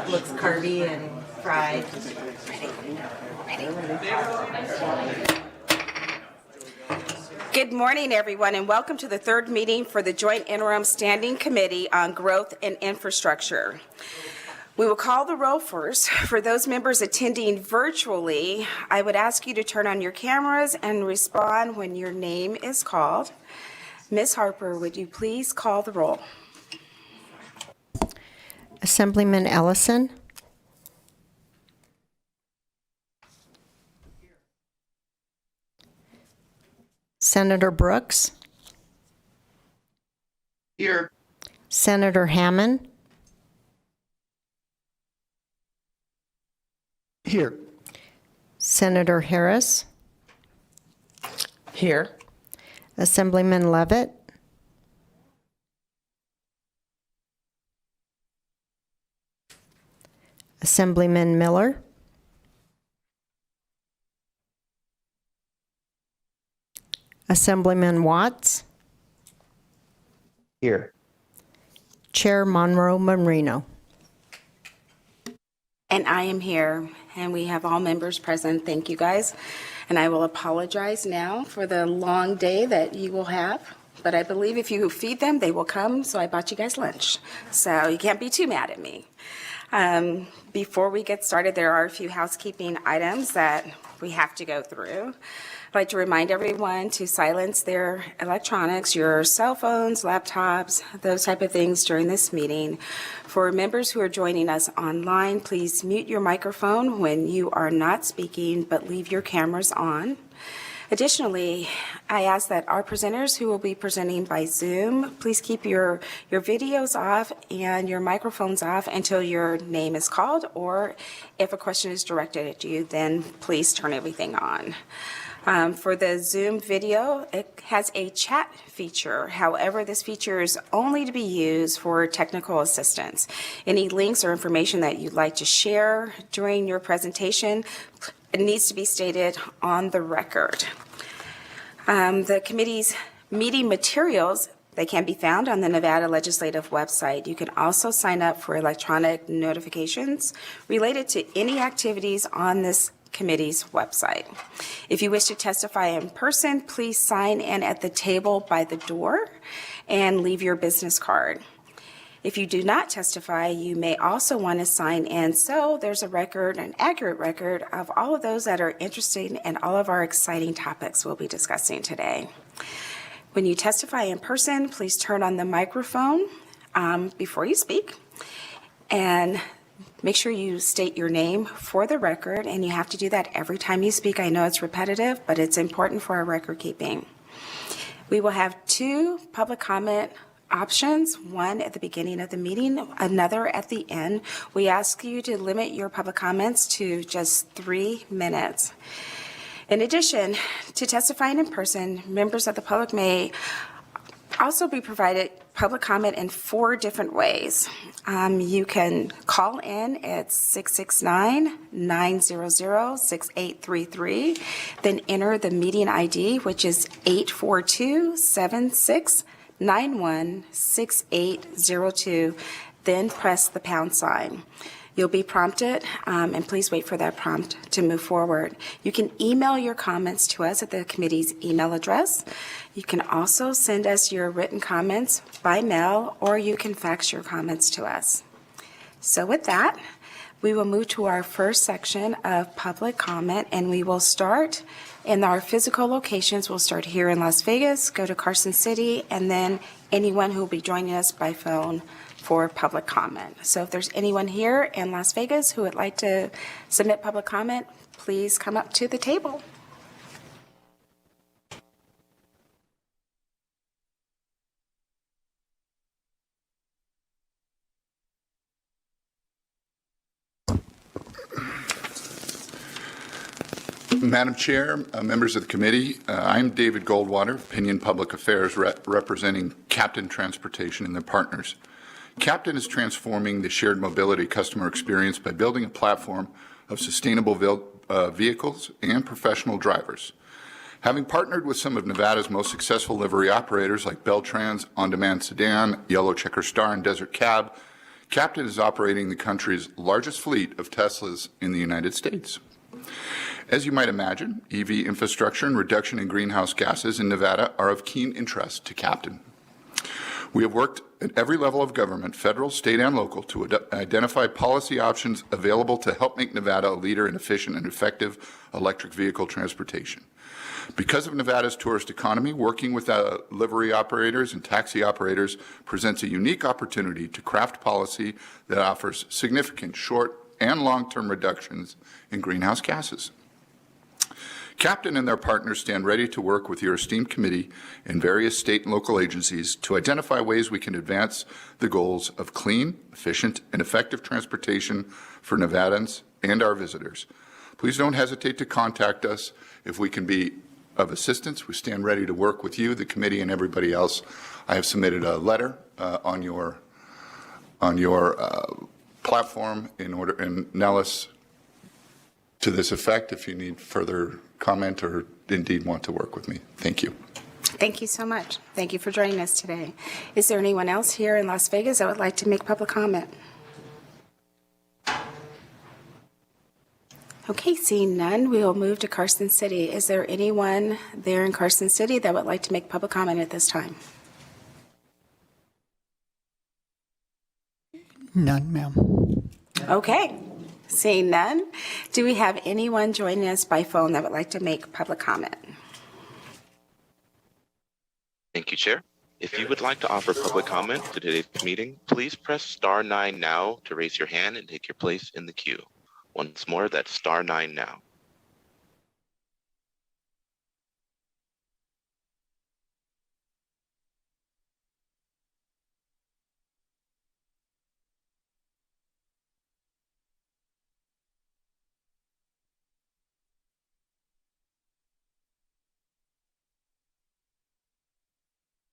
Looks curvy and fried. Ready. Good morning, everyone, and welcome to the third meeting for the Joint Interim Standing Committee on Growth and Infrastructure. We will call the roll first. For those members attending virtually, I would ask you to turn on your cameras and respond when your name is called. Ms. Harper, would you please call the roll? Assemblyman Ellison. Senator Brooks. Here. Senator Hammond. Here. Senator Harris. Here. Assemblyman Levitt. Assemblyman Miller. Assemblyman Watts. Here. Chair Monroe Marino. And I am here, and we have all members present. Thank you, guys. And I will apologize now for the long day that you will have. But I believe if you feed them, they will come, so I bought you guys lunch. So you can't be too mad at me. Before we get started, there are a few housekeeping items that we have to go through. I'd like to remind everyone to silence their electronics, your cell phones, laptops, those type of things during this meeting. For members who are joining us online, please mute your microphone when you are not speaking, but leave your cameras on. Additionally, I ask that our presenters who will be presenting by Zoom, please keep your videos off and your microphones off until your name is called, or if a question is directed at you, then please turn everything on. For the Zoom video, it has a chat feature. However, this feature is only to be used for technical assistance. Any links or information that you'd like to share during your presentation, it needs to be stated on the record. The committee's meeting materials, they can be found on the Nevada Legislative website. You can also sign up for electronic notifications related to any activities on this committee's website. If you wish to testify in person, please sign in at the table by the door and leave your business card. If you do not testify, you may also want to sign in so there's a record, an accurate record of all of those that are interested in all of our exciting topics we'll be discussing today. When you testify in person, please turn on the microphone before you speak, and make sure you state your name for the record, and you have to do that every time you speak. I know it's repetitive, but it's important for our record keeping. We will have two public comment options, one at the beginning of the meeting, another at the end. We ask you to limit your public comments to just 3 minutes. In addition to testifying in person, members of the public may also be provided public comment in 4 different ways. You can call in at 669-900-6833, then enter the meeting ID, which is 842-7691-6802, then press the pound sign. You'll be prompted, and please wait for that prompt to move forward. You can email your comments to us at the committee's email address. You can also send us your written comments by mail, or you can fax your comments to us. So with that, we will move to our first section of public comment, and we will start in our physical locations. We'll start here in Las Vegas, go to Carson City, and then anyone who will be joining us by phone for public comment. So if there's anyone here in Las Vegas who would like to submit public comment, please come up to the table. Madam Chair, members of the committee, I'm David Goldwater, Opinion Public Affairs representing Captain Transportation and their partners. Captain is transforming the shared mobility customer experience by building a platform of sustainable vehicles and professional drivers. Having partnered with some of Nevada's most successful livery operators like Beltrans, On Demand Sedan, Yellow Checker Star, and Desert Cab, Captain is operating the country's largest fleet of Teslas in the United States. As you might imagine, EV infrastructure and reduction in greenhouse gases in Nevada are of keen interest to Captain. We have worked at every level of government, federal, state, and local, to identify policy options available to help make Nevada a leader in efficient and effective electric vehicle transportation. Because of Nevada's tourist economy, working with livery operators and taxi operators presents a unique opportunity to craft policy that offers significant short and long-term reductions in greenhouse gases. Captain and their partners stand ready to work with your esteemed committee and various state and local agencies to identify ways we can advance the goals of clean, efficient, and effective transportation for Nevadans and our visitors. Please don't hesitate to contact us if we can be of assistance. We stand ready to work with you, the committee, and everybody else. I have submitted a letter on your platform in Nellis to this effect if you need further comment or indeed want to work with me. Thank you. Thank you so much. Thank you for joining us today. Is there anyone else here in Las Vegas that would like to make public comment? Okay, seeing none, we will move to Carson City. Is there anyone there in Carson City that would like to make public comment at this time? None, ma'am. Okay, seeing none, do we have anyone joining us by phone that would like to make public comment? Thank you, Chair. If you would like to offer public comment to today's meeting, please press *9 now to raise your hand and take your place in the queue. Once more, that's *9 now.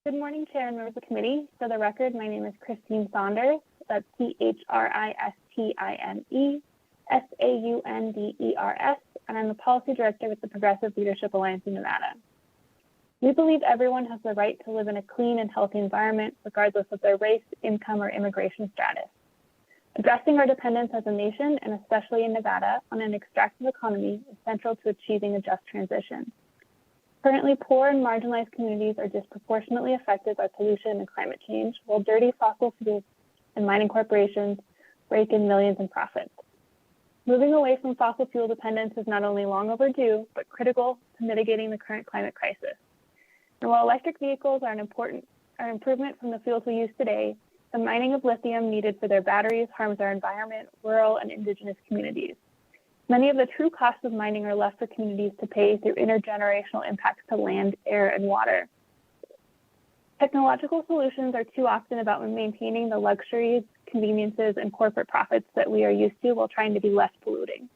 Good morning, Chair and members of the committee. For the record, my name is Christine Saunders. That's CHRISTINESAUNDERS, and I'm the Policy Director with the Progressive Leadership Alliance in Nevada. We believe everyone has the right to live in a clean and healthy environment, regardless of their race, income, or immigration status. Addressing our dependence as a nation, and especially in Nevada, on an extractive economy is central to achieving a just transition. Currently, poor and marginalized communities are disproportionately affected by pollution and climate change, while dirty fossil fuels and mining corporations rake in millions in profits. Moving away from fossil fuel dependence is not only long overdue, but critical to mitigating the current climate crisis. And while electric vehicles are an improvement from the fuels we use today, the mining of lithium needed for their batteries harms our environment, rural, and indigenous communities. Many of the true costs of mining are left for communities to pay through intergenerational impacts to land, air, and water. Technological solutions are too often about maintaining the luxuries, conveniences, and corporate profits that we are used to while trying to be less polluting.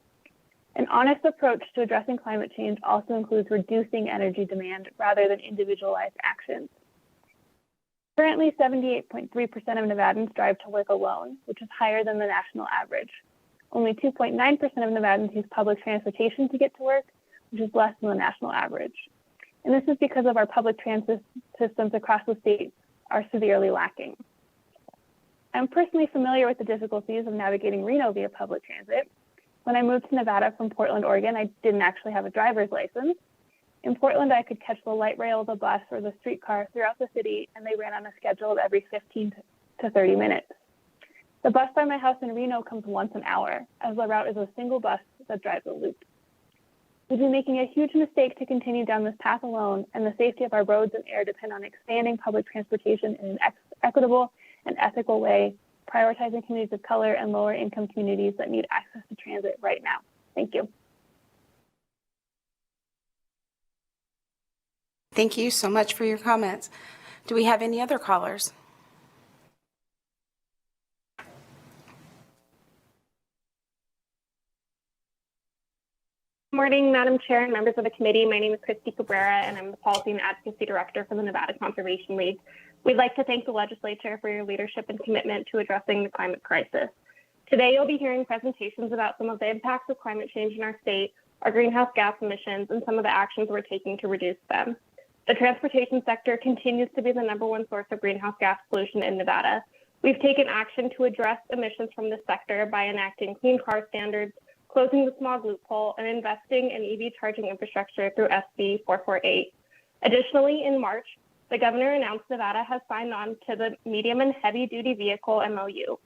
An honest approach to addressing climate change also includes reducing energy demand rather than individualized actions. Currently, 78.3% of Nevadans drive to work alone, which is higher than the national average. Only 2.9% of Nevadans use public transportation to get to work, which is less than the national average. And this is because of our public transit systems across the state are severely lacking. I'm personally familiar with the difficulties of navigating Reno via public transit. When I moved to Nevada from Portland, Oregon, I didn't actually have a driver's license. In Portland, I could catch the light rail, the bus, or the streetcar throughout the city, and they ran on a schedule of every 15 to 30 minutes. The bus by my house in Reno comes once an hour, as the route is a single bus that drives a loop. We'd be making a huge mistake to continue down this path alone, and the safety of our roads and air depend on expanding public transportation in an equitable and ethical way, prioritizing communities of color and lower income communities that need access to transit right now. Thank you. Thank you so much for your comments. Do we have any other callers? Good morning, Madam Chair and members of the committee. My name is Christy Cabrera, and I'm the Policy and Advocacy Director for the Nevada Conservation League. We'd like to thank the legislature for your leadership and commitment to addressing the climate crisis. Today, you'll be hearing presentations about some of the impacts of climate change in our state, our greenhouse gas emissions, and some of the actions we're taking to reduce them. The transportation sector continues to be the #1 source of greenhouse gas pollution in Nevada. We've taken action to address emissions from this sector by enacting clean car standards, closing the smog loophole, and investing in EV charging infrastructure through SB 448. Additionally, in March, the governor announced Nevada has signed on to the medium and heavy duty vehicle MOU.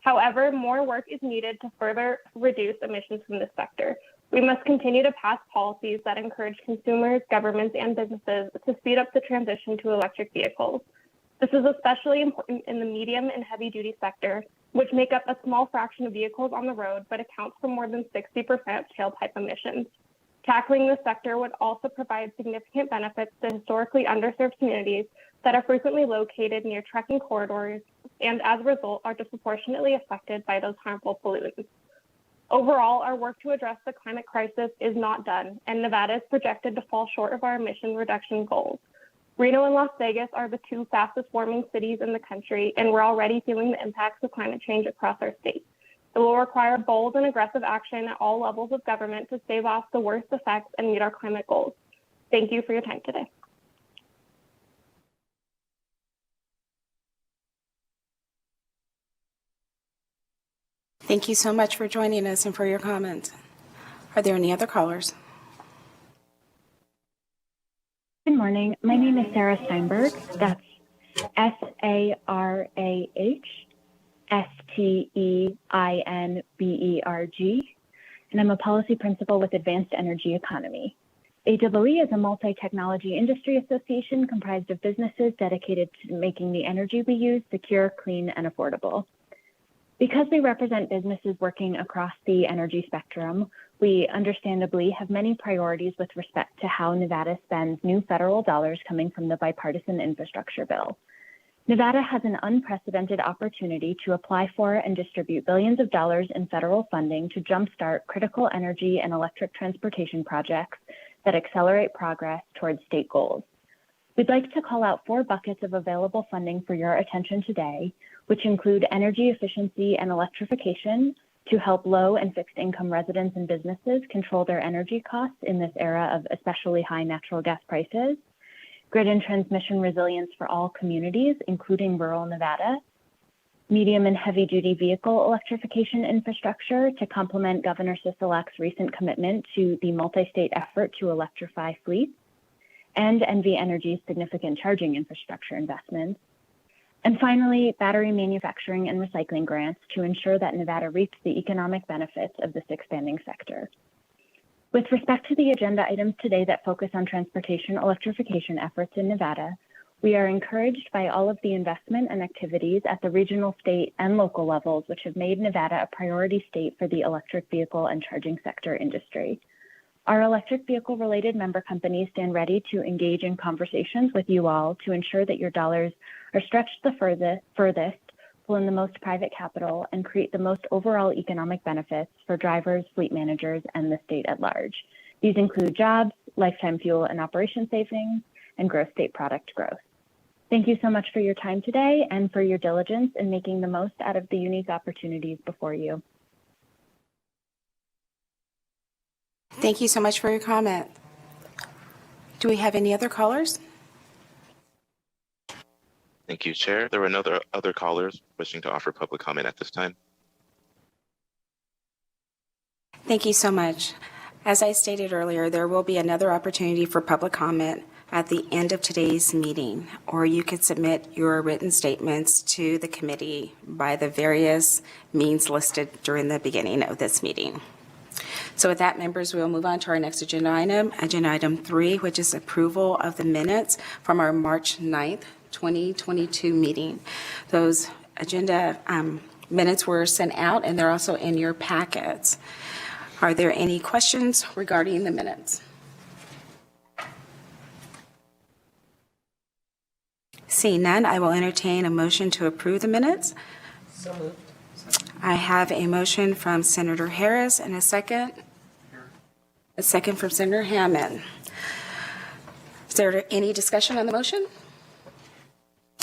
However, more work is needed to further reduce emissions from this sector. We must continue to pass policies that encourage consumers, governments, and businesses to speed up the transition to electric vehicles. This is especially important in the medium and heavy duty sector, which make up a small fraction of vehicles on the road, but accounts for more than 60% tailpipe emissions. Tackling this sector would also provide significant benefits to historically underserved communities that are frequently located near trucking corridors and as a result are disproportionately affected by those harmful pollutants. Overall, our work to address the climate crisis is not done, and Nevada is projected to fall short of our emission reduction goals. Reno and Las Vegas are the 2 fastest warming cities in the country, and we're already feeling the impacts of climate change across our state. It will require bold and aggressive action at all levels of government to stave off the worst effects and meet our climate goals. Thank you for your time today. Thank you so much for joining us and for your comments. Are there any other callers? Good morning. My name is Sarah Steinberg. That's SARAHSTEINBERG, and I'm a policy principal with Advanced Energy Economy. AEE is a multi-technology industry association comprised of businesses dedicated to making the energy we use secure, clean, and affordable. Because we represent businesses working across the energy spectrum, we understandably have many priorities with respect to how Nevada spends new federal dollars coming from the bipartisan infrastructure bill. Nevada has an unprecedented opportunity to apply for and distribute billions of dollars in federal funding to jumpstart critical energy and electric transportation projects that accelerate progress towards state goals. We'd like to call out 4 buckets of available funding for your attention today, which include energy efficiency and electrification to help low and fixed income residents and businesses control their energy costs in this era of especially high natural gas prices, grid and transmission resilience for all communities, including rural Nevada, medium and heavy duty vehicle electrification infrastructure to complement Governor Sisolak's recent commitment to the multi-state effort to electrify fleets, and NV Energy's significant charging infrastructure investments. And finally, battery manufacturing and recycling grants to ensure that Nevada reaps the economic benefits of this expanding sector. With respect to the agenda items today that focus on transportation electrification efforts in Nevada, we are encouraged by all of the investment and activities at the regional, state, and local levels, which have made Nevada a priority state for the electric vehicle and charging sector industry. Our electric vehicle-related member companies stand ready to engage in conversations with you all to ensure that your dollars are stretched the furthest, pull in the most private capital, and create the most overall economic benefits for drivers, fleet managers, and the state at large. These include jobs, lifetime fuel and operation savings, and gross state product growth. Thank you so much for your time today and for your diligence in making the most out of the unique opportunities before you. Thank you so much for your comment. Do we have any other callers? Thank you, Chair. There were no other callers wishing to offer public comment at this time. Thank you so much. As I stated earlier, there will be another opportunity for public comment at the end of today's meeting, or you can submit your written statements to the committee by the various means listed during the beginning of this meeting. So with that, members, we'll move on to our next agenda item 3, which is approval of the minutes from our March 9th, 2022 meeting. Those agenda minutes were sent out, and they're also in your packets. Are there any questions regarding the minutes? Seeing none, I will entertain a motion to approve the minutes. So moved. I have a motion from Senator Harris and a second from Senator Hammond. Is there any discussion on the motion?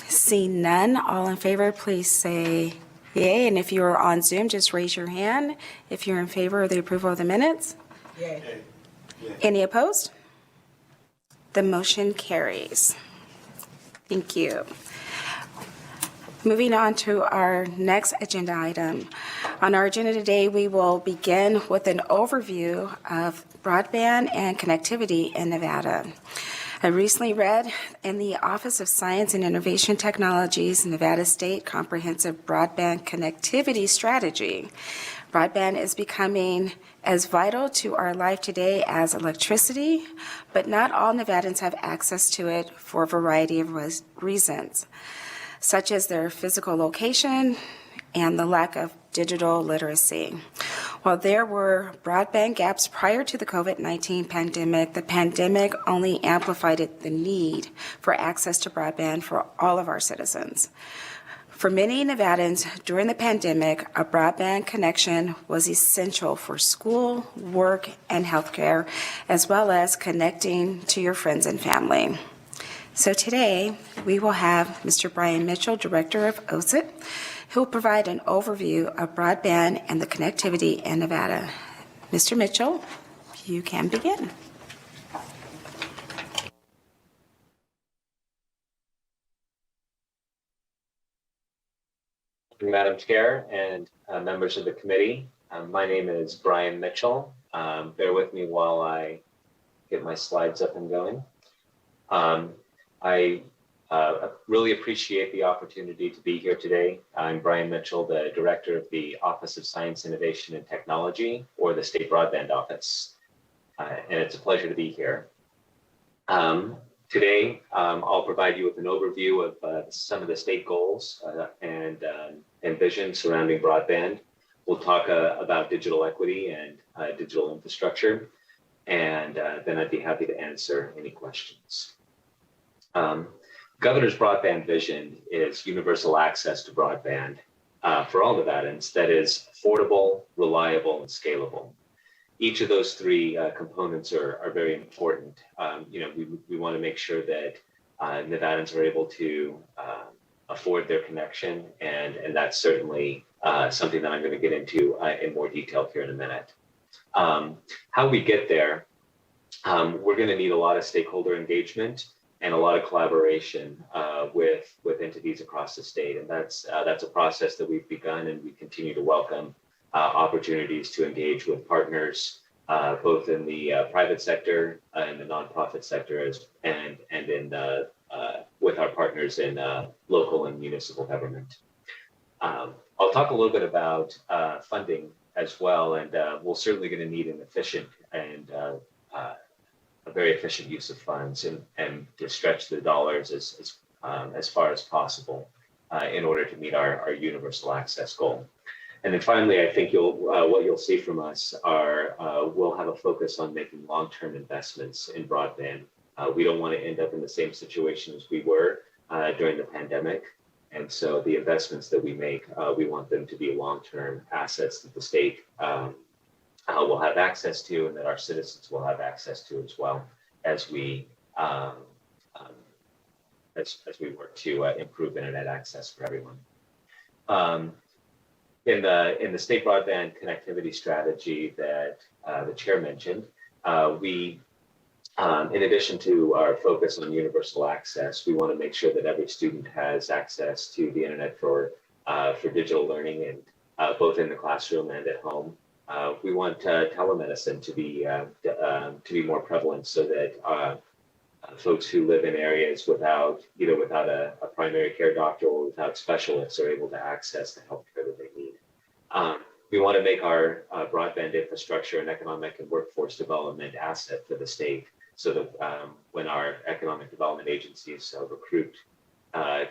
Seeing none, all in favor, please say yay. And if you're on Zoom, just raise your hand if you're in favor of the approval of the minutes. Yay. Any opposed? The motion carries. Thank you. Moving on to our next agenda item. On our agenda today, we will begin with an overview of broadband and connectivity in Nevada. I recently read in the Office of Science and Innovation Technologies, Nevada State Comprehensive Broadband Connectivity Strategy. Broadband is becoming as vital to our life today as electricity, but not all Nevadans have access to it for a variety of reasons, such as their physical location and the lack of digital literacy. While there were broadband gaps prior to the COVID-19 pandemic, the pandemic only amplified the need for access to broadband for all of our citizens. For many Nevadans, during the pandemic, a broadband connection was essential for school, work, and healthcare, as well as connecting to your friends and family. So today, we will have Mr. Brian Mitchell, Director of OSIT, who will provide an overview of broadband and the connectivity in Nevada. Mr. Mitchell, you can begin. Madam Chair and members of the committee, my name is Brian Mitchell. Bear with me while I get my slides up and going. I really appreciate the opportunity to be here today. I'm Brian Mitchell, the Director of the Office of Science, Innovation, and Technology, or the State Broadband Office, and it's a pleasure to be here. Today, I'll provide you with an overview of some of the state goals and vision surrounding broadband. We'll talk about digital equity and digital infrastructure, and then I'd be happy to answer any questions. Governor's broadband vision is universal access to broadband for all Nevadans that is affordable, reliable, and scalable. Each of those three components are very important. We want to make sure that Nevadans are able to afford their connection, and that's certainly something that I'm going to get into in more detail here in a minute. How we get there, we're going to need a lot of stakeholder engagement and a lot of collaboration with entities across the state, and that's a process that we've begun, and we continue to welcome opportunities to engage with partners, both in the private sector and the nonprofit sector, and with our partners in local and municipal government. I'll talk a little bit about funding as well, and we're certainly going to need an efficient and a very efficient use of funds and to stretch the dollars as far as possible in order to meet our universal access goal. And then finally, I think what you'll see from us are we'll have a focus on making long-term investments in broadband. We don't want to end up in the same situation as we were during the pandemic. And so the investments that we make, we want them to be long-term assets that the state will have access to, and that our citizens will have access to as well as we work to improve internet access for everyone. In the state broadband connectivity strategy that the chair mentioned, we, in addition to our focus on universal access, we want to make sure that every student has access to the internet for digital learning, and both in the classroom and at home. We want telemedicine to be more prevalent, so that folks who live in areas without a primary care doctor or without specialists are able to access the healthcare that they need. We want to make our broadband infrastructure an economic and workforce development asset for the state, so that when our economic development agencies recruit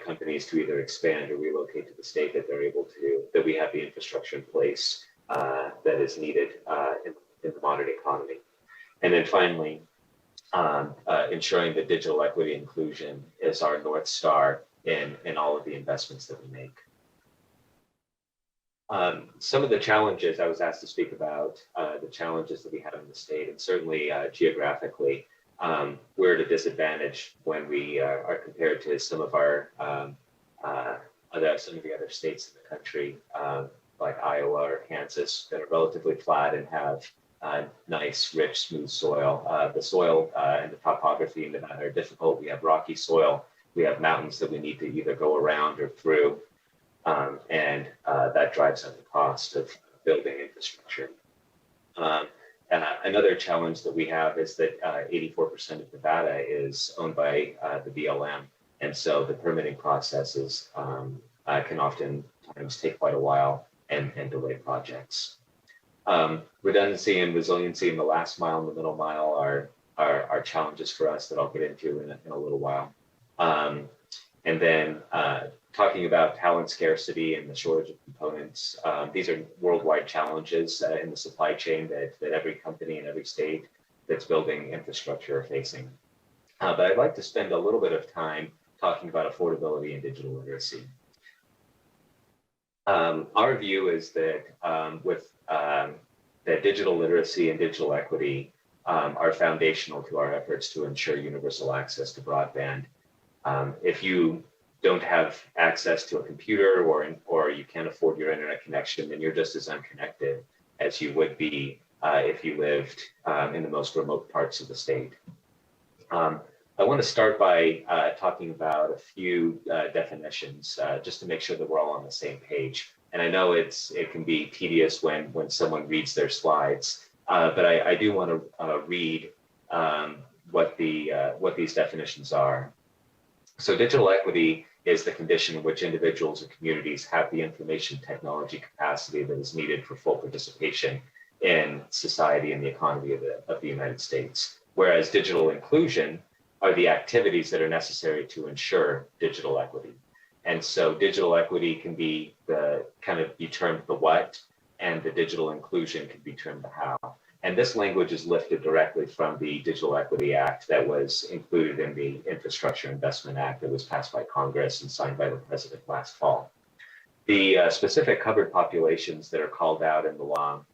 companies to either expand or relocate to the state, that we have the infrastructure in place that is needed in the modern economy. And then finally, ensuring that digital equity inclusion is our North Star in all of the investments that we make. Some of the challenges I was asked to speak about, the challenges that we have in the state, and certainly geographically, we're at a disadvantage when we are compared to some of the other states in the country, like Iowa or Kansas, that are relatively flat and have nice, rich, smooth soil. The soil and the topography in Nevada are difficult. We have rocky soil. We have mountains that we need to either go around or through, and that drives up the cost of building infrastructure. Another challenge that we have is that 84% of Nevada is owned by the BLM, and so the permitting processes can oftentimes take quite a while and delay projects. Redundancy and resiliency in the last mile and the middle mile are challenges for us that I'll get into in a little while. And then talking about talent scarcity and the shortage of components, these are worldwide challenges in the supply chain that every company in every state that's building infrastructure are facing. But I'd like to spend a little bit of time talking about affordability and digital literacy. Our view is that that digital literacy and digital equity are foundational to our efforts to ensure universal access to broadband. If you don't have access to a computer or you can't afford your internet connection, then you're just as unconnected as you would be if you lived in the most remote parts of the state. I want to start by talking about a few definitions just to make sure that we're all on the same page. And I know it can be tedious when someone reads their slides, but I do want to read what these definitions are. So digital equity is the condition in which individuals and communities have the information technology capacity that is needed for full participation in society and the economy of the United States. Whereas digital inclusion are the activities that are necessary to ensure digital equity. And so digital equity can be be termed the what, and the digital inclusion can be termed the how. And this language is lifted directly from the Digital Equity Act that was included in the Infrastructure Investment Act that was passed by Congress and signed by the president last fall. The specific covered populations that are called out in the law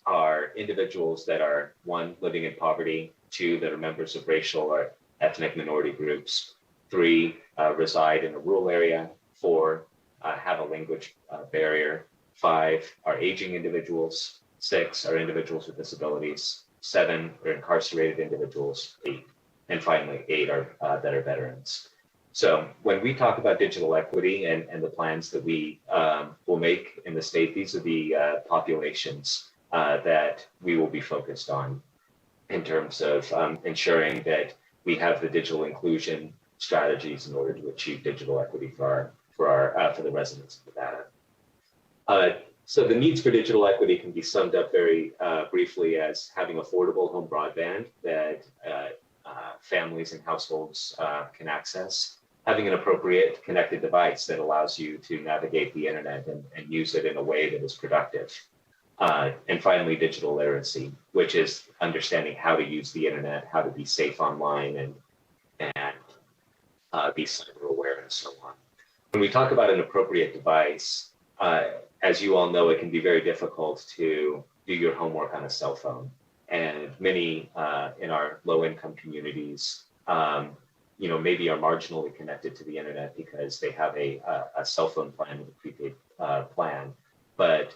are individuals that are, 1, living in poverty, 2, that are members of racial or ethnic minority groups, 3, reside in a rural area, 4, have a language barrier, 5, are aging individuals, 6 are individuals with disabilities, 7 are incarcerated individuals, 8, and finally 8 are that are veterans. So when we talk about digital equity and the plans that we will make in the state, these are the populations that we will be focused on in terms of ensuring that we have the digital inclusion strategies in order to achieve digital equity for the residents of Nevada. So the needs for digital equity can be summed up very briefly as having affordable home broadband that families and households can access, having an appropriate connected device that allows you to navigate the internet and use it in a way that is productive. And finally, digital literacy, which is understanding how to use the internet, how to be safe online, and be cyber aware and so on. When we talk about an appropriate device, as you all know, it can be very difficult to do your homework on a cell phone. And many in our low-income communities, maybe are marginally connected to the internet because they have a cell phone plan with a prepaid plan. But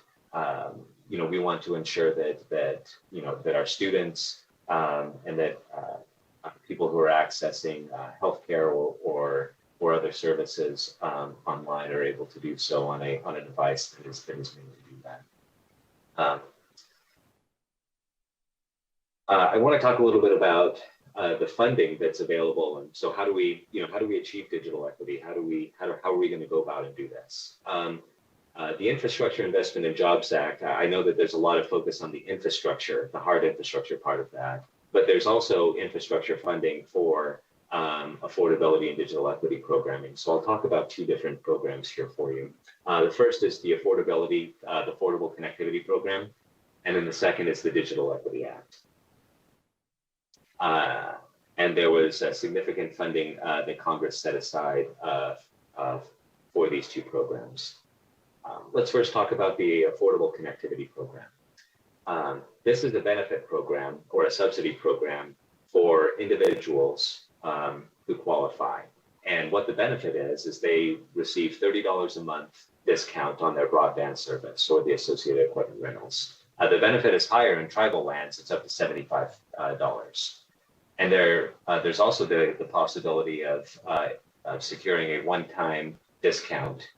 we want to ensure that our students and that people who are accessing healthcare or other services online are able to do so on a device that is made to do that. I want to talk a little bit about the funding that's available, and so how do we achieve digital equity? How are we going to go about and do this? The Infrastructure Investment and Jobs Act, I know that there's a lot of focus on the infrastructure, the hard infrastructure part of that, but there's also infrastructure funding for affordability and digital equity programming. So I'll talk about 2 different programs here for you. The first is the Affordable Connectivity Program, and then the second is the Digital Equity Act. And there was significant funding that Congress set aside for these 2 programs. Let's first talk about the Affordable Connectivity Program. This is a benefit program or a subsidy program for individuals who qualify. And what the benefit is they receive $30 a month discount on their broadband service or the associated equipment rentals. The benefit is higher in tribal lands. It's up to $75. And there's also the possibility of securing a one-time discount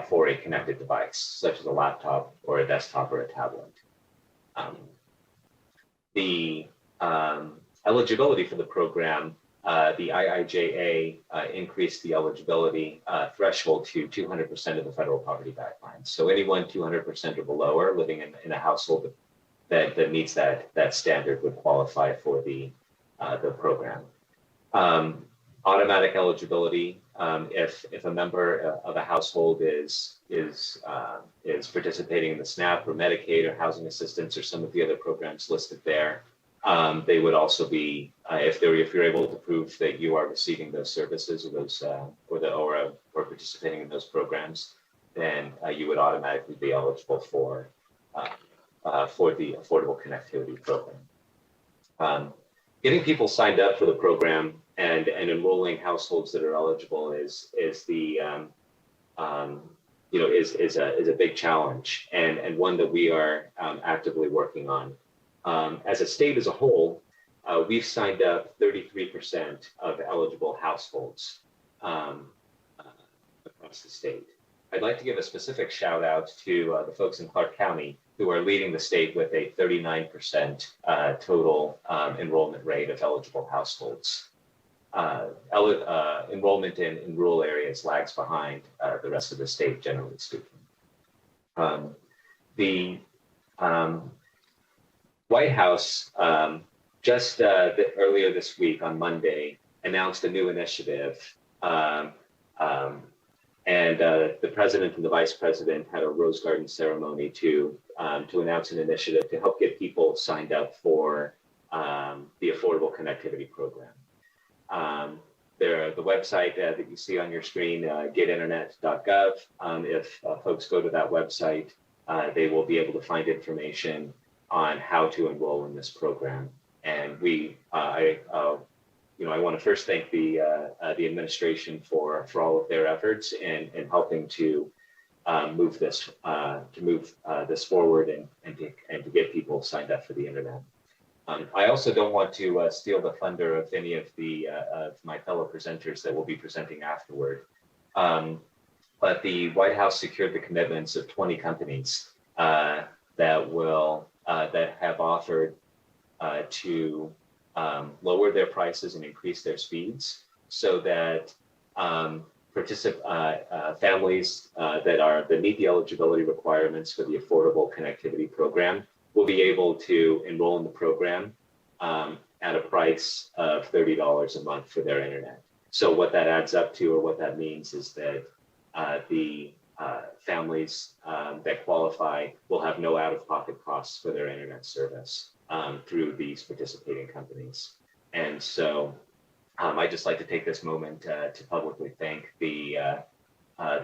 for a connected device, such as a laptop or a desktop or a tablet. The eligibility for the program, the IIJA increased the eligibility threshold to 200% of the federal poverty guidelines. So anyone 200% or below or living in a household that meets that standard would qualify for the program. Automatic eligibility, if a member of a household is participating in the SNAP or Medicaid or housing assistance or some of the other programs listed there, they would also be, if you're able to prove that you are receiving those services or those or participating in those programs, then you would automatically be eligible for the Affordable Connectivity Program. Getting people signed up for the program and enrolling households that are eligible is a big challenge and one that we are actively working on. As a state as a whole, we've signed up 33% of eligible households across the state. I'd like to give a specific shout out to the folks in Clark County who are leading the state with a 39% total enrollment rate of eligible households. Enrollment in rural areas lags behind the rest of the state, generally speaking. The White House just earlier this week on Monday announced a new initiative, and the president and the vice president had a rose garden ceremony to announce an initiative to help get people signed up for the Affordable Connectivity Program. The website that you see on your screen, getinternet.gov. If folks go to that website, they will be able to find information on how to enroll in this program. And I want to first thank the administration for all of their efforts in helping to move this forward and to get people signed up for the internet. I also don't want to steal the thunder of any of my fellow presenters that will be presenting afterward. But the White House secured the commitments of 20 companies that have offered to lower their prices and increase their speeds so that families that meet the eligibility requirements for the Affordable Connectivity Program will be able to enroll in the program at a price of $30 a month for their internet. So what that adds up to, or what that means, is that the families that qualify will have no out-of-pocket costs for their internet service through these participating companies. And so I'd just like to take this moment to publicly thank the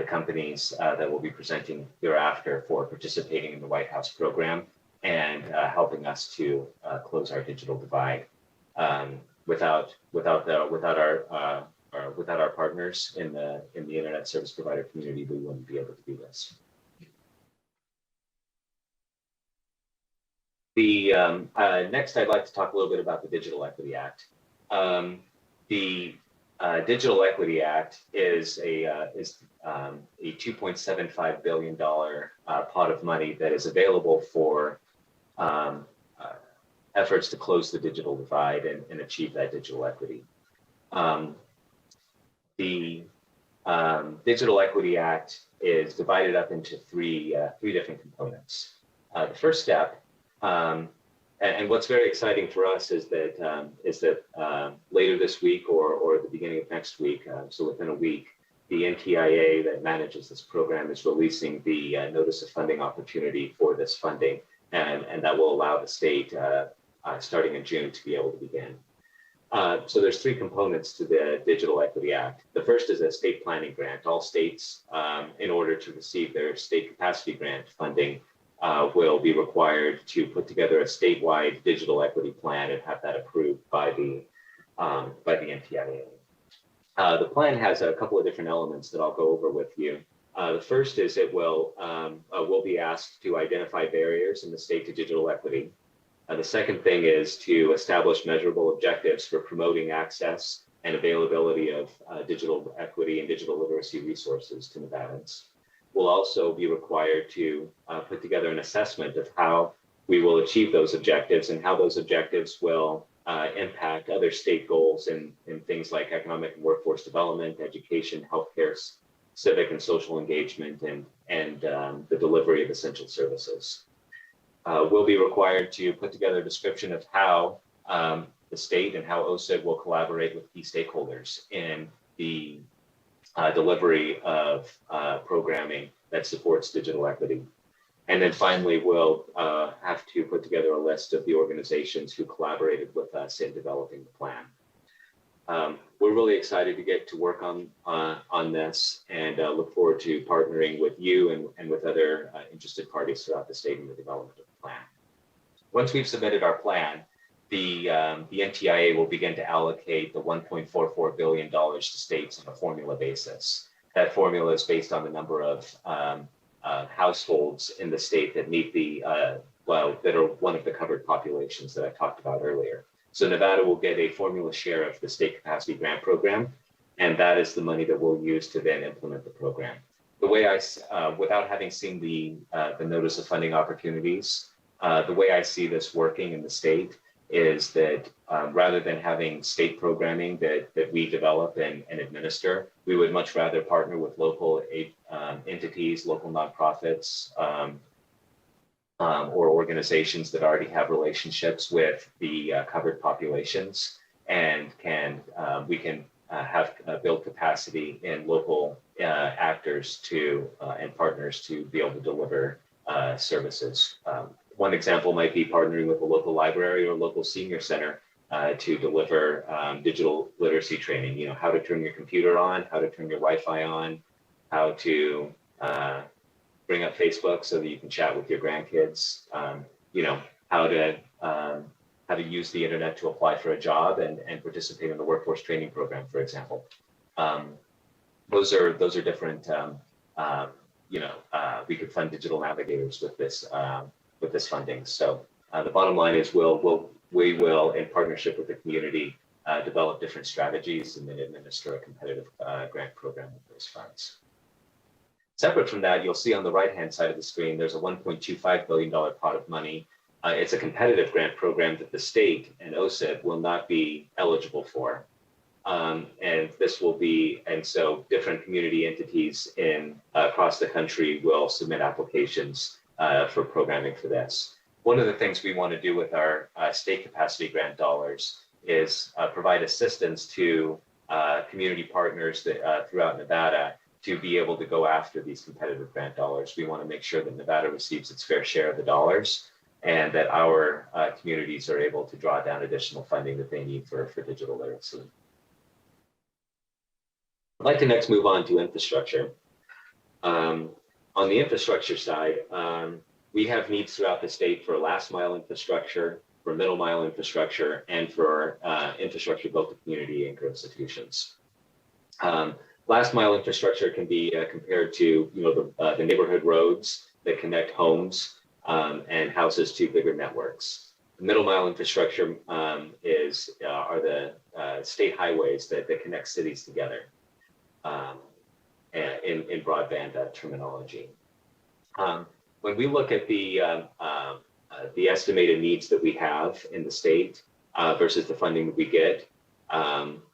companies that will be presenting hereafter for participating in the White House program and helping us to close our digital divide. Without our partners in the internet service provider community, we wouldn't be able to do this. Next, I'd like to talk a little bit about the Digital Equity Act. The Digital Equity Act is a $2.75 billion pot of money that is available for efforts to close the digital divide and achieve that digital equity. The Digital Equity Act is divided up into three different components. The first step, and what's very exciting for us is that later this week or at the beginning of next week, so within a week, the NTIA that manages this program is releasing the notice of funding opportunity for this funding, and that will allow the state, starting in June, to be able to begin. So there's three components to the Digital Equity Act. The first is a state planning grant. All states, in order to receive their state capacity grant funding, will be required to put together a statewide digital equity plan and have that approved by the NTIA. The plan has a couple of different elements that I'll go over with you. The first is it will be asked to identify barriers in the state to digital equity. The second thing is to establish measurable objectives for promoting access and availability of digital equity and digital literacy resources to Nevadans. We'll also be required to put together an assessment of how we will achieve those objectives and how those objectives will impact other state goals in things like economic and workforce development, education, healthcare, civic and social engagement, and the delivery of essential services. We'll be required to put together a description of how the state and how OSID will collaborate with key stakeholders in the delivery of programming that supports digital equity. And then finally, we'll have to put together a list of the organizations who collaborated with us in developing the plan. We're really excited to get to work on this and look forward to partnering with you and with other interested parties throughout the state in the development of the plan. Once we've submitted our plan, the NTIA will begin to allocate the $1.44 billion to states on a formula basis. That formula is based on the number of households in the state that meet that are one of the covered populations that I talked about earlier. So Nevada will get a formula share of the state capacity grant program, and that is the money that we'll use to then implement the program. The way without having seen the notice of funding opportunities, the way I see this working in the state is that rather than having state programming that we develop and administer, we would much rather partner with local entities, local nonprofits, or organizations that already have relationships with the covered populations, and we can build capacity in local actors and partners to be able to deliver services. One example might be partnering with a local library or local senior center to deliver digital literacy training. You know, how to turn your computer on, how to turn your Wi-Fi on, how to bring up Facebook so that you can chat with your grandkids. You know, how to use the internet to apply for a job and participate in the workforce training program, for example. Those are different. We could fund digital navigators with this funding. So the bottom line is we will, in partnership with the community, develop different strategies and then administer a competitive grant program with those funds. Separate from that, you'll see on the right-hand side of the screen, there's a $1.25 billion pot of money. It's a competitive grant program that the state and OSID will not be eligible for. And so different community entities across the country will submit applications for programming for this. One of the things we want to do with our state capacity grant dollars is provide assistance to community partners throughout Nevada to be able to go after these competitive grant dollars. We want to make sure that Nevada receives its fair share of the dollars and that our communities are able to draw down additional funding that they need for digital literacy. I'd like to next move on to infrastructure. On the infrastructure side, we have needs throughout the state for last mile infrastructure, for middle mile infrastructure, and for infrastructure built to community anchor institutions. Last mile infrastructure can be compared to the neighborhood roads that connect homes and houses to bigger networks. Middle mile infrastructure are the state highways that connect cities together in broadband terminology. When we look at the estimated needs that we have in the state versus the funding that we get,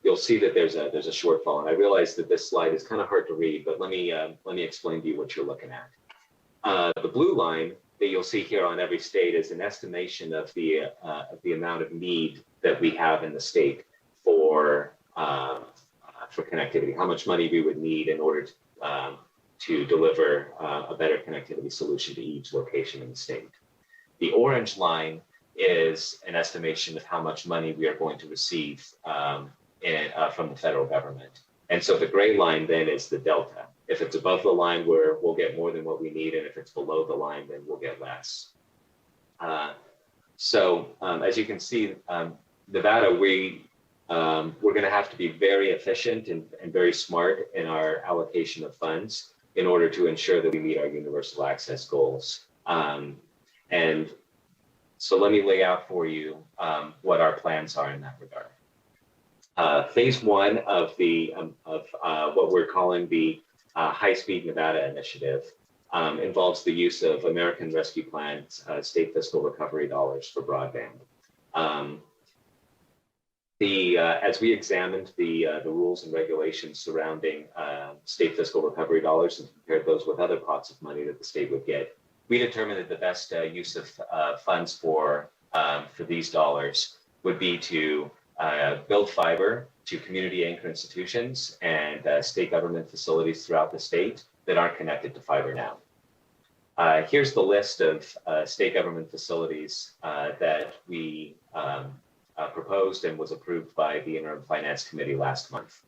you'll see that there's a shortfall. And I realize that this slide is kind of hard to read, but let me explain to you what you're looking at. The blue line that you'll see here on every state is an estimation of the amount of need that we have in the state for connectivity, how much money we would need in order to deliver a better connectivity solution to each location in the state. The orange line is an estimation of how much money we are going to receive from the federal government. And so the gray line then is the delta. If it's above the line, we'll get more than what we need, and if it's below the line, then we'll get less. As you can see, Nevada, we're going to have to be very efficient and very smart in our allocation of funds in order to ensure that we meet our universal access goals. And so let me lay out for you what our plans are in that regard. Phase one of what we're calling the High-Speed Nevada Initiative involves the use of American Rescue Plan's state fiscal recovery dollars for broadband. As we examined the rules and regulations surrounding state fiscal recovery dollars and compared those with other pots of money that the state would get, we determined that the best use of funds for these dollars would be to build fiber to community anchor institutions and state government facilities throughout the state that aren't connected to fiber now. Here's the list of state government facilities that we proposed and was approved by the Interim Finance Committee last month.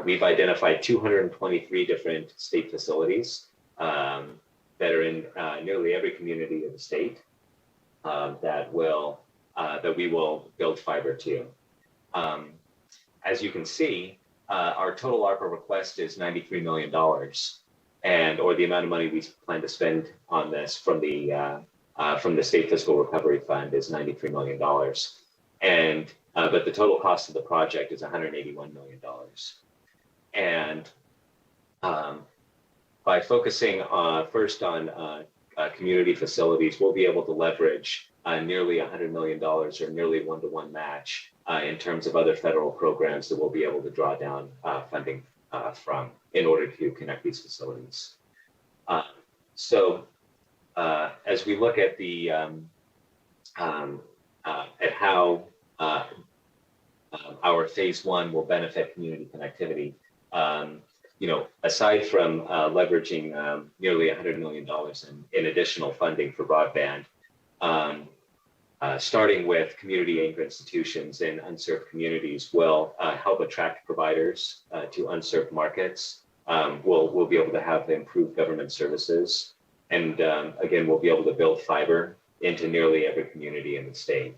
We've identified 223 different state facilities that are in nearly every community of the state that we will build fiber to. As you can see, our total ARPA request is $93 million, or the amount of money we plan to spend on this from the State Fiscal Recovery Fund is $93 million. But the total cost of the project is $181 million. And by focusing first on community facilities, we'll be able to leverage nearly $100 million or nearly one-to-one match in terms of other federal programs that we'll be able to draw down funding from in order to connect these facilities. So as we look at at how our phase one will benefit community connectivity, aside from leveraging nearly $100 million in additional funding for broadband, starting with community anchor institutions in unserved communities will help attract providers to unserved markets. We'll be able to have improved government services. And again, we'll be able to build fiber into nearly every community in the state.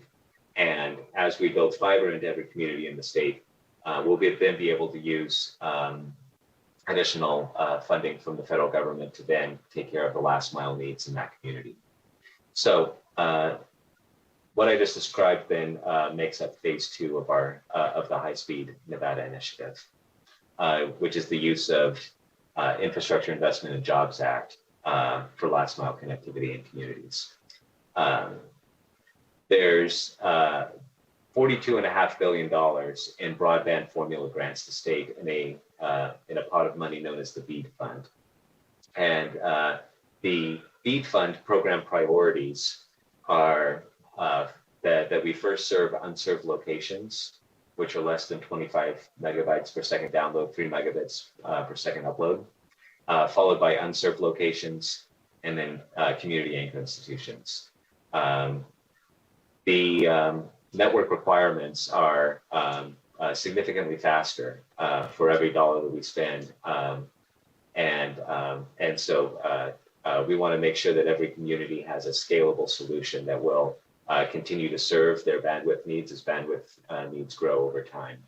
And as we build fiber into every community in the state, we'll then be able to use additional funding from the federal government to then take care of the last mile needs in that community. So what I just described then makes up phase two of the High-Speed Nevada Initiative, which is the use of Infrastructure Investment and Jobs Act for last mile connectivity in communities. There's $42.5 billion in broadband formula grants to state in a pot of money known as the BEAD Fund. And the BEAD Fund program priorities are that we first serve unserved locations, which are less than 25 megabytes per second download, 3 megabits per second upload, followed by unserved locations, and then community anchor institutions. The network requirements are significantly faster for every dollar that we spend. And so we want to make sure that every community has a scalable solution that will continue to serve their bandwidth needs as bandwidth needs grow over time.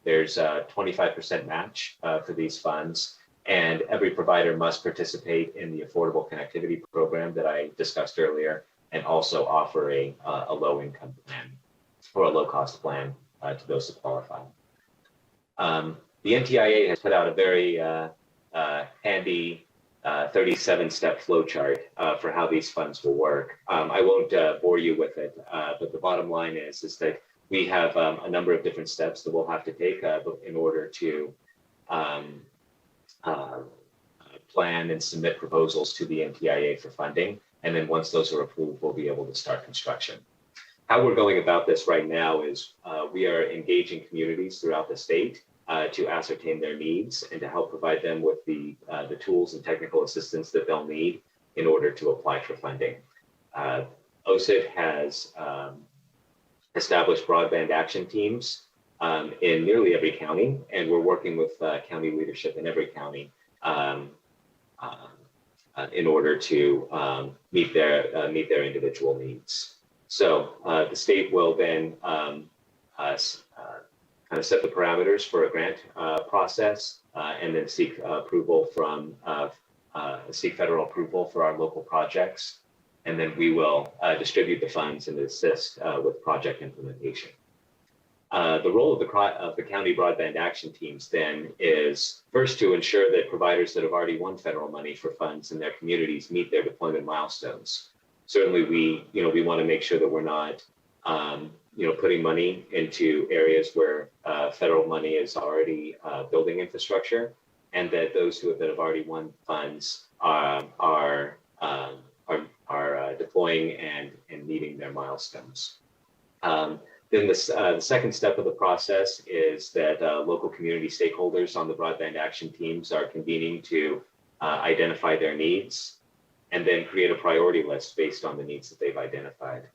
There's a 25% match for these funds, and every provider must participate in the Affordable Connectivity Program that I discussed earlier, and also offer a low-income plan or a low-cost plan to those that qualify. The NTIA has put out a very handy 37-step flowchart for how these funds will work. I won't bore you with it, but the bottom line is that we have a number of different steps that we'll have to take in order to plan and submit proposals to the NTIA for funding. And then once those are approved, we'll be able to start construction. How we're going about this right now is we are engaging communities throughout the state to ascertain their needs and to help provide them with the tools and technical assistance that they'll need in order to apply for funding. OSID has established broadband action teams in nearly every county, and we're working with county leadership in every county in order to meet their individual needs. So the state will then kind of set the parameters for a grant process, and then seek approval from seek federal approval for our local projects. And then we will distribute the funds and assist with project implementation. The role of the county broadband action teams then is first to ensure that providers that have already won federal money for funds in their communities meet their deployment milestones. Certainly, we want to make sure that we're not putting money into areas where federal money is already building infrastructure, and that those that have already won funds are deploying and meeting their milestones. Then the second step of the process is that local community stakeholders on the broadband action teams are convening to identify their needs and then create a priority list based on the needs that they've identified.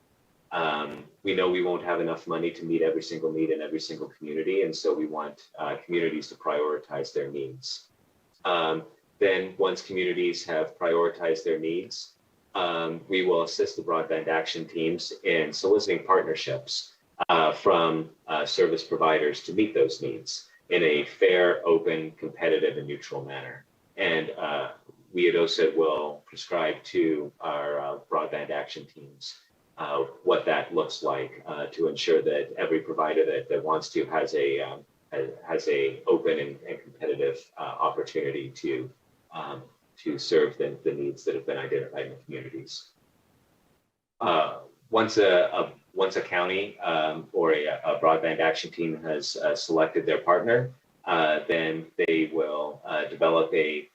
We know we won't have enough money to meet every single need in every single community, and so we want communities to prioritize their needs. Then once communities have prioritized their needs, we will assist the broadband action teams in soliciting partnerships from service providers to meet those needs in a fair, open, competitive, and neutral manner. And we at OSIT will prescribe to our broadband action teams what that looks like to ensure that every provider that wants to has a open and competitive opportunity to serve the needs that have been identified in the communities. Once a county or a broadband action team has selected their partner, then they will develop a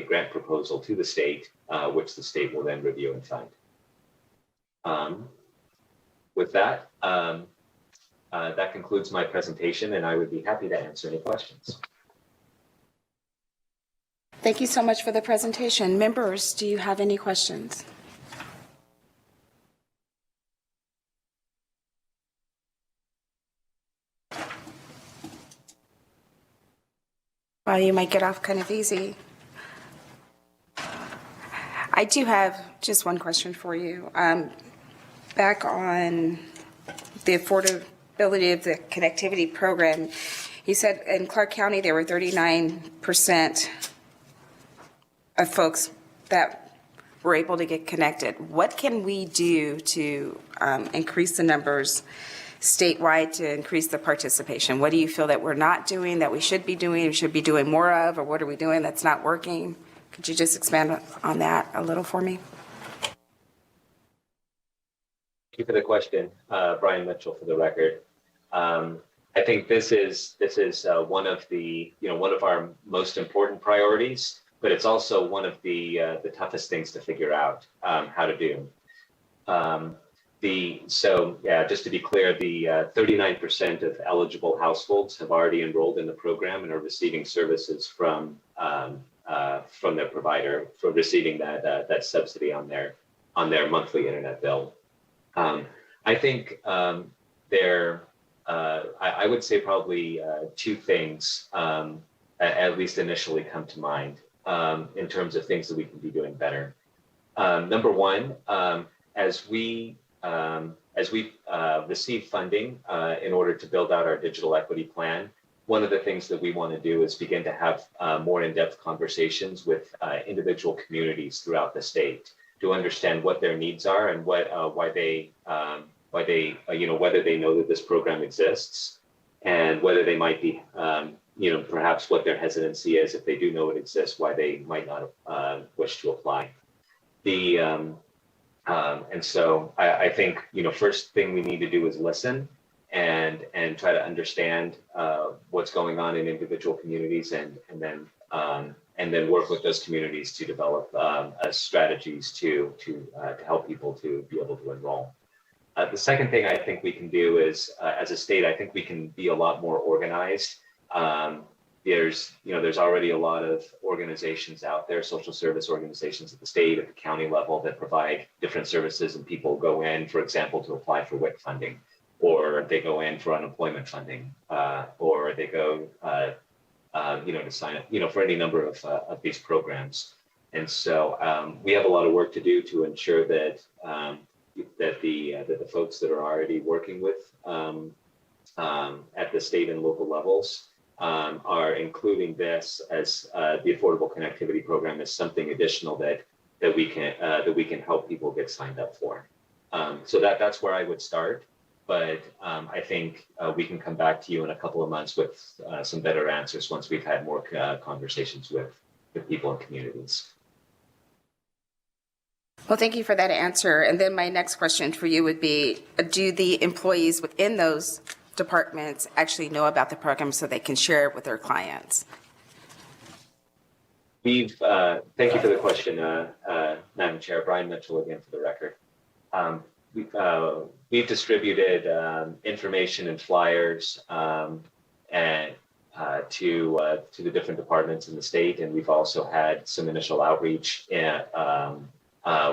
grant proposal to the state, which the state will then review and fund. With that, that concludes my presentation, and I would be happy to answer any questions. Thank you so much for the presentation. Members, do you have any questions? Well, you might get off kind of easy. I do have just one question for you. Back on the affordability of the connectivity program, you said in Clark County there were 39% of folks that were able to get connected. What can we do to increase the numbers statewide to increase the participation? What do you feel that we're not doing, that we should be doing more of, or what are we doing that's not working? Could you just expand on that a little for me? Thank you for the question, Brian Mitchell, for the record. I think this is one of our most important priorities, but it's also one of the toughest things to figure out how to do. Just to be clear, the 39% of eligible households have already enrolled in the program and are receiving services from their provider for receiving that subsidy on their monthly internet bill. I think I would say probably two things, at least initially, come to mind in terms of things that we can be doing better. Number one, as we receive funding in order to build out our digital equity plan, one of the things that we want to do is begin to have more in-depth conversations with individual communities throughout the state to understand what their needs are and why they whether they know that this program exists and whether they might be perhaps what their hesitancy is if they do know it exists, why they might not wish to apply. And so I think first thing we need to do is listen and try to understand what's going on in individual communities and then work with those communities to develop strategies to help people to be able to enroll. The second thing I think we can do is, as a state, I think we can be a lot more organized. There's already a lot of organizations out there, social service organizations at the state, at the county level that provide different services, and people go in, for example, to apply for WIC funding, or they go in for unemployment funding, or they go, to sign up, for any number of these programs. And so we have a lot of work to do to ensure that the folks that are already working with at the state and local levels are including this as the Affordable Connectivity Program as something additional that we can help people get signed up for. So that's where I would start. But I think we can come back to you in a couple of months with some better answers once we've had more conversations with people and communities. Well, thank you for that answer. And then my next question for you would be, do the employees within those departments actually know about the program so they can share it with their clients? Thank you for the question, Madam Chair. Brian Mitchell again for the record. We've distributed information and flyers and to the different departments in the state, and we've also had some initial outreach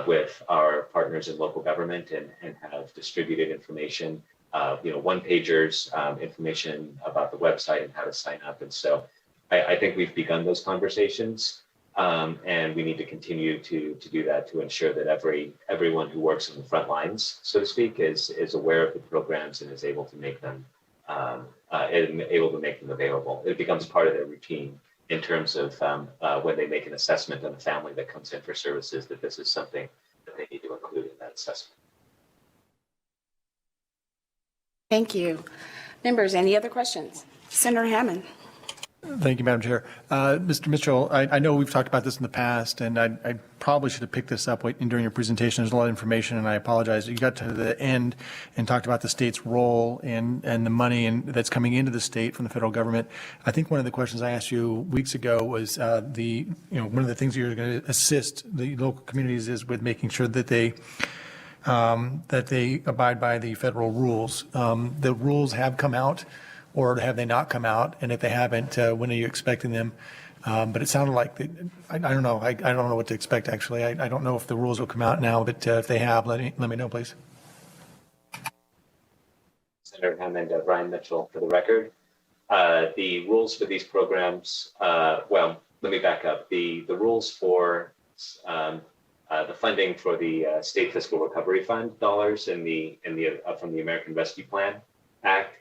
with our partners in local government and have distributed information, one-pagers, information about the website and how to sign up. And so I think we've begun those conversations, and we need to continue to do that to ensure that everyone who works on the front lines, so to speak, is aware of the programs and is able to make them available. It becomes part of their routine in terms of when they make an assessment on a family that comes in for services, that this is something that they need to include in that assessment. Thank you. Members, any other questions? Senator Hammond. Thank you, Madam Chair. Mr. Mitchell, I know we've talked about this in the past, and I probably should have picked this up during your presentation. There's a lot of information, and I apologize. You got to the end and talked about the state's role and the money that's coming into the state from the federal government. I think one of the questions I asked you weeks ago was one of the things you're going to assist the local communities is with making sure that they abide by the federal rules. The rules have come out, or have they not come out? And if they haven't, when are you expecting them? But it sounded like, I don't know. I don't know what to expect, actually. I don't know if the rules will come out now, but if they have, let me know, please. Senator Hammond, Brian Mitchell for the record. The rules for these programs, well, let me back up. The rules for the funding for the State Fiscal Recovery Fund dollars from the American Rescue Plan Act,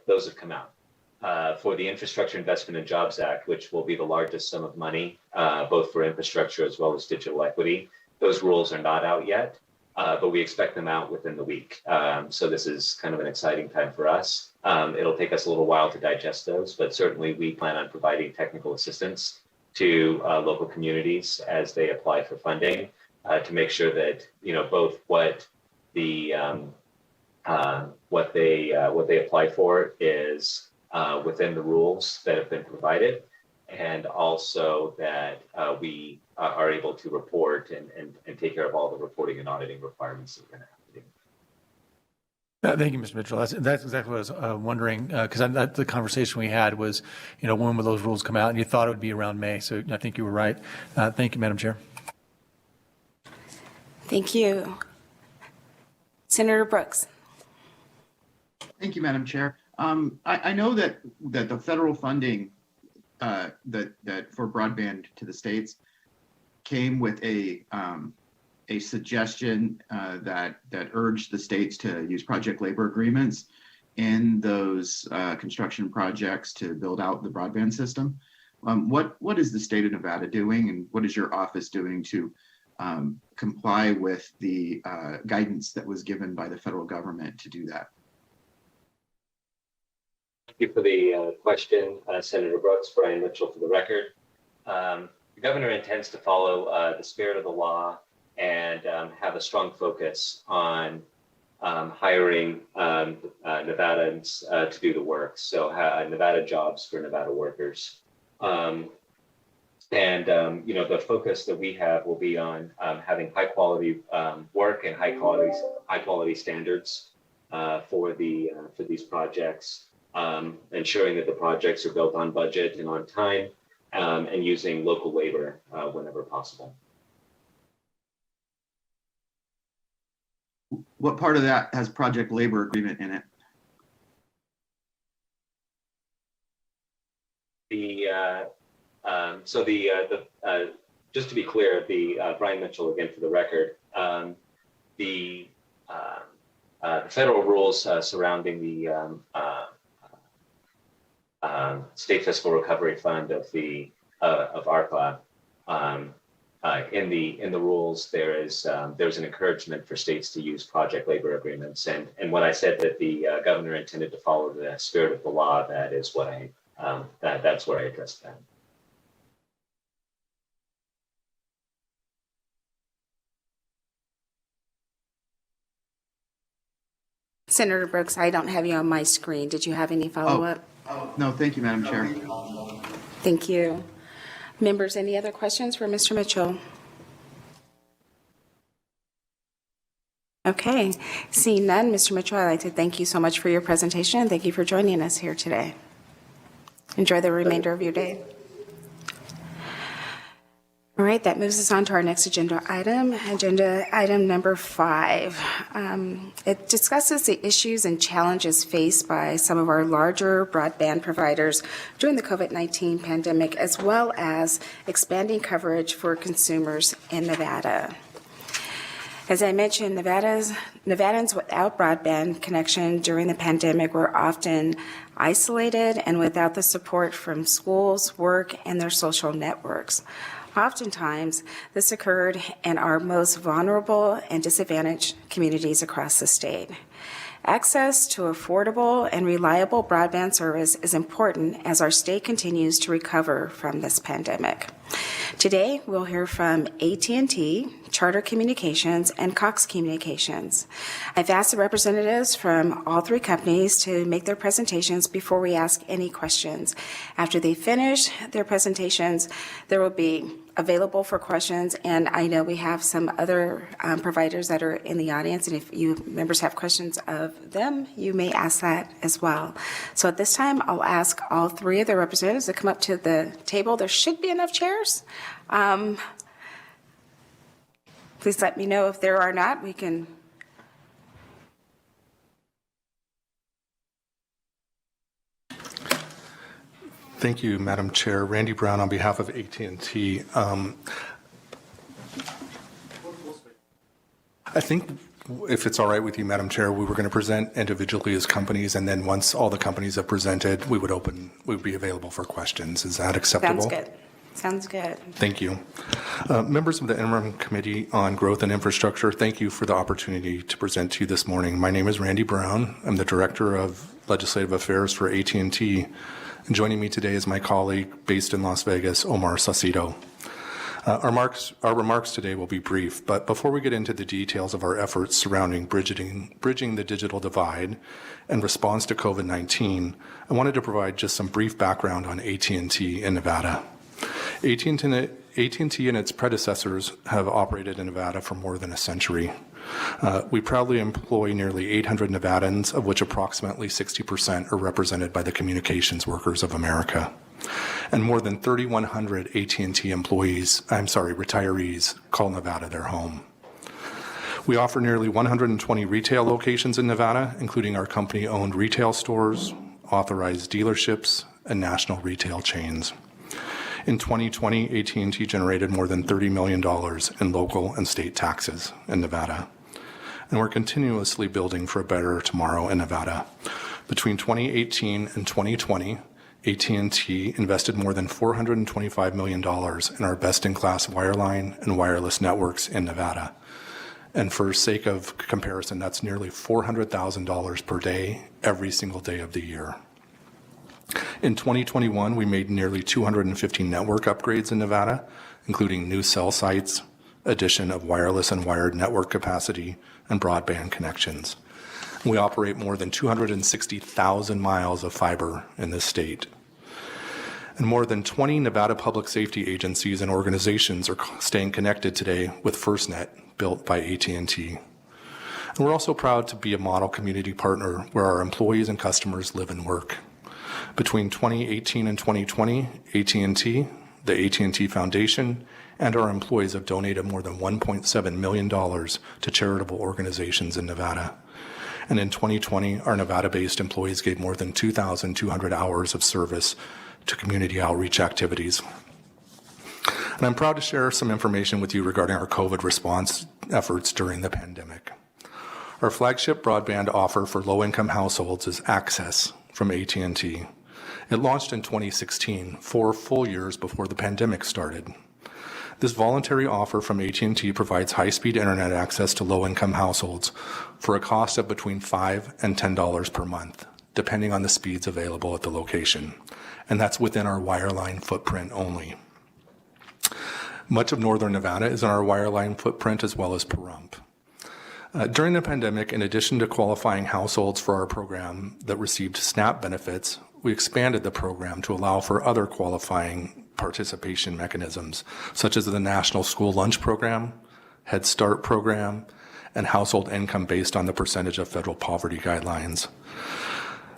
those have come out. For the Infrastructure Investment and Jobs Act, which will be the largest sum of money, both for infrastructure as well as digital equity, those rules are not out yet, but we expect them out within the week. So this is kind of an exciting time for us. It'll take us a little while to digest those, but certainly we plan on providing technical assistance to local communities as they apply for funding to make sure that both what they apply for is within the rules that have been provided, and also that we are able to report and take care of all the reporting and auditing requirements that we're going to have to do. Thank you, Mr. Mitchell. That's exactly what I was wondering, because the conversation we had was, when will those rules come out? And you thought it would be around May, so I think you were right. Thank you, Madam Chair. Thank you. Senator Brooks. Thank you, Madam Chair. I know that the federal funding that for broadband to the states came with a suggestion that urged the states to use project labor agreements in those construction projects to build out the broadband system. What is the state of Nevada doing, and what is your office doing to comply with the guidance that was given by the federal government to do that? Thank you for the question, Senator Brooks. Brian Mitchell for the record. The governor intends to follow the spirit of the law and have a strong focus on hiring Nevadans to do the work. So Nevada jobs for Nevada workers. The focus that we have will be on having high quality work and high quality standards for these projects, ensuring that the projects are built on budget and on time, and using local labor whenever possible. What part of that has project labor agreement in it? Just to be clear, Brian Mitchell again for the record, the federal rules surrounding the State Fiscal Recovery Fund of ARPA. In the rules, there's an encouragement for states to use project labor agreements, and when I said that the governor intended to follow the spirit of the law, that is what that's where I addressed that. Senator Brooks, I don't have you on my screen. Did you have any follow-up? No, thank you, Madam Chair. Thank you. Members, any other questions for Mr. Mitchell? Okay, seeing none, Mr. Mitchell, I'd like to thank you so much for your presentation and thank you for joining us here today. Enjoy the remainder of your day. All right, that moves us on to our next agenda item number 5. It discusses the issues and challenges faced by some of our larger broadband providers during the COVID-19 pandemic, as well as expanding coverage for consumers in Nevada. As I mentioned, Nevadans without broadband connection during the pandemic were often isolated and without the support from schools, work, and their social networks. Oftentimes, this occurred in our most vulnerable and disadvantaged communities across the state. Access to affordable and reliable broadband service is important as our state continues to recover from this pandemic. Today, we'll hear from AT&T, Charter Communications, and Cox Communications. I've asked the representatives from all 3 companies to make their presentations before we ask any questions. After they finish their presentations, there will be available for questions, and I know we have some other providers that are in the audience, and if you members have questions of them, you may ask that as well. So at this time, I'll ask all 3 of the representatives to come up to the table. There should be enough chairs. Please let me know if there are not. We can. Thank you, Madam Chair. Randy Brown on behalf of AT&T. I think if it's all right with you, Madam Chair, we were going to present individually as companies, and then once all the companies have presented, we would be available for questions. Is that acceptable? Sounds good. Sounds good. Thank you. Members of the Interim Committee on Growth and Infrastructure, thank you for the opportunity to present to you this morning. My name is Randy Brown. I'm the Director of Legislative Affairs for AT&T. And joining me today is my colleague based in Las Vegas, Omar Saucedo. Our remarks today will be brief, but before we get into the details of our efforts surrounding bridging the digital divide and response to COVID-19, I wanted to provide just some brief background on AT&T in Nevada. AT&T and its predecessors have operated in Nevada for more than a century. We proudly employ nearly 800 Nevadans, of which approximately 60% are represented by the Communications Workers of America. And more than 3,100 AT&T retirees call Nevada their home. We offer nearly 120 retail locations in Nevada, including our company-owned retail stores, authorized dealerships, and national retail chains. In 2020, AT&T generated more than $30 million in local and state taxes in Nevada. And we're continuously building for a better tomorrow in Nevada. Between 2018 and 2020, AT&T invested more than $425 million in our best-in-class wireline and wireless networks in Nevada. And for sake of comparison, that's nearly $400,000 per day, every single day of the year. In 2021, we made nearly 250 network upgrades in Nevada, including new cell sites, addition of wireless and wired network capacity, and broadband connections. We operate more than 260,000 miles of fiber in this state. And more than 20 Nevada public safety agencies and organizations are staying connected today with FirstNet, built by AT&T. And we're also proud to be a model community partner where our employees and customers live and work. Between 2018 and 2020, AT&T, the AT&T Foundation, and our employees have donated more than $1.7 million to charitable organizations in Nevada. And in 2020, our Nevada-based employees gave more than 2,200 hours of service to community outreach activities. And I'm proud to share some information with you regarding our COVID response efforts during the pandemic. Our flagship broadband offer for low-income households is Access from AT&T. It launched in 2016, 4 full years before the pandemic started. This voluntary offer from AT&T provides high-speed internet access to low-income households for a cost of between $5 and $10 per month, depending on the speeds available at the location. And that's within our wireline footprint only. Much of northern Nevada is in our wireline footprint as well as Pahrump. During the pandemic, in addition to qualifying households for our program that received SNAP benefits, we expanded the program to allow for other qualifying participation mechanisms, such as the National School Lunch Program, Head Start Program, and household income based on the percentage of federal poverty guidelines.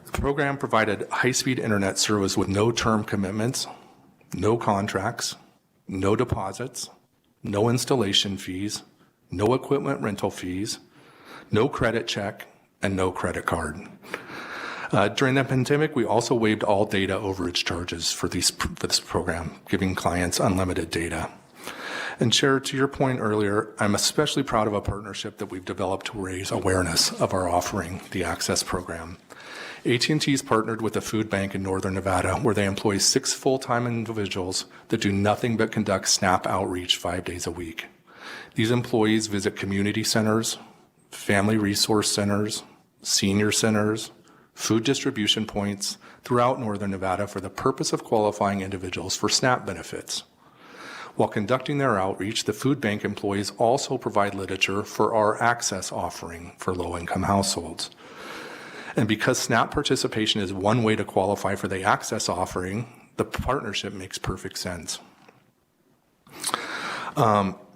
The program provided high-speed internet service with no term commitments, no contracts, no deposits, no installation fees, no equipment rental fees, no credit check, and no credit card. During the pandemic, we also waived all data overage charges for this program, giving clients unlimited data. And Chair, to your point earlier, I'm especially proud of a partnership that we've developed to raise awareness of our offering, the Access Program. AT&T's partnered with a food bank in northern Nevada where they employ 6 full-time individuals that do nothing but conduct SNAP outreach 5 days a week. These employees visit community centers, family resource centers, senior centers, food distribution points throughout northern Nevada for the purpose of qualifying individuals for SNAP benefits. While conducting their outreach, the food bank employees also provide literature for our Access offering for low-income households. And because SNAP participation is one way to qualify for the Access offering, the partnership makes perfect sense.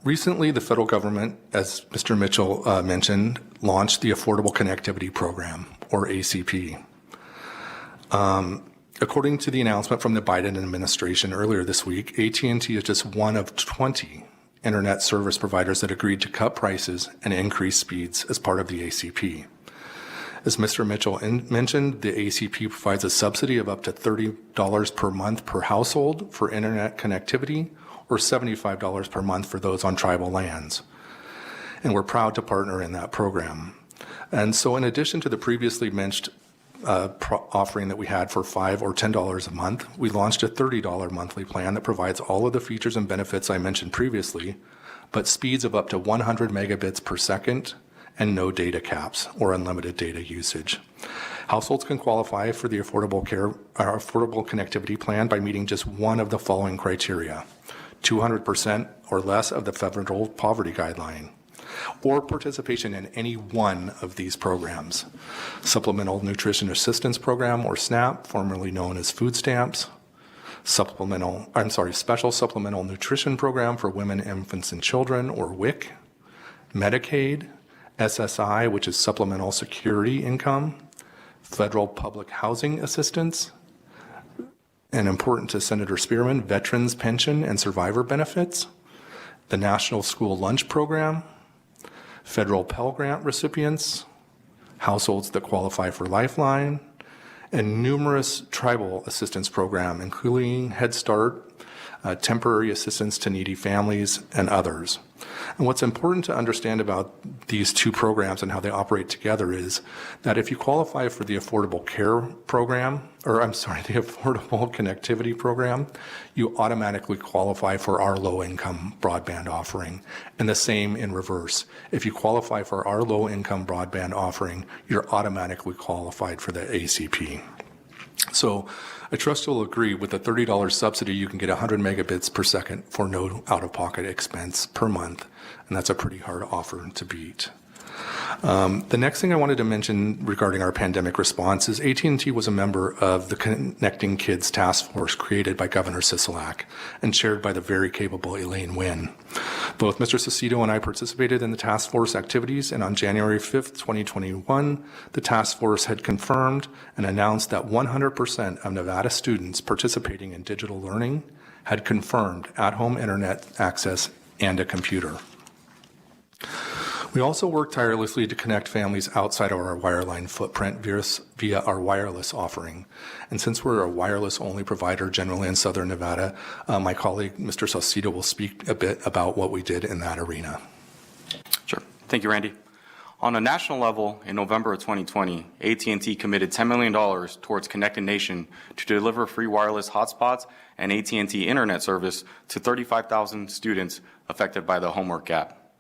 Recently, the federal government, as Mr. Mitchell mentioned, launched the Affordable Connectivity Program, or ACP. According to the announcement from the Biden administration earlier this week, AT&T is just one of 20 internet service providers that agreed to cut prices and increase speeds as part of the ACP. As Mr. Mitchell mentioned, the ACP provides a subsidy of up to $30 per month per household for internet connectivity, or $75 per month for those on tribal lands. And we're proud to partner in that program. And so in addition to the previously mentioned offering that we had for $5 or $10 a month, we launched a $30 monthly plan that provides all of the features and benefits I mentioned previously, but speeds of up to 100 megabits per second and no data caps or unlimited data usage. Households can qualify for the Affordable Connectivity Plan by meeting just one of the following criteria: 200% or less of the federal poverty guideline, or participation in any one of these programs: Supplemental Nutrition Assistance Program, or SNAP, formerly known as food stamps; Special Supplemental Nutrition Program for Women, Infants, and Children, or WIC; Medicaid; SSI, which is Supplemental Security Income; Federal Public Housing Assistance; and important to Senator Spearman, Veterans Pension and Survivor Benefits; the National School Lunch Program; federal Pell Grant recipients; households that qualify for Lifeline; and numerous tribal assistance programs, including Head Start, temporary assistance to needy families, and others. And what's important to understand about these two programs and how they operate together is that if you qualify for the Affordable Care Program, the Affordable Connectivity Program, you automatically qualify for our low-income broadband offering. And the same in reverse. If you qualify for our low-income broadband offering, you're automatically qualified for the ACP. So I trust you'll agree with the $30 subsidy, you can get 100 megabits per second for no out-of-pocket expense per month, and that's a pretty hard offer to beat. The next thing I wanted to mention regarding our pandemic response is AT&T was a member of the Connecting Kids Task Force created by Governor Sisolak and chaired by the very capable Elaine Wynn. Both Mr. Cicito and I participated in the task force activities, and on January 5th, 2021, the task force had confirmed and announced that 100% of Nevada students participating in digital learning had confirmed at-home internet access and a computer. We also work tirelessly to connect families outside of our wireline footprint via our wireless offering. And since we're a wireless-only provider generally in Southern Nevada, my colleague, Mr. Saucedo, will speak a bit about what we did in that arena. Sure. Thank you, Randy. On a national level, in November of 2020, AT&T committed $10 million towards Connected Nation to deliver free wireless hotspots and AT&T internet service to 35,000 students affected by the homework gap.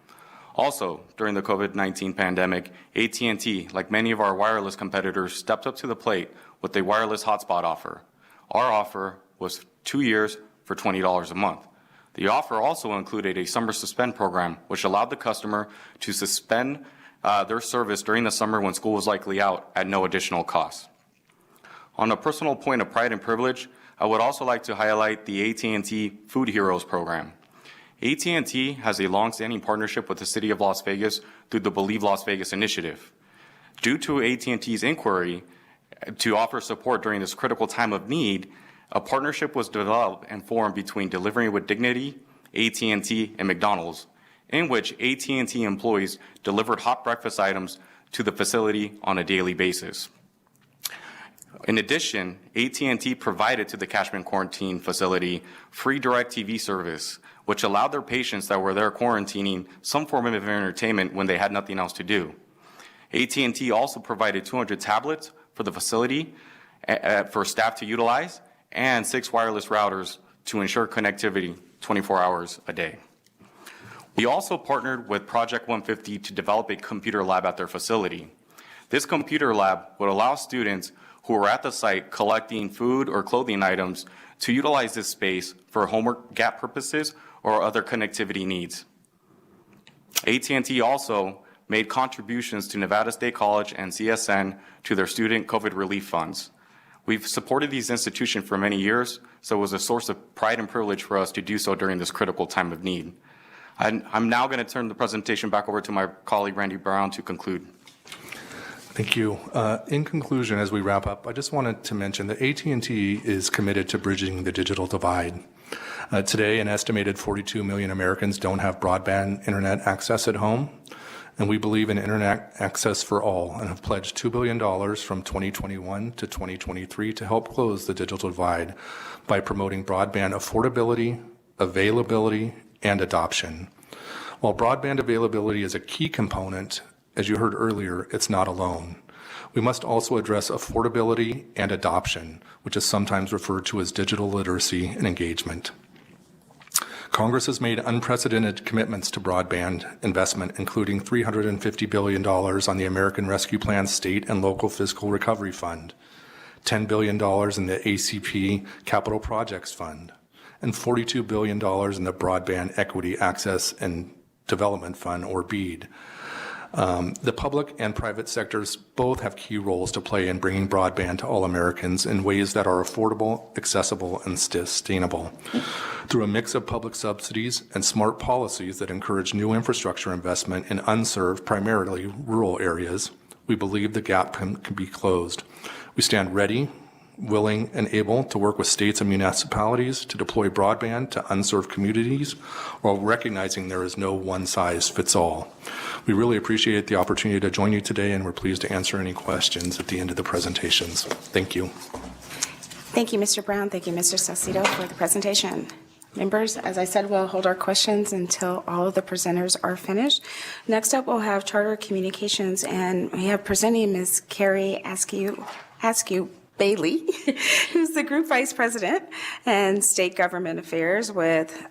Also, during the COVID-19 pandemic, AT&T, like many of our wireless competitors, stepped up to the plate with a wireless hotspot offer. Our offer was 2 years for $20 a month. The offer also included a summer suspend program, which allowed the customer to suspend their service during the summer when school was likely out at no additional cost. On a personal point of pride and privilege, I would also like to highlight the AT&T Food Heroes program. AT&T has a long-standing partnership with the City of Las Vegas through the Believe Las Vegas initiative. Due to AT&T's inquiry to offer support during this critical time of need, a partnership was developed and formed between Delivering with Dignity, AT&T, and McDonald's, in which AT&T employees delivered hot breakfast items to the facility on a daily basis. In addition, AT&T provided to the Cashman Quarantine Facility free DirecTV service, which allowed their patients that were there quarantining some form of entertainment when they had nothing else to do. AT&T also provided 200 tablets for the facility for staff to utilize and 6 wireless routers to ensure connectivity 24 hours a day. We also partnered with Project 150 to develop a computer lab at their facility. This computer lab would allow students who were at the site collecting food or clothing items to utilize this space for homework gap purposes or other connectivity needs. AT&T also made contributions to Nevada State College and CSN to their student COVID relief funds. We've supported these institutions for many years, so it was a source of pride and privilege for us to do so during this critical time of need. I'm now going to turn the presentation back over to my colleague Randy Brown to conclude. Thank you. In conclusion, as we wrap up, I just wanted to mention that AT&T is committed to bridging the digital divide. Today, an estimated 42 million Americans don't have broadband internet access at home, and we believe in internet access for all and have pledged $2 billion from 2021 to 2023 to help close the digital divide by promoting broadband affordability, availability, and adoption. While broadband availability is a key component, as you heard earlier, it's not alone. We must also address affordability and adoption, which is sometimes referred to as digital literacy and engagement. Congress has made unprecedented commitments to broadband investment, including $350 billion on the American Rescue Plan State and Local Fiscal Recovery Fund, $10 billion in the ACP Capital Projects Fund, and $42 billion in the Broadband Equity Access and Development Fund, or BEAD. The public and private sectors both have key roles to play in bringing broadband to all Americans in ways that are affordable, accessible, and sustainable. Through a mix of public subsidies and smart policies that encourage new infrastructure investment in unserved, primarily rural areas, we believe the gap can be closed. We stand ready, willing, and able to work with states and municipalities to deploy broadband to unserved communities while recognizing there is no one-size-fits-all. We really appreciate the opportunity to join you today, and we're pleased to answer any questions at the end of the presentations. Thank you. Thank you, Mr. Brown. Thank you, Mr. Saucedo, for the presentation. Members, as I said, we'll hold our questions until all of the presenters are finished. Next up, we'll have Charter Communications, and we have presenting Ms. Carrie Askew Bailey, who's the Group Vice President and State Government Affairs with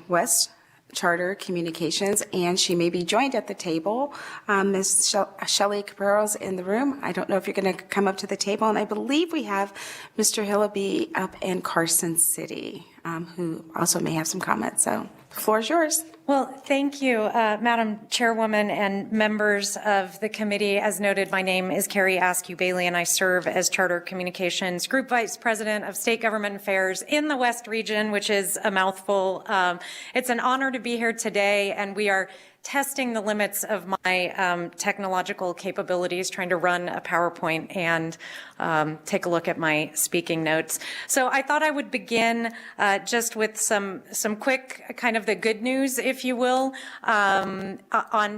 West Charter Communications, and she may be joined at the table. Ms. Shelley Caparro's in the room. I don't know if you're going to come up to the table, and I believe we have Mr. Hillaby up in Carson City, who also may have some comments. So the floor is yours. Well, thank you, Madam Chairwoman and members of the committee. As noted, my name is Carrie Askew Bailey, and I serve as Charter Communications Group Vice President of State Government Affairs in the West Region, which is a mouthful. It's an honor to be here today, and we are testing the limits of my technological capabilities, trying to run a PowerPoint and take a look at my speaking notes. So I thought I would begin just with some quick kind of the good news, if you will, on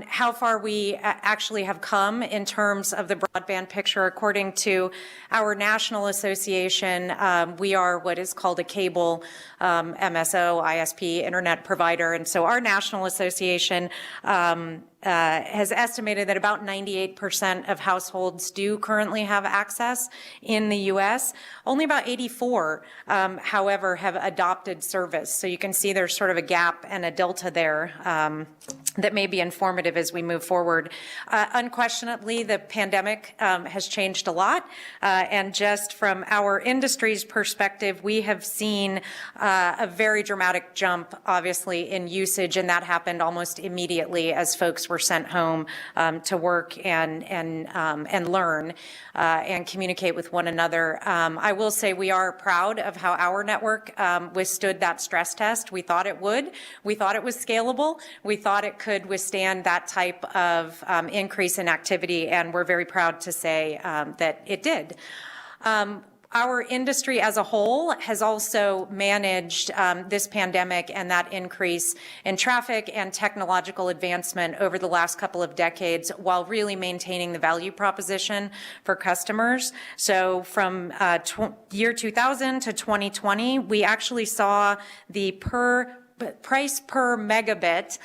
how far we actually have come in terms of the broadband picture. According to our national association, we are what is called a cable MSO, ISP, internet provider. And so our national association has estimated that about 98% of households do currently have access in the U.S. Only about 84, however, have adopted service. So you can see there's sort of a gap and a delta there that may be informative as we move forward. Unquestionably, the pandemic has changed a lot. And just from our industry's perspective, we have seen a very dramatic jump, obviously, in usage, and that happened almost immediately as folks were sent home to work and learn and communicate with one another. I will say we are proud of how our network withstood that stress test. We thought it would. We thought it was scalable. We thought it could withstand that type of increase in activity, and we're very proud to say that it did. Our industry as a whole has also managed this pandemic and that increase in traffic and technological advancement over the last couple of decades while really maintaining the value proposition for customers. So from year 2000 to 2020, we actually saw the price per megabit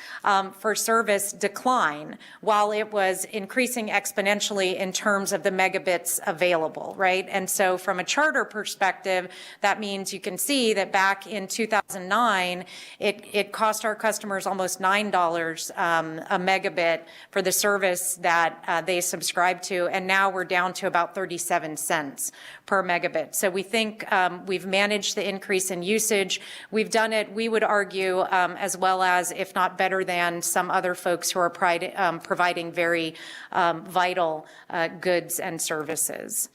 for service decline while it was increasing exponentially in terms of the megabits available, right? And so from a charter perspective, that means you can see that back in 2009, it cost our customers almost $9 a megabit for the service that they subscribe to, and now we're down to about 37 cents per megabit. So we think we've managed the increase in usage. We've done it, we would argue, as well as, if not better than, some other folks who are providing very vital goods and services.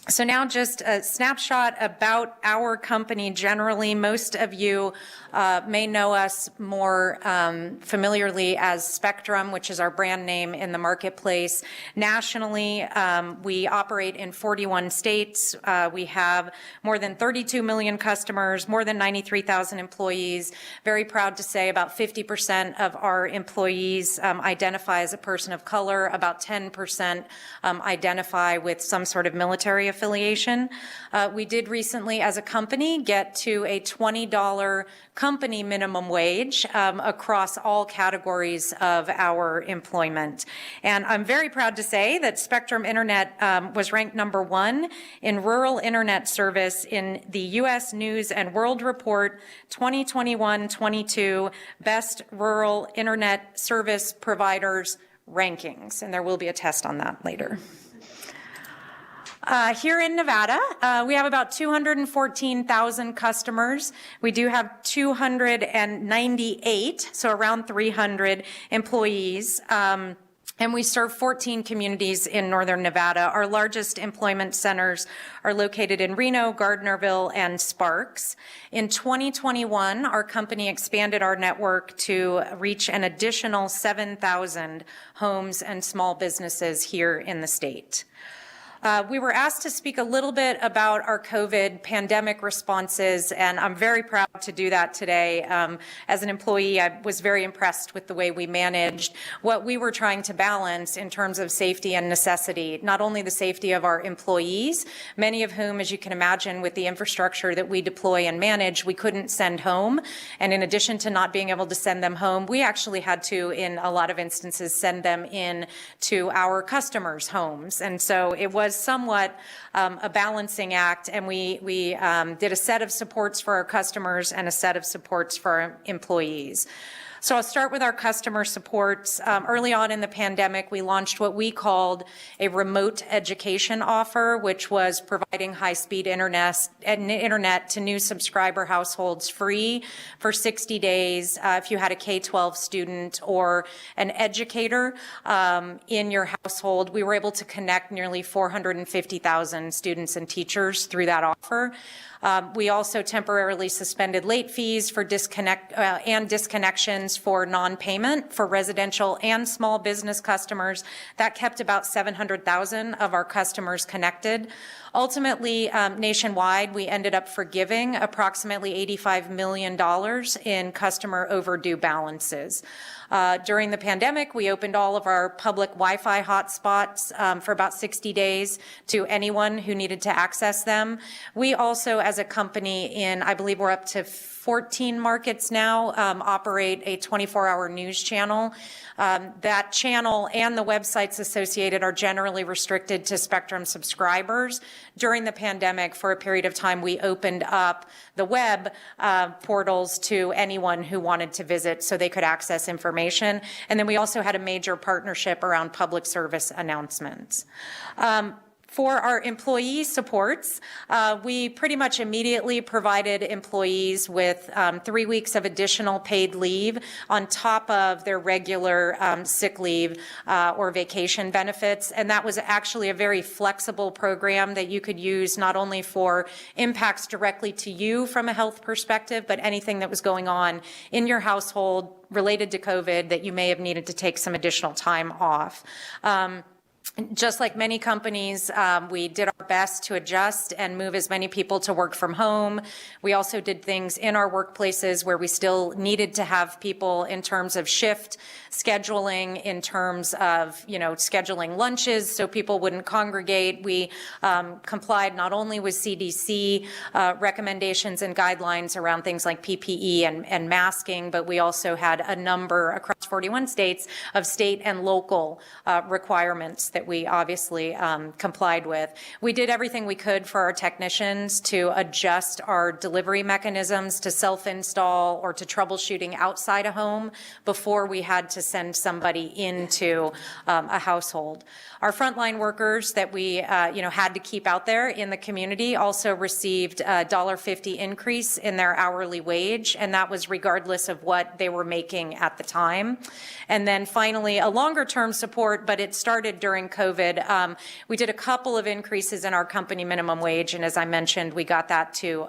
So now just a snapshot about our company generally. Most of you may know us more familiarly as Spectrum, which is our brand name in the marketplace. Nationally, we operate in 41 states. We have more than 32 million customers, more than 93,000 employees. Very proud to say about 50% of our employees identify as a person of color. About 10% identify with some sort of military affiliation. We did recently, as a company, get to a $20 company minimum wage across all categories of our employment. And I'm very proud to say that Spectrum Internet was ranked #1 in rural internet service in the U.S. News and World Report 2021-22 Best Rural Internet Service Providers rankings. And there will be a test on that later. Here in Nevada, we have about 214,000 customers. We do have 298, so around 300 employees. And we serve 14 communities in northern Nevada. Our largest employment centers are located in Reno, Gardnerville, and Sparks. In 2021, our company expanded our network to reach an additional 7,000 homes and small businesses here in the state. We were asked to speak a little bit about our COVID pandemic responses, and I'm very proud to do that today. As an employee, I was very impressed with the way we managed what we were trying to balance in terms of safety and necessity. Not only the safety of our employees, many of whom, as you can imagine, with the infrastructure that we deploy and manage, we couldn't send home. And in addition to not being able to send them home, we actually had to, in a lot of instances, send them in to our customers' homes. And so it was somewhat a balancing act, and we did a set of supports for our customers and a set of supports for our employees. So I'll start with our customer supports. Early on in the pandemic, we launched what we called a remote education offer, which was providing high-speed internet to new subscriber households free for 60 days if you had a K-12 student or an educator in your household. We were able to connect nearly 450,000 students and teachers through that offer. We also temporarily suspended late fees for disconnections for non-payment for residential and small business customers. That kept about 700,000 of our customers connected. Ultimately, nationwide, we ended up forgiving approximately $85 million in customer overdue balances. During the pandemic, we opened all of our public Wi-Fi hotspots for about 60 days to anyone who needed to access them. We also, as a company I believe we're up to 14 markets now, operate a 24-hour news channel. That channel and the websites associated are generally restricted to Spectrum subscribers. During the pandemic, for a period of time, we opened up the web portals to anyone who wanted to visit so they could access information. And then we also had a major partnership around public service announcements. For our employee supports, we pretty much immediately provided employees with 3 weeks of additional paid leave on top of their regular sick leave or vacation benefits. And that was actually a very flexible program that you could use not only for impacts directly to you from a health perspective, but anything that was going on in your household related to COVID that you may have needed to take some additional time off. Just like many companies, we did our best to adjust and move as many people to work from home. We also did things in our workplaces where we still needed to have people in terms of shift scheduling, in terms of, scheduling lunches so people wouldn't congregate. We complied not only with CDC recommendations and guidelines around things like PPE and masking, but we also had a number across 41 states of state and local requirements that we obviously complied with. We did everything we could for our technicians to adjust our delivery mechanisms to self-install or to troubleshooting outside a home before we had to send somebody into a household. Our frontline workers that we had to keep out there in the community also received a $1.50 increase in their hourly wage, and that was regardless of what they were making at the time. And then finally, a longer term support, but it started during COVID. We did a couple of increases in our company minimum wage, and as I mentioned, we got that to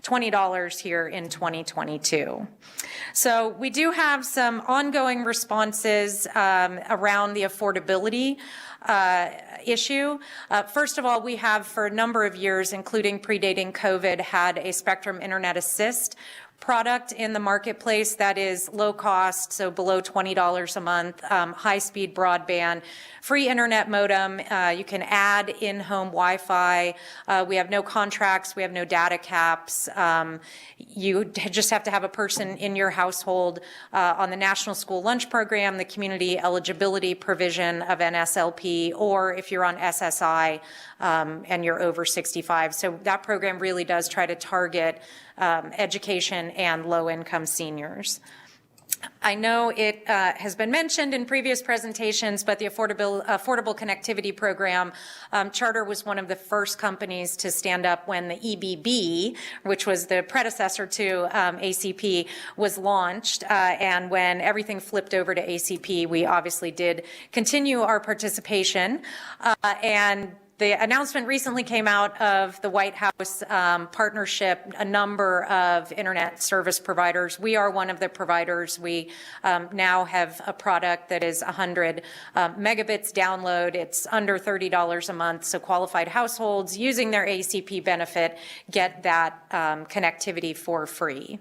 $20 here in 2022. So we do have some ongoing responses around the affordability issue. First of all, we have for a number of years, including predating COVID, had a Spectrum Internet Assist product in the marketplace that is low cost, so below $20 a month, high-speed broadband, free internet modem. You can add in-home Wi-Fi. We have no contracts. We have no data caps. You just have to have a person in your household on the National School Lunch Program, the community eligibility provision of NSLP, or if you're on SSI and you're over 65. So that program really does try to target education and low-income seniors. I know it has been mentioned in previous presentations, but the Affordable Connectivity Program, Charter was one of the first companies to stand up when the EBB, which was the predecessor to ACP, was launched. And when everything flipped over to ACP, we obviously did continue our participation. And the announcement recently came out of the White House partnership, a number of internet service providers. We are one of the providers. We now have a product that is 100 megabits download. It's under $30 a month, so qualified households using their ACP benefit get that connectivity for free.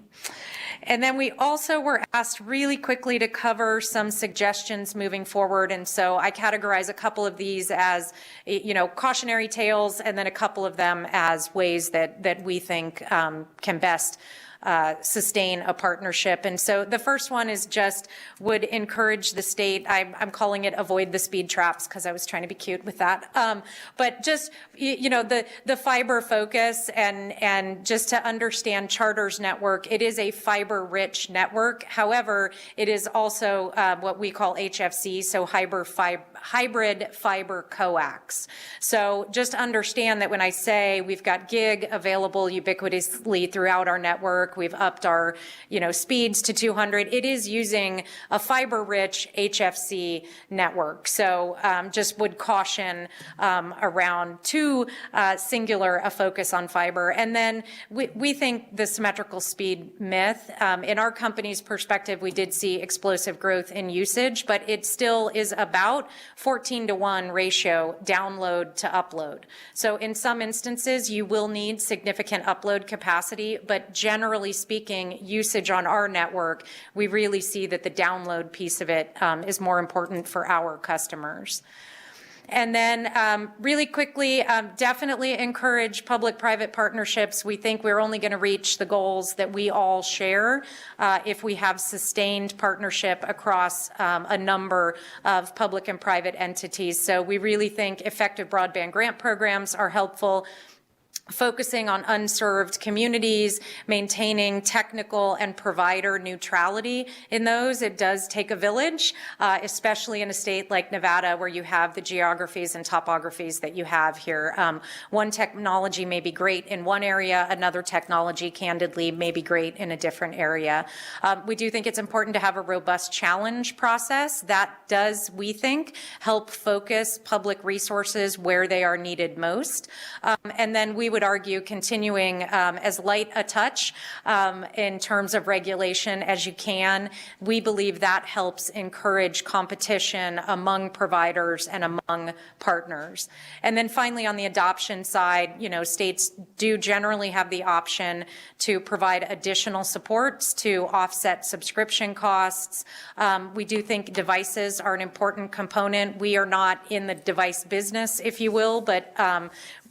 And then we also were asked really quickly to cover some suggestions moving forward. And so I categorize a couple of these as, cautionary tales, and then a couple of them as ways that we think can best sustain a partnership. And so the first one is just would encourage the state, I'm calling it avoid the speed traps because I was trying to be cute with that. But just, the fiber focus and just to understand Charter's network, it is a fiber rich network. However, it is also what we call HFC, so hybrid fiber coax. So just understand that when I say we've got gig available ubiquitously throughout our network, we've upped our, speeds to 200. It is using a fiber-rich HFC network. So just would caution around too singular a focus on fiber. And then we think the symmetrical speed myth. In our company's perspective, we did see explosive growth in usage, but it still is about 14-to-1 ratio download to upload. So in some instances, you will need significant upload capacity, but generally speaking, usage on our network, we really see that the download piece of it is more important for our customers. And then really quickly, definitely encourage public-private partnerships. We think we're only going to reach the goals that we all share if we have sustained partnership across a number of public and private entities. So we really think effective broadband grant programs are helpful. Focusing on unserved communities, maintaining technical and provider neutrality in those. It does take a village, especially in a state like Nevada where you have the geographies and topographies that you have here. One technology may be great in one area, another technology, candidly, may be great in a different area. We do think it's important to have a robust challenge process. That does, we think, help focus public resources where they are needed most. And then we would argue continuing as light a touch in terms of regulation as you can. We believe that helps encourage competition among providers and among partners. And then finally, on the adoption side, you know, states do generally have the option to provide additional supports to offset subscription costs. We do think devices are an important component. We are not in the device business, if you will, but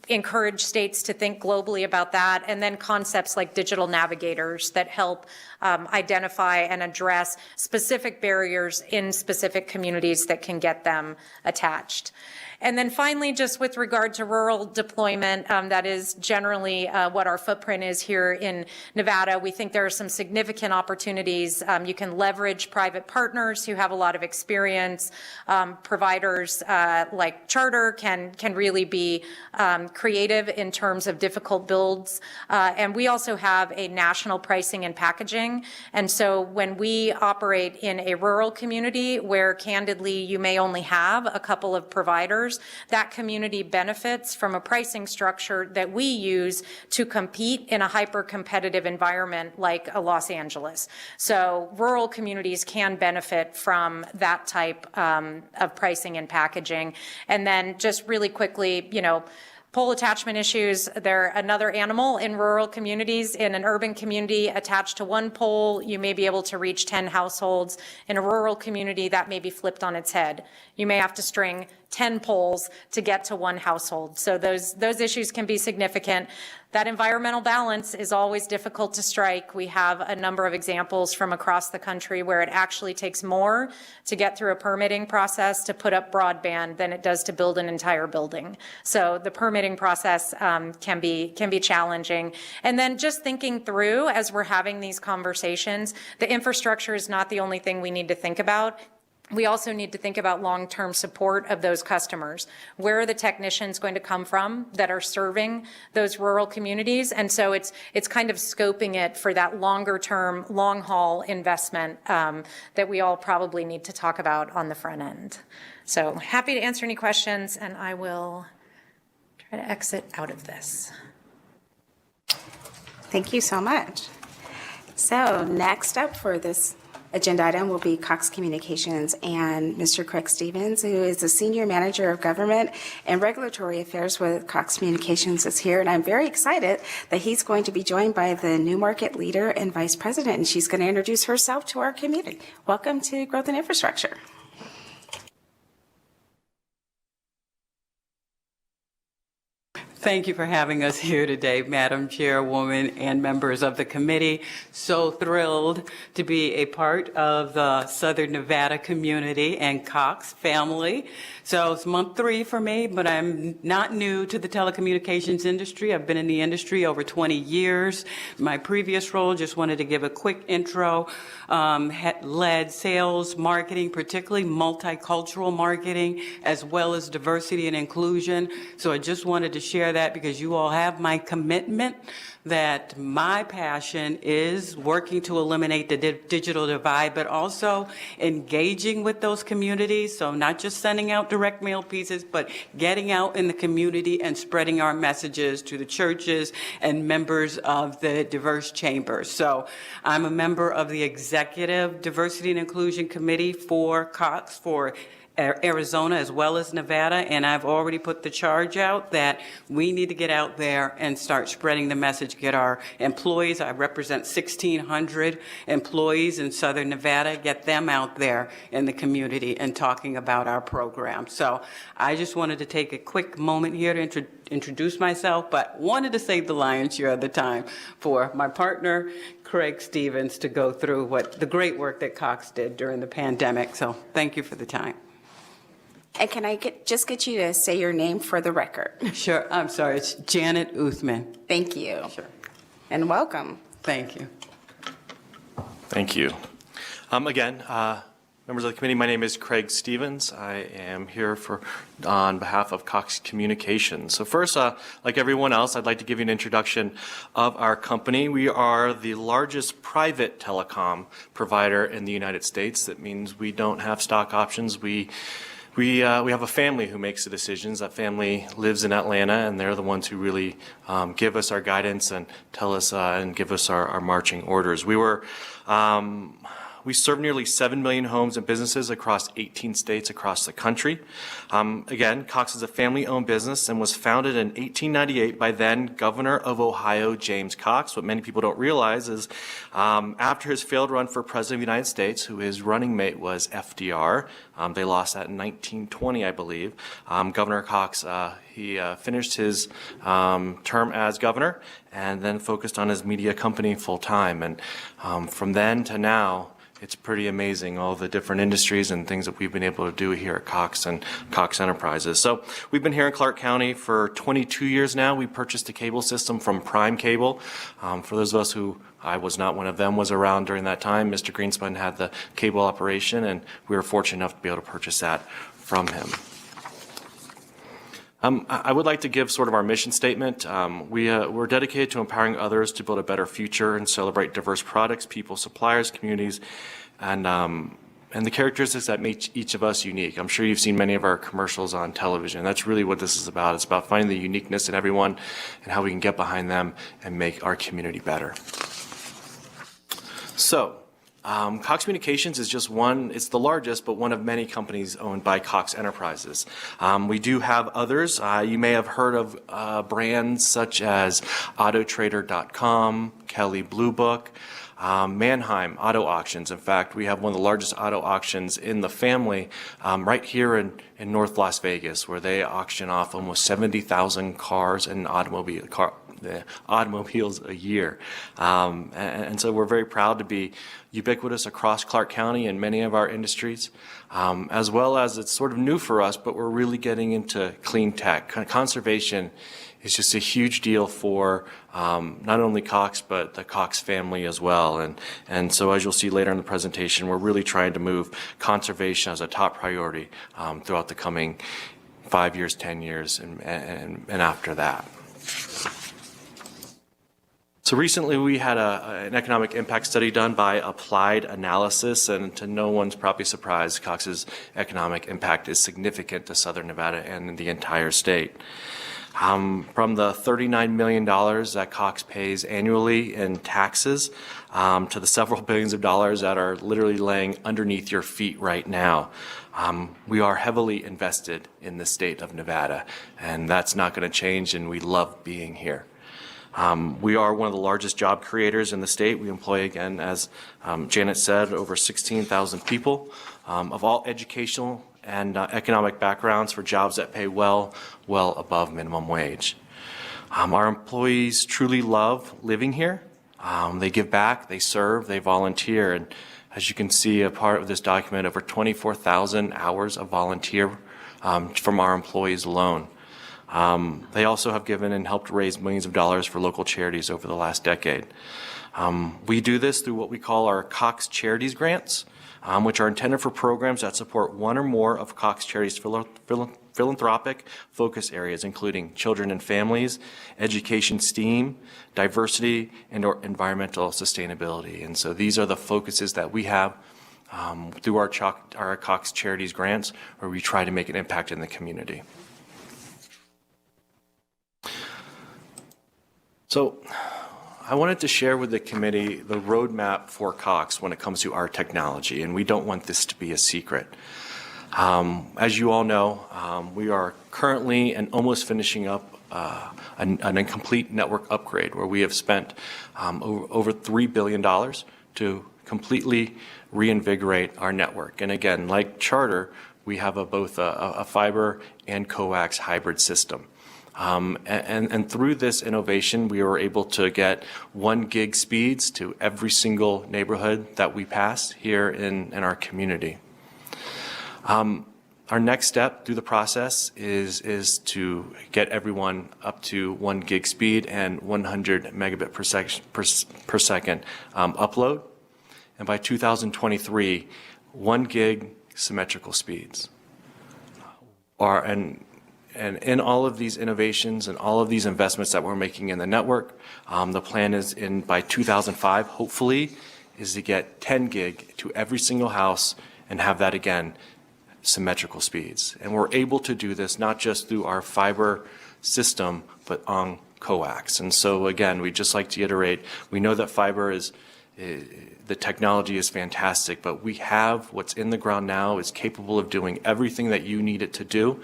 encourage states to think globally about that, and then concepts like digital navigators that help identify and address specific barriers in specific communities that can get them attached. And then finally, just with regard to rural deployment, that is generally what our footprint is here in Nevada. We think there are some significant opportunities. You can leverage private partners who have a lot of experience. Providers like Charter can really be creative in terms of difficult builds. And we also have a national pricing and packaging. And so when we operate in a rural community where candidly you may only have a couple of providers, that community benefits from a pricing structure that we use to compete in a hyper-competitive environment like a Los Angeles. So rural communities can benefit from that type of pricing and packaging. And then just really quickly, you know, pole attachment issues, they're another animal in rural communities. In an urban community attached to one pole, you may be able to reach 10 households. In a rural community, that may be flipped on its head. You may have to string 10 poles to get to one household. So those issues can be significant. That environmental balance is always difficult to strike. We have a number of examples from across the country where it actually takes more to get through a permitting process to put up broadband than it does to build an entire building. So the permitting process can be challenging. And then just thinking through as we're having these conversations, the infrastructure is not the only thing we need to think about. We also need to think about long-term support of those customers. Where are the technicians going to come from that are serving those rural communities? And so it's kind of scoping it for that longer-term, long-haul investment that we all probably need to talk about on the front end. So happy to answer any questions, and I will try to exit out of this. Thank you so much. So next up for this agenda item will be Cox Communications, and Mr. Craig Stevens, who is the Senior Manager of Government and Regulatory Affairs with Cox Communications, is here, and I'm very excited that he's going to be joined by the new market leader and Vice President, and she's going to introduce herself to our community. Welcome to Growth and Infrastructure. Thank you for having us here today, Madam Chairwoman and members of the committee. So thrilled to be a part of the Southern Nevada community and Cox family. So it's month 3 for me, but I'm not new to the telecommunications industry. I've been in the industry over 20 years. My previous role, just wanted to give a quick intro, led sales, marketing, particularly multicultural marketing, as well as diversity and inclusion. So I just wanted to share that because you all have my commitment that my passion is working to eliminate the digital divide, but also engaging with those communities. So not just sending out direct mail pieces, but getting out in the community and spreading our messages to the churches and members of the diverse chambers. So I'm a member of the Executive Diversity and Inclusion Committee for Cox for Arizona as well as Nevada, and I've already put the charge out that we need to get out there and start spreading the message, get our employees, I represent 1,600 employees in Southern Nevada, get them out there in the community and talking about our program. So I just wanted to take a quick moment here to introduce myself, but wanted to save the lion's share of the time for my partner, Craig Stevens, to go through the great work that Cox did during the pandemic. So thank you for the time. And can I just get you to say your name for the record? Sure. I'm sorry. It's Janet Uthman. Thank you. Sure. And welcome. Thank you. Thank you. Again, members of the committee, my name is Craig Stevens. I am here on behalf of Cox Communications. So first, like everyone else, I'd like to give you an introduction of our company. We are the largest private telecom provider in the United States. That means we don't have stock options. We have a family who makes the decisions. That family lives in Atlanta, and they're the ones who really give us our guidance and tell us and give us our marching orders. We serve nearly 7 million homes and businesses across 18 states across the country. Again, Cox is a family-owned business and was founded in 1898 by then Governor of Ohio, James Cox. What many people don't realize is after his failed run for President of the United States, who his running mate was FDR, they lost that in 1920, I believe. Governor Cox, he finished his term as governor and then focused on his media company full-time. And from then to now, it's pretty amazing, all the different industries and things that we've been able to do here at Cox and Cox Enterprises. So we've been here in Clark County for 22 years now. We purchased a cable system from Prime Cable. For those of us who, I was not one of them, was around during that time, Mr. Greenspun had the cable operation, and we were fortunate enough to be able to purchase that from him. I would like to give sort of our mission statement. We're dedicated to empowering others to build a better future and celebrate diverse products, people, suppliers, communities, and the characteristics that make each of us unique. I'm sure you've seen many of our commercials on television. That's really what this is about. It's about finding the uniqueness in everyone and how we can get behind them and make our community better. So, Cox Communications is just one, it's the largest, but one of many companies owned by Cox Enterprises. We do have others. You may have heard of brands such as Autotrader.com, Kelley Blue Book, Mannheim Auto Auctions. In fact, we have one of the largest auto auctions in the family right here in North Las Vegas, where they auction off almost 70,000 cars and automobiles a year. And so we're very proud to be ubiquitous across Clark County in many of our industries, as well as it's sort of new for us, but we're really getting into clean tech. Conservation is just a huge deal for not only Cox, but the Cox family as well. And so as you'll see later in the presentation, we're really trying to move conservation as a top priority throughout the coming 5 years, 10 years, and after that. So recently we had an economic impact study done by Applied Analysis, and to no one's probably surprised, Cox's economic impact is significant to Southern Nevada and the entire state. From the $39 million that Cox pays annually in taxes to the several billions of dollars that are literally laying underneath your feet right now. We are heavily invested in the state of Nevada, and that's not going to change, and we love being here. We are one of the largest job creators in the state. We employ, again, as Janet said, over 16,000 people of all educational and economic backgrounds for jobs that pay well above minimum wage. Our employees truly love living here. They give back, they serve, they volunteer, and as you can see, a part of this document, over 24,000 hours of volunteer from our employees alone. They also have given and helped raise millions of dollars for local charities over the last decade. We do this through what we call our Cox Charities Grants, which are intended for programs that support one or more of Cox Charities' philanthropic focus areas, including children and families, education, STEAM, diversity, and or environmental sustainability. And so these are the focuses that we have through our Cox Charities Grants, where we try to make an impact in the community. So I wanted to share with the committee the roadmap for Cox when it comes to our technology, and we don't want this to be a secret. As you all know, we are currently and almost finishing up an incomplete network upgrade where we have spent over $3 billion to completely reinvigorate our network. And again, like Charter, we have both a fiber and coax hybrid system. And through this innovation, we were able to get 1 gig speeds to every single neighborhood that we pass here in our community. Our next step through the process is to get everyone up to 1 gig speed and 100 megabit per second upload. And by 2023, 1 gig symmetrical speeds. And in all of these innovations and all of these investments that we're making in the network, the plan is by 2005, hopefully, is to get 10 gig to every single house and have that again, symmetrical speeds. And we're able to do this not just through our fiber system, but on coax. And so again, we just like to iterate, we know that fiber the technology is fantastic, but we have what's in the ground now is capable of doing everything that you need it to do.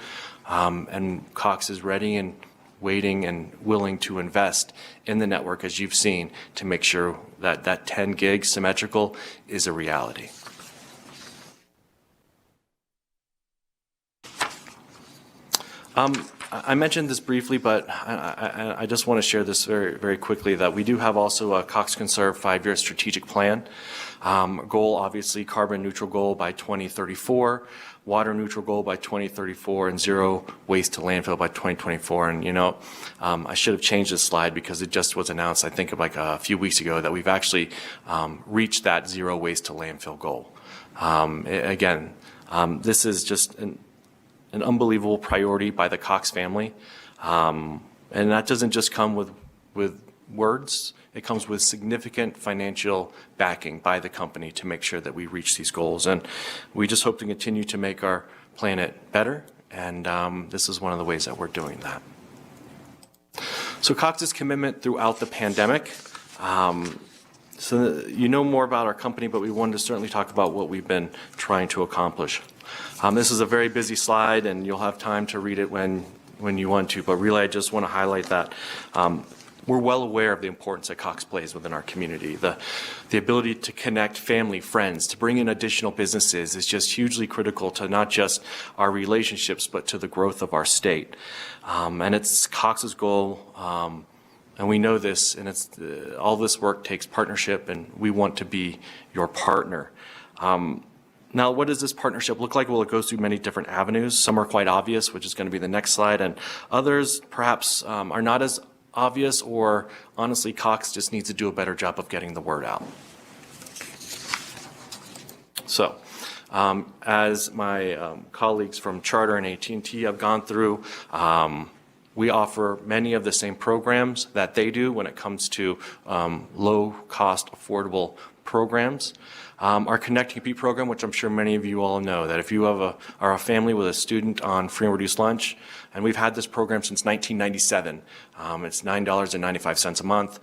And Cox is ready and waiting and willing to invest in the network, as you've seen, to make sure that that 10 gig symmetrical is a reality. I mentioned this briefly, but I just want to share this very, very quickly, that we do have also a Cox Conserve 5-year strategic plan. Goal, obviously, carbon neutral goal by 2034, water neutral goal by 2034, and zero waste to landfill by 2024. And, you know, I should have changed this slide because it just was announced, I think, like a few weeks ago, that we've actually reached that zero waste to landfill goal. This is just an unbelievable priority by the Cox family. And that doesn't just come with words. It comes with significant financial backing by the company to make sure that we reach these goals. And we just hope to continue to make our planet better. And this is one of the ways that we're doing that. So Cox's commitment throughout the pandemic. So you know more about our company, but we wanted to certainly talk about what we've been trying to accomplish. This is a very busy slide, and you'll have time to read it when you want to, but really I just want to highlight that we're well aware of the importance that Cox plays within our community. The ability to connect family, friends, to bring in additional businesses is just hugely critical to not just our relationships, but to the growth of our state. And it's Cox's goal, and we know this, and it's all this work takes partnership, and we want to be your partner. Now, what does this partnership look like? Well, it goes through many different avenues. Some are quite obvious, which is going to be the next slide, and others perhaps are not as obvious, or honestly, Cox just needs to do a better job of getting the word out. So, as my colleagues from Charter and AT&T have gone through, we offer many of the same programs that they do when it comes to low-cost, affordable programs. Our Connect and Compete program, which I'm sure many of you all know, that if you are a family with a student on free and reduced lunch, and we've had this program since 1997. It's $9.95 a month.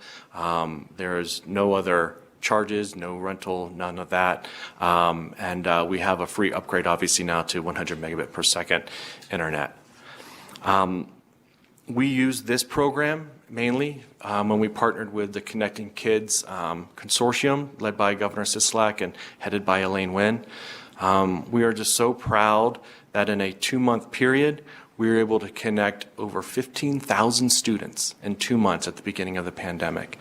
There's no other charges, no rental, none of that. And we have a free upgrade, obviously, now to 100 megabit per second internet. We use this program mainly when we partnered with the Connecting Kids Consortium, led by Governor Sisolak and headed by Elaine Wynn. We are just so proud that in a 2-month period, we were able to connect over 15,000 students in 2 months at the beginning of the pandemic.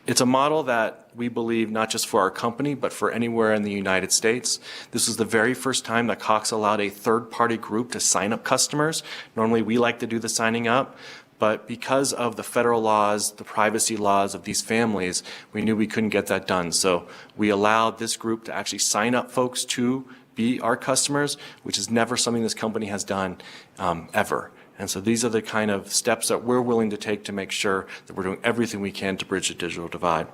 It's a model that we believe not just for our company, but for anywhere in the United States. This is the very first time that Cox allowed a third-party group to sign up customers. Normally, we like to do the signing up, but because of the federal laws, the privacy laws of these families, we knew we couldn't get that done. So we allowed this group to actually sign up folks to be our customers, which is never something this company has done ever. And so these are the kind of steps that we're willing to take to make sure that we're doing everything we can to bridge the digital divide.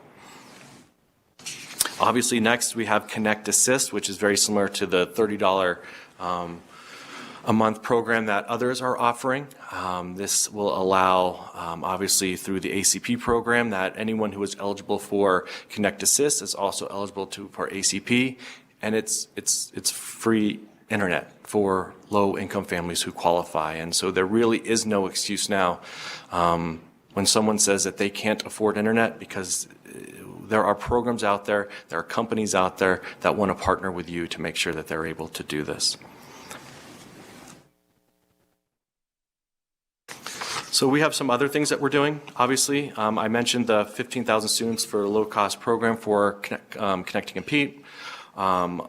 Obviously, next we have Connect Assist, which is very similar to the $30 a month program that others are offering. This will allow, obviously through the ACP program, that anyone who is eligible for Connect Assist is also eligible for ACP. and it's free internet for low-income families who qualify. And so there really is no excuse now when someone says that they can't afford internet, because there are programs out there, there are companies out there that want to partner with you to make sure that they're able to do this. So we have some other things that we're doing. Obviously, I mentioned the 15,000 students for a low-cost program for Connect to Compete.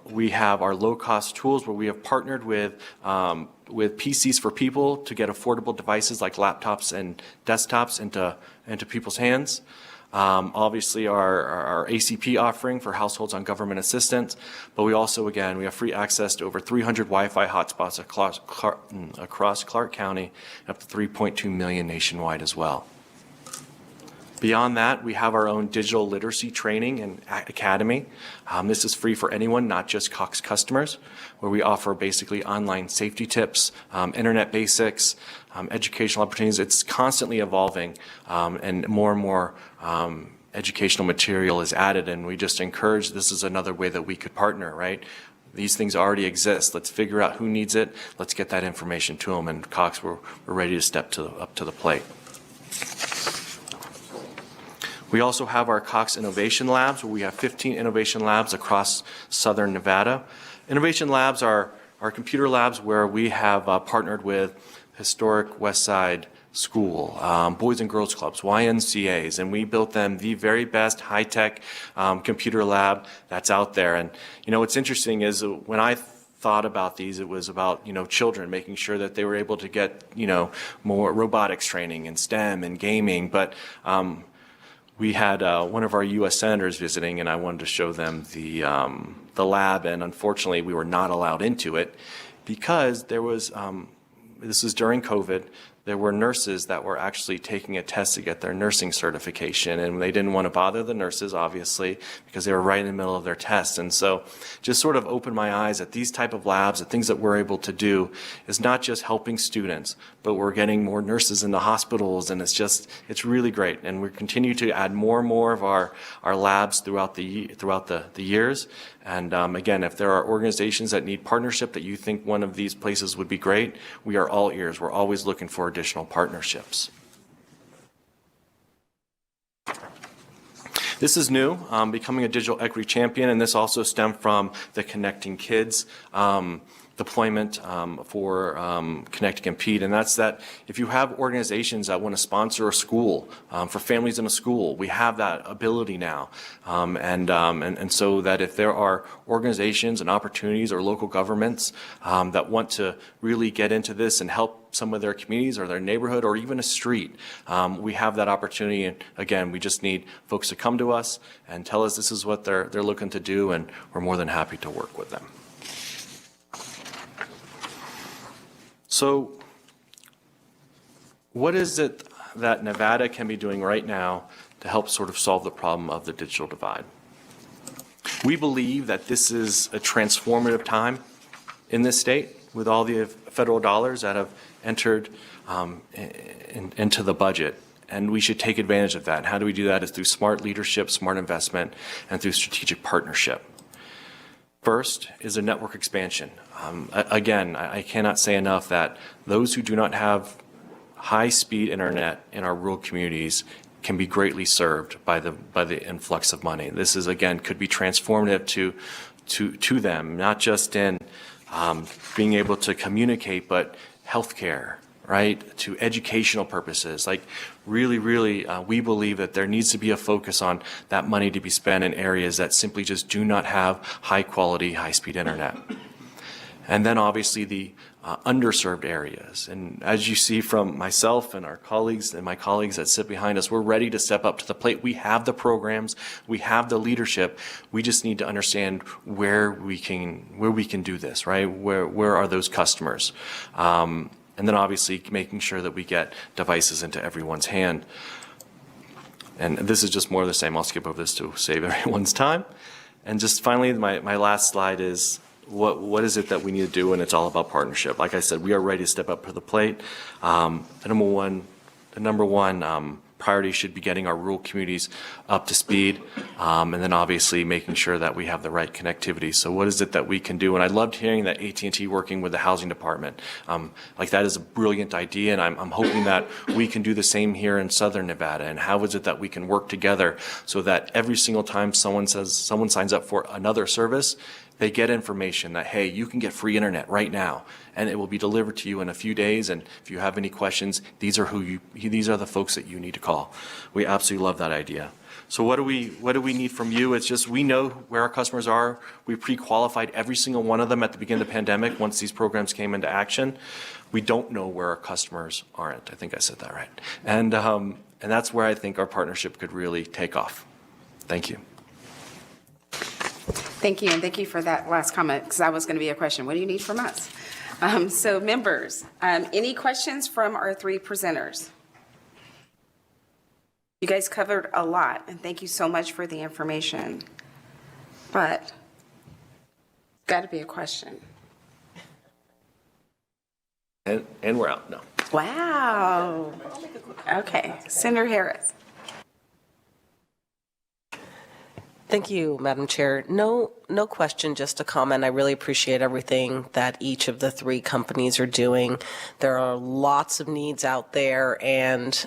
We have our low-cost tools where we have partnered with PCs for People to get affordable devices like laptops and desktops into people's hands. Obviously, our ACP offering for households on government assistance, but we also, again, we have free access to over 300 Wi-Fi hotspots across Clark County, up to 3.2 million nationwide as well. Beyond that, we have our own digital literacy training and academy. This is free for anyone, not just Cox customers, where we offer basically online safety tips, internet basics, educational opportunities. It's constantly evolving, and more educational material is added, and we just encourage, this is another way that we could partner, right? These things already exist. Let's figure out who needs it. Let's get that information to them, and Cox, we're ready to step up to the plate. We also have our Cox Innovation Labs, where we have 15 innovation labs across southern Nevada. Innovation labs are computer labs where we have partnered with historic West Side School, Boys and Girls Clubs, YMCAs, and we built them the very best high-tech computer lab that's out there. And, you know, what's interesting is when I thought about these, it was about, you know, children, making sure that they were able to get, you know, more robotics training and STEM and gaming, but we had one of our U.S. senators visiting, and I wanted to show them the lab, and unfortunately we were not allowed into it because there was, this was during COVID, there were nurses that were actually taking a test to get their nursing certification, and they didn't want to bother the nurses, obviously, because they were right in the middle of their test. And so just sort of opened my eyes that these type of labs, the things that we're able to do, is not just helping students, but we're getting more nurses in the hospitals, and it's really great. And we continue to add more and more of our labs throughout the years. And again, if there are organizations that need partnership that you think one of these places would be great, we are all ears. We're always looking for additional partnerships. This is new, becoming a digital equity champion, and this also stemmed from the Connecting Kids deployment for Connect to Compete, and that's that if you have organizations that want to sponsor a school for families in a school, we have that ability now, and so that if there are organizations and opportunities or local governments that want to really get into this and help some of their communities or their neighborhood or even a street, we have that opportunity. And again, we just need folks to come to us and tell us this is what they're looking to do, and we're more than happy to work with them. So what is it that Nevada can be doing right now to help sort of solve the problem of the digital divide? We believe that this is a transformative time in this state with all the federal dollars that have entered into the budget, and we should take advantage of that. And how do we do that? Is through smart leadership, smart investment, and through strategic partnership. First is a network expansion. Again, I cannot say enough that those who do not have high-speed internet in our rural communities can be greatly served by the influx of money. This is, again, could be transformative to them, not just in being able to communicate, but healthcare, right, to educational purposes. Like really, we believe that there needs to be a focus on that money to be spent in areas that simply just do not have high quality, high speed internet. And then obviously the underserved areas. And as you see from myself and our colleagues and my colleagues that sit behind us, we're ready to step up to the plate. We have the programs, we have the leadership. We just need to understand where we can do this, right? Where are those customers? And then obviously making sure that we get devices into everyone's hand. And this is just more of the same. I'll skip over this to save everyone's time. And just finally, my last slide is what is it that we need to do, and it's all about partnership. Like I said, we are ready to step up to the plate. The number one priority should be getting our rural communities up to speed, and then obviously making sure that we have the right connectivity. So what is it that we can do? And I loved hearing that AT&T working with the housing department. Like that is a brilliant idea, and I'm hoping that we can do the same here in Southern Nevada. And how is it that we can work together so that every single time someone signs up for another service, they get information that, hey, you can get free internet right now, and it will be delivered to you in a few days. And if you have any questions, these are the folks that you need to call. We absolutely love that idea. So what do we need from you? It's just we know where our customers are. We pre-qualified every single one of them at the beginning of the pandemic once these programs came into action. We don't know where our customers aren't. I think I said that right. And that's where I think our partnership could really take off. Thank you. Thank you, and thank you for that last comment, because that was going to be a question. What do you need from us? So members, any questions from our three presenters? You guys covered a lot, and thank you so much for the information. But got to be a question. And we're out. No. Wow. Okay, Senator Harris. Thank you, Madam Chair. No question, just a comment. I really appreciate everything that each of the three companies are doing. There are lots of needs out there, and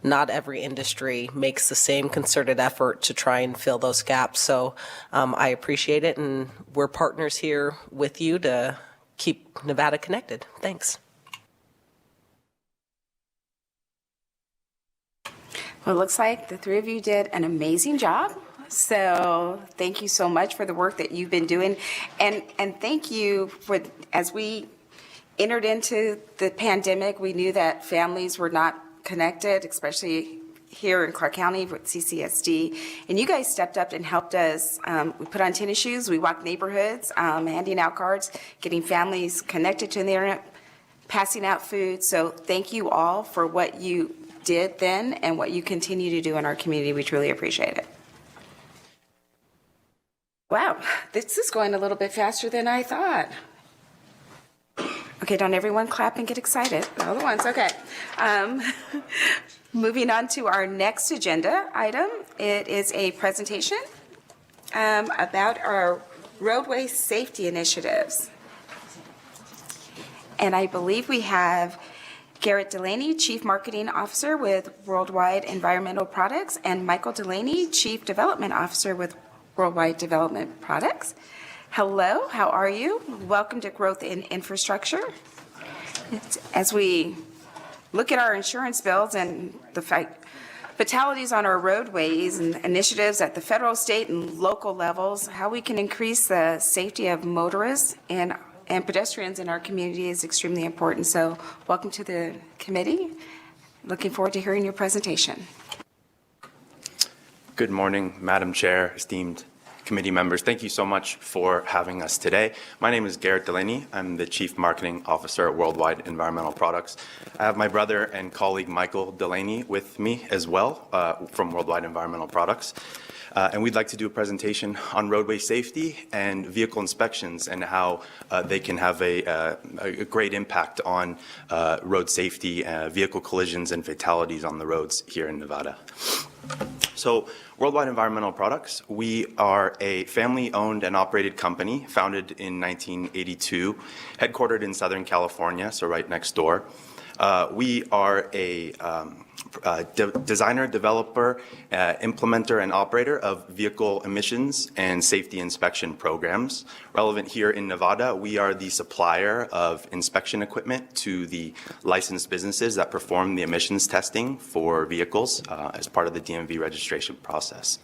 not every industry makes the same concerted effort to try and fill those gaps. So I appreciate it, and we're partners here with you to keep Nevada connected. Thanks. Well, it looks like the three of you did an amazing job. So thank you so much for the work that you've been doing. And thank you for, as we entered into the pandemic, we knew that families were not connected, especially here in Clark County with CCSD. And you guys stepped up and helped us. We put on tennis shoes, we walked neighborhoods, handing out cards, getting families connected to the internet, passing out food. So thank you all for what you did then and what you continue to do in our community. We truly appreciate it. Wow, this is going a little bit faster than I thought. Okay, don't everyone clap and get excited. All at once, okay. Moving on to our next agenda item. It is a presentation about our roadway safety initiatives. And I believe we have Garrett Delaney, Chief Marketing Officer with Worldwide Environmental Products, and Michael Delaney, Chief Development Officer with Worldwide Development Products. Hello, how are you? Welcome to Growth in Infrastructure. As we look at our insurance bills and the fatalities on our roadways and initiatives at the federal, state, and local levels, how we can increase the safety of motorists and pedestrians in our community is extremely important. So welcome to the committee. Looking forward to hearing your presentation. Good morning, Madam Chair, esteemed committee members. Thank you so much for having us today. My name is Garrett Delaney. I'm the Chief Marketing Officer at Worldwide Environmental Products. I have my brother and colleague Michael Delaney with me as well from Worldwide Environmental Products. And we'd like to do a presentation on roadway safety and vehicle inspections and how they can have a great impact on road safety, vehicle collisions, and fatalities on the roads here in Nevada. So Worldwide Environmental Products, we are a family-owned and operated company founded in 1982, headquartered in Southern California, so right next door. We are a designer, developer, implementer, and operator of vehicle emissions and safety inspection programs. Relevant here in Nevada, we are the supplier of inspection equipment to the licensed businesses that perform the emissions testing for vehicles as part of the DMV registration process.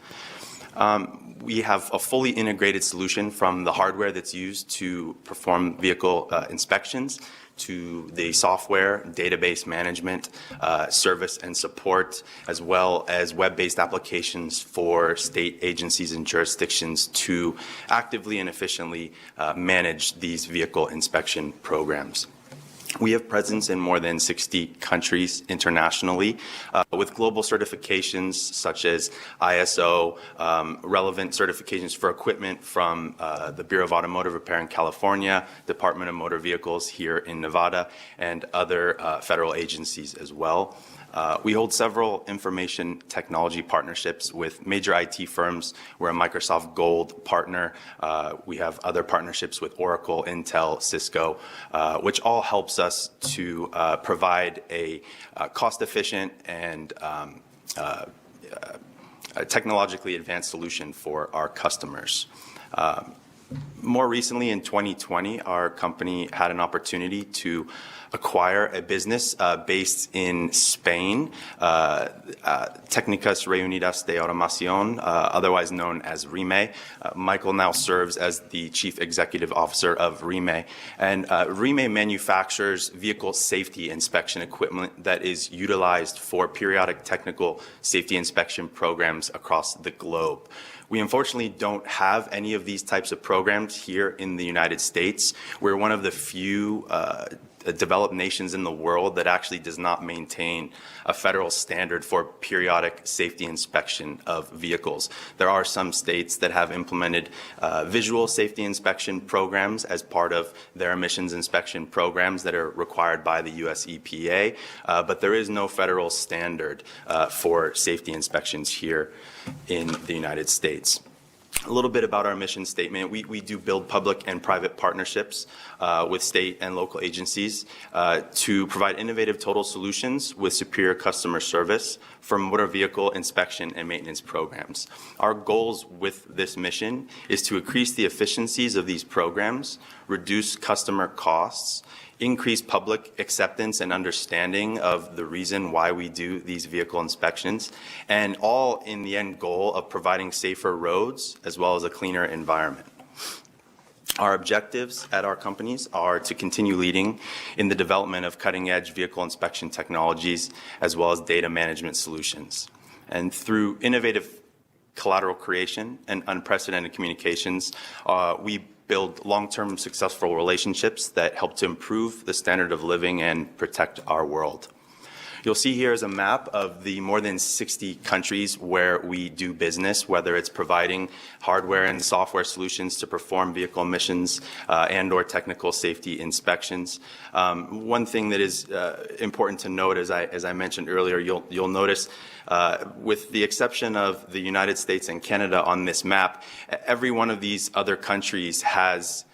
We have a fully integrated solution from the hardware that's used to perform vehicle inspections to the software, database management, service and support, as well as web-based applications for state agencies and jurisdictions to actively and efficiently manage these vehicle inspection programs. We have presence in more than 60 countries internationally with global certifications such as ISO, relevant certifications for equipment from the Bureau of Automotive Repair in California, Department of Motor Vehicles here in Nevada, and other federal agencies as well. We hold several information technology partnerships with major IT firms. We're a Microsoft Gold partner. We have other partnerships with Oracle, Intel, Cisco, which all helps us to provide a cost-efficient and a technologically advanced solution for our customers. More recently, in 2020, our company had an opportunity to acquire a business based in Spain, Técnicas Reunidas de Automación, otherwise known as REME. Michael now serves as the Chief Executive Officer of REME. And REME manufactures vehicle safety inspection equipment that is utilized for periodic technical safety inspection programs across the globe. We unfortunately don't have any of these types of programs here in the United States. We're one of the few developed nations in the world that actually does not maintain a federal standard for periodic safety inspection of vehicles. There are some states that have implemented visual safety inspection programs as part of their emissions inspection programs that are required by the US EPA, but there is no federal standard for safety inspections here in the United States. A little bit about our mission statement. We do build public and private partnerships with state and local agencies to provide innovative total solutions with superior customer service for motor vehicle inspection and maintenance programs. Our goals with this mission is to increase the efficiencies of these programs, reduce customer costs, increase public acceptance and understanding of the reason why we do these vehicle inspections, and all in the end goal of providing safer roads as well as a cleaner environment. Our objectives at our companies are to continue leading in the development of cutting-edge vehicle inspection technologies as well as data management solutions. And through innovative collateral creation and unprecedented communications, we build long-term successful relationships that help to improve the standard of living and protect our world. You'll see here is a map of the more than 60 countries where we do business, whether it's providing hardware and software solutions to perform vehicle emissions and or technical safety inspections. One thing that is important to note, as I mentioned earlier, you'll notice with the exception of the United States and Canada on this map, every one of these other countries has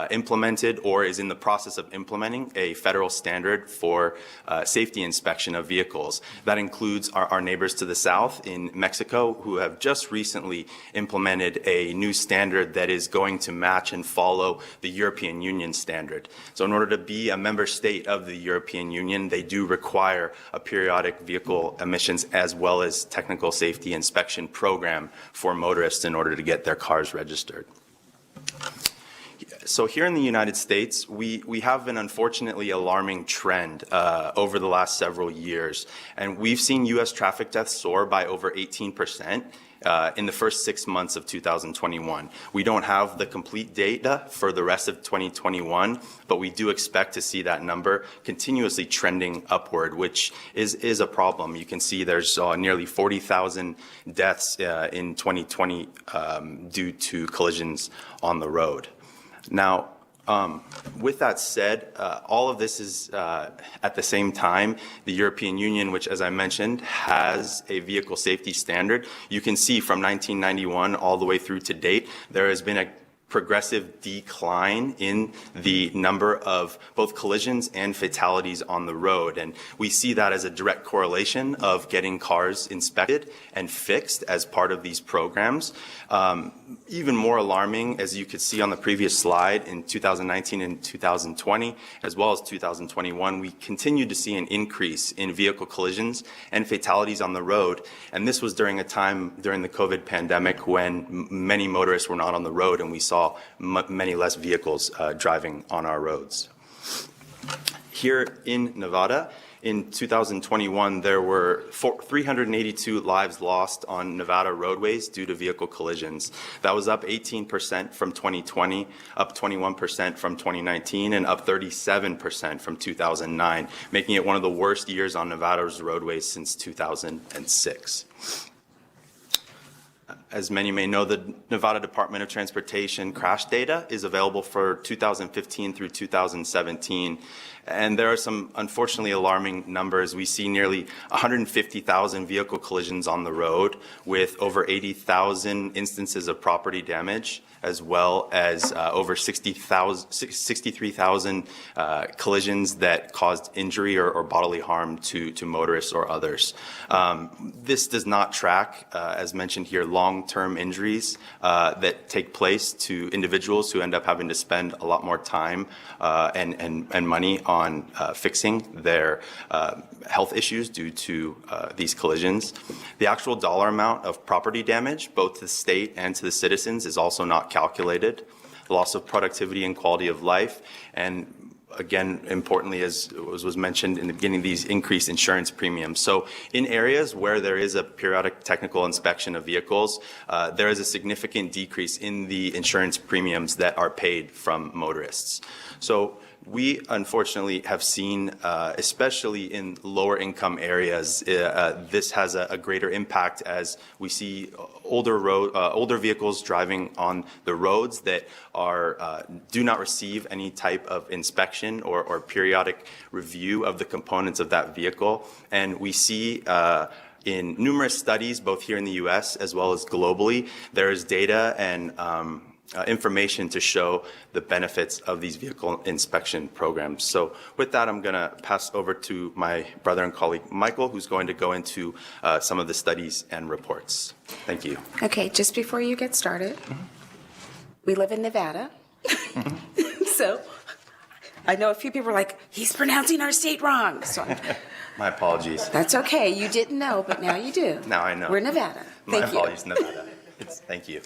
implemented or is in the process of implementing a federal standard for safety inspection of vehicles. That includes our neighbors to the south in Mexico, who have just recently implemented a new standard that is going to match and follow the European Union standard. So in order to be a member state of the European Union, they do require a periodic vehicle emissions as well as technical safety inspection program for motorists in order to get their cars registered. So here in the United States, we have an unfortunately alarming trend over the last several years. And we've seen U.S. traffic deaths soar by over 18% in the first 6 months of 2021. We don't have the complete data for the rest of 2021, but we do expect to see that number continuously trending upward, which is a problem. You can see there's nearly 40,000 deaths in 2020 due to collisions on the road. Now, with that said, all of this is at the same time, the European Union, which, as I mentioned, has a vehicle safety standard. You can see from 1991 all the way through to date, there has been a progressive decline in the number of both collisions and fatalities on the road. And we see that as a direct correlation of getting cars inspected and fixed as part of these programs. Even more alarming, as you could see on the previous slide, in 2019 and 2020, as well as 2021, we continued to see an increase in vehicle collisions and fatalities on the road. And this was during a time during the COVID pandemic when many motorists were not on the road and we saw many less vehicles driving on our roads. Here in Nevada, in 2021, there were 382 lives lost on Nevada roadways due to vehicle collisions. That was up 18% from 2020, up 21% from 2019, and up 37% from 2009, making it one of the worst years on Nevada's roadways since 2006. as many may know, the Nevada Department of Transportation crash data is available for 2015 through 2017. And there are some unfortunately alarming numbers. We see nearly 150,000 vehicle collisions on the road with over 80,000 instances of property damage, as well as over 63,000 collisions that caused injury or bodily harm to motorists or others. This does not track, as mentioned here, long-term injuries that take place to individuals who end up having to spend a lot more time and money on fixing their health issues due to these collisions. The actual dollar amount of property damage, both to the state and to the citizens, is also not calculated. The loss of productivity and quality of life, and again, importantly, as was mentioned in the beginning, these increased insurance premiums. So in areas where there is a periodic technical inspection of vehicles, there is a significant decrease in the insurance premiums that are paid from motorists. So we unfortunately have seen, especially in lower income areas, this has a greater impact as we see older vehicles driving on the roads that do not receive any type of inspection or periodic review of the components of that vehicle. And we see in numerous studies, both here in the US as well as globally, there is data and information to show the benefits of these vehicle inspection programs. So with that, I'm going to pass over to my brother and colleague, Michael, who's going to go into some of the studies and reports. Thank you. Okay, just before you get started, we live in Nevada. So I know a few people are like, he's pronouncing our state wrong. So My apologies. that's okay. You didn't know, but now you do. Now I know. We're Nevada. My Thank you. apologies, Nevada. Thank you.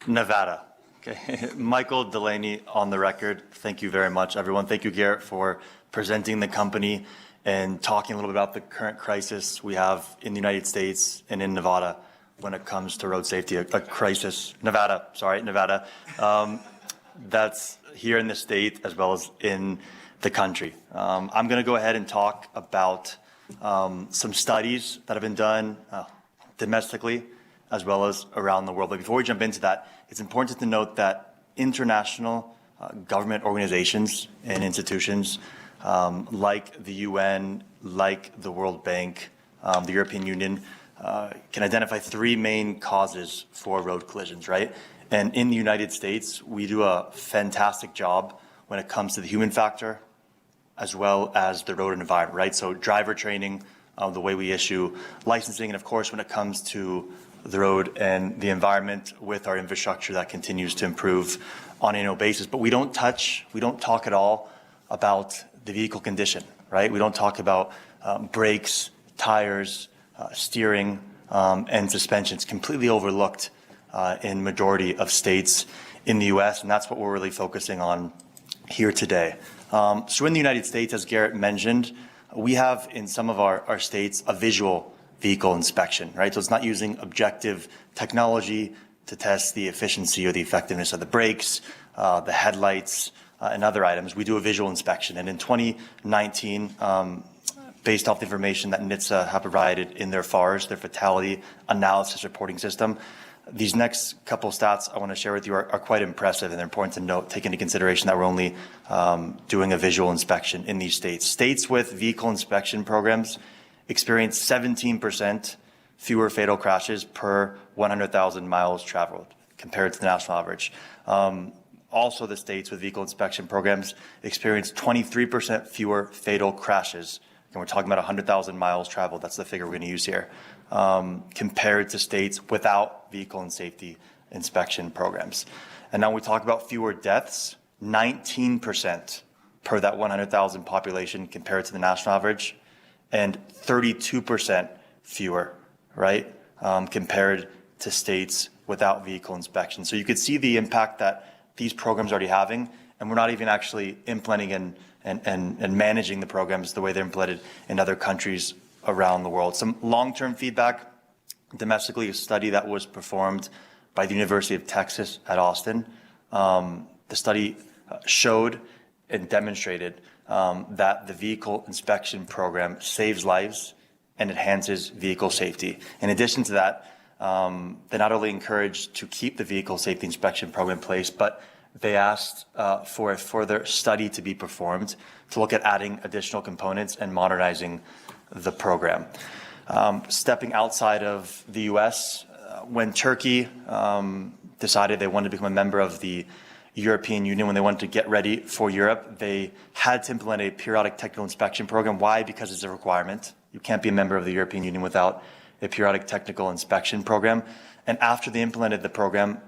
Nevada. Okay. Michael Delaney on the record. Thank you very much, everyone. Thank you, Garrett, for presenting the company and talking a little bit about the current crisis we have in the United States and in Nevada when it comes to road safety, a crisis. Nevada, that's here in the state as well as in the country. I'm going to go ahead and talk about some studies that have been done domestically as well as around the world. But before we jump into that, it's important to note that international government organizations and institutions like the UN, like the World Bank, the European Union, can identify three main causes for road collisions, right? And in the United States, we do a fantastic job when it comes to the human factor as well as the road environment, right? So driver training, the way we issue licensing, and of course, when it comes to the road and the environment with our infrastructure that continues to improve on an annual basis. But we don't talk at all about the vehicle condition, right? We don't talk about brakes, tires, steering, and suspensions, completely overlooked in majority of states in the US, and that's what we're really focusing on here today. So in the United States, as Garrett mentioned, we have in some of our states a visual vehicle inspection, right? So it's not using objective technology to test the efficiency or the effectiveness of the brakes, the headlights, and other items. We do a visual inspection. And in 2019, based off the information that NHTSA have provided in their FARS, their Fatality Analysis Reporting System, these next couple stats I want to share with you are quite impressive, and they're important to note, take into consideration that we're only doing a visual inspection in these states. States with vehicle inspection programs experience 17% fewer fatal crashes per 100,000 miles traveled compared to the national average. Also, the states with vehicle inspection programs experience 23% fewer fatal crashes. And we're talking about 100,000 miles traveled. That's the figure we're going to use here, compared to states without vehicle and safety inspection programs. And now we talk about fewer deaths, 19% per that 100,000 population compared to the national average, and 32% fewer, right, compared to states without vehicle inspection. So you could see the impact that these programs are already having, and we're not even actually implementing and managing the programs the way they're implemented in other countries around the world. Some long-term feedback domestically, a study that was performed by the University of Texas at Austin. The study showed and demonstrated that the vehicle inspection program saves lives and enhances vehicle safety. In addition to that, they not only encouraged to keep the vehicle safety inspection program in place, but they asked for a further study to be performed to look at adding additional components and modernizing the program. Stepping outside of the U.S., when Turkey decided they wanted to become a member of the European Union, when they wanted to get ready for Europe, they had to implement a periodic technical inspection program. Why? Because it's a requirement. You can't be a member of the European Union without a periodic technical inspection program. And after they implemented the program,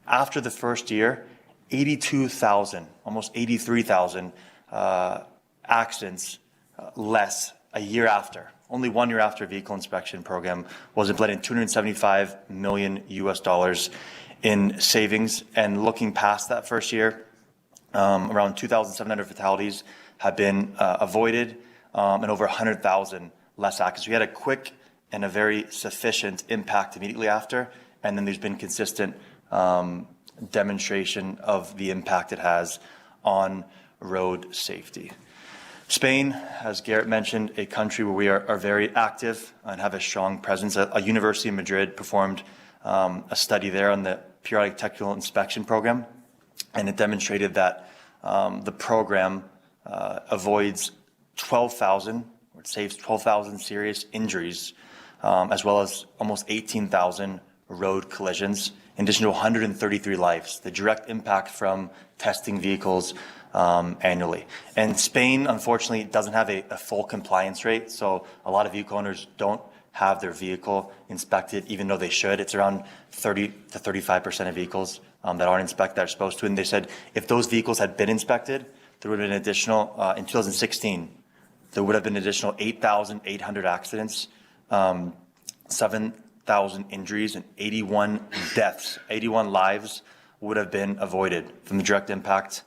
after the first year, 82,000, almost 83,000 accidents less a year after. Only 1 year after a vehicle inspection program was implemented, $275 million in savings. And looking past that first year, around 2,700 fatalities have been avoided, and over 100,000 less accidents. We had a quick and a very sufficient impact immediately after, and then there's been consistent demonstration of the impact it has on road safety. Spain, as Garrett mentioned, a country where we are very active and have a strong presence. A university in Madrid performed a study there on the periodic technical inspection program, and it demonstrated that the program avoids 12,000, or it saves 12,000 serious injuries, as well as almost 18,000 road collisions, in addition to 133 lives. The direct impact from testing vehicles annually. And Spain, unfortunately, doesn't have a full compliance rate, so a lot of vehicle owners don't have their vehicle inspected, even though they should. It's around 30 to 35% of vehicles that aren't inspected that are supposed to. And they said if those vehicles had been inspected, there would have been an additional, in 2016, there would have been an additional 8,800 accidents, 7,000 injuries, and 81 deaths. 81 lives would have been avoided from the direct impact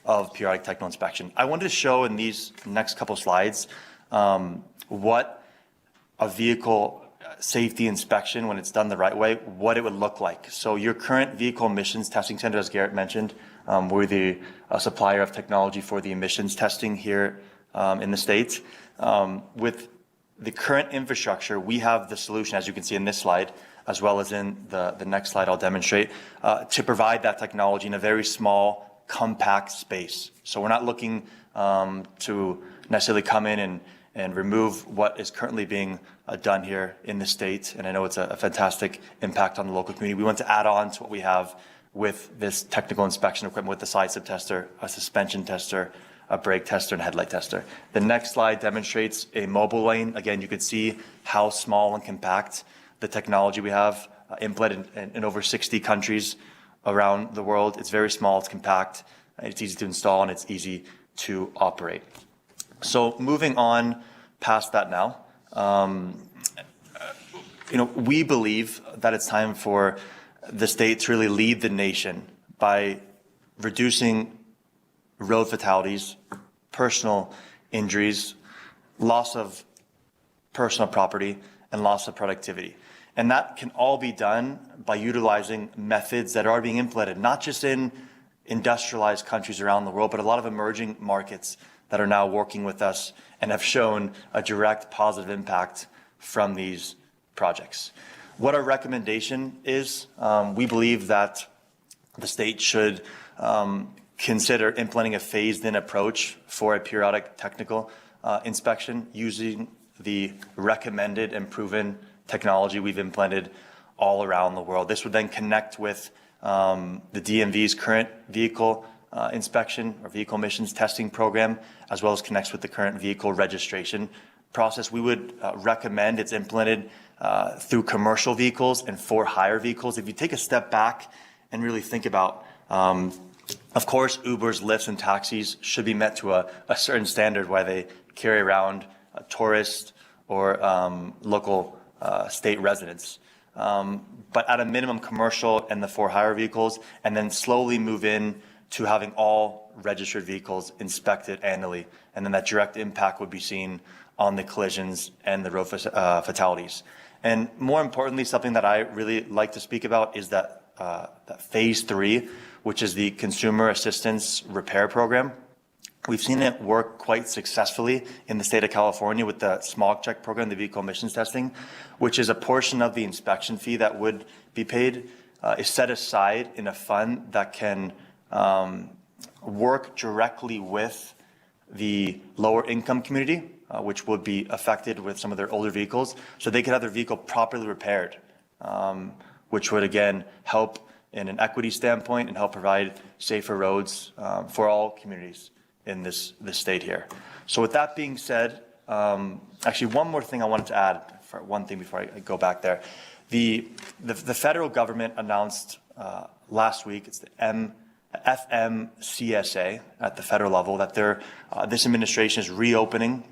of periodic technical inspection. I wanted to show in these next couple slides what a vehicle safety inspection, when it's done the right way, what it would look like. So your current vehicle emissions testing center, as Garrett mentioned, we're the supplier of technology for the emissions testing here in the States. With the current infrastructure, we have the solution, as you can see in this slide, as well as in the next slide I'll demonstrate, to provide that technology in a very small, compact space. So we're not looking to necessarily come in and remove what is currently being done here in the state. And I know it's a fantastic impact on the local community. We want to add on to what we have with this technical inspection equipment with the side step tester, a suspension tester, a brake tester, and headlight tester. The next slide demonstrates a mobile lane. Again, you can see how small and compact the technology we have implemented in over 60 countries around the world. It's very small, it's compact, it's easy to install, and it's easy to operate. So moving on past that now, we believe that it's time for the state to really lead the nation by reducing road fatalities, personal injuries, loss of personal property, and loss of productivity. And that can all be done by utilizing methods that are being implemented, not just in industrialized countries around the world, but a lot of emerging markets that are now working with us and have shown a direct positive impact from these projects. What our recommendation is, we believe that the state should consider implementing a phased-in approach for a periodic technical inspection using the recommended and proven technology we've implemented all around the world. This would then connect with the DMV's current vehicle inspection or vehicle emissions testing program, as well as connects with the current vehicle registration process. We would recommend it's implemented through commercial vehicles and for hire vehicles. If you take a step back and really think about, of course, Ubers, Lyfts, and taxis should be met to a certain standard where they carry around tourists or local state residents. But at a minimum, commercial and the for hire vehicles, and then slowly move in to having all registered vehicles inspected annually. And then that direct impact would be seen on the collisions and the road fatalities. And more importantly, something that I really like to speak about is that phase 3, which is the consumer assistance repair program. We've seen it work quite successfully in the state of California with the smog check program, the vehicle emissions testing, which is a portion of the inspection fee that would be paid is set aside in a fund that can work directly with the lower income community, which would be affected with some of their older vehicles, so they could have their vehicle properly repaired, which would again help in an equity standpoint and help provide safer roads for all communities in this state here. So with that being said, actually one more thing I wanted to add, for one thing before I go back there. The federal government announced last week, it's the FMCSA at the federal level, that this administration is reopening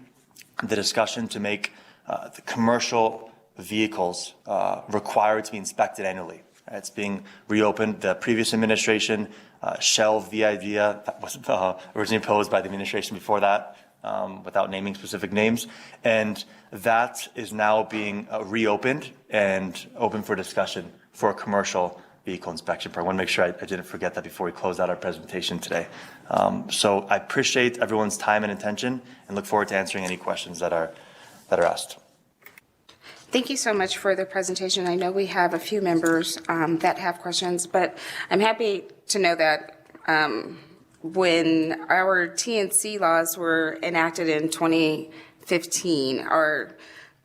the discussion to make the commercial vehicles required to be inspected annually. It's being reopened. The previous administration shelved the idea that was originally posed by the administration before that, without naming specific names. And that is now being reopened and open for discussion for a commercial vehicle inspection program. I want to make sure I didn't forget that before we close out our presentation today. So I appreciate everyone's time and attention and look forward to answering any questions that are asked. Thank you so much for the presentation. I know we have a few members that have questions, but I'm happy to know that when our TNC laws were enacted in 2015, our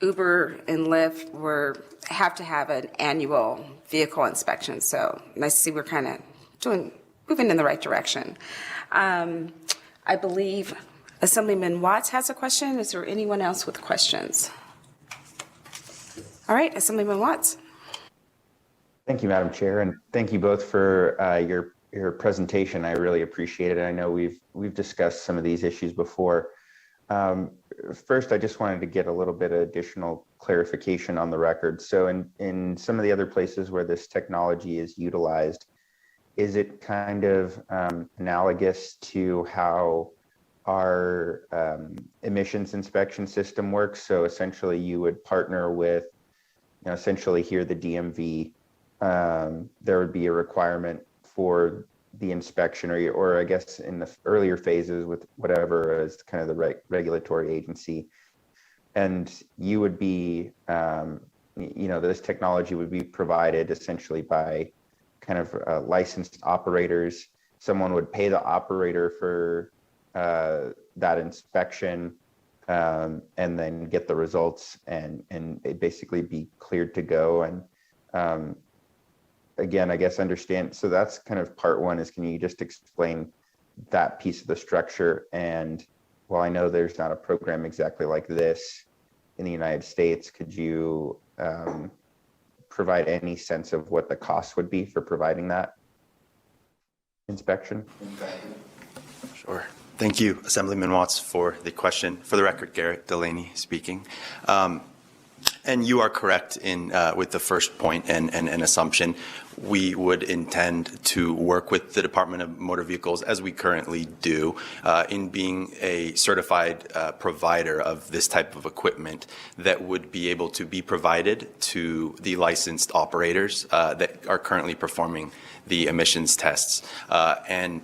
Uber and Lyft have to have an annual vehicle inspection. So nice to see we're kind of moving in the right direction. I believe Assemblyman Watts has a question. Is there anyone else with questions? All right, Assemblyman Watts. Thank you, Madam Chair, and thank you both for your presentation. I really appreciate it. I know we've discussed some of these issues before. First, I just wanted to get a little bit of additional clarification on the record. So in some of the other places where this technology is utilized, is it kind of analogous to how our emissions inspection system works? So essentially you would partner with, essentially here the DMV, there would be a requirement for the inspection, or I guess in the earlier phases with whatever is kind of the regulatory agency, and you would be, this technology would be provided essentially by kind of licensed operators. Someone would pay the operator for that inspection, and then get the results and it basically be cleared to go. And again, I guess understand, so that's kind of part one, is can you just explain that piece of the structure? And while I know there's not a program exactly like this in the United States, could you provide any sense of what the cost would be for providing that inspection? Sure. Thank you, Assemblyman Watts, for the question. For the record, Garrett Delaney speaking. And you are correct in with the first point and assumption. We would intend to work with the Department of Motor Vehicles, as we currently do, in being a certified provider of this type of equipment that would be able to be provided to the licensed operators that are currently performing the emissions tests. And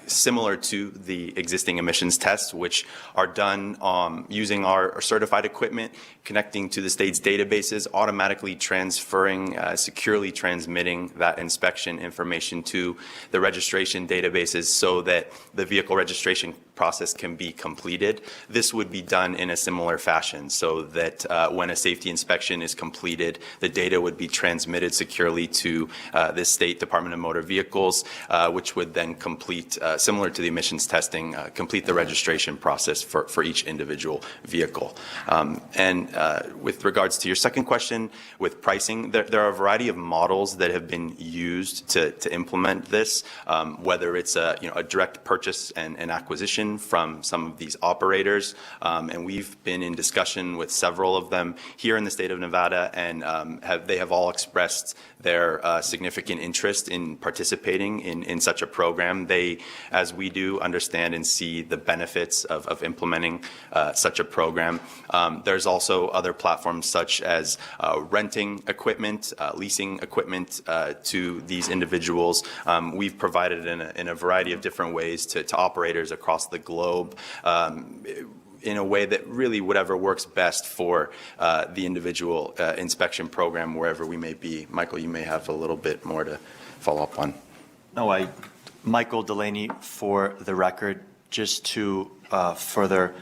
similar to the existing emissions tests, which are done using our certified equipment, connecting to the state's databases, automatically transferring, securely transmitting that inspection information to the registration databases so that the vehicle registration process can be completed. This would be done in a similar fashion so that when a safety inspection is completed, the data would be transmitted securely to the State Department of Motor Vehicles, which would then complete, similar to the emissions testing, complete the registration process for each individual vehicle. And with regards to your second question, with pricing, there are a variety of models that have been used to implement this, whether it's a direct purchase and acquisition from some of these operators, and we've been in discussion with several of them here in the state of Nevada, and they have all expressed their significant interest in participating in such a program. They, as we do, understand and see the benefits of implementing such a program. There's also other platforms such as renting equipment, leasing equipment to these individuals. We've provided in a variety of different ways to operators across the the globe in a way that really whatever works best for the individual inspection program wherever we may be. Michael, you may have a little bit more to follow up on. No, Michael Delaney, for the record, just to further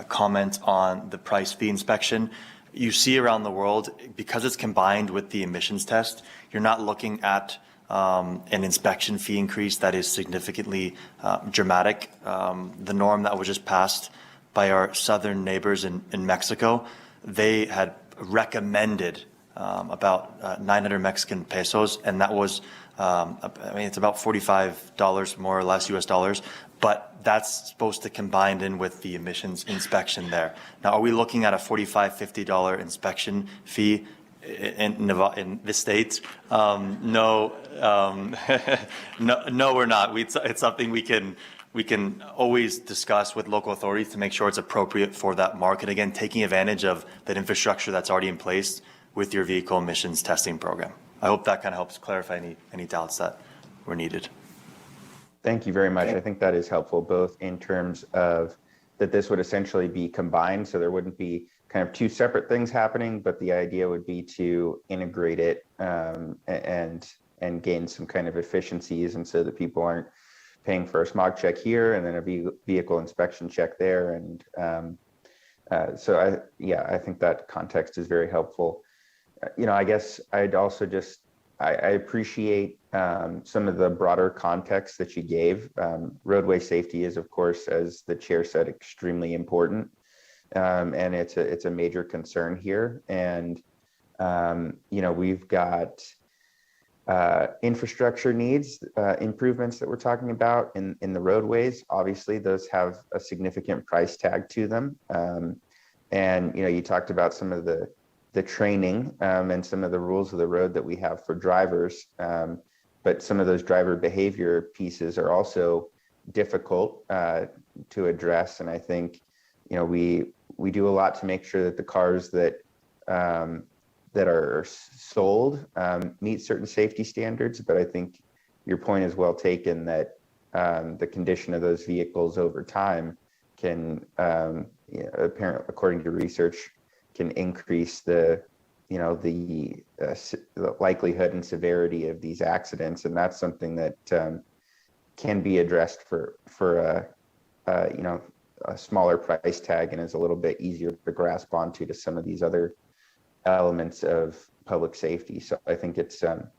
comment on the price fee inspection. You see around the world, because it's combined with the emissions test, you're not looking at an inspection fee increase that is significantly dramatic. The norm that was just passed by our southern neighbors in Mexico, they had recommended about 900 Mexican pesos, and that was, it's about $45 more or less US dollars, but that's supposed to combine in with the emissions inspection there. Now, are we looking at a $45, $50 inspection fee in the States? No, no, we're not. It's something we can always discuss with local authorities to make sure it's appropriate for that market. Again, taking advantage of that infrastructure that's already in place with your vehicle emissions testing program. I hope that kind of helps clarify any doubts that were needed. Thank you very much. I think that is helpful, both in terms of that this would essentially be combined, so there wouldn't be kind of two separate things happening, but the idea would be to integrate it and gain some kind of efficiencies, and so that people aren't paying for a smog check here and then a vehicle inspection check there. And so I think that context is very helpful. I guess I'd also just, I appreciate some of the broader context that you gave. Roadway safety is, of course, as the chair said, extremely important. And it's a major concern here. And, we've got infrastructure needs, improvements that we're talking about in the roadways. Obviously, those have a significant price tag to them. And, you talked about some of the training and some of the rules of the road that we have for drivers. But some of those driver behavior pieces are also difficult to address. And I think, we do a lot to make sure that the cars that are sold meet certain safety standards. But I think your point is well taken that the condition of those vehicles over time can, apparently, according to research, can increase the likelihood and severity of these accidents. And that's something that can be addressed for a smaller price tag and is a little bit easier to grasp onto to some of these other elements of public safety. So I think it's an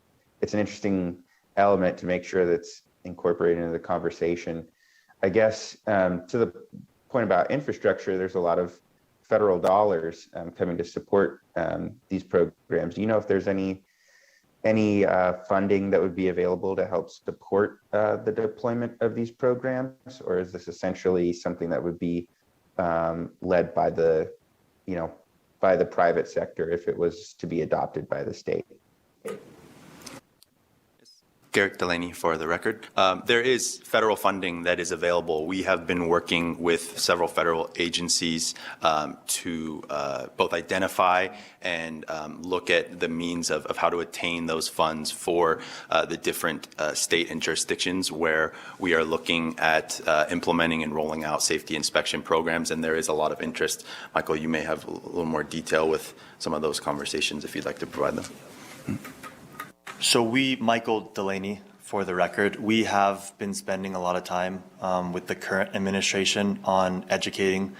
interesting element to make sure that's incorporated into the conversation. I guess to the point about infrastructure, there's a lot of federal dollars coming to support these programs. Do you know if there's any funding that would be available to help support the deployment of these programs, or is this essentially something that would be led by the private sector if it was to be adopted by the state? Garrett Delaney for the record. There is federal funding that is available. We have been working with several federal agencies to both identify and look at the means of how to attain those funds for the different state and jurisdictions where we are looking at implementing and rolling out safety inspection programs, and there is a lot of interest. Michael, you may have a little more detail with some of those conversations if you'd like to provide them. So Michael Delaney, for the record, we have been spending a lot of time with the current administration on educating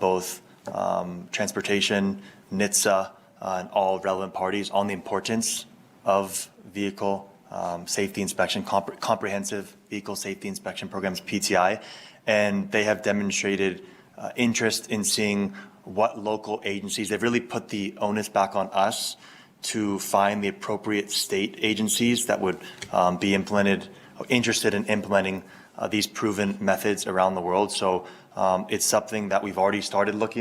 both transportation, NHTSA, and all relevant parties on the importance of vehicle safety inspection, comprehensive vehicle safety inspection programs, PTI, and they have demonstrated interest in seeing what local agencies, they've really put the onus back on us to find the appropriate state agencies that would be interested in implementing these proven methods around the world. So it's something that we've already started looked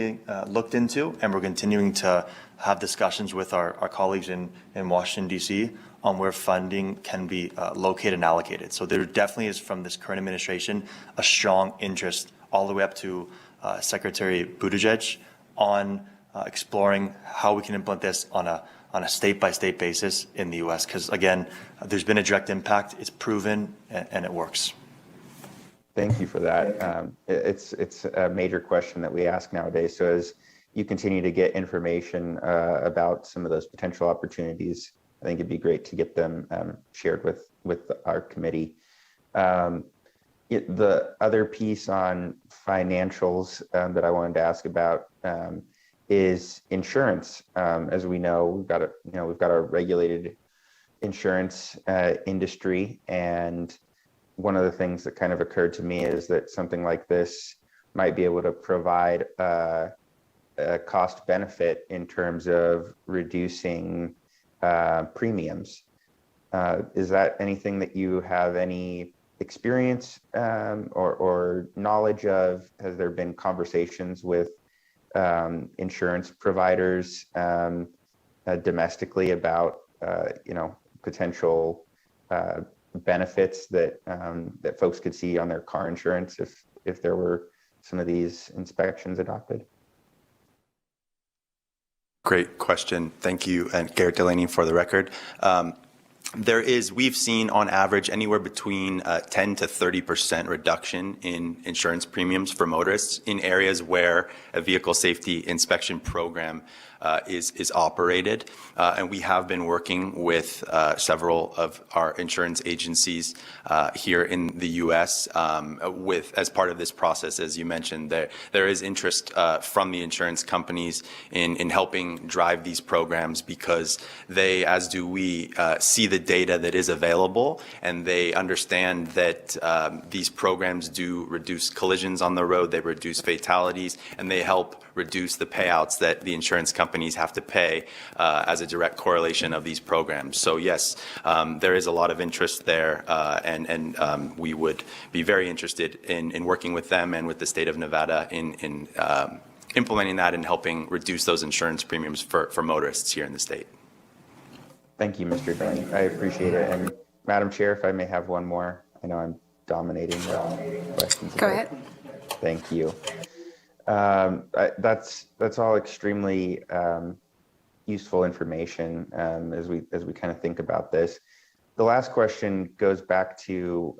into, and we're continuing to have discussions with our colleagues in Washington, D.C. on where funding can be located and allocated. So there definitely is, from this current administration, a strong interest all the way up to Secretary Buttigieg on exploring how we can implement this on a state-by-state basis in the U.S. Because, again, there's been a direct impact, it's proven, and it works. Thank you for that. It's a major question that we ask nowadays. So as you continue to get information about some of those potential opportunities, I think it'd be great to get them shared with our committee. The other piece on financials that I wanted to ask about is insurance. As we know, we've got a regulated insurance industry, and one of the things that kind of occurred to me is that something like this might be able to provide a cost benefit in terms of reducing premiums. Is that anything that you have any experience or knowledge of? Has there been conversations with insurance providers domestically about potential benefits that that folks could see on their car insurance if there were some of these inspections adopted? Great question. Thank you, and Garrett Delaney for the record. We've seen on average anywhere between 10 to 30% reduction in insurance premiums for motorists in areas where a vehicle safety inspection program is operated. And we have been working with several of our insurance agencies here in the U.S. As part of this process, as you mentioned, there is interest from the insurance companies in helping drive these programs because they, as do we, see the data that is available, and they understand that these programs do reduce collisions on the road, they reduce fatalities, and they help reduce the payouts that the insurance companies have to pay as a direct correlation of these programs. So yes, there is a lot of interest there, and we would be very interested in working with them and with the state of Nevada in implementing that and helping reduce those insurance premiums for motorists here in the state. Thank you, Mr. Delaney. I appreciate it. And Madam Chair, if I may have one more. I know I'm dominating the questions. Go ahead. Thank you. That's all extremely useful information as we kind of think about this. The last question goes back to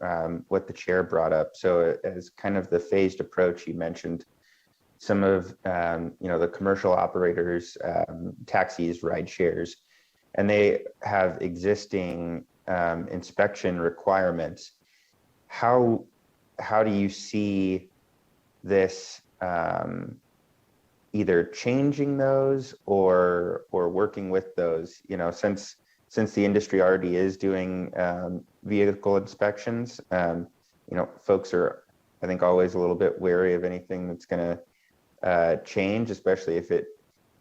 what the chair brought up. So as kind of the phased approach, you mentioned some of the commercial operators, taxis, ride shares, and they have existing inspection requirements. How do you see this either changing those or working with those? Since the industry already is doing vehicle inspections, folks are, I think, always a little bit wary of anything that's going to change, especially if it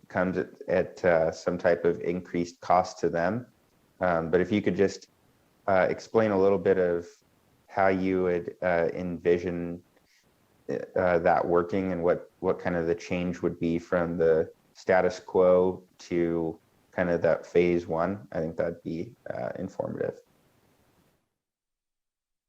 comes at some type of increased cost to them. But if you could just explain a little bit of how you would envision that working and what kind of the change would be from the status quo to kind of that phase one, I think that'd be informative.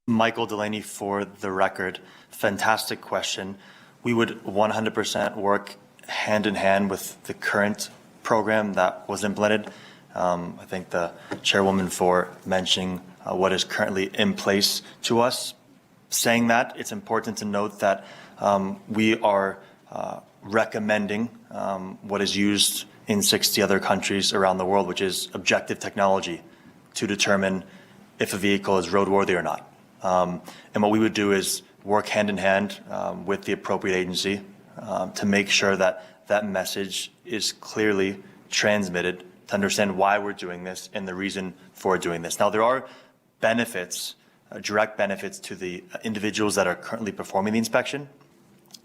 Michael Delaney for the record. Fantastic question. We would 100% work hand in hand with the current program that was implemented. I thank the chairwoman for mentioning what is currently in place to us. Saying that, it's important to note that we are recommending what is used in 60 other countries around the world, which is objective technology to determine if a vehicle is roadworthy or not. And what we would do is work hand in hand with the appropriate agency to make sure that that message is clearly transmitted, to understand why we're doing this and the reason for doing this. Now, there are benefits, direct benefits to the individuals that are currently performing the inspection,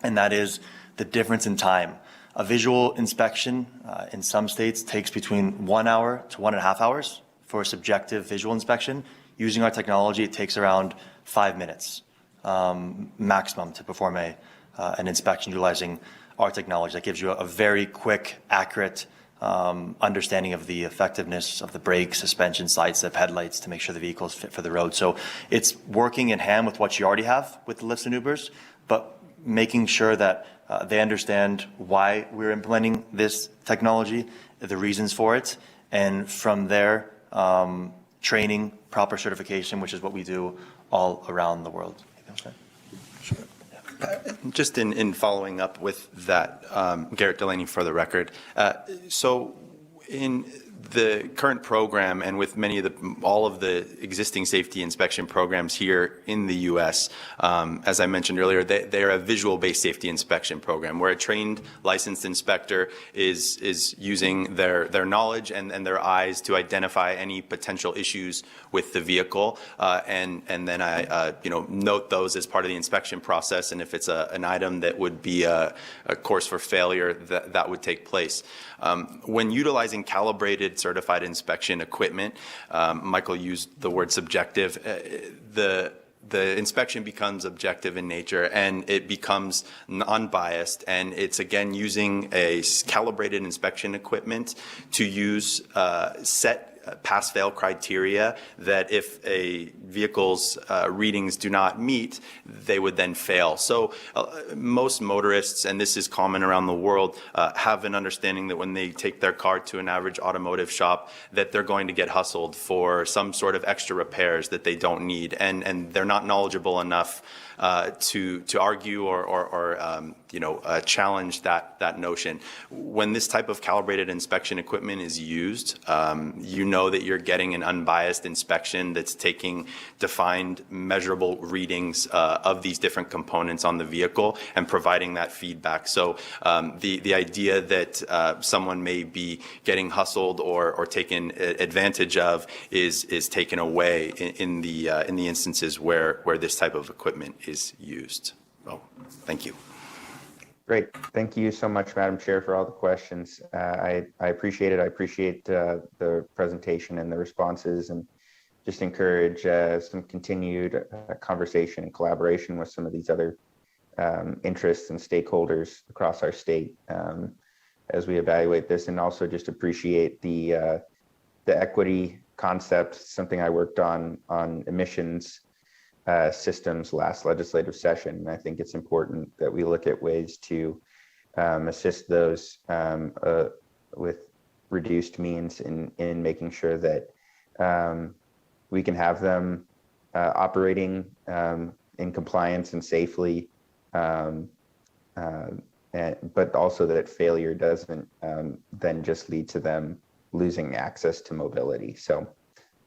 and that is the difference in time. A visual inspection in some states takes between 1 hour to 1.5 hours for a subjective visual inspection. Using our technology, it takes around 5 minutes maximum to perform an inspection utilizing our technology. That gives you a very quick, accurate understanding of the effectiveness of the brake, suspension, side step, headlights to make sure the vehicle is fit for the road. So it's working in hand with what you already have with the Lyfts and Ubers, but making sure that they understand why we're implementing this technology, the reasons for it, and from there, training, proper certification, which is what we do all around the world. Just in following up with that, Garrett Delaney for the record. So in the current program and with all of the existing safety inspection programs here in the U.S., as I mentioned earlier, they're a visual-based safety inspection program where a trained licensed inspector is using their knowledge and their eyes to identify any potential issues with the vehicle, and then I note those as part of the inspection process, and if it's an item that would be a course for failure, that would take place. When utilizing calibrated certified inspection equipment, Michael used the word subjective, the inspection becomes objective in nature and it becomes unbiased, and it's again using a calibrated inspection equipment to use set pass-fail criteria that if a vehicle's readings do not meet, they would then fail. So most motorists, and this is common around the world, have an understanding that when they take their car to an average automotive shop, that they're going to get hustled for some sort of extra repairs that they don't need, and they're not knowledgeable enough to argue or challenge that notion. When this type of calibrated inspection equipment is used, you know that you're getting an unbiased inspection that's taking defined, measurable readings of these different components on the vehicle and providing that feedback. So the idea that someone may be getting hustled or taken advantage of is taken away in the instances where this type of equipment is used. Well, thank you. Great. Thank you so much, Madam Chair, for all the questions. I appreciate it. I appreciate the presentation and the responses, and just encourage some continued conversation and collaboration with some of these other interests and stakeholders across our state as we evaluate this, and also just appreciate the equity concept, something I worked on emissions systems last legislative session. And I think it's important that we look at ways to assist those with reduced means in making sure that we can have them operating in compliance and safely, but also that failure doesn't then just lead to them losing access to mobility. So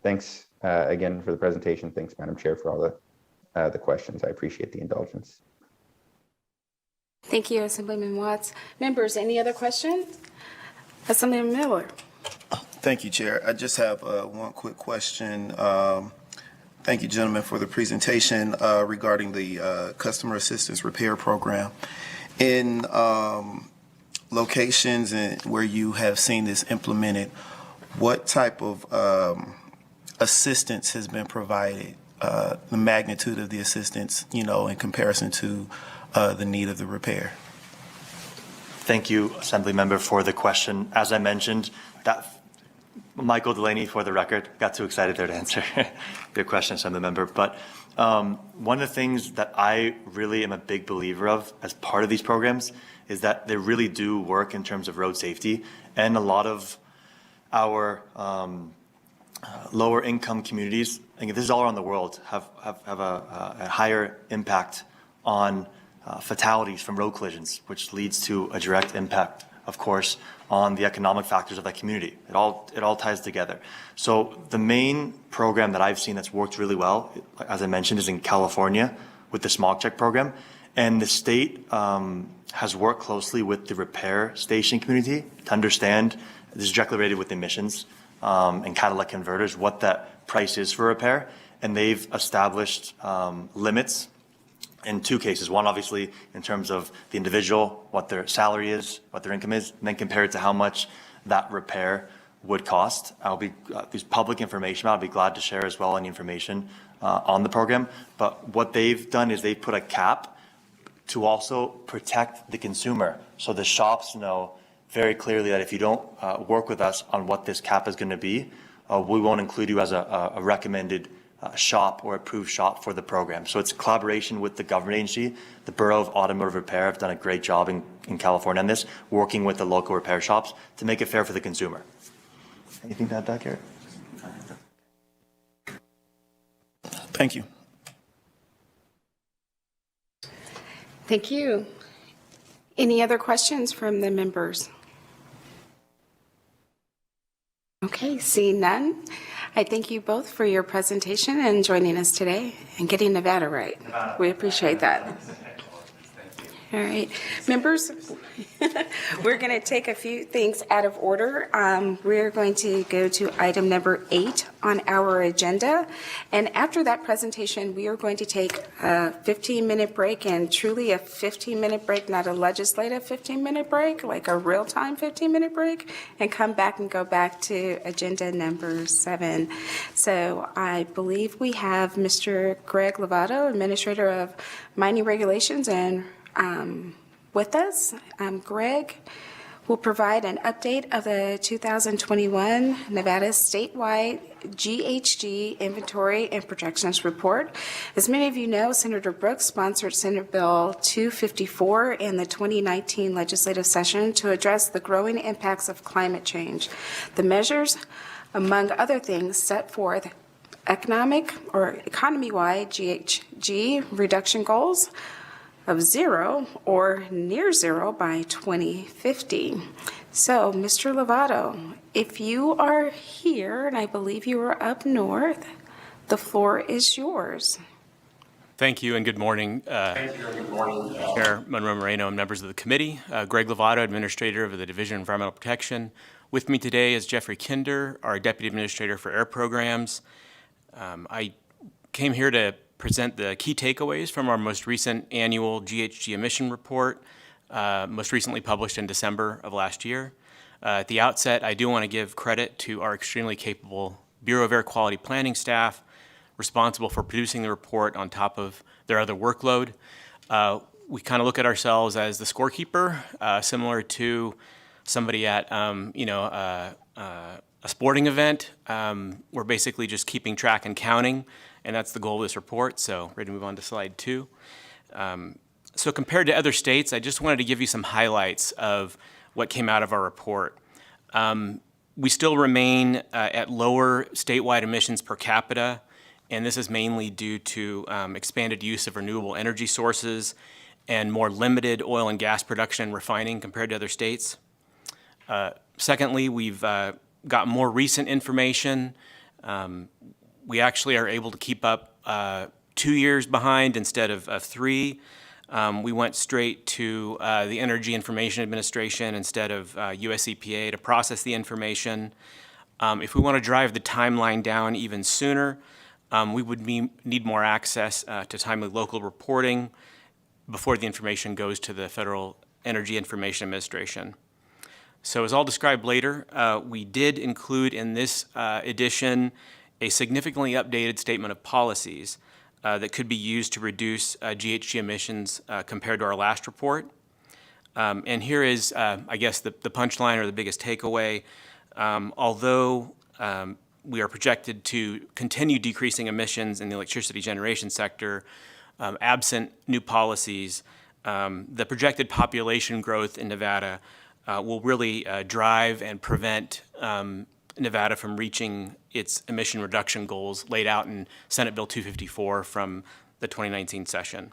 thanks again for the presentation. Thanks, Madam Chair, for all the questions. I appreciate the indulgence. Thank you, Assemblyman Watts. Members, any other questions? Assemblyman Miller. Thank you, Chair. I just have one quick question. Thank you, gentlemen, for the presentation regarding the Customer Assistance Repair Program. In locations where you have seen this implemented, what type of assistance has been provided? The magnitude of the assistance, in comparison to the need of the repair. Thank you, Assembly Member, for the question. As I mentioned, Michael Delaney, for the record, got too excited there to answer your question, Assembly Member. But one of the things that I really am a big believer of as part of these programs is that they really do work in terms of road safety, and a lot of our lower income communities, and this is all around the world, have a higher impact on fatalities from road collisions, which leads to a direct impact, of course, on the economic factors of that community. It all ties together. So the main program that I've seen that's worked really well, as I mentioned, is in California with the smog check program. And the state has worked closely with the repair station community to understand, this is directly related with emissions and catalytic converters, what that price is for repair. And they've established limits in two cases. One, obviously, in terms of the individual, what their salary is, what their income is, and then compared to how much that repair would cost. There's public information. I'll be glad to share as well any information on the program. But what they've done is they've put a cap to also protect the consumer. So the shops know very clearly that if you don't work with us on what this cap is going to be, we won't include you as a recommended shop or approved shop for the program. So it's a collaboration with the government agency. The Bureau of Automotive Repair have done a great job in California on this, working with the local repair shops to make it fair for the consumer. Anything to add to that, Garrett? Thank you. Thank you. Any other questions from the members? Okay, seeing none, I thank you both for your presentation and joining us today and getting Nevada right. We appreciate that. All right, members, we're going to take a few things out of order. We're going to go to item number 8 on our agenda. And after that presentation, we are going to take a 15-minute break, and truly a 15-minute break, not a legislative 15-minute break, like a real-time 15-minute break, and come back and go back to agenda number 7. So I believe we have Mr. Greg Lovato, Administrator of Mining Regulations, and with us. Greg will provide an update of the 2021 Nevada statewide GHG inventory and projections report. As many of you know, Senator Brooks sponsored Senate Bill 254 in the 2019 legislative session to address the growing impacts of climate change. The measures, among other things, set forth economic or economy-wide GHG reduction goals of 0 or near 0 by 2050. So, Mr. Lovato, if you are here, and I believe you are up north, the floor is yours. Thank you and good morning. Chair Monroe Moreno and members of the committee. Greg Lovato, Administrator of the Division of Environmental Protection. With me today is Jeffrey Kinder, our Deputy Administrator for Air Programs. I came here to present the key takeaways from our most recent annual GHG emission report, most recently published in December of last year. At the outset, I do want to give credit to our extremely capable Bureau of Air Quality Planning staff responsible for producing the report on top of their other workload. We kind of look at ourselves as the scorekeeper, similar to somebody at a sporting event. We're basically just keeping track and counting, and that's the goal of this report. So ready to move on to slide 2. So compared to other states, I just wanted to give you some highlights of what came out of our report. We still remain at lower statewide emissions per capita, and this is mainly due to expanded use of renewable energy sources and more limited oil and gas production and refining compared to other states. Secondly, we've got more recent information. We actually are able to keep up 2 years behind instead of 3. We went straight to the Energy Information Administration instead of US EPA to process the information. If we want to drive the timeline down even sooner, we would need more access to timely local reporting before the information goes to the Federal Energy Information Administration. So as I'll describe later, we did include in this edition a significantly updated statement of policies that could be used to reduce GHG emissions compared to our last report. And here is, I guess, the punchline or the biggest takeaway. Although we are projected to continue decreasing emissions in the electricity generation sector, absent new policies, the projected population growth in Nevada will really drive and prevent Nevada from reaching its emission reduction goals laid out in Senate Bill 254 from the 2019 session.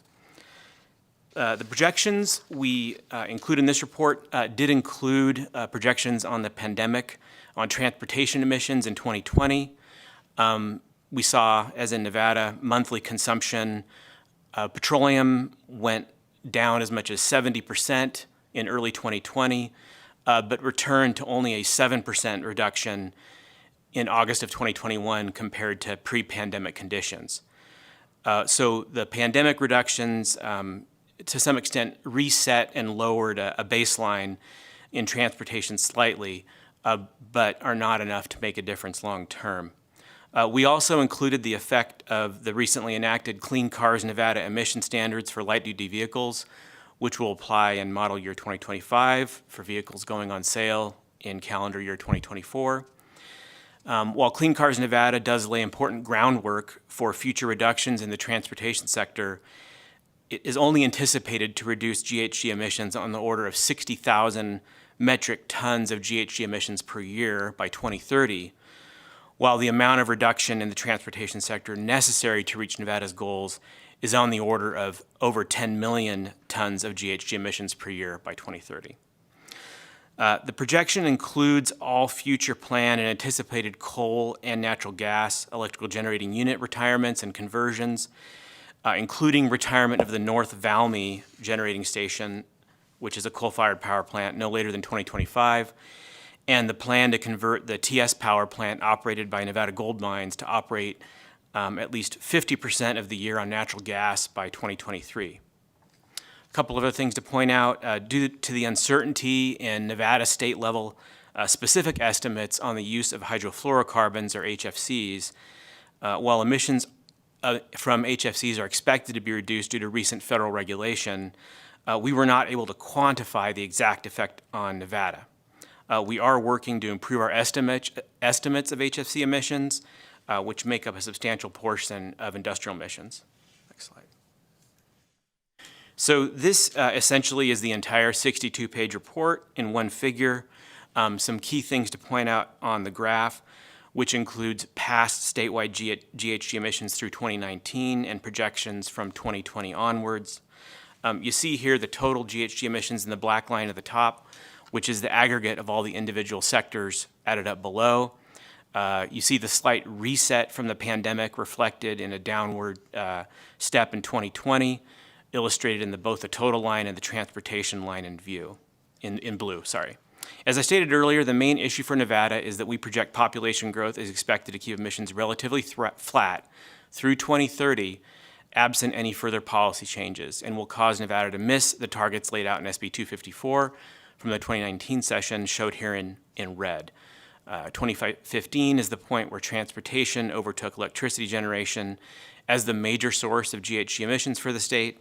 The projections we include in this report did include projections on the pandemic, on transportation emissions in 2020. We saw, as in Nevada, monthly consumption. Petroleum went down as much as 70% in early 2020, but returned to only a 7% reduction in August of 2021 compared to pre-pandemic conditions. So the pandemic reductions, to some extent, reset and lowered a baseline in transportation slightly, but are not enough to make a difference long term. We also included the effect of the recently enacted Clean Cars Nevada emission standards for light-duty vehicles, which will apply in model year 2025 for vehicles going on sale in calendar year 2024. While Clean Cars Nevada does lay important groundwork for future reductions in the transportation sector, it is only anticipated to reduce GHG emissions on the order of 60,000 metric tons of GHG emissions per year by 2030, while the amount of reduction in the transportation sector necessary to reach Nevada's goals is on the order of over 10 million tons of GHG emissions per year by 2030. The projection includes all future planned and anticipated coal and natural gas electrical generating unit retirements and conversions, including retirement of the North Valmy generating station, which is a coal-fired power plant, no later than 2025, and the plan to convert the TS power plant operated by Nevada Gold Mines to operate at least 50% of the year on natural gas by 2023. A couple of other things to point out. Due to the uncertainty in Nevada state level specific estimates on the use of hydrofluorocarbons, or HFCs, while emissions from HFCs are expected to be reduced due to recent federal regulation, we were not able to quantify the exact effect on Nevada. We are working to improve our estimates of HFC emissions, which make up a substantial portion of industrial emissions. Next slide. So this essentially is the entire 62-page report in one figure. Some key things to point out on the graph, which includes past statewide GHG emissions through 2019 and projections from 2020 onwards. You see here the total GHG emissions in the black line at the top, which is the aggregate of all the individual sectors added up below. You see the slight reset from the pandemic reflected in a downward step in 2020, illustrated in both the total line and the transportation line in blue. As I stated earlier, the main issue for Nevada is that we project population growth is expected to keep emissions relatively flat through 2030, absent any further policy changes, and will cause Nevada to miss the targets laid out in SB 254 from the 2019 session, showed here in red. 2015 is the point where transportation overtook electricity generation as the major source of GHG emissions for the state.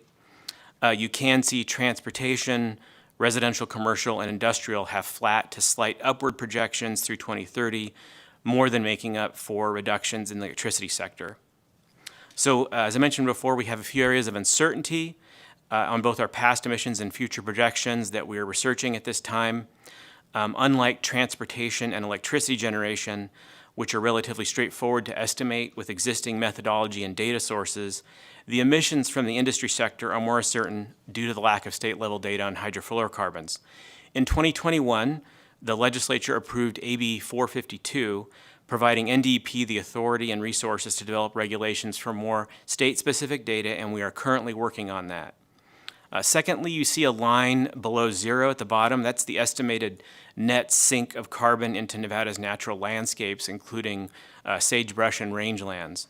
You can see transportation, residential, commercial, and industrial have flat to slight upward projections through 2030, more than making up for reductions in the electricity sector. So as I mentioned before, we have a few areas of uncertainty on both our past emissions and future projections that we are researching at this time. Unlike transportation and electricity generation, which are relatively straightforward to estimate with existing methodology and data sources, the emissions from the industry sector are more uncertain due to the lack of state-level data on hydrofluorocarbons. In 2021, the legislature approved AB 452, providing NDEP the authority and resources to develop regulations for more state-specific data, and we are currently working on that. Secondly, you see a line below zero at the bottom. That's the estimated net sink of carbon into Nevada's natural landscapes, including sagebrush and rangelands.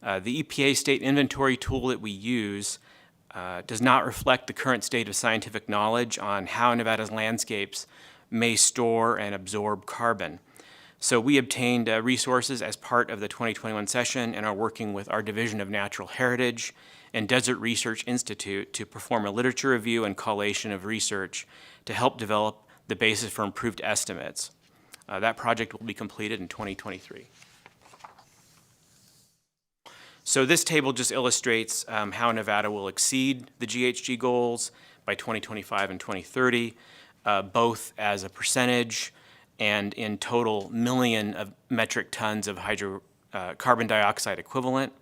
The EPA state inventory tool that we use does not reflect the current state of scientific knowledge on how Nevada's landscapes may store and absorb carbon. So we obtained resources as part of the 2021 session and are working with our Division of Natural Heritage and Desert Research Institute to perform a literature review and collation of research to help develop the basis for improved estimates. That project will be completed in 2023. So this table just illustrates how Nevada will exceed the GHG goals by 2025 and 2030, both as a percentage and in total million of metric tons of carbon dioxide equivalent.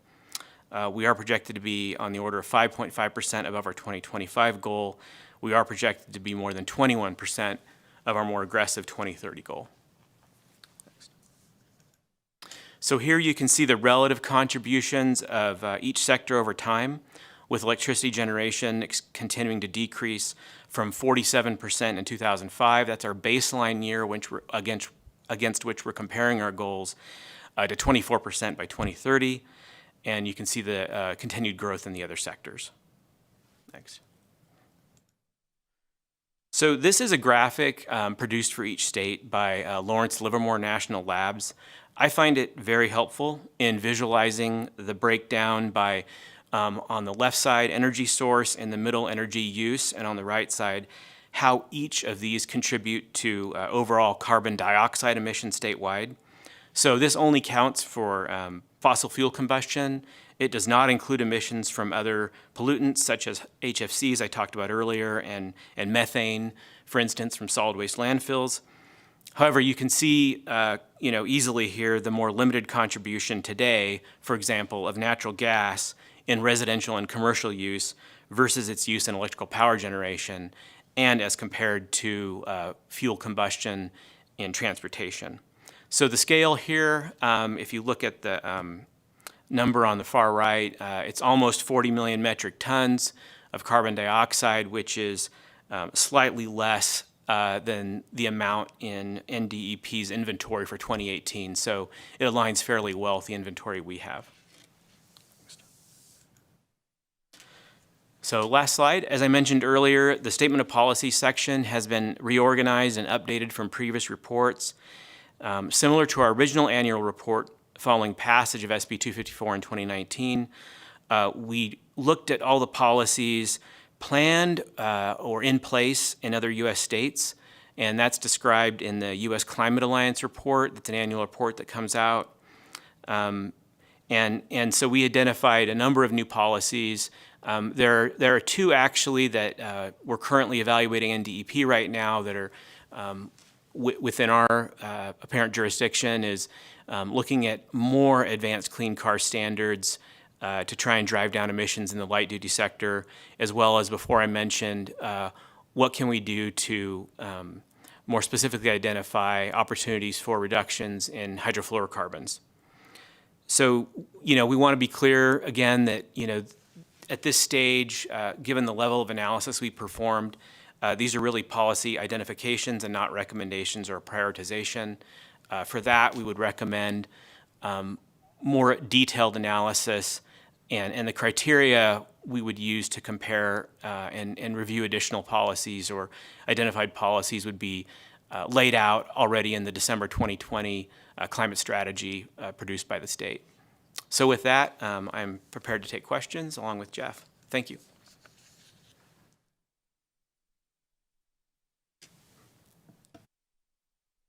We are projected to be on the order of 5.5% above our 2025 goal. We are projected to be more than 21% of our more aggressive 2030 goal. Next. So here you can see the relative contributions of each sector over time, with electricity generation continuing to decrease from 47% in 2005, that's our baseline year against which we're comparing our goals, to 24% by 2030. And you can see the continued growth in the other sectors. Next. So this is a graphic produced for each state by Lawrence Livermore National Labs. I find it very helpful in visualizing the breakdown by, on the left side, energy source, in the middle, energy use, and on the right side, how each of these contribute to overall carbon dioxide emissions statewide. So this only counts for fossil fuel combustion. It does not include emissions from other pollutants such as HFCs I talked about earlier and methane, for instance, from solid waste landfills. However, you can see easily here the more limited contribution today, for example, of natural gas in residential and commercial use versus its use in electrical power generation, and as compared to fuel combustion in transportation. So the scale here, if you look at the number on the far right, it's almost 40 million metric tons of carbon dioxide, which is slightly less than the amount in NDEP's inventory for 2018. So it aligns fairly well with the inventory we have. So last slide, as I mentioned earlier, the Statement of Policy section has been reorganized and updated from previous reports. Similar to our original annual report following passage of SB 254 in 2019, we looked at all the policies planned or in place in other U.S. states, and that's described in the U.S. Climate Alliance report. That's an annual report that comes out. And so we identified a number of new policies. There are two actually that we're currently evaluating NDEP right now that are within our apparent jurisdiction, is looking at more advanced clean car standards to try and drive down emissions in the light duty sector, as well as, before I mentioned, what can we do to more specifically identify opportunities for reductions in hydrofluorocarbons. So, we want to be clear again that, at this stage, given the level of analysis we performed, these are really policy identifications and not recommendations or prioritization. For that, we would recommend more detailed analysis, and the criteria we would use to compare and review additional policies or identified policies would be laid out already in the December 2020 climate strategy produced by the state. So with that, I'm prepared to take questions along with Jeff. Thank you.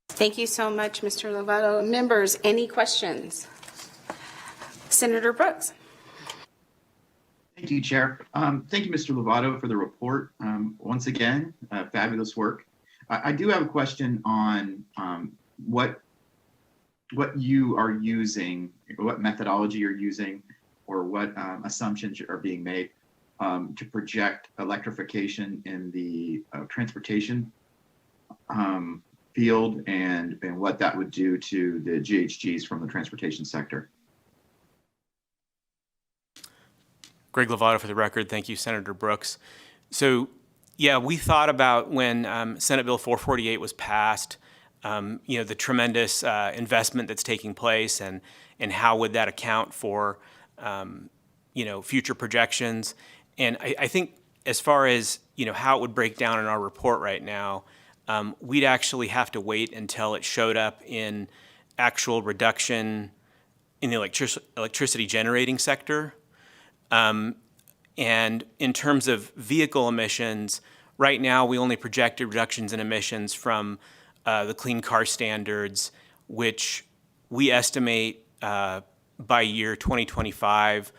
Thank you so much, Mr. Lovato. Members, any questions? Senator Brooks. Thank you, Chair. Thank you, Mr. Lovato, for the report. Once again, fabulous work. I do have a question on what you are using, what methodology you're using, or what assumptions are being made to project electrification in the transportation field, and what that would do to the GHGs from the transportation sector. Greg Lovato for the record. Thank you, Senator Brooks. So, yeah, we thought about when Senate Bill 448 was passed, the tremendous investment that's taking place, and how would that account for, future projections. And I think as far as, how it would break down in our report right now, we'd actually have to wait until it showed up in actual reduction in the electricity generating sector. And in terms of vehicle emissions, right now we only projected reductions in emissions from the clean car standards, which we estimate by year 2025.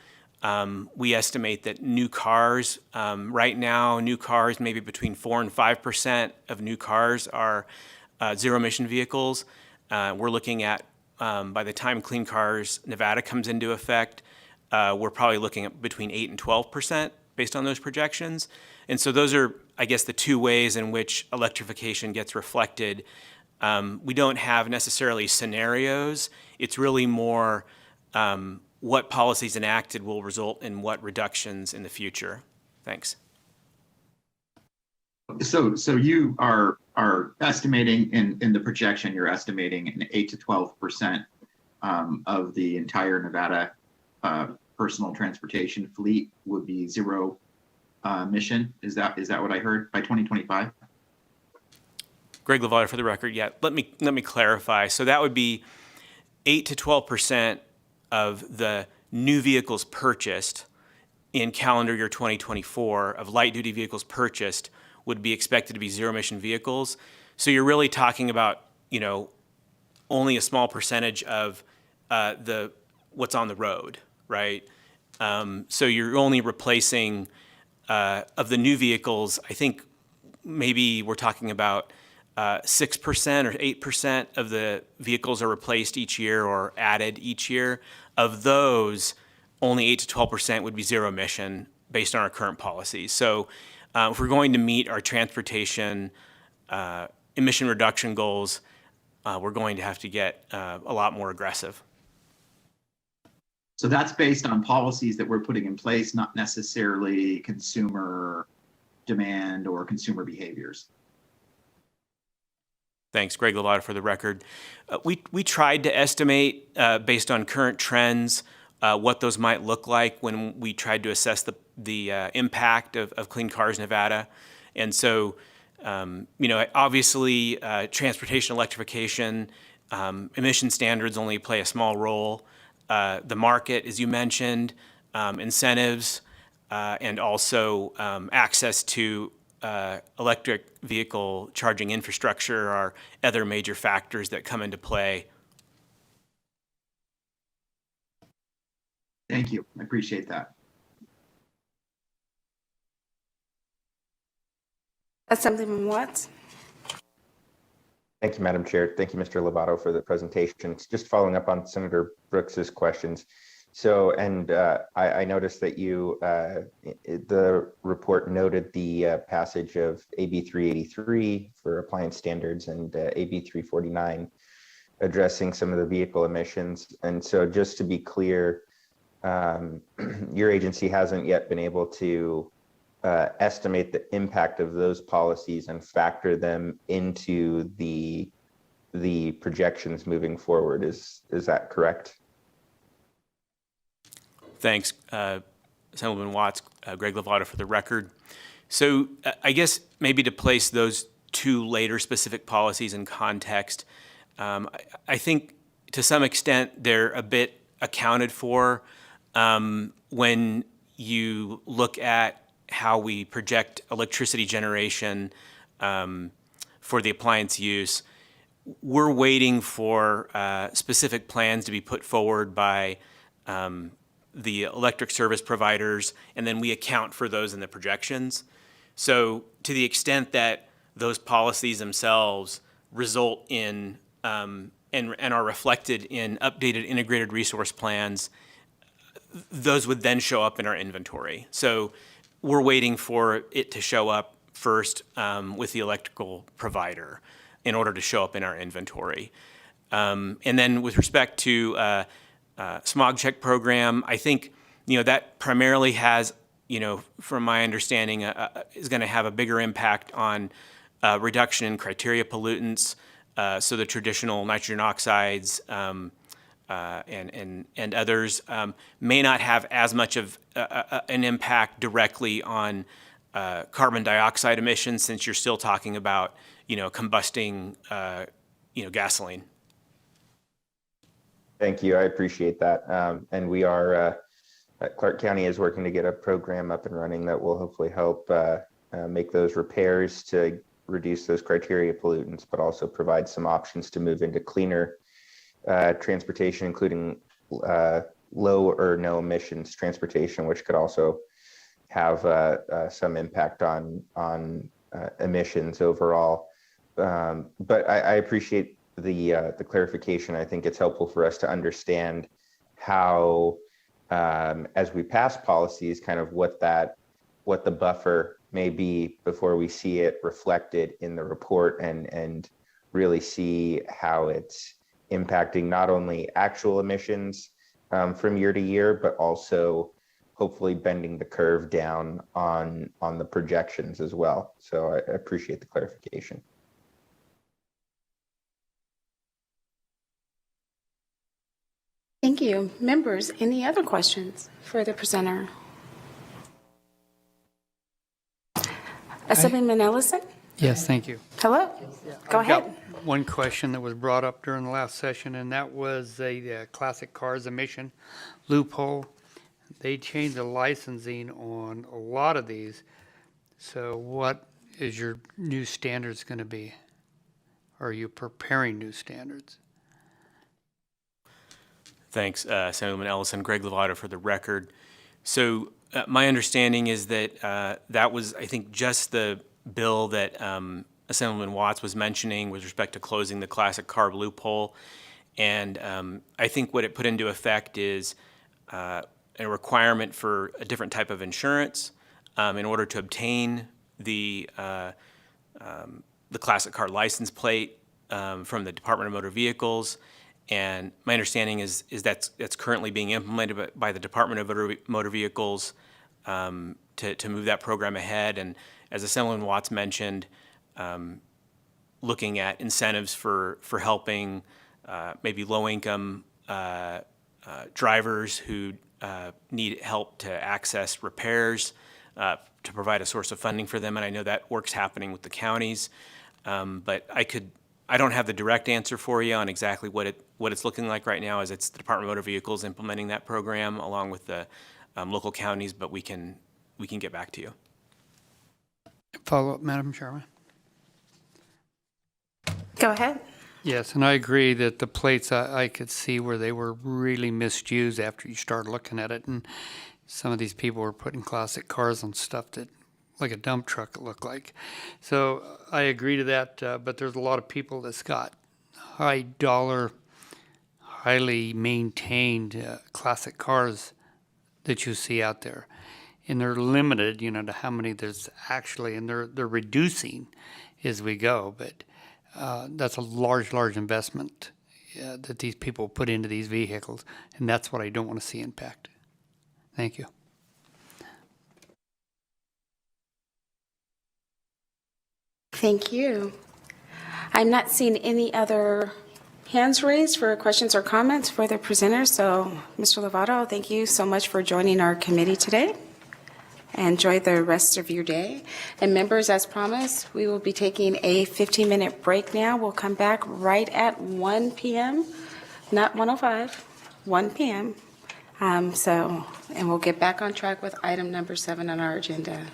We estimate that new cars, right now, new cars, maybe between 4 and 5% of new cars are zero emission vehicles. We're looking at, by the time Clean Cars Nevada comes into effect, we're probably looking at between 8 and 12% based on those projections. And so those are, I guess, the two ways in which electrification gets reflected. We don't have necessarily scenarios. It's really more what policies enacted will result in what reductions in the future. Thanks. So you are estimating in the projection, you're estimating an 8 to 12% of the entire Nevada personal transportation fleet would be zero emission. Is that what I heard by 2025? Greg Lovato for the record. Yeah, let me clarify. So that would be 8 to 12% of the new vehicles purchased in calendar year 2024 of light duty vehicles purchased would be expected to be zero emission vehicles. So you're really talking about, only a small percentage of what's on the road, right? So you're only replacing, of the new vehicles, I think maybe we're talking about 6% or 8% of the vehicles are replaced each year or added each year. Of those, only 8 to 12% would be zero emission based on our current policies. So if we're going to meet our transportation emission reduction goals, we're going to have to get a lot more aggressive. So that's based on policies that we're putting in place, not necessarily consumer demand or consumer behaviors. Thanks, Greg Lovato, for the record. We tried to estimate, based on current trends, what those might look like when we tried to assess the impact of Clean Cars Nevada. And so, obviously, transportation electrification, emission standards only play a small role. The market, as you mentioned, incentives, and also access to electric vehicle charging infrastructure are other major factors that come into play. Thank you. I appreciate that. Assemblyman Watts. Thank you, Madam Chair. Thank you, Mr. Lovato, for the presentation. Just following up on Senator Brooks's questions. So, and I noticed that the report noted the passage of AB 383 for appliance standards and AB 349 addressing some of the vehicle emissions. And so just to be clear, your agency hasn't yet been able to estimate the impact of those policies and factor them into the projections moving forward. Is that correct? Thanks, Assemblyman Watts, Greg Lovato, for the record. So I guess maybe to place those two later specific policies in context, I think to some extent they're a bit accounted for when you look at how we project electricity generation for the appliance use. We're waiting for specific plans to be put forward by the electric service providers, and then we account for those in the projections. So to the extent that those policies themselves result in and are reflected in updated integrated resource plans, those would then show up in our inventory. So we're waiting for it to show up first with the electrical provider in order to show up in our inventory. And then with respect to smog check program, I think, that primarily has, from my understanding, is going to have a bigger impact on reduction in criteria pollutants. So the traditional nitrogen oxides and others may not have as much of an impact directly on carbon dioxide emissions, since you're still talking about, combusting, gasoline. Thank you. I appreciate that. And we are, Clark County is working to get a program up and running that will hopefully help make those repairs to reduce those criteria pollutants, but also provide some options to move into cleaner transportation, including low or no emissions transportation, which could also have some impact on emissions overall. But I appreciate the clarification. I think it's helpful for us to understand how, as we pass policies, kind of what the buffer may be before we see it reflected in the report, and really see how it's impacting not only actual emissions from year to year, but also hopefully bending the curve down on the projections as well. So I appreciate the clarification. Thank you. Members, any other questions for the presenter? Assemblyman Ellison? Yes, thank you. Hello. Go ahead. Got one question that was brought up during the last session, and that was a classic cars emission loophole. They changed the licensing on a lot of these. So what is your new standards going to be? Are you preparing new standards? Thanks, Assemblyman Ellison. Greg Lovato for the record. So my understanding is that that was, I think, just the bill that Assemblyman Watts was mentioning with respect to closing the classic carb loophole. And I think what it put into effect is a requirement for a different type of insurance in order to obtain the classic car license plate from the Department of Motor Vehicles. And my understanding is that's currently being implemented by the Department of Motor Vehicles to move that program ahead. And as Assemblyman Watts mentioned, looking at incentives for helping maybe low-income drivers who need help to access repairs, to provide a source of funding for them. And I know that work's happening with the counties. But I don't have the direct answer for you on exactly what it's looking like right now, as it's the Department of Motor Vehicles implementing that program along with the local counties, but we can get back to you. Follow up, Madam Chairman. Go ahead. Yes, and I agree that the plates, I could see where they were really misused after you start looking at it. And some of these people were putting classic cars on stuff that, like a dump truck, it looked like. So I agree to that, but there's a lot of people that's got high dollar, highly maintained classic cars that you see out there. And they're limited, to how many there's actually, and they're reducing as we go. But that's a large investment that these people put into these vehicles, and that's what I don't want to see impact. Thank you. Thank you. I'm not seeing any other hands raised for questions or comments for the presenters. So, Mr. Lovato, thank you so much for joining our committee today. Enjoy the rest of your day. And members, as promised, we will be taking a 15-minute break now. We'll come back right at 1 p.m., not 1:05, 1 p.m. And we'll get back on track with item number 7 on our agenda.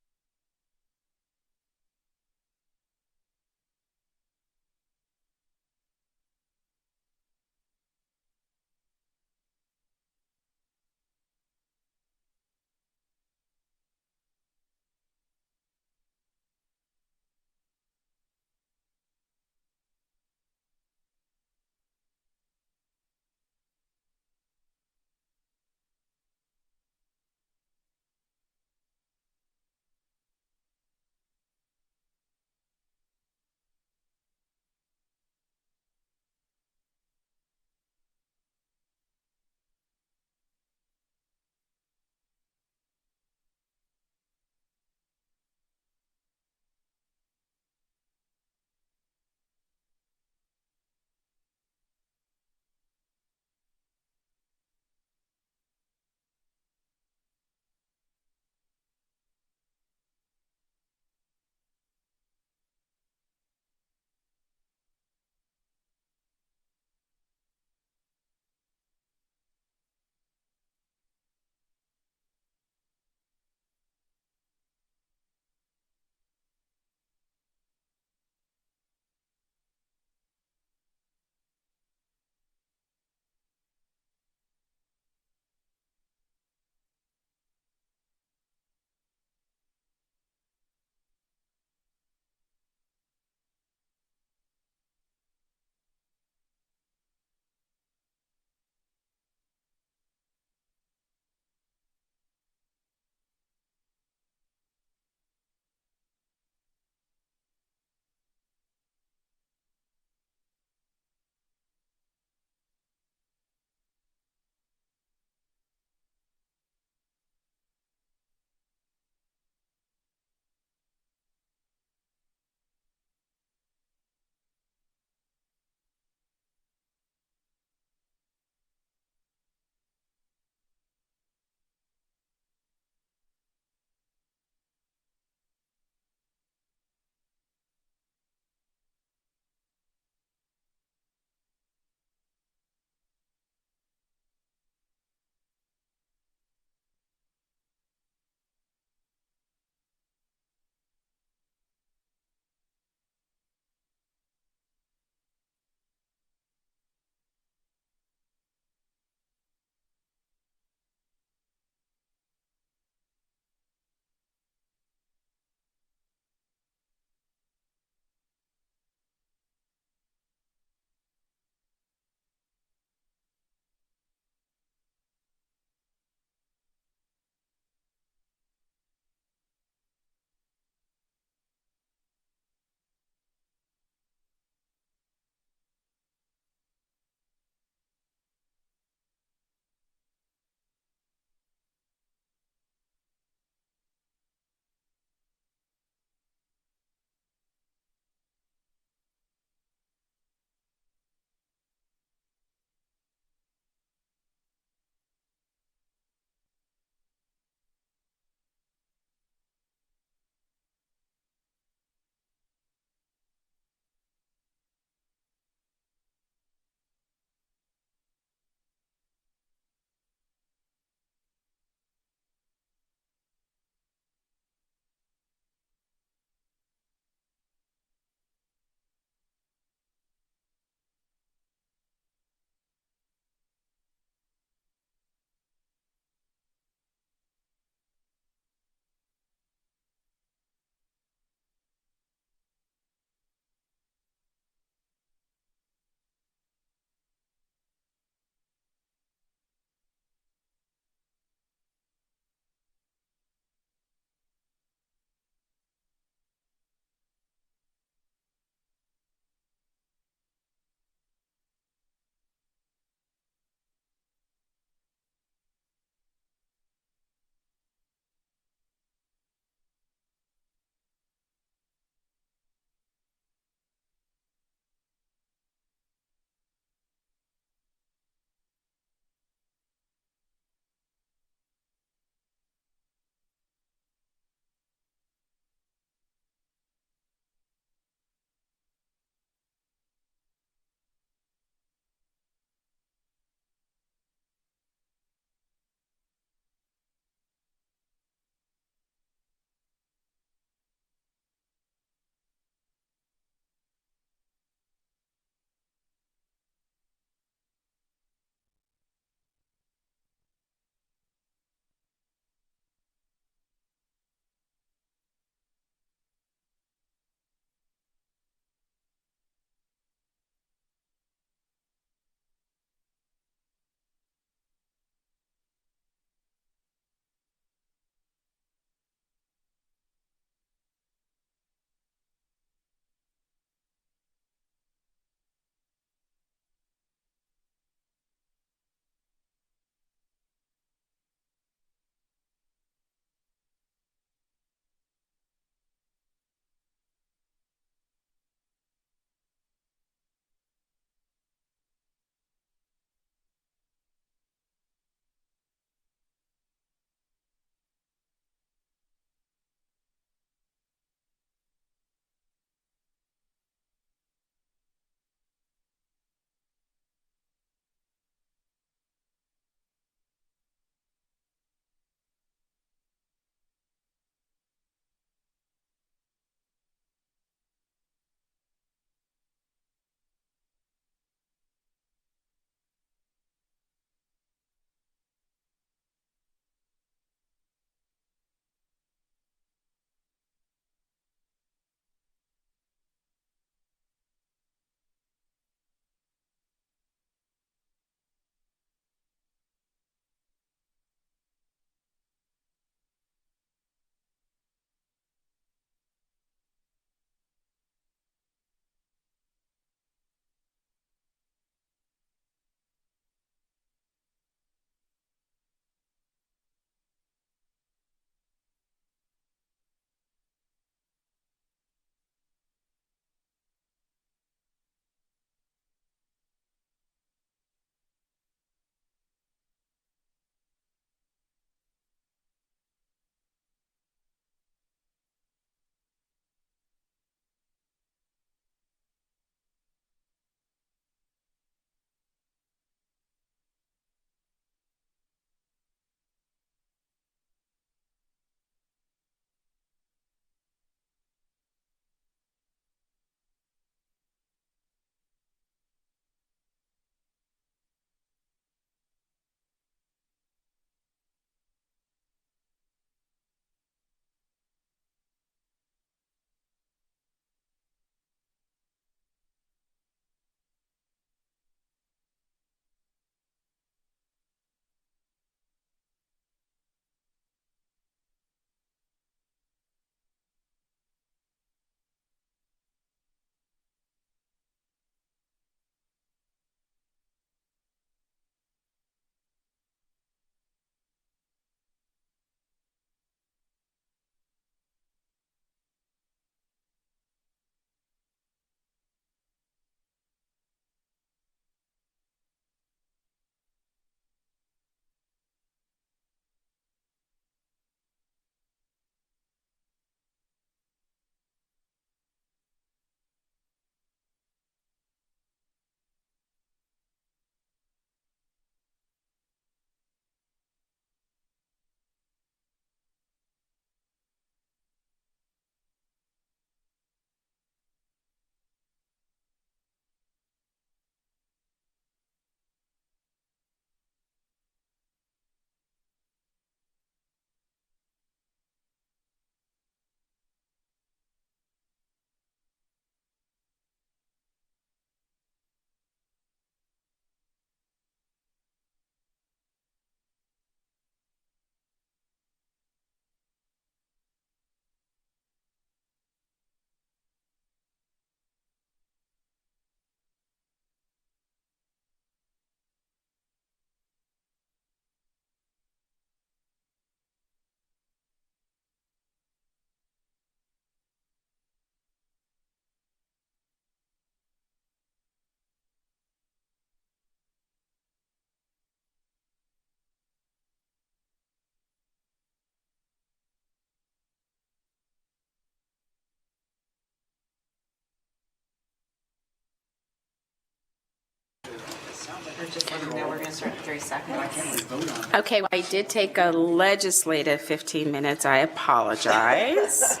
Or just let them know we're going to start in 30 seconds. Okay, well, I did take a legislative 15 minutes. I apologize.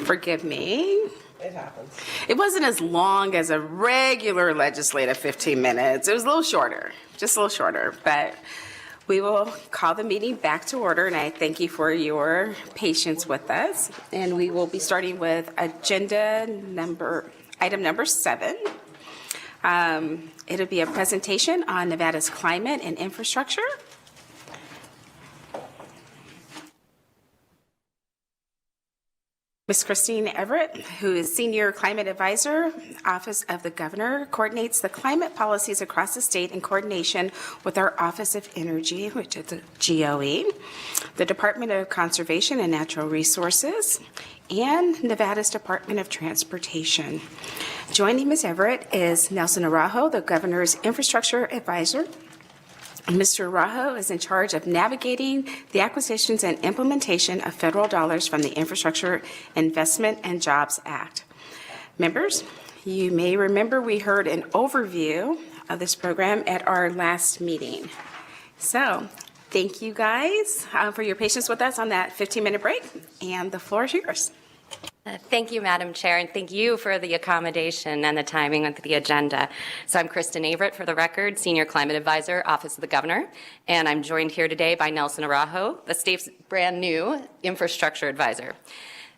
Forgive me. It happens. It wasn't as long as a regular legislative 15 minutes. It was a little shorter, just a little shorter. But we will call the meeting back to order, and I thank you for your patience with us. And we will be starting with item number 7. It'll be a presentation on Nevada's climate and infrastructure. Ms. Christine Everett, who is Senior Climate Advisor, Office of the Governor, coordinates the climate policies across the state in coordination with our Office of Energy, which is the GOE, the Department of Conservation and Natural Resources, and Nevada's Department of Transportation. Joining Ms. Everett is Nelson Araujo, the Governor's Infrastructure Advisor. Mr. Araujo is in charge of navigating the acquisitions and implementation of federal dollars from the Infrastructure Investment and Jobs Act. Members, you may remember we heard an overview of this program at our last meeting. So, thank you guys for your patience with us on that 15-minute break, and the floor is yours. Thank you, Madam Chair, and thank you for the accommodation and the timing of the agenda. So I'm Kristen Everett, for the record, Senior Climate Advisor, Office of the Governor, and I'm joined here today by Nelson Araujo, the state's brand new Infrastructure Advisor.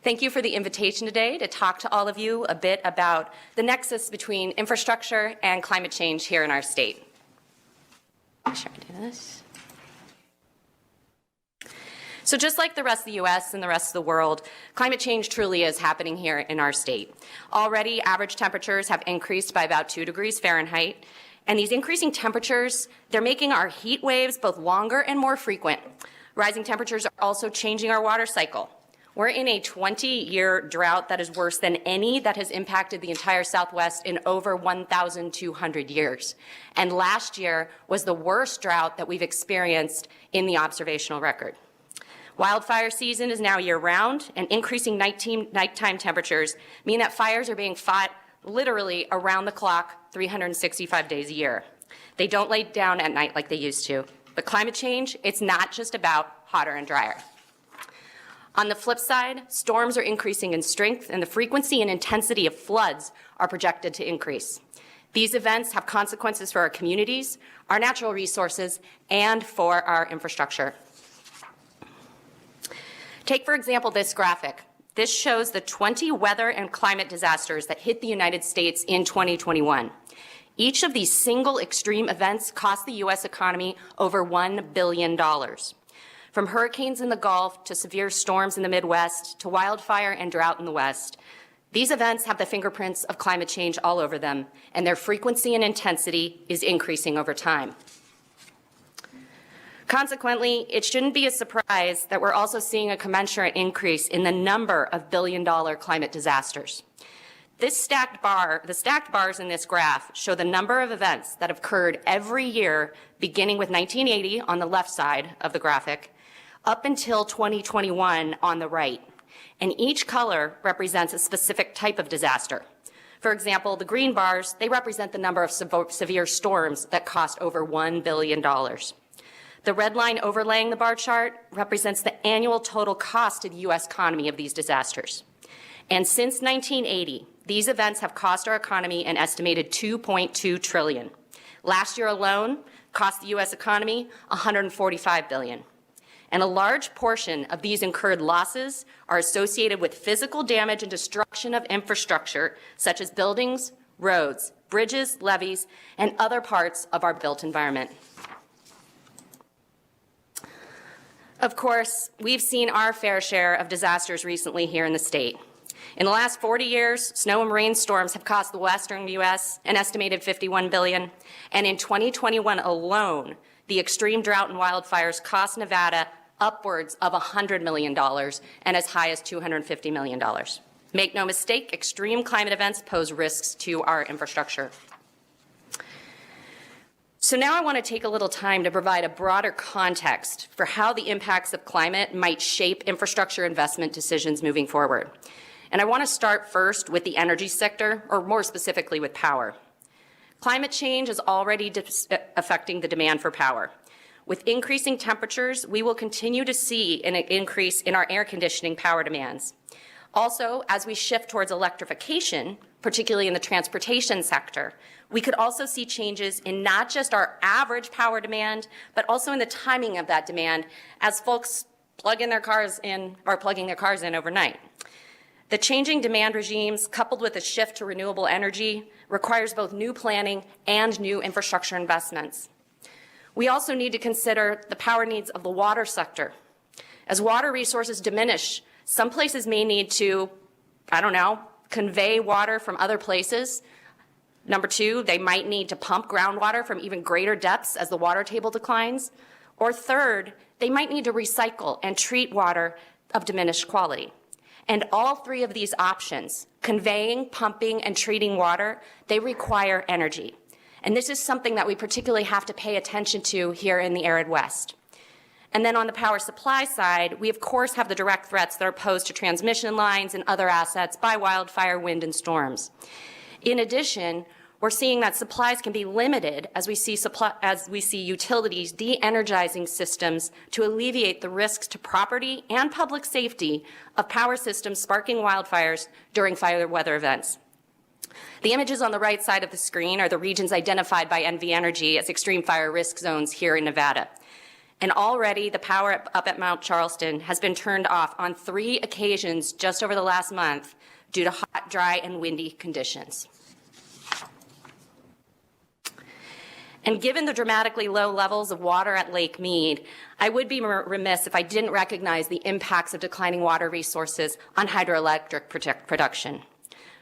Thank you for the invitation today to talk to all of you a bit about the nexus between infrastructure and climate change here in our state. Make sure I do this. So just like the rest of the U.S. and the rest of the world, climate change truly is happening here in our state. Already, average temperatures have increased by about 2 degrees Fahrenheit, and these increasing temperatures, they're making our heat waves both longer and more frequent. Rising temperatures are also changing our water cycle. We're in a 20-year drought that is worse than any that has impacted the entire Southwest in over 1,200 years. And last year was the worst drought that we've experienced in the observational record. Wildfire season is now year-round, and increasing nighttime temperatures mean that fires are being fought literally around the clock 365 days a year. They don't lay down at night like they used to. But climate change, it's not just about hotter and drier. On the flip side, storms are increasing in strength, and the frequency and intensity of floods are projected to increase. These events have consequences for our communities, our natural resources, and for our infrastructure. Take, for example, this graphic. This shows the 20 weather and climate disasters that hit the United States in 2021. Each of these single extreme events cost the U.S. economy over $1 billion. From hurricanes in the Gulf to severe storms in the Midwest to wildfire and drought in the West, these events have the fingerprints of climate change all over them, and their frequency and intensity is increasing over time. Consequently, it shouldn't be a surprise that we're also seeing a commensurate increase in the number of billion-dollar climate disasters. The stacked bars in this graph show the number of events that have occurred every year, beginning with 1980 on the left side of the graphic, up until 2021 on the right. And each color represents a specific type of disaster. For example, the green bars, they represent the number of severe storms that cost over $1 billion. The red line overlaying the bar chart represents the annual total cost to the U.S. economy of these disasters. And since 1980, these events have cost our economy an estimated $2.2 trillion. Last year alone, cost the U.S. economy $145 billion. And a large portion of these incurred losses are associated with physical damage and destruction of infrastructure, such as buildings, roads, bridges, levees, and other parts of our built environment. Of course, we've seen our fair share of disasters recently here in the state. In the last 40 years, snow and rainstorms have cost the western U.S. an estimated $51 billion, and in 2021 alone, the extreme drought and wildfires cost Nevada upwards of $100 million and as high as $250 million. Make no mistake, extreme climate events pose risks to our infrastructure. So now I want to take a little time to provide a broader context for how the impacts of climate might shape infrastructure investment decisions moving forward. And I want to start first with the energy sector, or more specifically with power. Climate change is already affecting the demand for power. With increasing temperatures, we will continue to see an increase in our air conditioning power demands. Also, as we shift towards electrification, particularly in the transportation sector, we could also see changes in not just our average power demand, but also in the timing of that demand as folks plugging their cars in overnight. The changing demand regimes, coupled with a shift to renewable energy, requires both new planning and new infrastructure investments. We also need to consider the power needs of the water sector. As water resources diminish, some places may need to, convey water from other places. Number two, they might need to pump groundwater from even greater depths as the water table declines. Or third, they might need to recycle and treat water of diminished quality. And all three of these options, conveying, pumping, and treating water, they require energy. And this is something that we particularly have to pay attention to here in the arid West. And then on the power supply side, we of course have the direct threats that are posed to transmission lines and other assets by wildfire, wind, and storms. In addition, we're seeing that supplies can be limited as we see utilities de-energizing systems to alleviate the risks to property and public safety of power systems sparking wildfires during fire weather events. The images on the right side of the screen are the regions identified by NV Energy as extreme fire risk zones here in Nevada. And already the power up at Mount Charleston has been turned off on 3 occasions just over the last month due to hot, dry, and windy conditions. And given the dramatically low levels of water at Lake Mead, I would be remiss if I didn't recognize the impacts of declining water resources on hydroelectric production.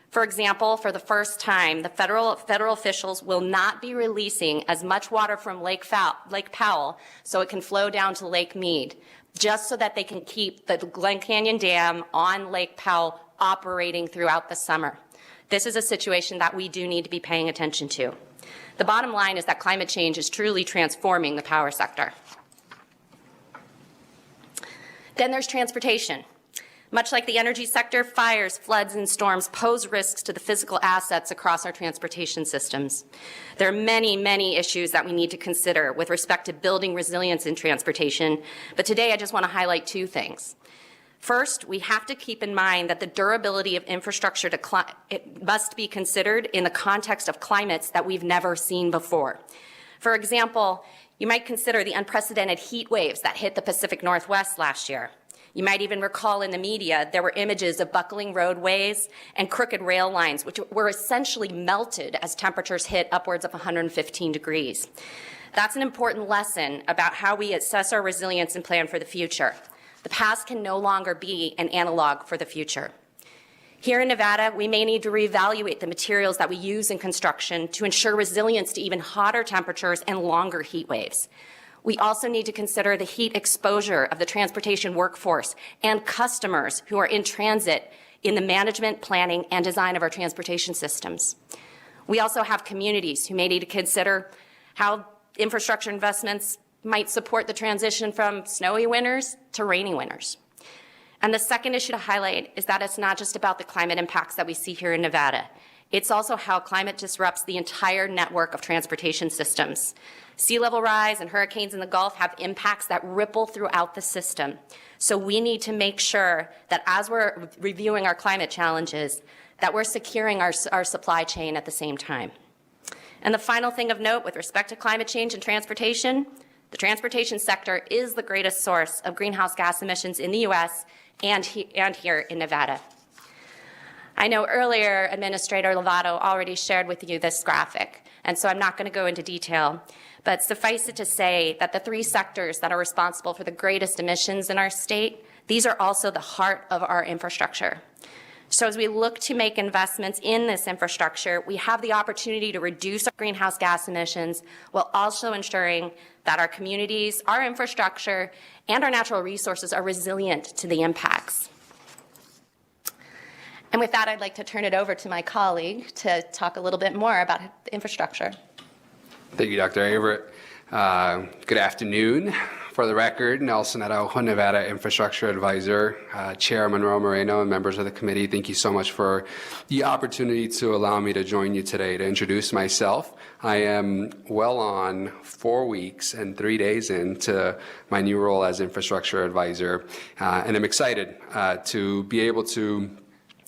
For example, for the first time, the federal officials will not be releasing as much water from Lake Powell so it can flow down to Lake Mead, just so that they can keep the Glen Canyon Dam on Lake Powell operating throughout the summer. This is a situation that we do need to be paying attention to. The bottom line is that climate change is truly transforming the power sector. Then there's transportation. Much like the energy sector, fires, floods, and storms pose risks to the physical assets across our transportation systems. There are many, many issues that we need to consider with respect to building resilience in transportation, but today I just want to highlight 2 things. First, we have to keep in mind that the durability of infrastructure it must be considered in the context of climates that we've never seen before. For example, you might consider the unprecedented heat waves that hit the Pacific Northwest last year. You might even recall in the media there were images of buckling roadways and crooked rail lines, which were essentially melted as temperatures hit upwards of 115 degrees. That's an important lesson about how we assess our resilience and plan for the future. The past can no longer be an analog for the future. Here in Nevada, we may need to reevaluate the materials that we use in construction to ensure resilience to even hotter temperatures and longer heat waves. We also need to consider the heat exposure of the transportation workforce and customers who are in transit in the management, planning, and design of our transportation systems. We also have communities who may need to consider how infrastructure investments might support the transition from snowy winters to rainy winters. And the second issue to highlight is that it's not just about the climate impacts that we see here in Nevada. It's also how climate disrupts the entire network of transportation systems. Sea level rise and hurricanes in the Gulf have impacts that ripple throughout the system. So we need to make sure that as we're reviewing our climate challenges, that we're securing our supply chain at the same time. And the final thing of note with respect to climate change and transportation, the transportation sector is the greatest source of greenhouse gas emissions in the U.S. and here in Nevada. I know earlier Administrator Lovato already shared with you this graphic, and so I'm not going to go into detail, but suffice it to say that the 3 sectors that are responsible for the greatest emissions in our state, these are also the heart of our infrastructure. So as we look to make investments in this infrastructure, we have the opportunity to reduce our greenhouse gas emissions while also ensuring that our communities, our infrastructure, and our natural resources are resilient to the impacts. And with that, I'd like to turn it over to my colleague to talk a little bit more about the infrastructure. Thank you, Dr. Averett. Good afternoon. For the record, Nelson Araujo, Nevada Infrastructure Advisor, Chair Monroe Moreno, and members of the committee, thank you so much for the opportunity to allow me to join you today to introduce myself. I am well on 4 weeks and 3 days into my new role as Infrastructure Advisor, and I'm excited to be able to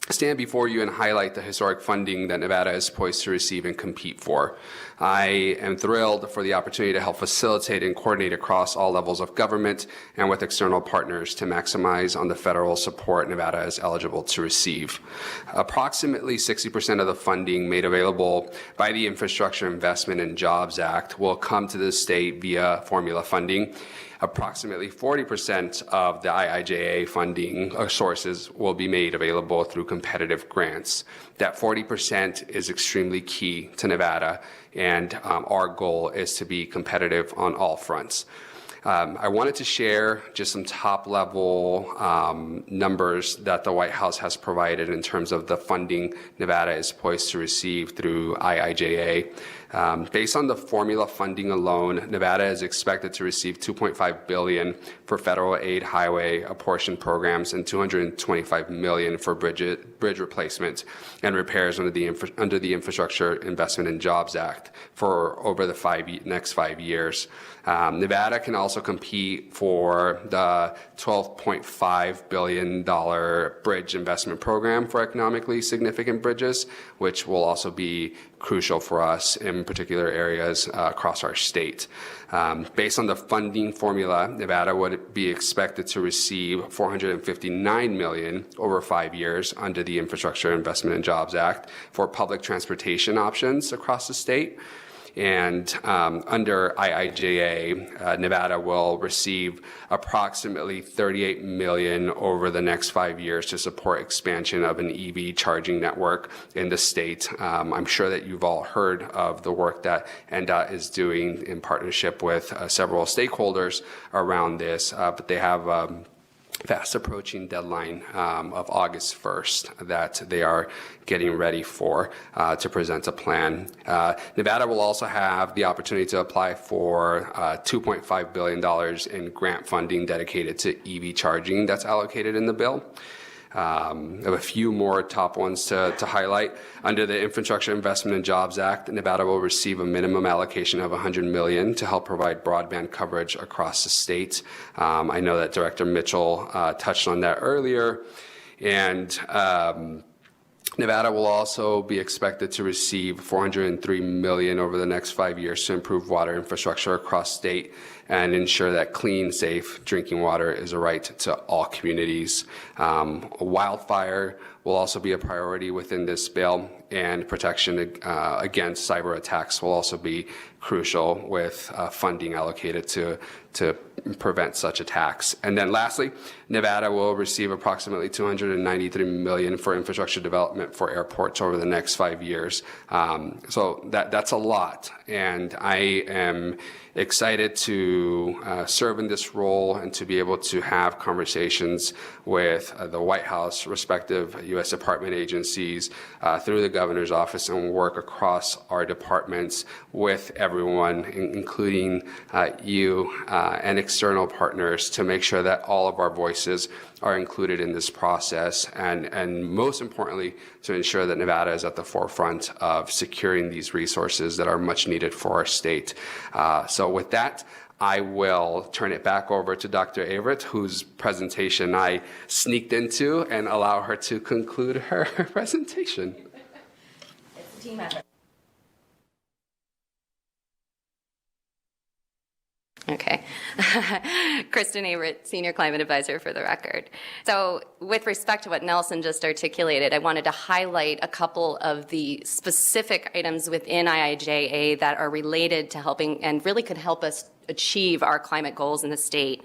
stand before you and highlight the historic funding that Nevada is poised to receive and compete for. I am thrilled for the opportunity to help facilitate and coordinate across all levels of government and with external partners to maximize on the federal support Nevada is eligible to receive. Approximately 60% of the funding made available by the Infrastructure Investment and Jobs Act will come to the state via formula funding. Approximately 40% of the IIJA funding sources will be made available through competitive grants. That 40% is extremely key to Nevada, and our goal is to be competitive on all fronts. I wanted to share just some top-level numbers that the White House has provided in terms of the funding Nevada is poised to receive through IIJA. Based on the formula funding alone, Nevada is expected to receive $2.5 billion for federal aid highway apportion programs and $225 million for bridge replacement and repairs under the Infrastructure Investment and Jobs Act for over the next 5 years. Nevada can also compete for the $12.5 billion bridge investment program for economically significant bridges, which will also be crucial for us in particular areas across our state. Based on the funding formula, Nevada would be expected to receive $459 million over 5 years under the Infrastructure Investment and Jobs Act for public transportation options across the state. And under IIJA, Nevada will receive approximately $38 million over the next 5 years to support expansion of an EV charging network in the state. I'm sure that you've all heard of the work that NDOT is doing in partnership with several stakeholders around this, but they have fast approaching deadline of August 1st that they are getting ready for to present a plan. Nevada will also have the opportunity to apply for $2.5 billion in grant funding dedicated to EV charging that's allocated in the bill. I have a few more top ones to highlight. Under the Infrastructure Investment and Jobs Act, Nevada will receive a minimum allocation of $100 million to help provide broadband coverage across the state. I know that Director Mitchell touched on that earlier. And Nevada will also be expected to receive $403 million over the next 5 years to improve water infrastructure across state and ensure that clean, safe drinking water is a right to all communities. Wildfire will also be a priority within this bill, and protection against cyber attacks will also be crucial with funding allocated to prevent such attacks. And then lastly, Nevada will receive approximately $293 million for infrastructure development for airports over the next 5 years. So that's a lot, and I am excited to serve in this role and to be able to have conversations with the White House, respective U.S. department agencies, through the governor's office, and work across our departments with everyone, including you and external partners, to make sure that all of our voices are included in this process, and most importantly, to ensure that Nevada is at the forefront of securing these resources that are much needed for our state. So with that, I will turn it back over to Dr. Averitt, whose presentation I sneaked into, and allow her to conclude her presentation. It's a team effort. Okay. Kristen Averitt, Senior Climate Advisor for the record. So with respect to what Nelson just articulated, I wanted to highlight a couple of the specific items within IIJA that are related to helping and really could help us achieve our climate goals in the state.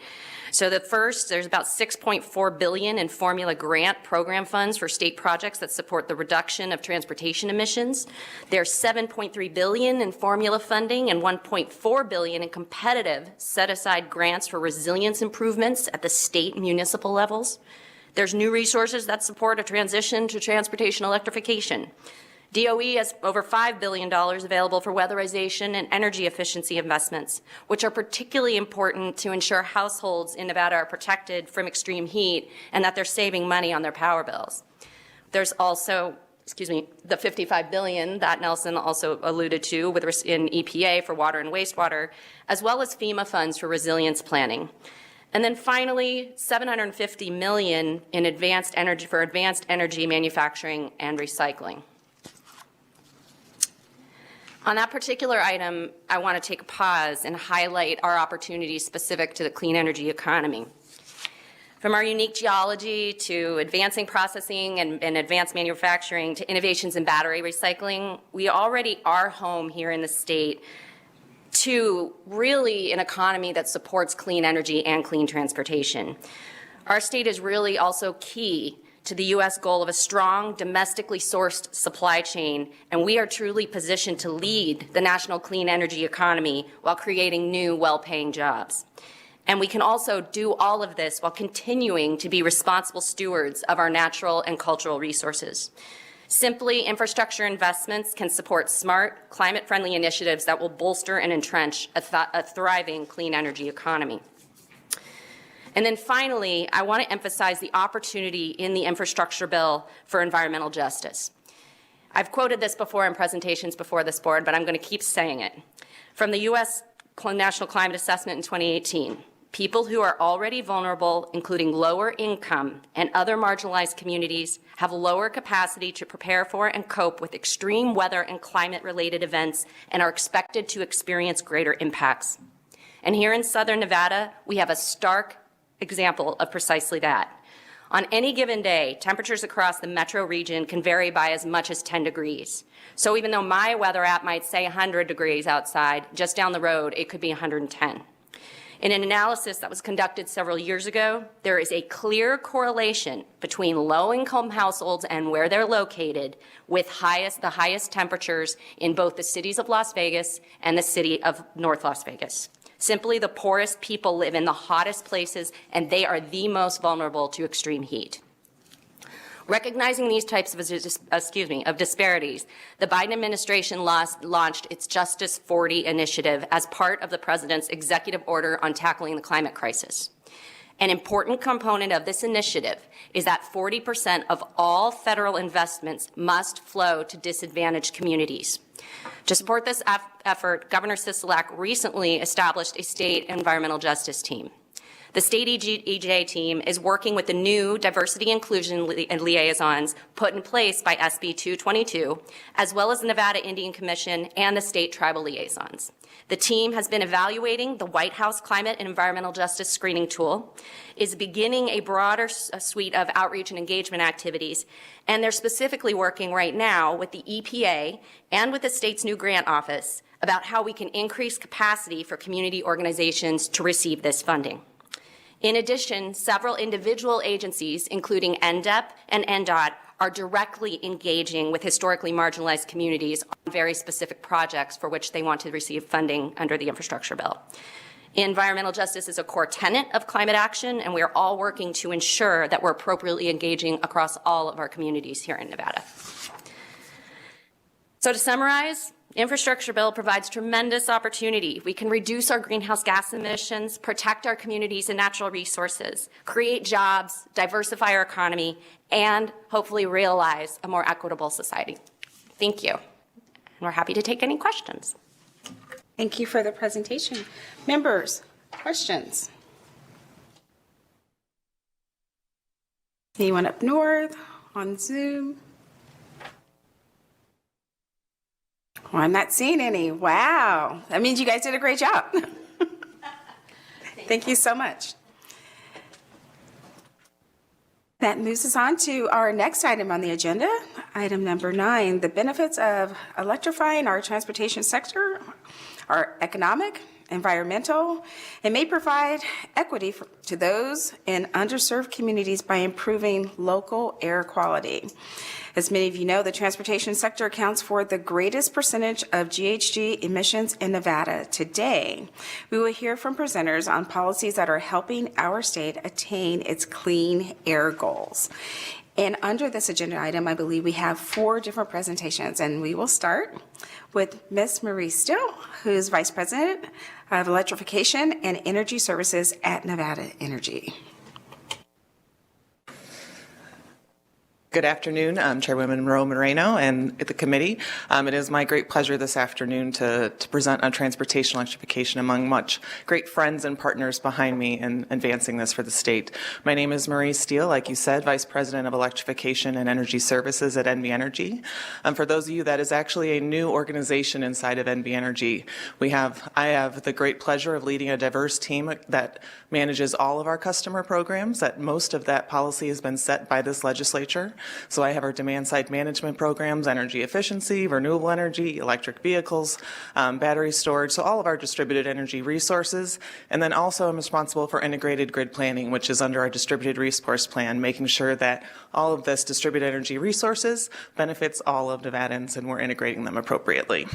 So the first, there's about $6.4 billion in formula grant program funds for state projects that support the reduction of transportation emissions. There's $7.3 billion in formula funding and $1.4 billion in competitive set-aside grants for resilience improvements at the state and municipal levels. There's new resources that support a transition to transportation electrification. DOE has over $5 billion available for weatherization and energy efficiency investments, which are particularly important to ensure households in Nevada are protected from extreme heat and that they're saving money on their power bills. There's also, the $55 billion that Nelson also alluded to in EPA for water and wastewater, as well as FEMA funds for resilience planning. And then finally, $750 million in advanced energy manufacturing and recycling. On that particular item, I want to take a pause and highlight our opportunities specific to the clean energy economy. From our unique geology to advancing processing and advanced manufacturing to innovations in battery recycling, we already are home here in the state to really an economy that supports clean energy and clean transportation. Our state is really also key to the U.S. goal of a strong, domestically sourced supply chain, and we are truly positioned to lead the national clean energy economy while creating new, well-paying jobs. And we can also do all of this while continuing to be responsible stewards of our natural and cultural resources. Simply, infrastructure investments can support smart, climate-friendly initiatives that will bolster and entrench a thriving clean energy economy. And then finally, I want to emphasize the opportunity in the infrastructure bill for environmental justice. I've quoted this before in presentations before this board, but I'm going to keep saying it. From the U.S. National Climate Assessment in 2018, people who are already vulnerable, including lower income and other marginalized communities, have lower capacity to prepare for and cope with extreme weather and climate-related events and are expected to experience greater impacts. And here in Southern Nevada, we have a stark example of precisely that. On any given day, temperatures across the metro region can vary by as much as 10 degrees. So even though my weather app might say 100 degrees outside, just down the road, it could be 110. In an analysis that was conducted several years ago, there is a clear correlation between low-income households and where they're located with the highest temperatures in both the cities of Las Vegas and the city of North Las Vegas. Simply, the poorest people live in the hottest places, and they are the most vulnerable to extreme heat. Recognizing these types of disparities, the Biden administration launched its Justice 40 initiative as part of the president's executive order on tackling the climate crisis. An important component of this initiative is that 40% of all federal investments must flow to disadvantaged communities. To support this effort, Governor Sisolak recently established a state environmental justice team. The state EJ team is working with the new diversity inclusion liaisons put in place by SB 222, as well as the Nevada Indian Commission and the state tribal liaisons. The team has been evaluating the White House Climate and Environmental Justice Screening Tool, is beginning a broader suite of outreach and engagement activities, and they're specifically working right now with the EPA and with the state's new grant office about how we can increase capacity for community organizations to receive this funding. In addition, several individual agencies, including NDEP and NDOT, are directly engaging with historically marginalized communities on very specific projects for which they want to receive funding under the infrastructure bill. Environmental justice is a core tenet of climate action, and we are all working to ensure that we're appropriately engaging across all of our communities here in Nevada. So to summarize, infrastructure bill provides tremendous opportunity. We can reduce our greenhouse gas emissions, protect our communities and natural resources, create jobs, diversify our economy, and hopefully realize a more equitable society. Thank you. And we're happy to take any questions. Thank you for the presentation. Members, questions? Anyone up north, on Zoom? Well, I'm not seeing any. Wow. That means you guys did a great job. Thank you so much. That moves us on to our next item on the agenda, item number 9. The benefits of electrifying our transportation sector are economic, environmental, and may provide equity to those in underserved communities by improving local air quality. As many of you know, the transportation sector accounts for the greatest percentage of GHG emissions in Nevada today. We will hear from presenters on policies that are helping our state attain its clean air goals. And under this agenda item, I believe we have 4 different presentations, and we will start with Ms. Marie Steele, who is Vice President of Electrification and Energy Services at Nevada Energy. Good afternoon, Chairwoman Monroe Moreno and the committee. It is my great pleasure this afternoon to present on transportation electrification among much great friends and partners behind me in advancing this for the state. My name is Marie Steele, like you said, Vice President of Electrification and Energy Services at NV Energy. For those of you, that is actually a new organization inside of NV Energy. I have the great pleasure of leading a diverse team that manages all of our customer programs. That most of that policy has been set by this legislature. So I have our demand-side management programs, energy efficiency, renewable energy, electric vehicles, battery storage, so all of our distributed energy resources. And then also I'm responsible for integrated grid planning, which is under our distributed resource plan, making sure that all of this distributed energy resources benefits all of Nevadans and we're integrating them appropriately.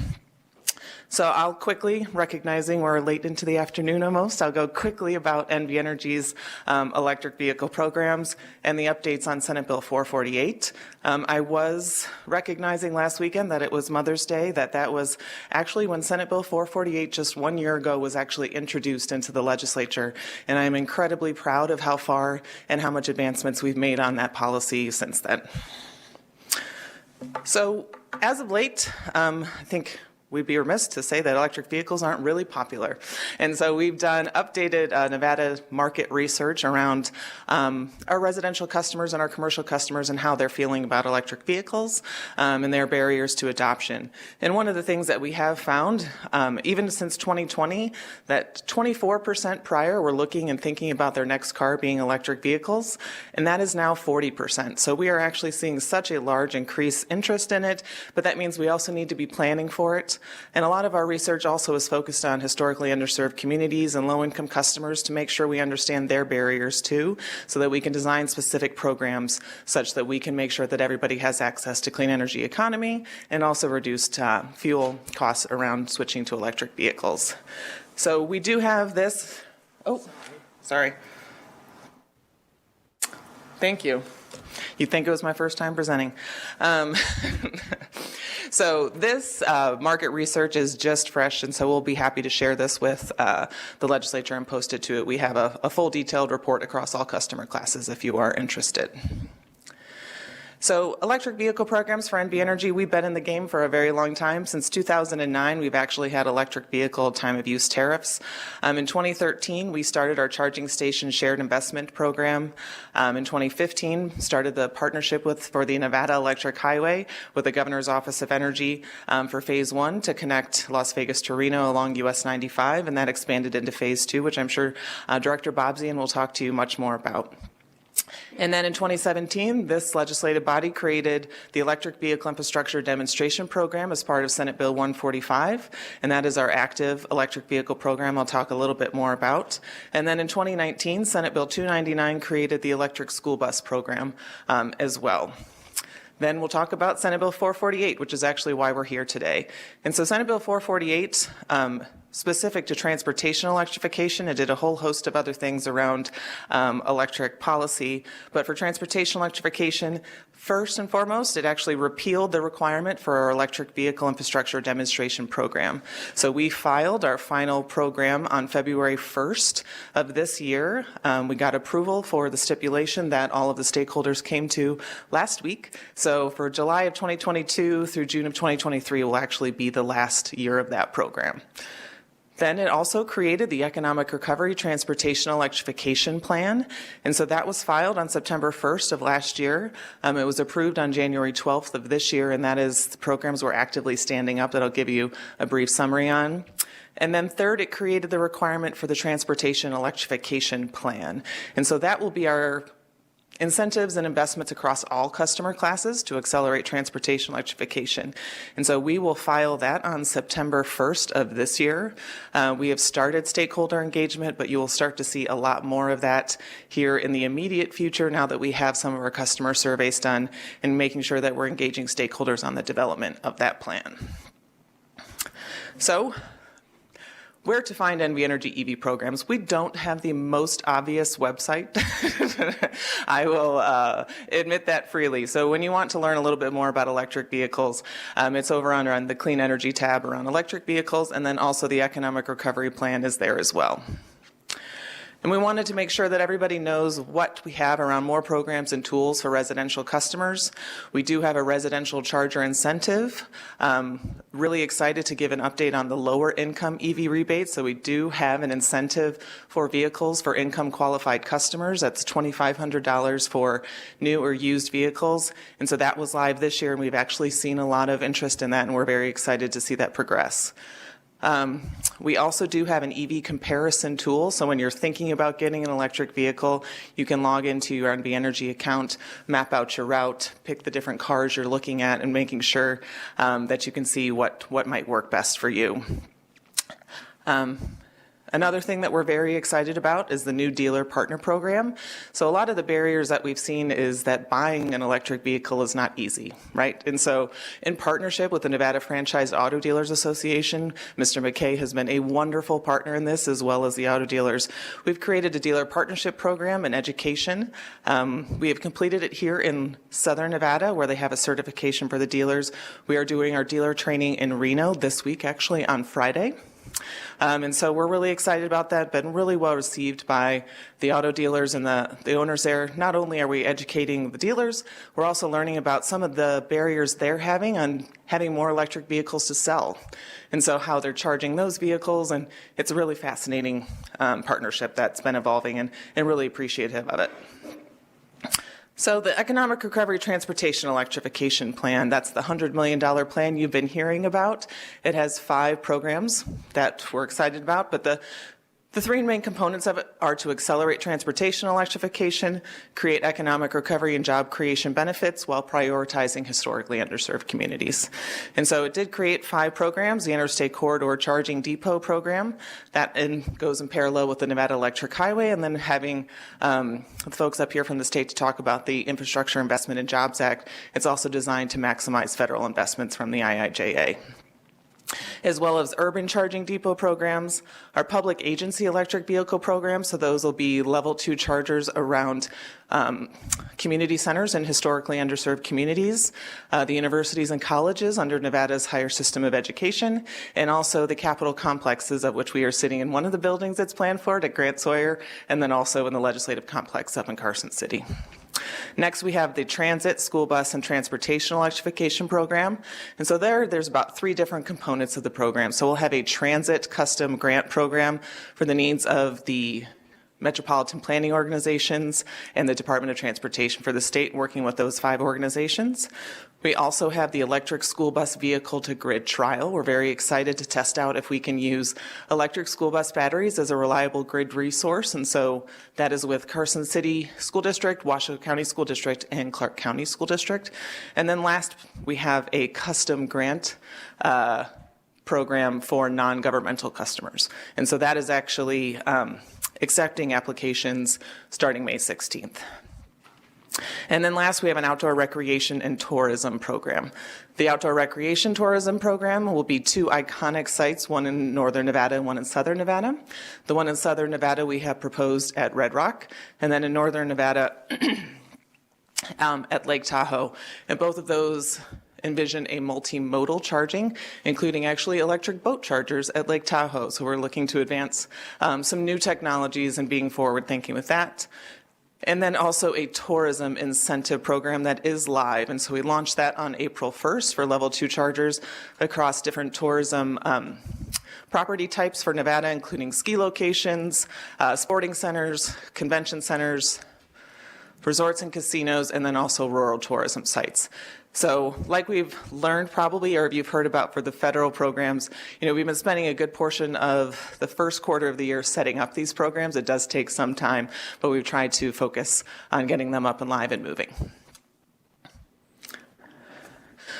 So I'll quickly, recognizing we're late into the afternoon almost, I'll go quickly about NV Energy's electric vehicle programs and the updates on Senate Bill 448. I was recognizing last weekend that it was Mother's Day, that was actually when Senate Bill 448 just 1 year ago was actually introduced into the legislature. And I'm incredibly proud of how far and how much advancements we've made on that policy since then. So as of late, I think we'd be remiss to say that electric vehicles aren't really popular. And so we've done updated Nevada market research around our residential customers and our commercial customers and how they're feeling about electric vehicles and their barriers to adoption. And one of the things that we have found, even since 2020, that 24% prior were looking and thinking about their next car being electric vehicles, and that is now 40%. So we are actually seeing such a large increased interest in it, but that means we also need to be planning for it. And a lot of our research also is focused on historically underserved communities and low-income customers to make sure we understand their barriers too, so that we can design specific programs such that we can make sure that everybody has access to clean energy economy and also reduced fuel costs around switching to electric vehicles. So we do have this. Oh, sorry. Thank you. You'd think it was my first time presenting. So this market research is just fresh, and so we'll be happy to share this with the legislature and post it to it. We have a full detailed report across all customer classes if you are interested. So electric vehicle programs for NV Energy, we've been in the game for a very long time. Since 2009, we've actually had electric vehicle time of use tariffs. In 2013, we started our charging station shared investment program. In 2015, started the partnership for the Nevada Electric Highway with the Governor's Office of Energy for Phase 1 to connect Las Vegas to Reno along US 95, and that expanded into Phase 2, which I'm sure Director Bobzian will talk to you much more about. And then in 2017, this legislative body created the Electric Vehicle Infrastructure Demonstration Program as part of Senate Bill 145, and that is our active electric vehicle program I'll talk a little bit more about. And then in 2019, Senate Bill 299 created the Electric School Bus Program as well. Then we'll talk about Senate Bill 448, which is actually why we're here today. And so Senate Bill 448, specific to transportation electrification, it did a whole host of other things around electric policy. But for transportation electrification, first and foremost, it actually repealed the requirement for our electric vehicle infrastructure demonstration program. So we filed our final program on February 1st of this year. We got approval for the stipulation that all of the stakeholders came to last week. So for July of 2022 through June of 2023 will actually be the last year of that program. Then it also created the Economic Recovery Transportation Electrification Plan. And so that was filed on September 1st of last year. It was approved on January 12th of this year, and that is the programs we're actively standing up that I'll give you a brief summary on. And then third, it created the requirement for the Transportation Electrification Plan. And so that will be our incentives and investments across all customer classes to accelerate transportation electrification. And so we will file that on September 1st of this year. We have started stakeholder engagement, but you will start to see a lot more of that here in the immediate future now that we have some of our customer surveys done and making sure that we're engaging stakeholders on the development of that plan. So where to find NV Energy EV programs. We don't have the most obvious website. I will admit that freely. So when you want to learn a little bit more about electric vehicles, it's over on the Clean Energy tab around electric vehicles, and then also the Economic Recovery Plan is there as well. And we wanted to make sure that everybody knows what we have around more programs and tools for residential customers. We do have a residential charger incentive. Really excited to give an update on the lower income EV rebates. So we do have an incentive for vehicles for income qualified customers. That's $2,500 for new or used vehicles. And so that was live this year, and we've actually seen a lot of interest in that, and we're very excited to see that progress. We also do have an EV comparison tool. So when you're thinking about getting an electric vehicle, you can log into your NV Energy account, map out your route, pick the different cars you're looking at, and making sure that you can see what might work best for you. Another thing that we're very excited about is the new dealer partner program. So a lot of the barriers that we've seen is that buying an electric vehicle is not easy, right? And so in partnership with the Nevada Franchised Auto Dealers Association, Mr. McKay has been a wonderful partner in this, as well as the auto dealers. We've created a dealer partnership program in education. We have completed it here in Southern Nevada, where they have a certification for the dealers. We are doing our dealer training in Reno this week, actually on Friday. And so we're really excited about that, been really well received by the auto dealers and the owners there. Not only are we educating the dealers, we're also learning about some of the barriers they're having on having more electric vehicles to sell. And so how they're charging those vehicles, and it's a really fascinating partnership that's been evolving, and really appreciative of it. So the Economic Recovery Transportation Electrification Plan, that's the $100 million plan you've been hearing about. It has 5 programs that we're excited about, but the three main components of it are to accelerate transportation electrification, create economic recovery and job creation benefits while prioritizing historically underserved communities. And so it did create 5 programs: the Interstate Corridor Charging Depot program, that goes in parallel with the Nevada Electric Highway, and then having the folks up here from the state to talk about the Infrastructure Investment and Jobs Act. It's also designed to maximize federal investments from the IIJA, as well as urban charging depot programs, our public agency electric vehicle programs. So those will be level 2 chargers around community centers and historically underserved communities, the universities and colleges under Nevada's higher system of education, and also the Capitol complexes, of which we are sitting in one of the buildings that's planned for it at Grant Sawyer, and then also in the legislative complex up in Carson City. Next, we have the Transit, School Bus, and Transportation Electrification Program. And so there's about 3 different components of the program. So we'll have a transit custom grant program for the needs of the metropolitan planning organizations and the Department of Transportation for the state, working with those 5 organizations. We also have the electric school bus vehicle to grid trial. We're very excited to test out if we can use electric school bus batteries as a reliable grid resource. And so that is with Carson City School District, Washoe County School District, and Clark County School District. And then last, we have a custom grant program for non-governmental customers. And so that is actually accepting applications starting May 16th. And then last, we have an outdoor recreation and tourism program. The outdoor recreation tourism program will be 2 iconic sites, one in northern Nevada and one in southern Nevada. The one in southern Nevada we have proposed at Red Rock, and then in northern Nevada at Lake Tahoe. And both of those envision a multimodal charging, including actually electric boat chargers at Lake Tahoe. So we're looking to advance some new technologies and being forward thinking with that. And then also a tourism incentive program that is live. And so we launched that on April 1st for level 2 chargers across different tourism property types for Nevada, including ski locations, sporting centers, convention centers, resorts and casinos, and then also rural tourism sites. So like we've learned probably, or if you've heard about for the federal programs, we've been spending a good portion of the first quarter of the year setting up these programs. It does take some time, but we've tried to focus on getting them up and live and moving.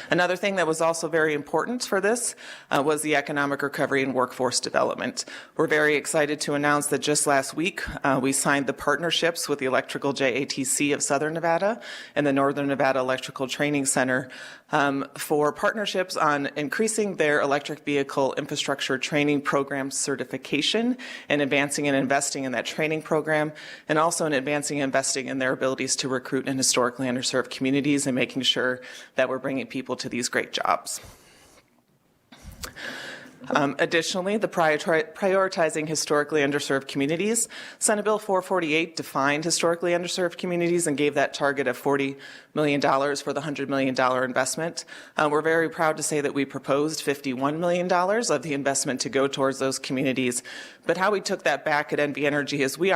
Another thing that was also very important for this was the economic recovery and workforce development. We're very excited to announce that just last week we signed the partnerships with the Electrical JATC of Southern Nevada and the Northern Nevada Electrical Training Center for partnerships on increasing their electric vehicle infrastructure training program certification and advancing and investing in that training program, and also in advancing and investing in their abilities to recruit in historically underserved communities and making sure that we're bringing people to these great jobs. Additionally, the prioritizing historically underserved communities. Senate Bill 448 defined historically underserved communities and gave that target of $40 million for the $100 million investment. We're very proud to say that we proposed $51 million of the investment to go towards those communities. But how we took that back at NV Energy is we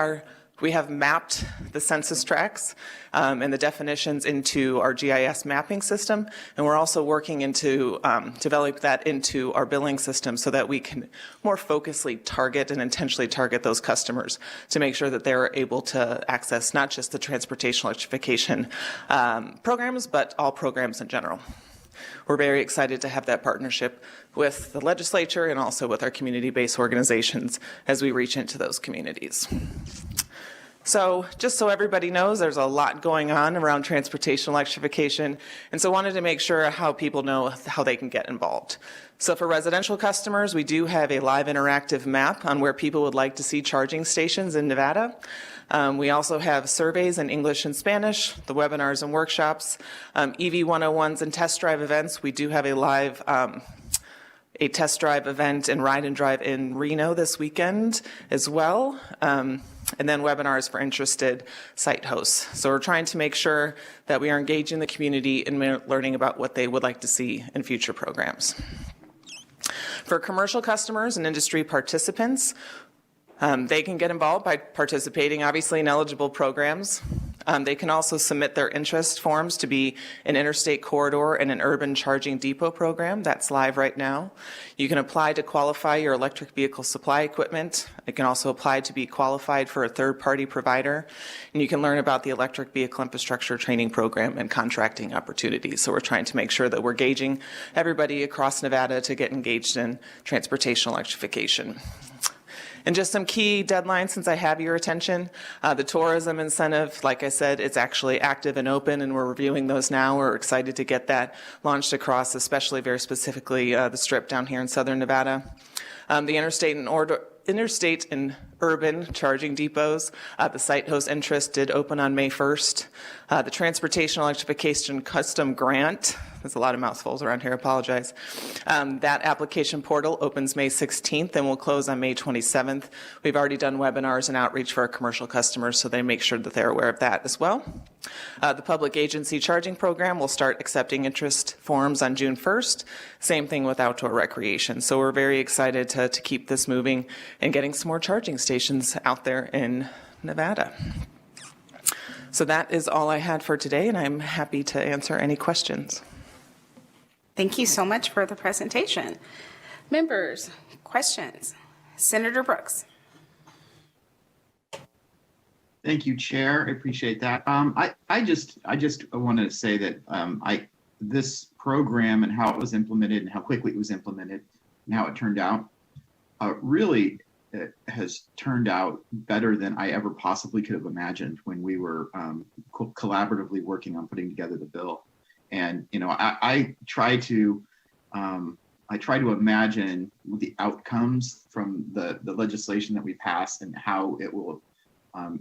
have mapped the census tracts and the definitions into our GIS mapping system, and we're also working into develop that into our billing system so that we can more focusedly target and intentionally target those customers to make sure that they're able to access not just the transportation electrification programs, but all programs in general. We're very excited to have that partnership with the legislature and also with our community-based organizations as we reach into those communities. So just so everybody knows, there's a lot going on around transportation electrification, and so wanted to make sure how people know how they can get involved. So for residential customers, we do have a live interactive map on where people would like to see charging stations in Nevada. We also have surveys in English and Spanish, the webinars and workshops, EV 101s and test drive events. We do have a live a test drive event and ride and drive in Reno this weekend as well. And then webinars for interested site hosts. So we're trying to make sure that we are engaging the community in learning about what they would like to see in future programs. For commercial customers and industry participants, they can get involved by participating, obviously, in eligible programs. They can also submit their interest forms to be an interstate corridor and an urban charging depot program. That's live right now. You can apply to qualify your electric vehicle supply equipment. You can also apply to be qualified for a third-party provider. And you can learn about the electric vehicle infrastructure training program and contracting opportunities. So we're trying to make sure that we're gauging everybody across Nevada to get engaged in transportation electrification. And just some key deadlines since I have your attention. The tourism incentive, like I said, it's actually active and open, and we're reviewing those now. We're excited to get that launched across, especially very specifically the Strip down here in Southern Nevada. The interstate and urban charging depots, the site host interest did open on May 1st. The Transportation Electrification Custom Grant, there's a lot of mouthfuls around here, I apologize. That application portal opens May 16th and will close on May 27th. We've already done webinars and outreach for our commercial customers, so they make sure that they're aware of that as well. The Public Agency Charging Program will start accepting interest forms on June 1st. Same thing with outdoor recreation. So we're very excited to keep this moving and getting some more charging stations out there in Nevada. So that is all I had for today, and I'm happy to answer any questions. Thank you so much for the presentation. Members, questions? Senator Brooks. Thank you, Chair. I appreciate that. I just wanted to say that this program and how it was implemented and how quickly it was implemented and how it turned out really has turned out better than I ever possibly could have imagined when we were collaboratively working on putting together the bill. And I try to imagine the outcomes from the legislation that we pass and how it will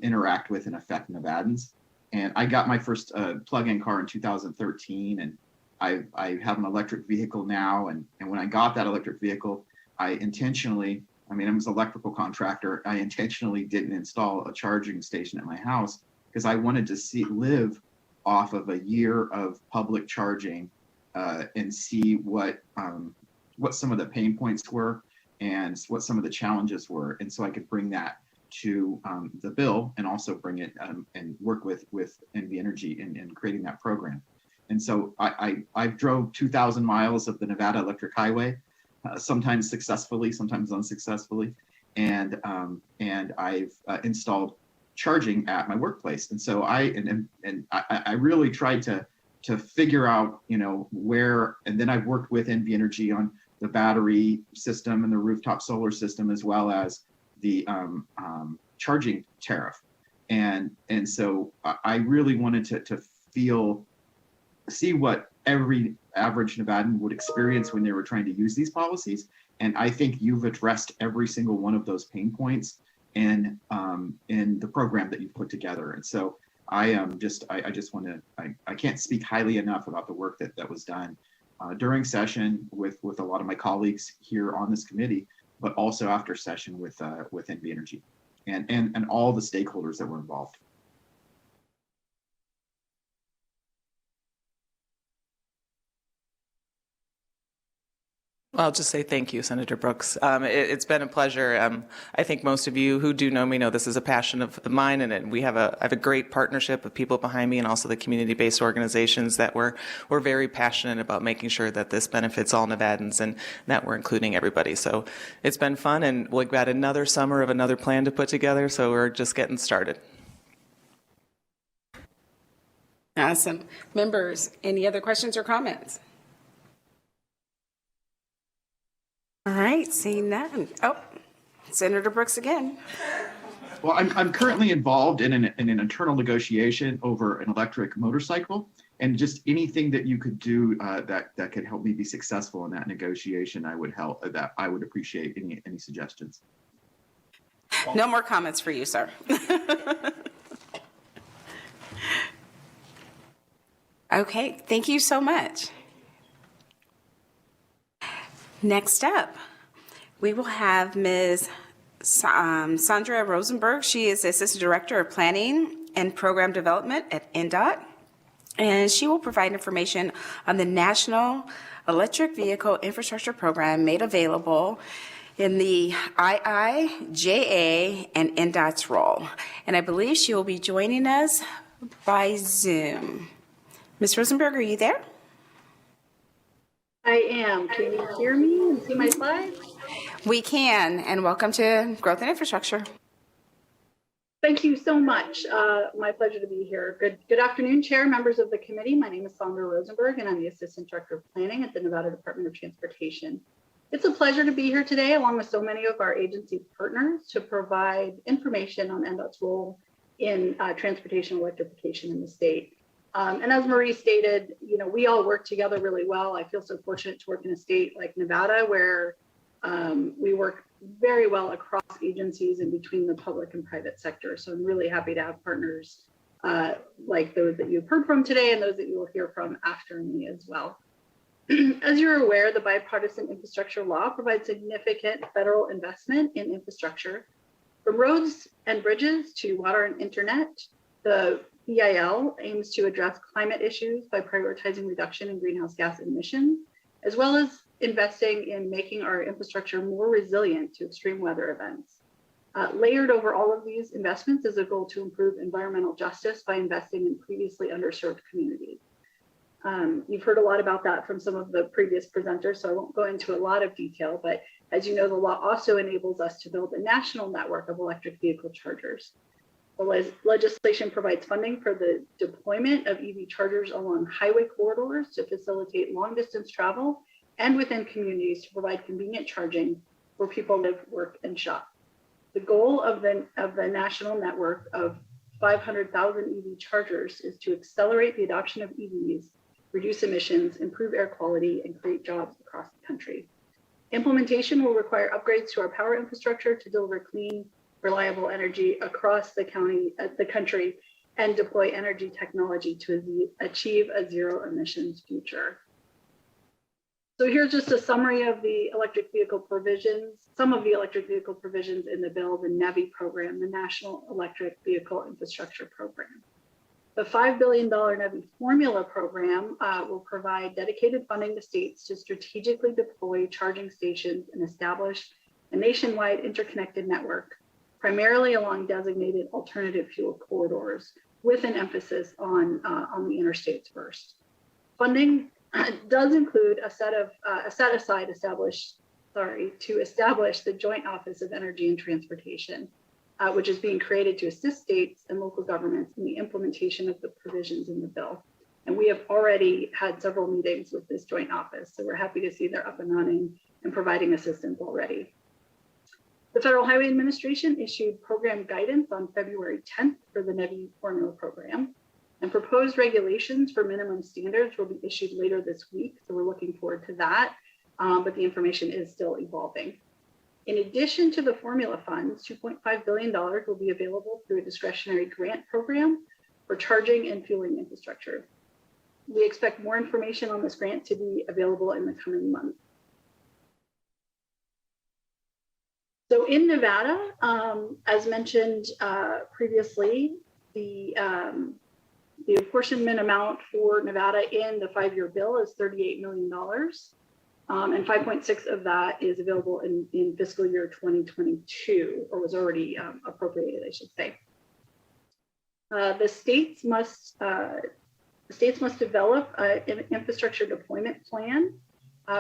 interact with and affect Nevadans. And I got my first plug-in car in 2013, and I have an electric vehicle now. And when I got that electric vehicle, I was an electrical contractor. I intentionally didn't install a charging station at my house because I wanted to live off of a year of public charging and see what some of the pain points were and what some of the challenges were. And so I could bring that to the bill and also bring it and work with NV Energy in creating that program. And so I drove 2,000 miles of the Nevada Electric Highway, sometimes successfully, sometimes unsuccessfully, and I've installed charging at my workplace. And so I really tried to to figure out, where, and then I've worked with NV Energy on the battery system and the rooftop solar system, as well as the charging tariff. And so I really wanted to see what every average Nevadan would experience when they were trying to use these policies. And I think you've addressed every single one of those pain points in the program that you've put together. And so I just want to, I can't speak highly enough about the work that was done during session with a lot of my colleagues here on this committee, but also after session with NV Energy and all the stakeholders that were involved. I'll just say thank you, Senator Brooks. It's been a pleasure. I think most of you who do know me know this is a passion of mine, and I have a great partnership of people behind me and also the community-based organizations that we're very passionate about making sure that this benefits all Nevadans and that we're including everybody. So it's been fun, and we've got another summer of another plan to put together, so we're just getting started. Awesome. Members, any other questions or comments? All right, seeing none. Oh, Senator Brooks again. Well, I'm currently involved in an internal negotiation over an electric motorcycle, and just anything that you could do that could help me be successful in that negotiation, I would appreciate any suggestions. No more comments for you, sir. Okay, thank you so much. Next up, we will have Ms. Sandra Rosenberg. She is the Assistant Director of Planning and Program Development at NDOT, and she will provide information on the National Electric Vehicle Infrastructure Program made available in the IIJA and NDOT's role. And I believe she will be joining us by Zoom. Ms. Rosenberg, are you there? I am. Can you hear me and see my slides? We can, and welcome to Growth and Infrastructure. Thank you so much. My pleasure to be here. Good afternoon, Chair, members of the committee. My name is Sandra Rosenberg, and I'm the Assistant Director of Planning at the Nevada Department of Transportation. It's a pleasure to be here today, along with so many of our agency partners, to provide information on NDOT's role in transportation electrification in the state. And as Marie stated, we all work together really well. I feel so fortunate to work in a state like Nevada, where we work very well across agencies and between the public and private sector. So I'm really happy to have partners like those that you've heard from today and those that you will hear from after me as well. As you're aware, the bipartisan infrastructure law provides significant federal investment in infrastructure, from roads and bridges to water and internet. The BIL aims to address climate issues by prioritizing reduction in greenhouse gas emissions, as well as investing in making our infrastructure more resilient to extreme weather events. Layered over all of these investments is a goal to improve environmental justice by investing in previously underserved communities. You've heard a lot about that from some of the previous presenters, so I won't go into a lot of detail, but as you know, the law also enables us to build a national network of electric vehicle chargers. The legislation provides funding for the deployment of EV chargers along highway corridors to facilitate long distance travel and within communities to provide convenient charging where people live, work, and shop. The goal of the national network of 500,000 EV chargers is to accelerate the adoption of EVs, reduce emissions, improve air quality, and create jobs across the country. Implementation will require upgrades to our power infrastructure to deliver clean, reliable energy across the country, and deploy energy technology to achieve a zero emissions future. So here's just a summary of the electric vehicle provisions, some of the electric vehicle provisions in the bill, the NEVI program, the National Electric Vehicle Infrastructure Program. The $5 billion NEVI formula program will provide dedicated funding to states to strategically deploy charging stations and establish a nationwide interconnected network, primarily along designated alternative fuel corridors, with an emphasis on the interstates first. Funding does include a set aside to establish the Joint Office of Energy and Transportation, which is being created to assist states and local governments in the implementation of the provisions in the bill. And we have already had several meetings with this joint office. So we're happy to see they're up and running and providing assistance already. The Federal Highway Administration issued program guidance on February 10th for the NEVI formula program, and proposed regulations for minimum standards will be issued later this week. So we're looking forward to that, but the information is still evolving. In addition to the formula funds, $2.5 billion will be available through a discretionary grant program for charging and fueling infrastructure. We expect more information on this grant to be available in the coming months. So in Nevada, as mentioned previously, the apportionment amount for Nevada in the 5-year bill is $38 million, and 5.6 of that is available in fiscal year 2022, or was already appropriated, I should say. The states must develop an infrastructure deployment plan,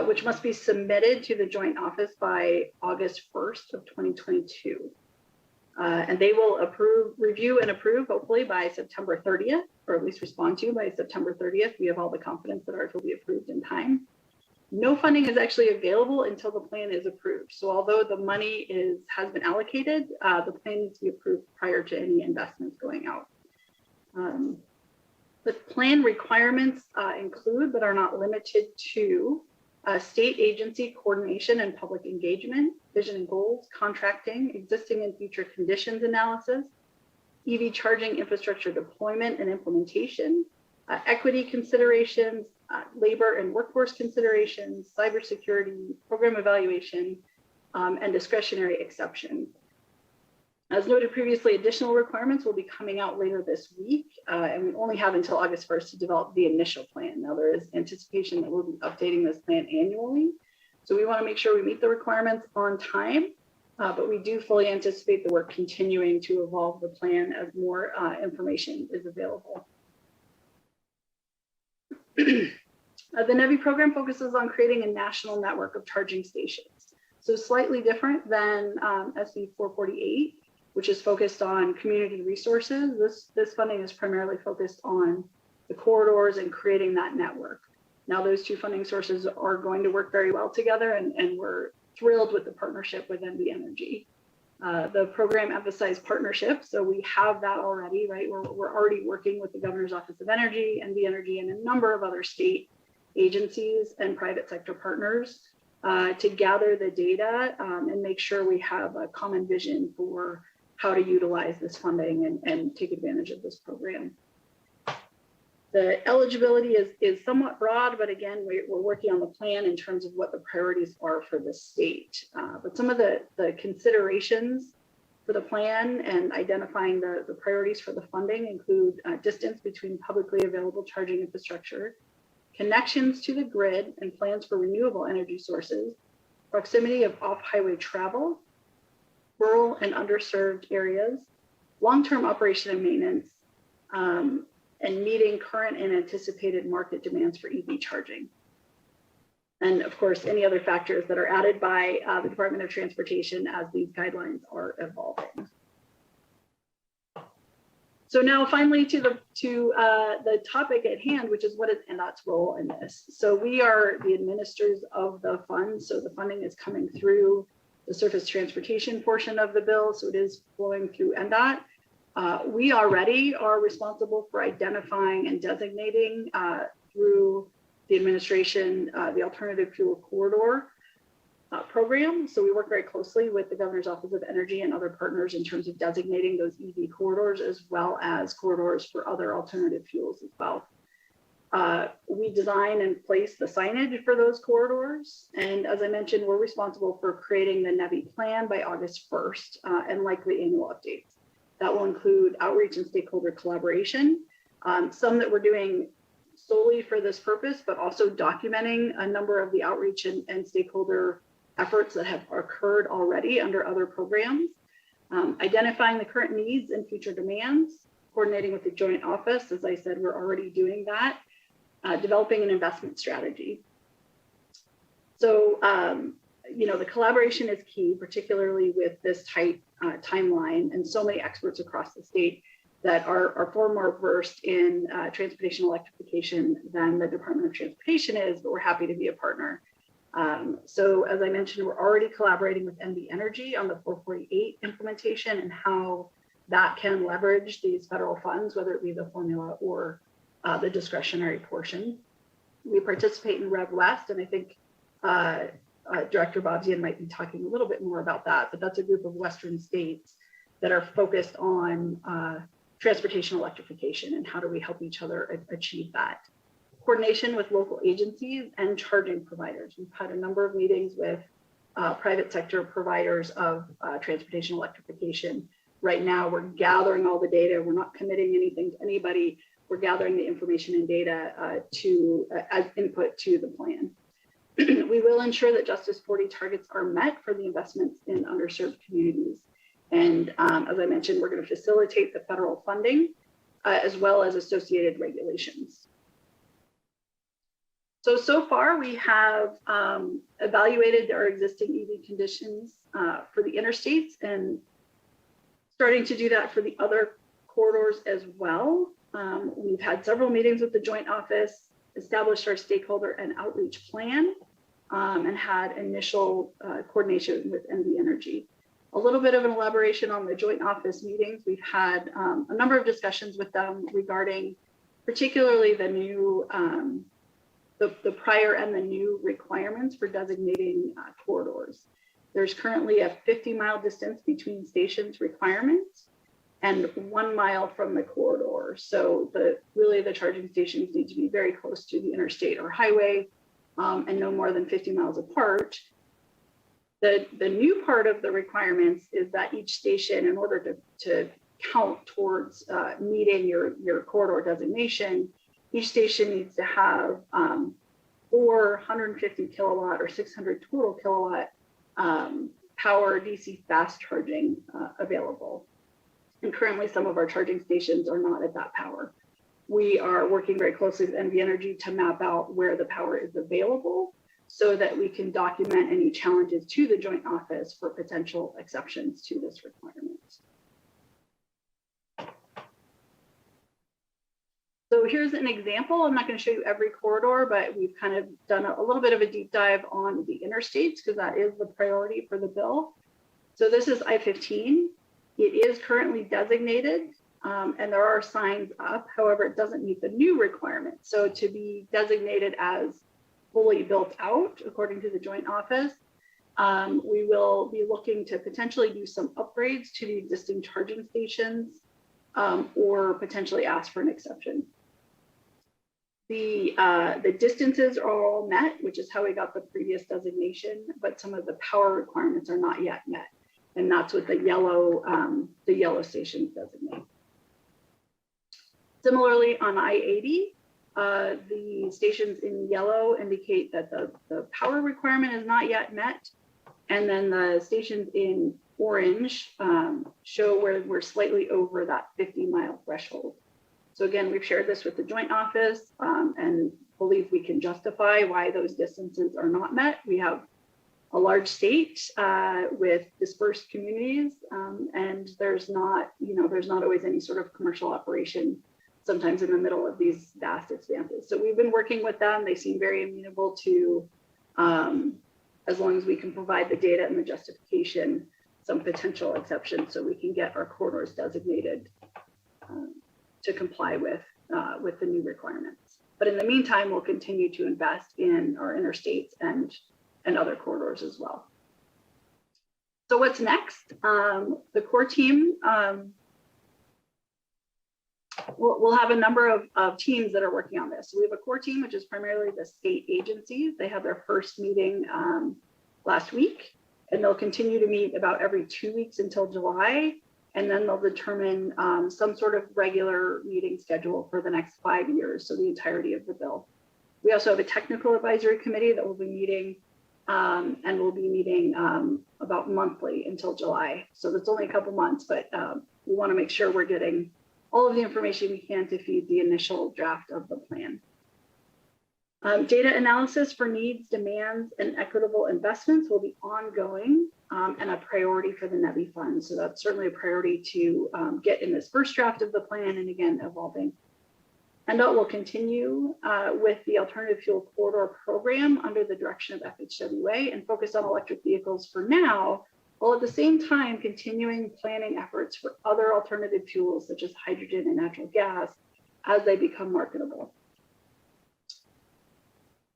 which must be submitted to the joint office by August 1st of 2022. And they will review and approve, hopefully by September 30th, or at least respond to by September 30th. We have all the confidence that ours will be approved in time. No funding is actually available until the plan is approved. So although the money has been allocated, the plan needs to be approved prior to any investments going out. The plan requirements include, but are not limited to, state agency coordination and public engagement, vision and goals, contracting, existing and future conditions analysis, EV charging infrastructure deployment and implementation, equity considerations, labor and workforce considerations, cybersecurity, program evaluation, and discretionary exceptions. As noted previously, additional requirements will be coming out later this week, and we only have until August 1st to develop the initial plan. Now, there is anticipation that we'll be updating this plan annually, so we want to make sure we meet the requirements on time, but we do fully anticipate the work continuing to evolve the plan as more information is available. The NEVI program focuses on creating a national network of charging stations. So slightly different than SB 448, which is focused on community resources. This funding is primarily focused on the corridors and creating that network. Now, those two funding sources are going to work very well together, and we're thrilled with the partnership with NV Energy. The program emphasized partnership, so we have that already, right? We're already working with the Governor's Office of Energy, NV Energy, and a number of other state agencies and private sector partners to gather the data and make sure we have a common vision for how to utilize this funding and take advantage of this program. The eligibility is somewhat broad, but again, we're working on the plan in terms of what the priorities are for the state. But some of the considerations for the plan and identifying the priorities for the funding include distance between publicly available charging infrastructure, connections to the grid and plans for renewable energy sources, proximity of off-highway travel, rural and underserved areas, long-term operation and maintenance, and meeting current and anticipated market demands for EV charging. And of course, any other factors that are added by the Department of Transportation as these guidelines are evolving. So now finally to the topic at hand, which is what is NDOT's role in this. So we are the administrators of the funds. So the funding is coming through the surface transportation portion of the bill. So it is flowing through NDOT. We already are responsible for identifying and designating through the administration the alternative fuel corridor program. So we work very closely with the Governor's Office of Energy and other partners in terms of designating those EV corridors, as well as corridors for other alternative fuels as well. We design and place the signage for those corridors. And as I mentioned, we're responsible for creating the NEVI plan by August 1st and likely annual updates. That will include outreach and stakeholder collaboration, some that we're doing solely for this purpose, but also documenting a number of the outreach and stakeholder efforts that have occurred already under other programs, identifying the current needs and future demands, coordinating with the joint office. As I said, we're already doing that, developing an investment strategy. So, the collaboration is key, particularly with this tight timeline and so many experts across the state. that are far more versed in transportation electrification than the Department of Transportation is, but we're happy to be a partner. So as I mentioned, we're already collaborating with NV Energy on the 448 implementation and how that can leverage these federal funds, whether it be the formula or the discretionary portion. We participate in Rev West, and I think Director Bobzian might be talking a little bit more about that, but that's a group of Western states that are focused on transportation electrification and how do we help each other achieve that. Coordination with local agencies and charging providers. We've had a number of meetings with private sector providers of transportation electrification. Right now, we're gathering all the data. We're not committing anything to anybody. We're gathering the information and data as input to the plan. We will ensure that Justice 40 targets are met for the investments in underserved communities. And as I mentioned, we're going to facilitate the federal funding as well as associated regulations. So far we have evaluated our existing EV conditions for the interstates and starting to do that for the other corridors as well. We've had several meetings with the Joint Office, established our stakeholder and outreach plan, and had initial coordination with NV Energy. A little bit of an elaboration on the Joint Office meetings. We've had a number of discussions with them regarding particularly the new, the prior and the new requirements for designating corridors. There's currently a 50-mile distance between stations requirements and 1 mile from the corridor. So really the charging stations need to be very close to the interstate or highway and no more than 50 miles apart. The new part of the requirements is that each station, in order to count towards meeting your corridor designation, each station needs to have 450 kilowatt or 600 total kilowatt power DC fast charging available. And currently some of our charging stations are not at that power. We are working very closely with NV Energy to map out where the power is available so that we can document any challenges to the Joint Office for potential exceptions to this requirement. So here's an example. I'm not going to show you every corridor, but we've kind of done a little bit of a deep dive on the interstates because that is the priority for the bill. So this is I-15. It is currently designated and there are signs up. However, it doesn't meet the new requirements. So to be designated as fully built out, according to the Joint Office, we will be looking to potentially do some upgrades to the existing charging stations or potentially ask for an exception. The distances are all met, which is how we got the previous designation, but some of the power requirements are not yet met. And that's what the yellow stations designate. Similarly, on I-80, the stations in yellow indicate that the power requirement is not yet met. And then the stations in orange show where we're slightly over that 50-mile threshold. So again, we've shared this with the Joint Office and believe we can justify why those distances are not met. We have a large state with dispersed communities, and there's not always any sort of commercial operation sometimes in the middle of these vast expanses. So we've been working with them. They seem very amenable to, as long as we can provide the data and the justification, some potential exceptions so we can get our corridors designated to comply with the new requirements. But in the meantime, we'll continue to invest in our interstates and other corridors as well. So what's next? The core team, we'll have a number of teams that are working on this. So we have a core team, which is primarily the state agencies. They had their first meeting last week, and they'll continue to meet about every 2 weeks until July. And then they'll determine some sort of regular meeting schedule for the next 5 years, so the entirety of the bill. We also have a technical advisory committee that will be meeting and we'll be meeting about monthly until July. So that's only a couple months, but we want to make sure we're getting all of the information we can to feed the initial draft of the plan. Data analysis for needs, demands, and equitable investments will be ongoing and a priority for the NEVI fund. So that's certainly a priority to get in this first draft of the plan and again, evolving. NDOT will continue with the Alternative Fuel Corridor program under the direction of FHWA and focus on electric vehicles for now, while at the same time continuing planning efforts for other alternative fuels such as hydrogen and natural gas as they become marketable.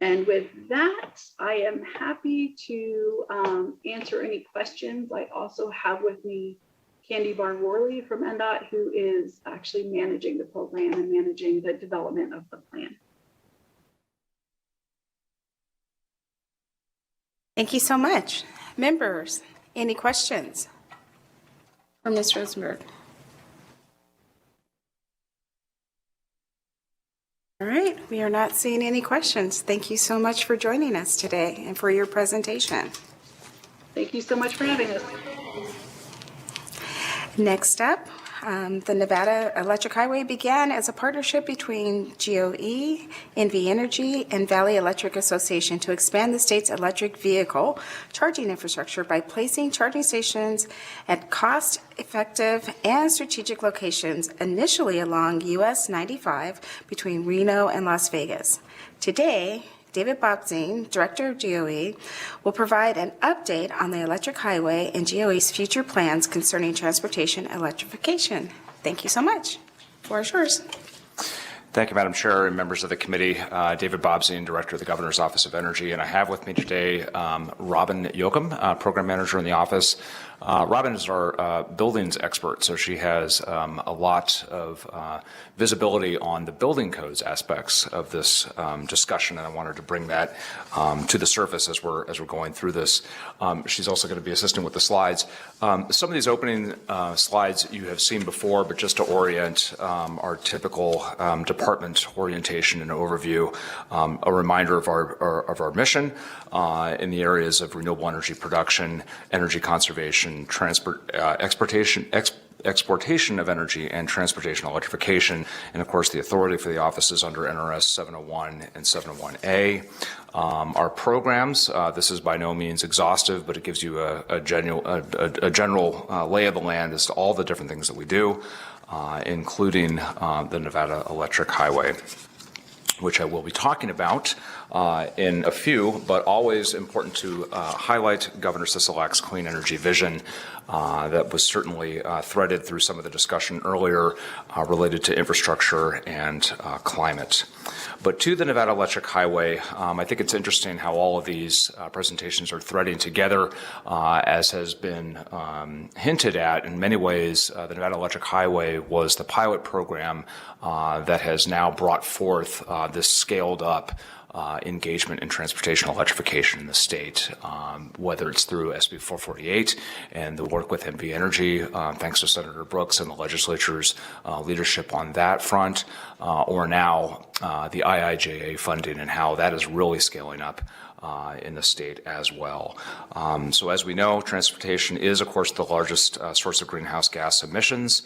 And with that, I am happy to answer any questions. I also have with me Candy Barn-Worley from NDOT, who is actually managing the program and managing the development of the plan. Thank you so much. Members, any questions for Ms. Rosenberg? All right, we are not seeing any questions. Thank you so much for joining us today and for your presentation. Thank you so much for having us. Next up, the Nevada Electric Highway began as a partnership between GOE, NV Energy, and Valley Electric Association to expand the state's electric vehicle charging infrastructure by placing charging stations at cost-effective and strategic locations, initially along US 95 between Reno and Las Vegas. Today, David Bobzien, Director of GOE, will provide an update on the electric highway and GOE's future plans concerning transportation electrification. Thank you so much. The floor is yours. Thank you, Madam Chair and members of the committee. David Bobzien, Director of the Governor's Office of Energy, and I have with me today Robin Yoakum, Program Manager in the office. Robin is our buildings expert, so she has a lot of visibility on the building codes aspects of this discussion, and I wanted to bring that to the surface as we're going through this. She's also going to be assisting with the slides. Some of these opening slides you have seen before, but just to orient our typical department orientation and overview, a reminder of our mission in the areas of renewable energy production, energy conservation, exportation of energy, and transportation electrification, and of course the authority for the offices under NRS 701 and 701A. Our programs, this is by no means exhaustive, but it gives you a general lay of the land as to all the different things that we do, including the Nevada Electric Highway, which I will be talking about in a few, but always important to highlight Governor Sisolak's clean energy vision that was certainly threaded through some of the discussion earlier related to infrastructure and climate. But to the Nevada Electric Highway, I think it's interesting how all of these presentations are threading together, as has been hinted at. In many ways, the Nevada Electric Highway was the pilot program that has now brought forth this scaled up engagement in transportation electrification in the state, whether it's through SB 448 and the work with NV Energy, thanks to Senator Brooks and the legislature's leadership on that front, or now the IIJA funding and how that is really scaling up in the state as well. So as we know, transportation is, of course, the largest source of greenhouse gas emissions.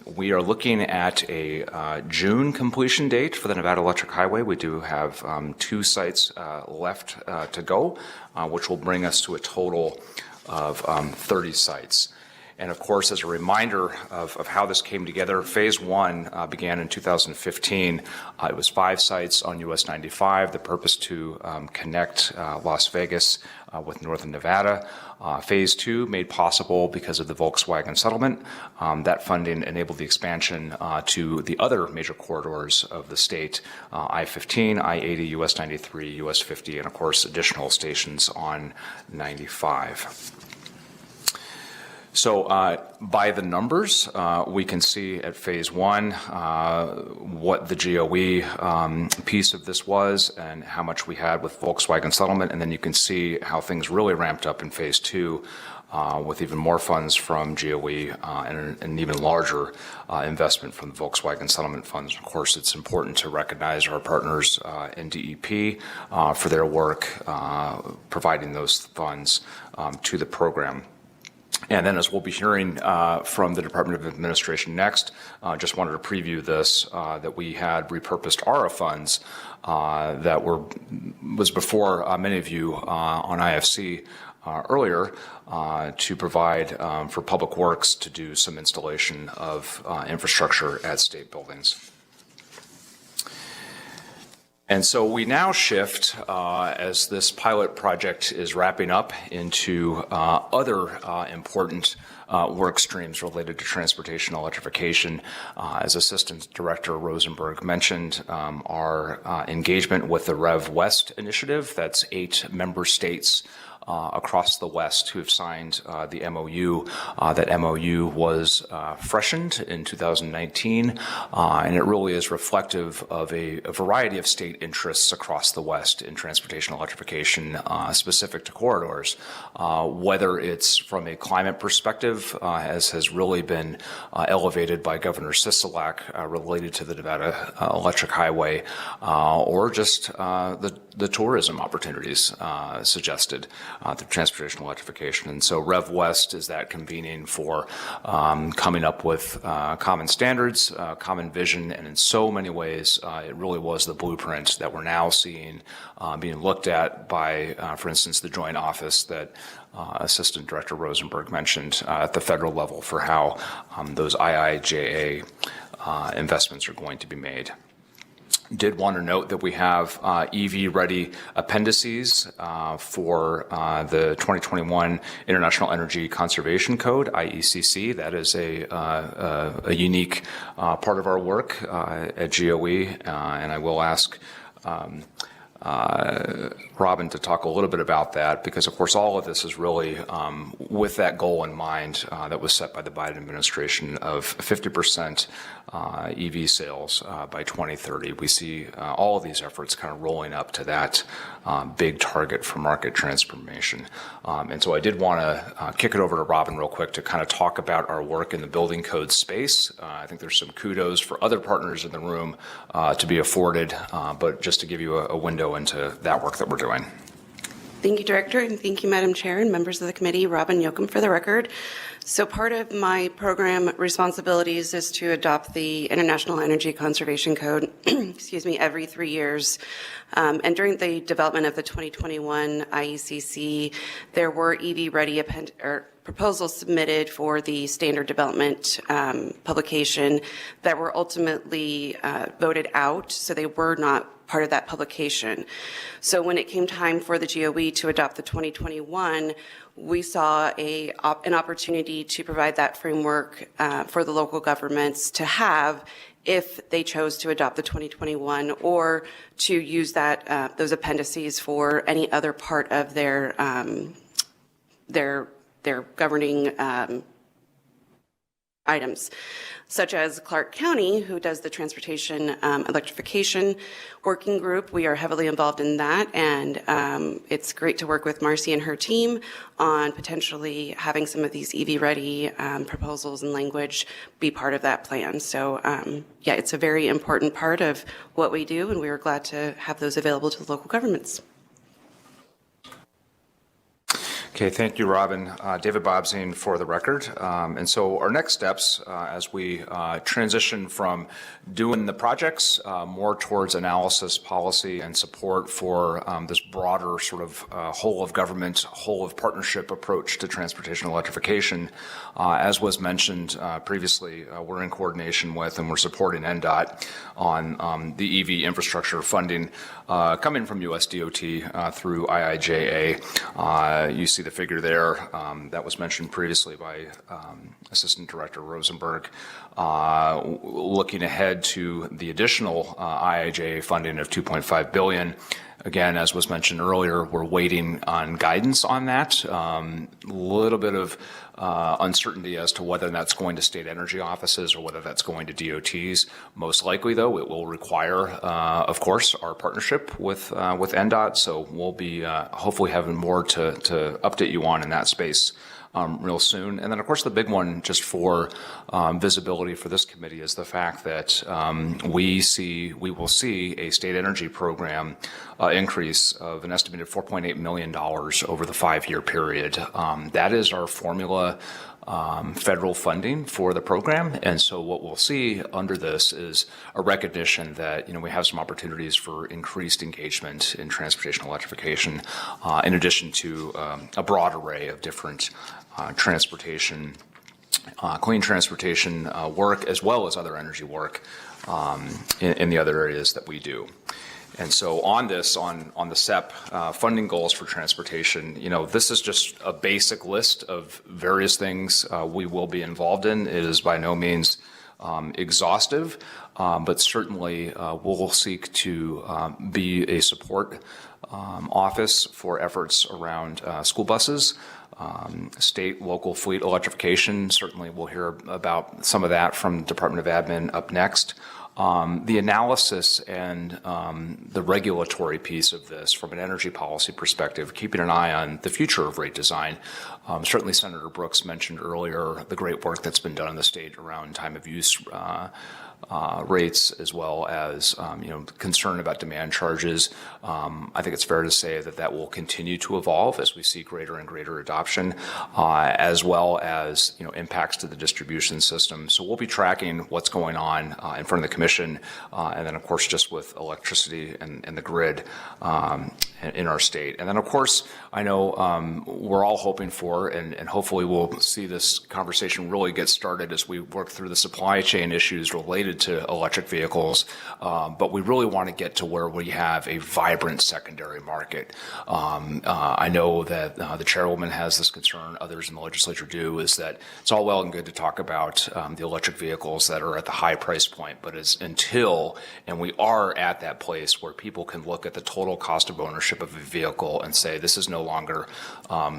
We are looking at a June completion date for the Nevada Electric Highway. We do have 2 sites left to go, which will bring us to a total of 30 sites. And of course, as a reminder of how this came together, Phase 1 began in 2015. It was 5 sites on US 95, the purpose to connect Las Vegas with northern Nevada. Phase 2 made possible because of the Volkswagen settlement. That funding enabled the expansion to the other major corridors of the state, I-15, I-80, US 93, US 50, and of course additional stations on 95. So by the numbers, we can see at Phase 1 what the GOE piece of this was and how much we had with Volkswagen settlement, and then you can see how things really ramped up in Phase 2 with even more funds from GOE and an even larger investment from the Volkswagen settlement funds. Of course, it's important to recognize our partners in DEP for their work providing those funds to the program. And then, as we'll be hearing from the Department of Administration next, just wanted to preview this, that we had repurposed ARA funds that was before many of you on IFC earlier to provide for Public Works to do some installation of infrastructure at state buildings. And so we now shift, as this pilot project is wrapping up, into other important work streams related to transportation electrification. As Assistant Director Rosenberg mentioned, our engagement with the Rev West initiative, that's 8 member states across the West who have signed the MOU. That MOU was freshened in 2019, and it really is reflective of a variety of state interests across the West in transportation electrification specific to corridors, whether it's from a climate perspective, as has really been elevated by Governor Sisolak related to the Nevada Electric Highway, or just the tourism opportunities suggested through transportation electrification. And so Rev West is that convening for coming up with common standards, common vision, and in so many ways, it really was the blueprint that we're now seeing being looked at by, for instance, the joint office that Assistant Director Rosenberg mentioned at the federal level for how those IIJA investments are going to be made. Did want to note that we have EV-ready appendices for the 2021 International Energy Conservation Code, IECC. That is a unique part of our work at GOE, and I will ask Robin to talk a little bit about that, because of course all of this is really with that goal in mind that was set by the Biden administration of 50% EV sales by 2030. We see all of these efforts kind of rolling up to that big target for market transformation. And so I did want to kick it over to Robin real quick to kind of talk about our work in the building code space. I think there's some kudos for other partners in the room to be afforded, but just to give you a window into that work that we're doing. Thank you, Director, and thank you, Madam Chair and members of the committee. Robin Yoakum for the record. So part of my program responsibilities is to adopt the International Energy Conservation Code, excuse me, every 3 years. And during the development of the 2021 IECC, there were EV-ready proposals submitted for the standard development publication that were ultimately voted out, so they were not part of that publication. So when it came time for the GOE to adopt the 2021, we saw an opportunity to provide that framework for the local governments to have if they chose to adopt the 2021, or to use that those appendices for any other part of their governing items, such as Clark County, who does the transportation electrification working group. We are heavily involved in that, and it's great to work with Marcy and her team on potentially having some of these EV-ready proposals and language be part of that plan. So yeah, it's a very important part of what we do, and we are glad to have those available to the local governments. Okay, thank you, Robin. David Bobzien for the record. And so our next steps as we transition from doing the projects more towards analysis, policy, and support for this broader sort of whole of government, whole of partnership approach to transportation electrification. As was mentioned previously, we're in coordination with and we're supporting NDOT on the EV infrastructure funding coming from US DOT through IIJA. You see the figure there that was mentioned previously by Assistant Director Rosenberg. Looking ahead to the additional IIJA funding of $2.5 billion. Again, as was mentioned earlier, we're waiting on guidance on that. A little bit of uncertainty as to whether that's going to state energy offices or whether that's going to DOTs. Most likely, though, it will require, of course, our partnership with NDOT. So we'll be hopefully having more to update you on in that space real soon. And then, of course, the big one just for visibility for this committee is the fact that we will see a state energy program increase of an estimated $4.8 million over the 5-year period. That is our formula federal funding for the program. And so what we'll see under this is a recognition that, we have some opportunities for increased engagement in transportation electrification, in addition to a broad array of different transportation, clean transportation work, as well as other energy work in the other areas that we do. And so on this, on the SEP funding goals for transportation, this is just a basic list of various things we will be involved in. It is by no means exhaustive, but certainly we'll seek to be a support office for efforts around school buses, state, local fleet electrification. Certainly we'll hear about some of that from Department of Admin up next. The analysis and the regulatory piece of this from an energy policy perspective, keeping an eye on the future of rate design. Certainly Senator Brooks mentioned earlier the great work that's been done in the state around time of use rates, as well as concern about demand charges. I think it's fair to say that will continue to evolve as we see greater and greater adoption, as well as impacts to the distribution system. So we'll be tracking what's going on in front of the commission, and then of course just with electricity and the grid in our state. And then of course I know we're all hoping for, and hopefully we'll see this conversation really get started as we work through the supply chain issues related to electric vehicles, but we really want to get to where we have a vibrant secondary market. I know that the chairwoman has this concern, others in the legislature do, is that it's all well and good to talk about the electric vehicles that are at the high price point, but and we are at that place where people can look at the total cost of ownership of a vehicle and say, this is no longer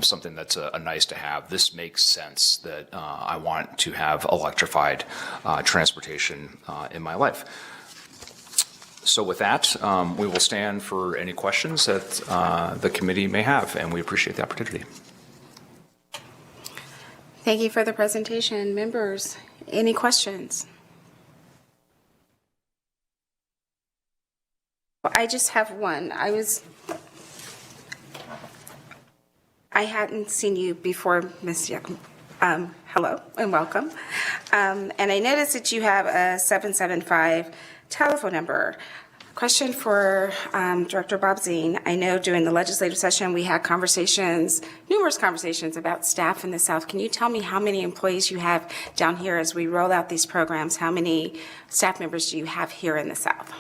something that's a nice to have. This makes sense that I want to have electrified transportation in my life. So with that, we will stand for any questions that the committee may have, and we appreciate the opportunity. Thank you for the presentation. Members, any questions? Well, I just have one. I hadn't seen you before, Ms. Yakum. Hello and welcome. And I noticed that you have a 775 telephone number. Question for Director Bob Zine. I know during the legislative session we had numerous conversations about staff in the South. Can you tell me how many employees you have down here as we roll out these programs? How many staff members do you have here in the South?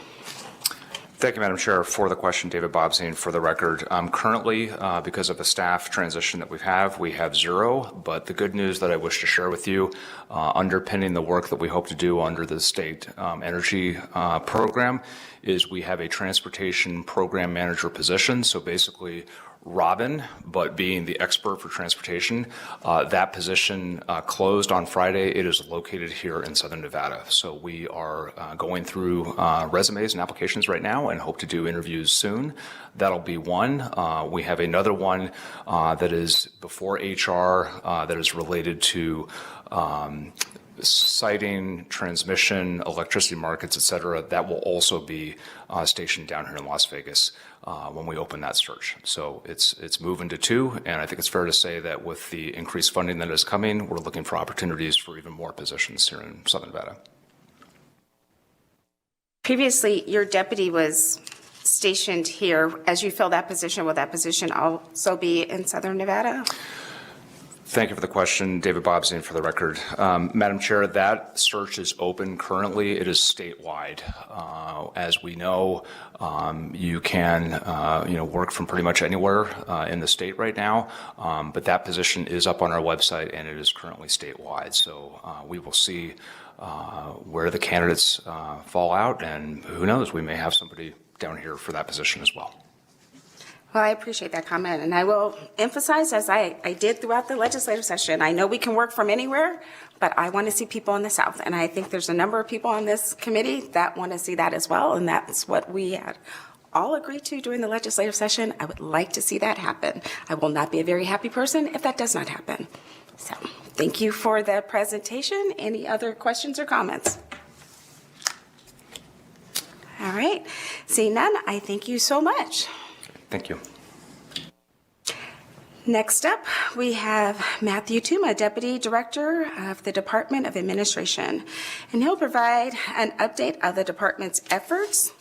Thank you, Madam Chair, for the question. David Bobzine, for the record. Currently, because of the staff transition that we have 0, but the good news that I wish to share with you, underpinning the work that we hope to do under the state energy program, is we have a transportation program manager position. So basically, Robin, but being the expert for transportation, that position closed on Friday. It is located here in Southern Nevada. So we are going through resumes and applications right now and hope to do interviews soon. That'll be one. We have another one that is before HR that is related to siting, transmission, electricity markets, et cetera. That will also be stationed down here in Las Vegas when we open that search. So it's moving to 2, and I think it's fair to say that with the increased funding that is coming, we're looking for opportunities for even more positions here in Southern Nevada. Previously, your deputy was stationed here. As you fill that position, will that position also be in Southern Nevada? Thank you for the question, David Bobzine, for the record. Madam Chair, that search is open currently. It is statewide. As we know, you can work from pretty much anywhere in the state right now, but that position is up on our website and it is currently statewide. So we will see where the candidates fall out, and who knows, we may have somebody down here for that position as well. Well, I appreciate that comment, and I will emphasize, as I did throughout the legislative session, I know we can work from anywhere, but I want to see people in the South, and I think there's a number of people on this committee that want to see that as well, and that's what we had all agreed to during the legislative session. I would like to see that happen. I will not be a very happy person if that does not happen. So thank you for the presentation. Any other questions or comments? All right. Seeing none, I thank you so much. Thank you. Next up, we have Matthew Tuma, Deputy Director of the Department of Administration, and he'll provide an update of the department's efforts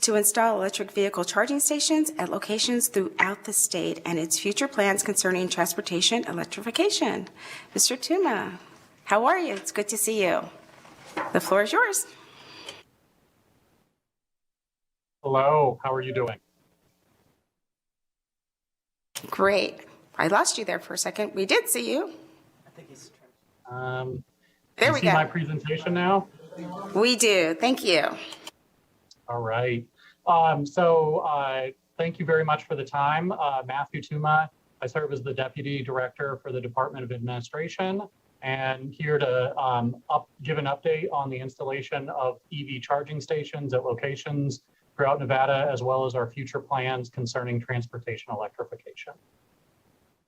to install electric vehicle charging stations at locations throughout the state and its future plans concerning transportation electrification. Mr. Tuma, how are you? It's good to see you. The floor is yours. Hello, how are you doing? Great. I lost you there for a second. We did see you. There we see go. My presentation now? We do. Thank you. All right. Thank you very much for the time. Matthew Tuma. I serve as the Deputy Director for the Department of Administration, and here to give an update on the installation of EV charging stations at locations throughout Nevada, as well as our future plans concerning transportation electrification.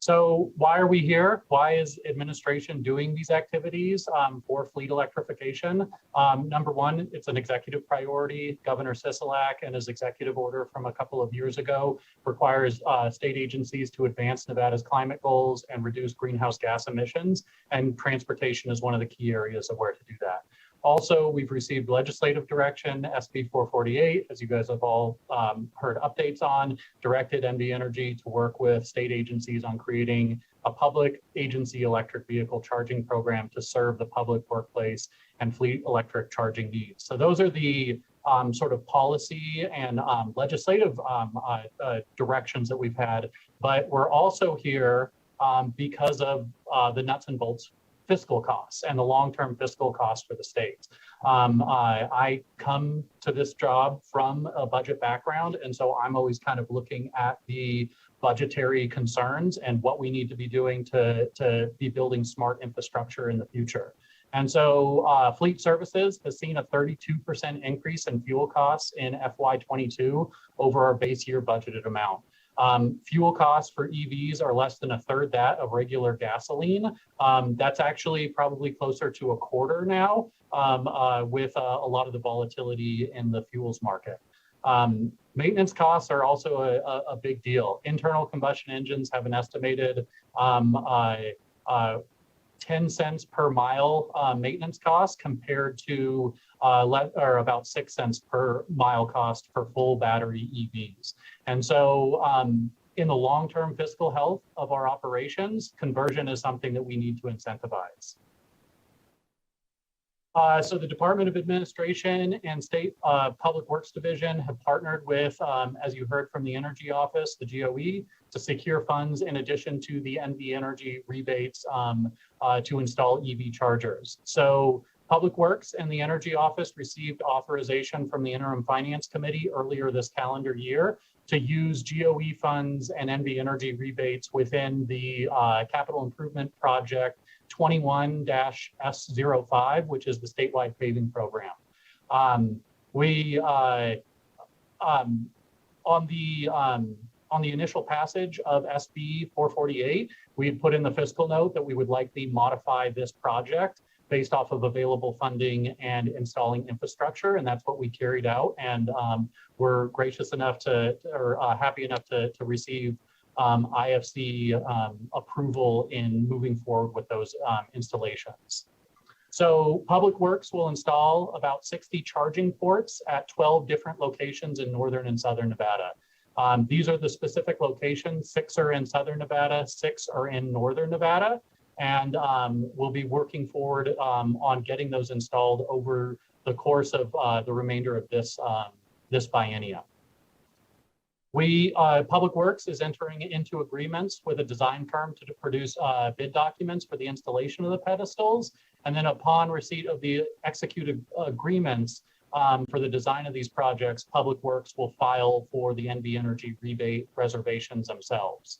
So why are we here? Why is administration doing these activities for fleet electrification? Number one, it's an executive priority. Governor Sisolak and his executive order from a couple of years ago requires state agencies to advance Nevada's climate goals and reduce greenhouse gas emissions, and transportation is one of the key areas of where to do that. Also, we've received legislative direction, SB 448, as you guys have all heard updates on, directed NV Energy to work with state agencies on creating a public agency electric vehicle charging program to serve the public workplace and fleet electric charging needs. So those are the sort of policy and legislative directions that we've had, but we're also here because of the nuts and bolts fiscal costs and the long-term fiscal costs for the states. I come to this job from a budget background, and so I'm always kind of looking at the budgetary concerns and what we need to be doing to be building smart infrastructure in the future. And so Fleet Services has seen a 32% increase in fuel costs in FY22 over our base year budgeted amount. Fuel costs for EVs are less than a third that of regular gasoline. That's actually probably closer to a quarter now with a lot of the volatility in the fuels market. Maintenance costs are also a big deal. Internal combustion engines have an estimated 10 cents per mile maintenance cost compared to about 6 cents per mile cost for full battery EVs. And so in the long-term fiscal health of our operations, conversion is something that we need to incentivize. So the Department of Administration and State Public Works Division have partnered with, as you heard from the Energy Office, the GOE, to secure funds in addition to the NV Energy rebates to install EV chargers. So Public Works and the Energy Office received authorization from the Interim Finance Committee earlier this calendar year to use GOE funds and NV Energy rebates within the Capital Improvement Project 21-S05, which is the statewide paving program. On the initial passage of SB 448, we had put in the fiscal note that we would likely modify this project based off of available funding and installing infrastructure, and that's what we carried out. And we're gracious enough happy enough to receive IFC approval in moving forward with those installations. So Public Works will install about 60 charging ports at 12 different locations in northern and southern Nevada. These are the specific locations. 6 are in southern Nevada, 6 are in northern Nevada, and we'll be working forward on getting those installed over the course of the remainder of this biennium. Public Works is entering into agreements with a design firm to produce bid documents for the installation of the pedestals. And then upon receipt of the executed agreements for the design of these projects, Public Works will file for the NV Energy rebate reservations themselves.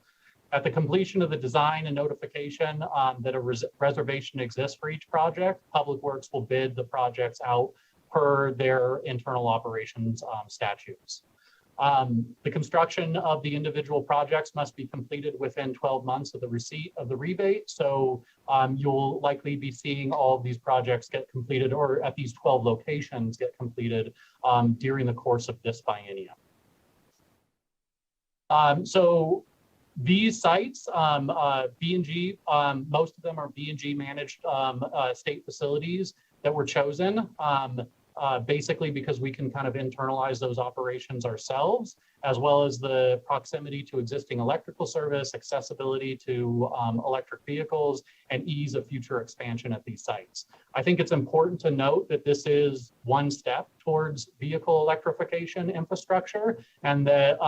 At the completion of the design and notification that a reservation exists for each project, Public Works will bid the projects out per their internal operations statutes. The construction of the individual projects must be completed within 12 months of the receipt of the rebate. So you'll likely be seeing all of these projects get completed, or at these 12 locations get completed during the course of this biennium. So these sites, B&G, most of them are B&G managed state facilities that were chosen. Basically because we can kind of internalize those operations ourselves, as well as the proximity to existing electrical service, accessibility to electric vehicles, and ease of future expansion at these sites. I think it's important to note that this is one step towards vehicle electrification infrastructure, and that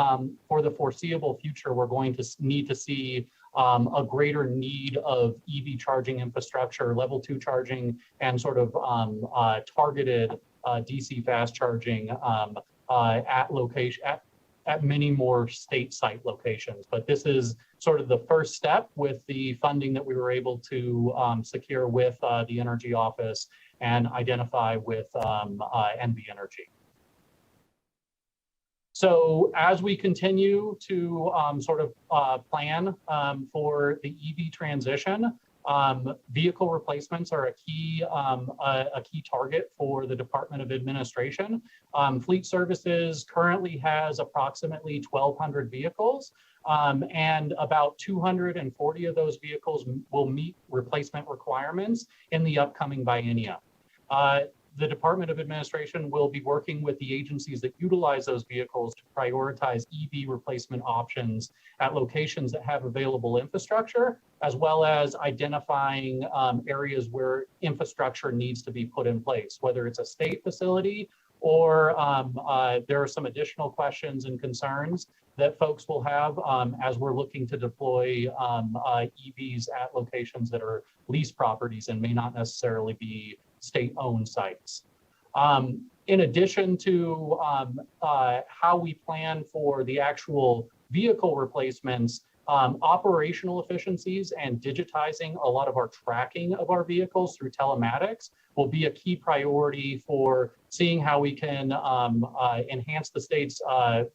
for the foreseeable future, we're going to need to see a greater need of EV charging infrastructure, level 2 charging, and sort of targeted DC fast charging at many more state site locations. But this is sort of the first step with the funding that we were able to secure with the Energy Office and identify with NV Energy. So as we continue to sort of plan for the EV transition, vehicle replacements are a key target for the Department of Administration. Fleet Services currently has approximately 1,200 vehicles, and about 240 of those vehicles will meet replacement requirements in the upcoming biennium. The Department of Administration will be working with the agencies that utilize those vehicles to prioritize EV replacement options at locations that have available infrastructure, as well as identifying areas where infrastructure needs to be put in place, whether it's a state facility or there are some additional questions and concerns that folks will have as we're looking to deploy EVs at locations that are leased properties and may not necessarily be state-owned sites. In addition to how we plan for the actual vehicle replacements, operational efficiencies and digitizing a lot of our tracking of our vehicles through telematics will be a key priority for seeing how we can enhance the state's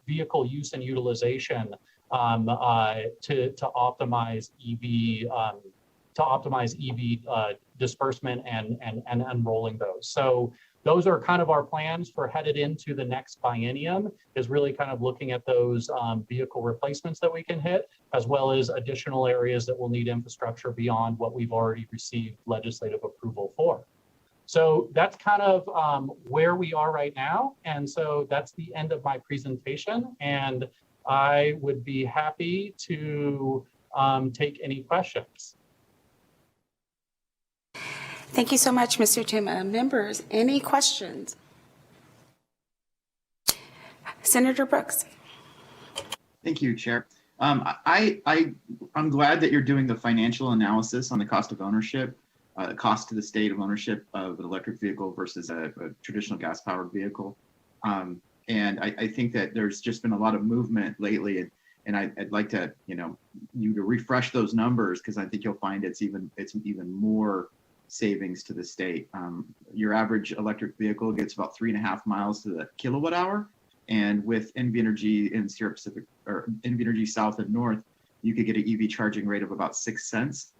vehicle use and utilization to optimize EV disbursement and enrolling those. So those are kind of our plans for headed into the next biennium, is really kind of looking at those vehicle replacements that we can hit, as well as additional areas that will need infrastructure beyond what we've already received legislative approval for. So that's kind of where we are right now. And so that's the end of my presentation. And I would be happy to take any questions. Thank you so much, Mr. Tuma. Members, any questions? Senator Brooks. Thank you, Chair. I'm glad that you're doing the financial analysis on the cost of ownership, cost to the state of ownership of an electric vehicle versus a traditional gas-powered vehicle. And I think that there's just been a lot of movement lately, and I'd like to, you to refresh those numbers, because I think you'll find it's even more savings to the state. Your average electric vehicle gets about 3.5 miles to the kilowatt hour, and with NV Energy in Sierra Pacific, or NV Energy South and North, you could get an EV charging rate of about 6 cents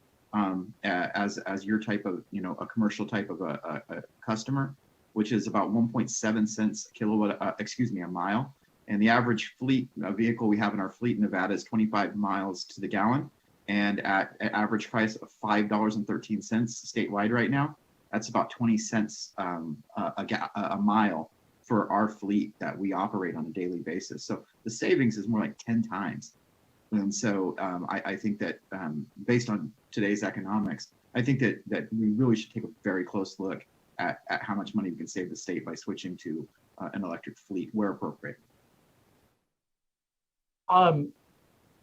as your type of, a commercial type of a customer, which is about 1.7 cents a mile. And the average fleet vehicle we have in our fleet in Nevada is 25 miles to the gallon. And at an average price of $5.13 statewide right now, that's about 20 cents a mile for our fleet that we operate on a daily basis. So the savings is more like 10 times. And so I think that based on today's economics, I think that we really should take a very close look at how much money we can save the state by switching to an electric fleet where appropriate.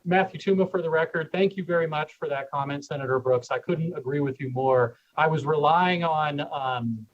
Matthew Tuma, for the record, thank you very much for that comment, Senator Brooks. I couldn't agree with you more. I was relying on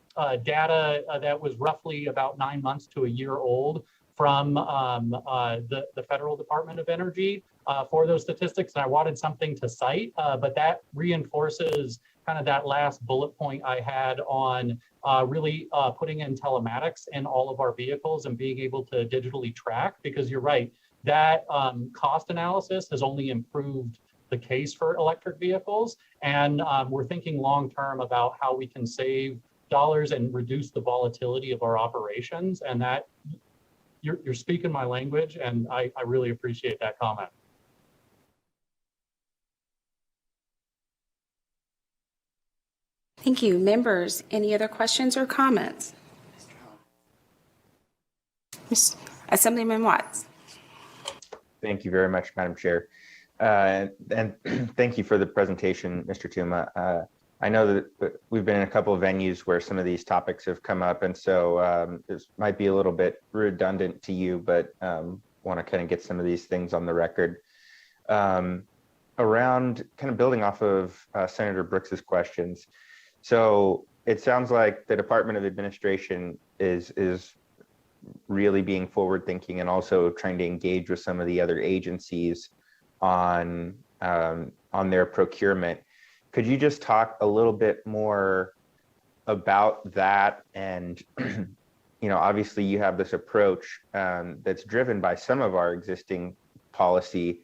data that was roughly about 9 months to a year old from the Federal Department of Energy for those statistics, and I wanted something to cite, but that reinforces kind of that last bullet point I had on really putting in telematics in all of our vehicles and being able to digitally track, because you're right, that cost analysis has only improved the case for electric vehicles. And we're thinking long-term about how we can save dollars and reduce the volatility of our operations. And that you're speaking my language, and I really appreciate that comment. Thank you. Any other questions or comments? Assemblyman Watts. Thank you very much, Madam Chair. And thank you for the presentation, Mr. Tuma. I know that we've been in a couple of venues where some of these topics have come up, and so this might be a little bit redundant to you, but want to kind of get some of these things on the record. Around kind of building off of Senator Brooks's questions. So it sounds like the Department of Administration is really being forward thinking and also trying to engage with some of the other agencies on their procurement. Could you just talk a little bit more about that? And obviously you have this approach that's driven by some of our existing policy,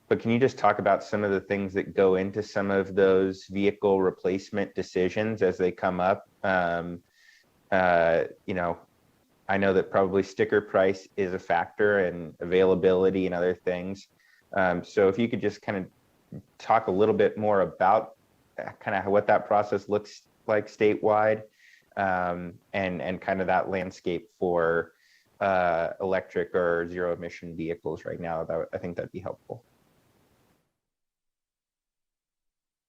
but can you just talk about some of the things that go into some of those vehicle replacement decisions as they come up? I know that probably sticker price is a factor, and availability and other things. So if you could just kind of talk a little bit more about kind of what that process looks like statewide, and kind of that landscape for electric or zero emission vehicles right now, I think that'd be helpful.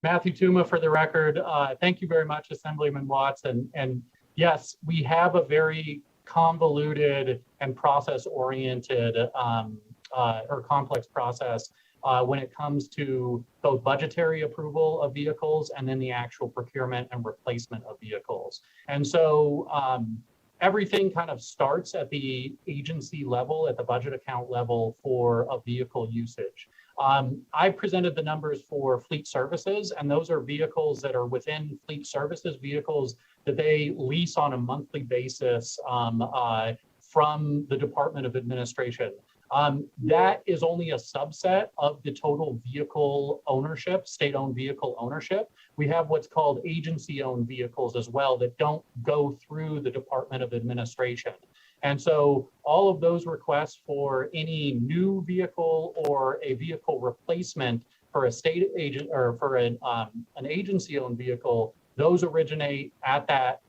Matthew Tuma for the record. Thank you very much, Assemblyman Watts. And yes, we have a very convoluted and process-oriented or complex process when it comes to both budgetary approval of vehicles and then the actual procurement and replacement of vehicles. And so everything kind of starts at the agency level, at the budget account level for a vehicle usage. I presented the numbers for fleet services, and those are vehicles that are within fleet services, vehicles that they lease on a monthly basis from the Department of Administration. That is only a subset of the total vehicle ownership, state-owned vehicle ownership. We have what's called agency-owned vehicles as well that don't go through the Department of Administration. And so all of those requests for any new vehicle or a vehicle replacement for a state agent or for an agency-owned vehicle, those originate at that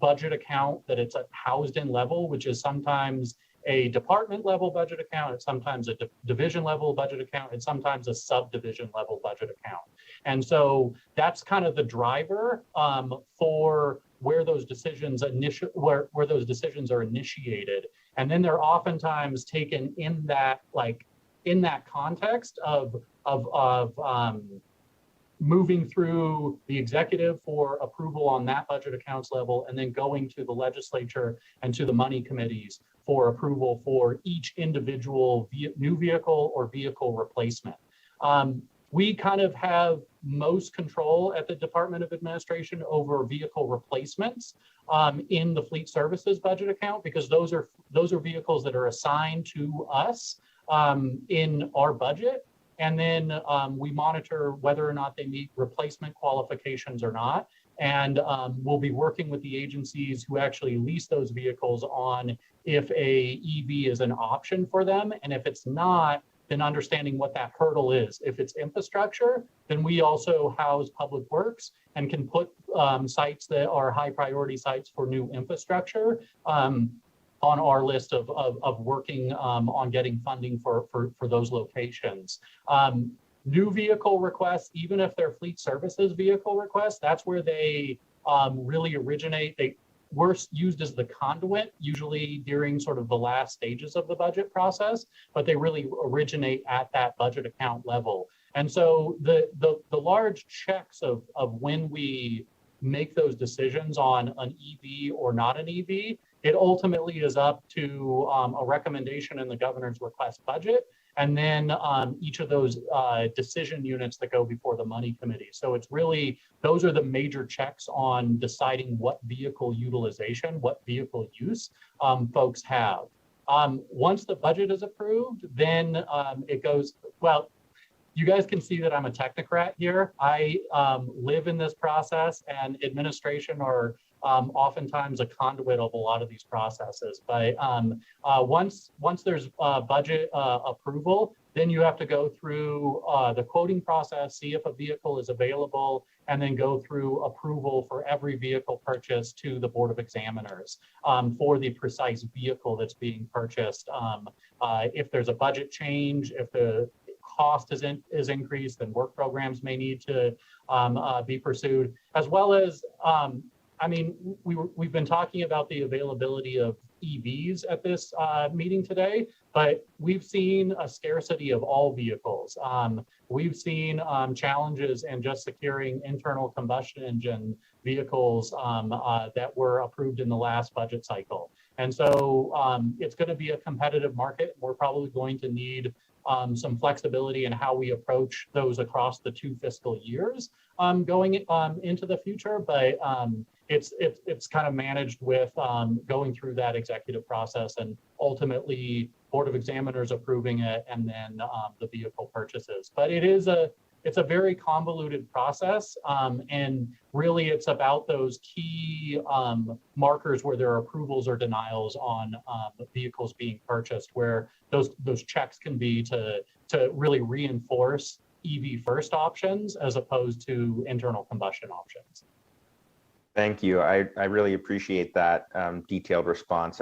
budget account that it's housed in level, which is sometimes a department level budget account, it's sometimes a division level budget account, and sometimes a subdivision level budget account. And so that's kind of the driver for where those decisions where those decisions are initiated. And then they're oftentimes taken in that context of moving through the executive for approval on that budget accounts level, and then going to the legislature and to the money committees for approval for each individual new vehicle or vehicle replacement. We kind of have most control at the Department of Administration over vehicle replacements in the fleet services budget account, because those are vehicles that are assigned to us in our budget. And then we monitor whether or not they meet replacement qualifications or not. And we'll be working with the agencies who actually lease those vehicles on if a EV is an option for them. And if it's not, then understanding what that hurdle is. If it's infrastructure, then we also house public works and can put sites that are high priority sites for new infrastructure on our list of working on getting funding for those locations. New vehicle requests, even if they're fleet services vehicle requests, that's where they really originate. They were used as the conduit, usually during sort of the last stages of the budget process, but they really originate at that budget account level. And so the large checks of when we make those decisions on an EV or not an EV, it ultimately is up to a recommendation in the governor's request budget. and then each of those decision units that go before the money committee. So it's really, those are the major checks on deciding what vehicle utilization, what vehicle use folks have. Once the budget is approved, then it goes, well, you guys can see that I'm a technocrat here. I live in this process, and administration are oftentimes a conduit of a lot of these processes. But once there's budget approval, then you have to go through the quoting process, see if a vehicle is available, and then go through approval for every vehicle purchase to the Board of Examiners for the precise vehicle that's being purchased. If there's a budget change, if the cost is increased, then work programs may need to be pursued, as well as, I mean, we've been talking about the availability of EVs at this meeting today, but we've seen a scarcity of all vehicles. We've seen challenges in just securing internal combustion engine vehicles that were approved in the last budget cycle. And so it's going to be a competitive market. We're probably going to need some flexibility in how we approach those across the 2 fiscal years going into the future, but it's kind of managed with going through that executive process and ultimately Board of Examiners approving it, and then the vehicle purchases. But it's a very convoluted process, and really it's about those key markers where there are approvals or denials on vehicles being purchased, where those checks can be to really reinforce EV first options as opposed to internal combustion options. Thank you. I really appreciate that detailed response.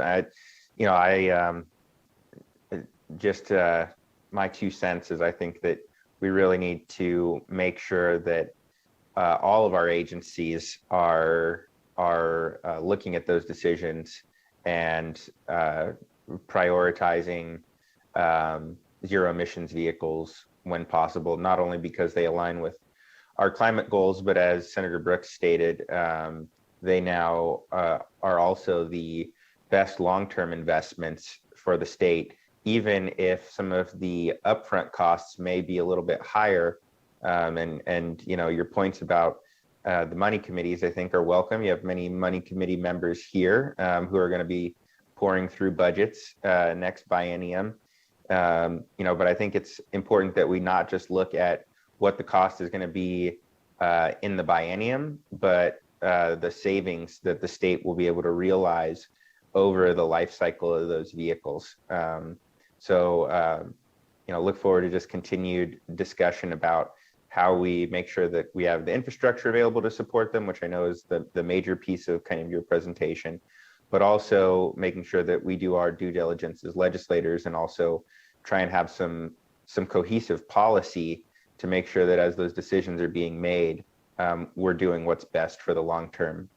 Just my 2 cents is I think that we really need to make sure that all of our agencies are looking at those decisions and prioritizing zero emissions vehicles when possible, not only because they align with our climate goals, but as Senator Brooks stated, they now are also the best long-term investments for the state, even if some of the upfront costs may be a little bit higher. And you know, your points about the money committees, I think, are welcome. You have many money committee members here who are going to be pouring through budgets next biennium. You know, but I think it's important that we not just look at what the cost is going to be in the biennium, but the savings that the state will be able to realize over the life cycle of those vehicles. You know, look forward to just continued discussion about how we make sure that we have the infrastructure available to support them, which I know is the major piece of kind of your presentation, but also making sure that we do our due diligence as legislators and also try and have some cohesive policy to make sure that as those decisions are being made, we're doing what's best for the long-term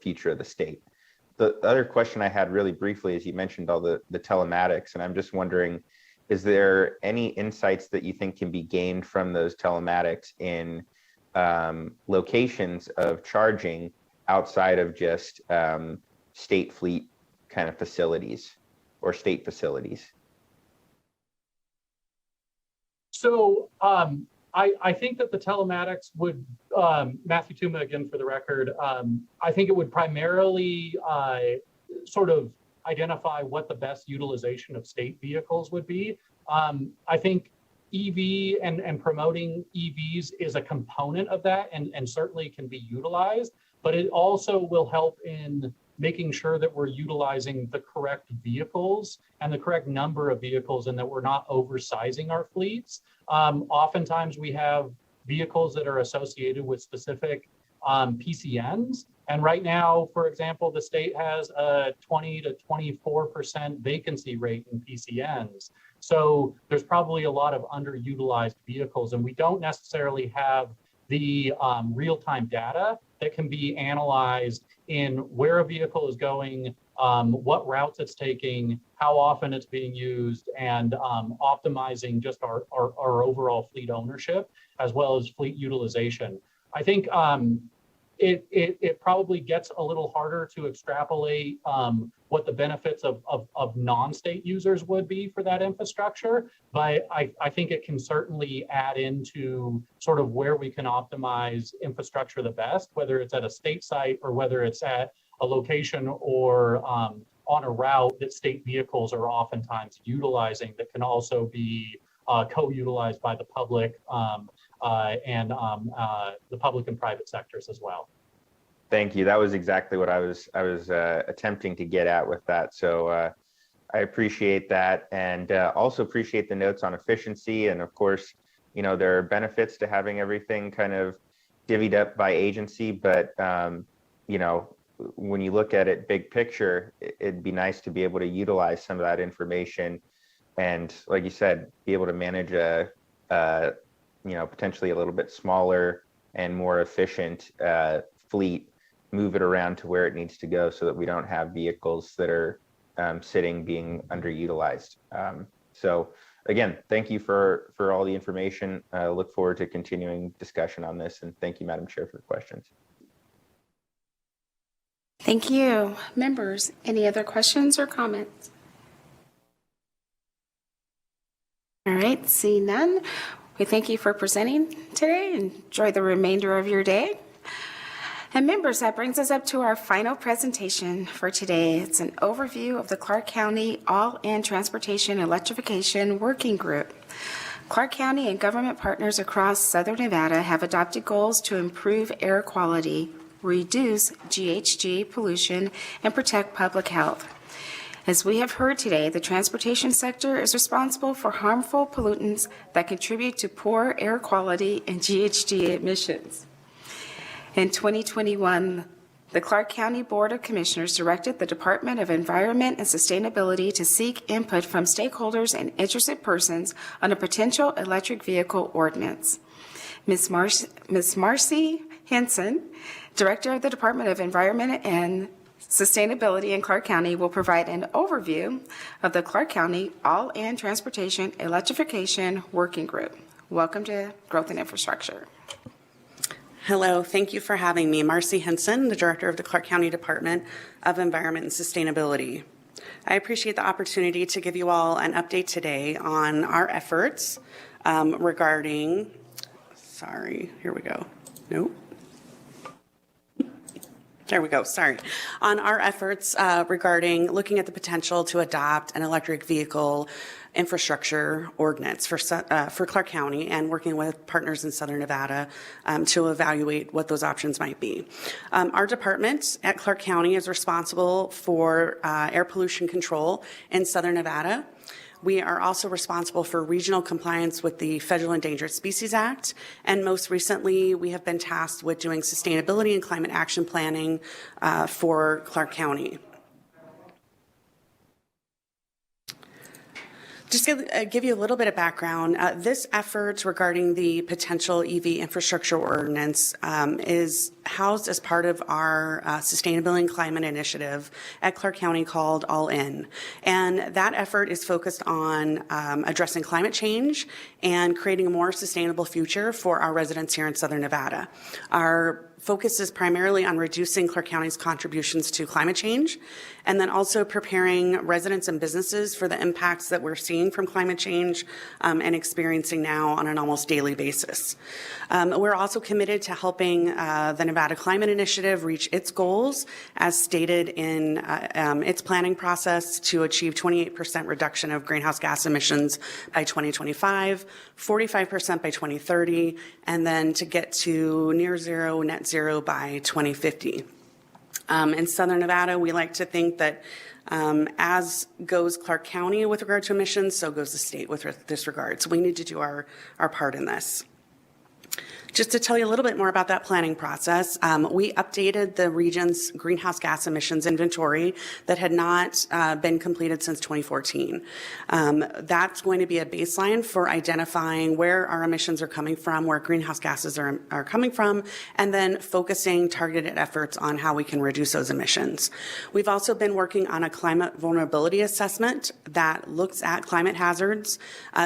future of the state. The other question I had really briefly is you mentioned all the telematics, and I'm just wondering, is there any insights that you think can be gained from those telematics in locations of charging outside of just state fleet kind of facilities or state facilities? So I think that the telematics would, Matthew Tuma again for the record, I think it would primarily sort of identify what the best utilization of state vehicles would be. I think EV and promoting EVs is a component of that and certainly can be utilized, but it also will help in making sure that we're utilizing the correct vehicles and the correct number of vehicles and that we're not oversizing our fleets. Oftentimes we have vehicles that are associated with specific PCNs. And right now, for example, the state has a 20 to 24% vacancy rate in PCNs. So there's probably a lot of underutilized vehicles, and we don't necessarily have the real-time data that can be analyzed in where a vehicle is going, what routes it's taking, how often it's being used, and optimizing just our overall fleet ownership as well as fleet utilization. I think it probably gets a little harder to extrapolate what the benefits of non-state users would be for that infrastructure. But I think it can certainly add into sort of where we can optimize infrastructure the best, whether it's at a state site or whether it's at a location or on a route that state vehicles are oftentimes utilizing that can also be co-utilized by the public and the public and private sectors as well. Thank you. That was exactly what I was attempting to get at with that. So I appreciate that, and also appreciate the notes on efficiency. And of course, you know, there are benefits to having everything kind of divvied up by agency, but you know, when you look at it big picture, it'd be nice to be able to utilize some of that information, and like you said, be able to manage a you know, potentially a little bit smaller and more efficient fleet, move it around to where it needs to go so that we don't have vehicles that are sitting being underutilized. So again, thank you for all the information. I look forward to continuing discussion on this, and thank you, Madam Chair, for the questions. Thank you. Members, any other questions or comments? All right, see none. We thank you for presenting today. Enjoy the remainder of your day. And members, that brings us up to our final presentation for today. It's an overview of the Clark County All-In Transportation Electrification Working Group. Clark County and government partners across Southern Nevada have adopted goals to improve air quality, reduce GHG pollution, and protect public health. As we have heard today, the transportation sector is responsible for harmful pollutants that contribute to poor air quality and GHG emissions. In 2021, the Clark County Board of Commissioners directed the Department of Environment and Sustainability to seek input from stakeholders and interested persons on a potential electric vehicle ordinance. Ms. Marcy Henson, Director of the Department of Environment and Sustainability in Clark County, will provide an overview of the Clark County All-In Transportation Electrification Working Group. Welcome to Growth and Infrastructure. Hello, thank you for having me. Marcy Henson, the Director of the Clark County Department of Environment and Sustainability. I appreciate the opportunity to give you all an update today on our efforts regarding, on our efforts regarding looking at the potential to adopt an electric vehicle infrastructure ordinance for Clark County, and working with partners in Southern Nevada to evaluate what those options might be. Our department at Clark County is responsible for air pollution control in Southern Nevada. We are also responsible for regional compliance with the Federal Endangered Species Act, and most recently, we have been tasked with doing sustainability and climate action planning for Clark County. Just to give you a little bit of background, this effort regarding the potential EV infrastructure ordinance is housed as part of our sustainability and climate initiative at Clark County called All In. And that effort is focused on addressing climate change and creating a more sustainable future for our residents here in Southern Nevada. Our focus is primarily on reducing Clark County's contributions to climate change, and then also preparing residents and businesses for the impacts that we're seeing from climate change and experiencing now on an almost daily basis. We're also committed to helping the Nevada Climate Initiative reach its goals as stated in its planning process to achieve 28% reduction of greenhouse gas emissions by 2025, 45% by 2030, and then to get to near zero, net zero by 2050. In Southern Nevada, we like to think that as goes Clark County with regard to emissions, so goes the state with this regard. So we need to do our part in this. Just to tell you a little bit more about that planning process, we updated the region's greenhouse gas emissions inventory that had not been completed since 2014. That's going to be a baseline for identifying where our emissions are coming from, where greenhouse gases are coming from, and then focusing targeted efforts on how we can reduce those emissions. We've also been working on a climate vulnerability assessment that looks at climate hazards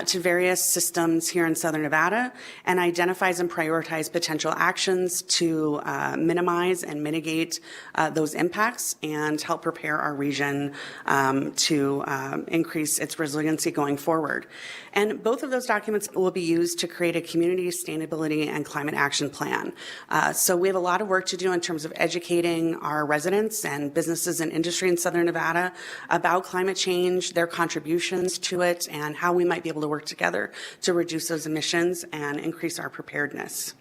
to various systems here in Southern Nevada and identifies and prioritizes prioritize potential actions to minimize and mitigate those impacts and help prepare our region to increase its resiliency going forward. And both of those documents will be used to create a community sustainability and climate action plan. So we have a lot of work to do in terms of educating our residents and businesses and industry in Southern Nevada about climate change, their contributions to it, and how we might be able to work together to reduce those emissions and increase our preparedness.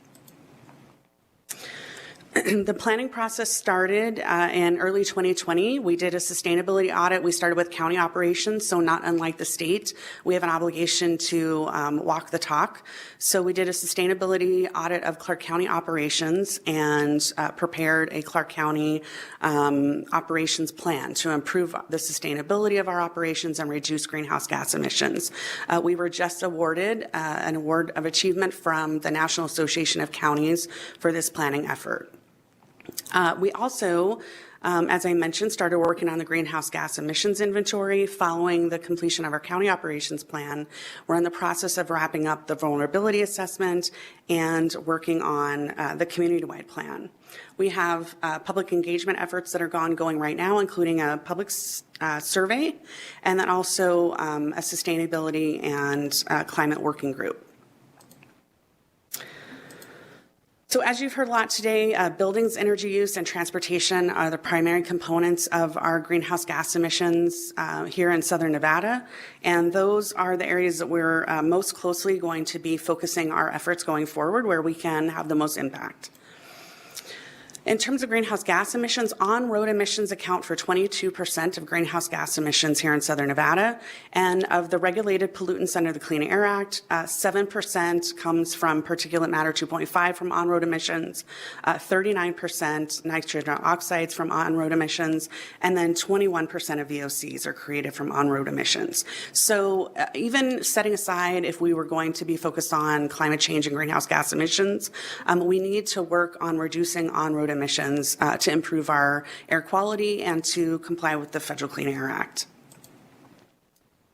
The planning process started in early 2020. We did a sustainability audit. We started with county operations, so not unlike the state, we have an obligation to walk the talk. So we did a sustainability audit of Clark County operations and prepared a Clark County operations plan to improve the sustainability of our operations and reduce greenhouse gas emissions. We were just awarded an award of achievement from the National Association of Counties for this planning effort. We also, as I mentioned, started working on the greenhouse gas emissions inventory following the completion of our county operations plan. We're in the process of wrapping up the vulnerability assessment and working on the community-wide plan. We have public engagement efforts that are going right now, including a public survey, and then also a sustainability and climate working group. So as you've heard a lot today, buildings, energy use, and transportation are the primary components of our greenhouse gas emissions here in Southern Nevada. And those are the areas that we're most closely going to be focusing our efforts going forward, where we can have the most impact. In terms of greenhouse gas emissions, on-road emissions account for 22% of greenhouse gas emissions here in Southern Nevada. And of the regulated pollutants under the Clean Air Act, 7% comes from particulate matter 2.5 from on-road emissions, 39% nitrogen oxides from on-road emissions, and then 21% of VOCs are created from on-road emissions. So even setting aside if we were going to be focused on climate change and greenhouse gas emissions, we need to work on reducing on-road emissions to improve our air quality and to comply with the Federal Clean Air Act.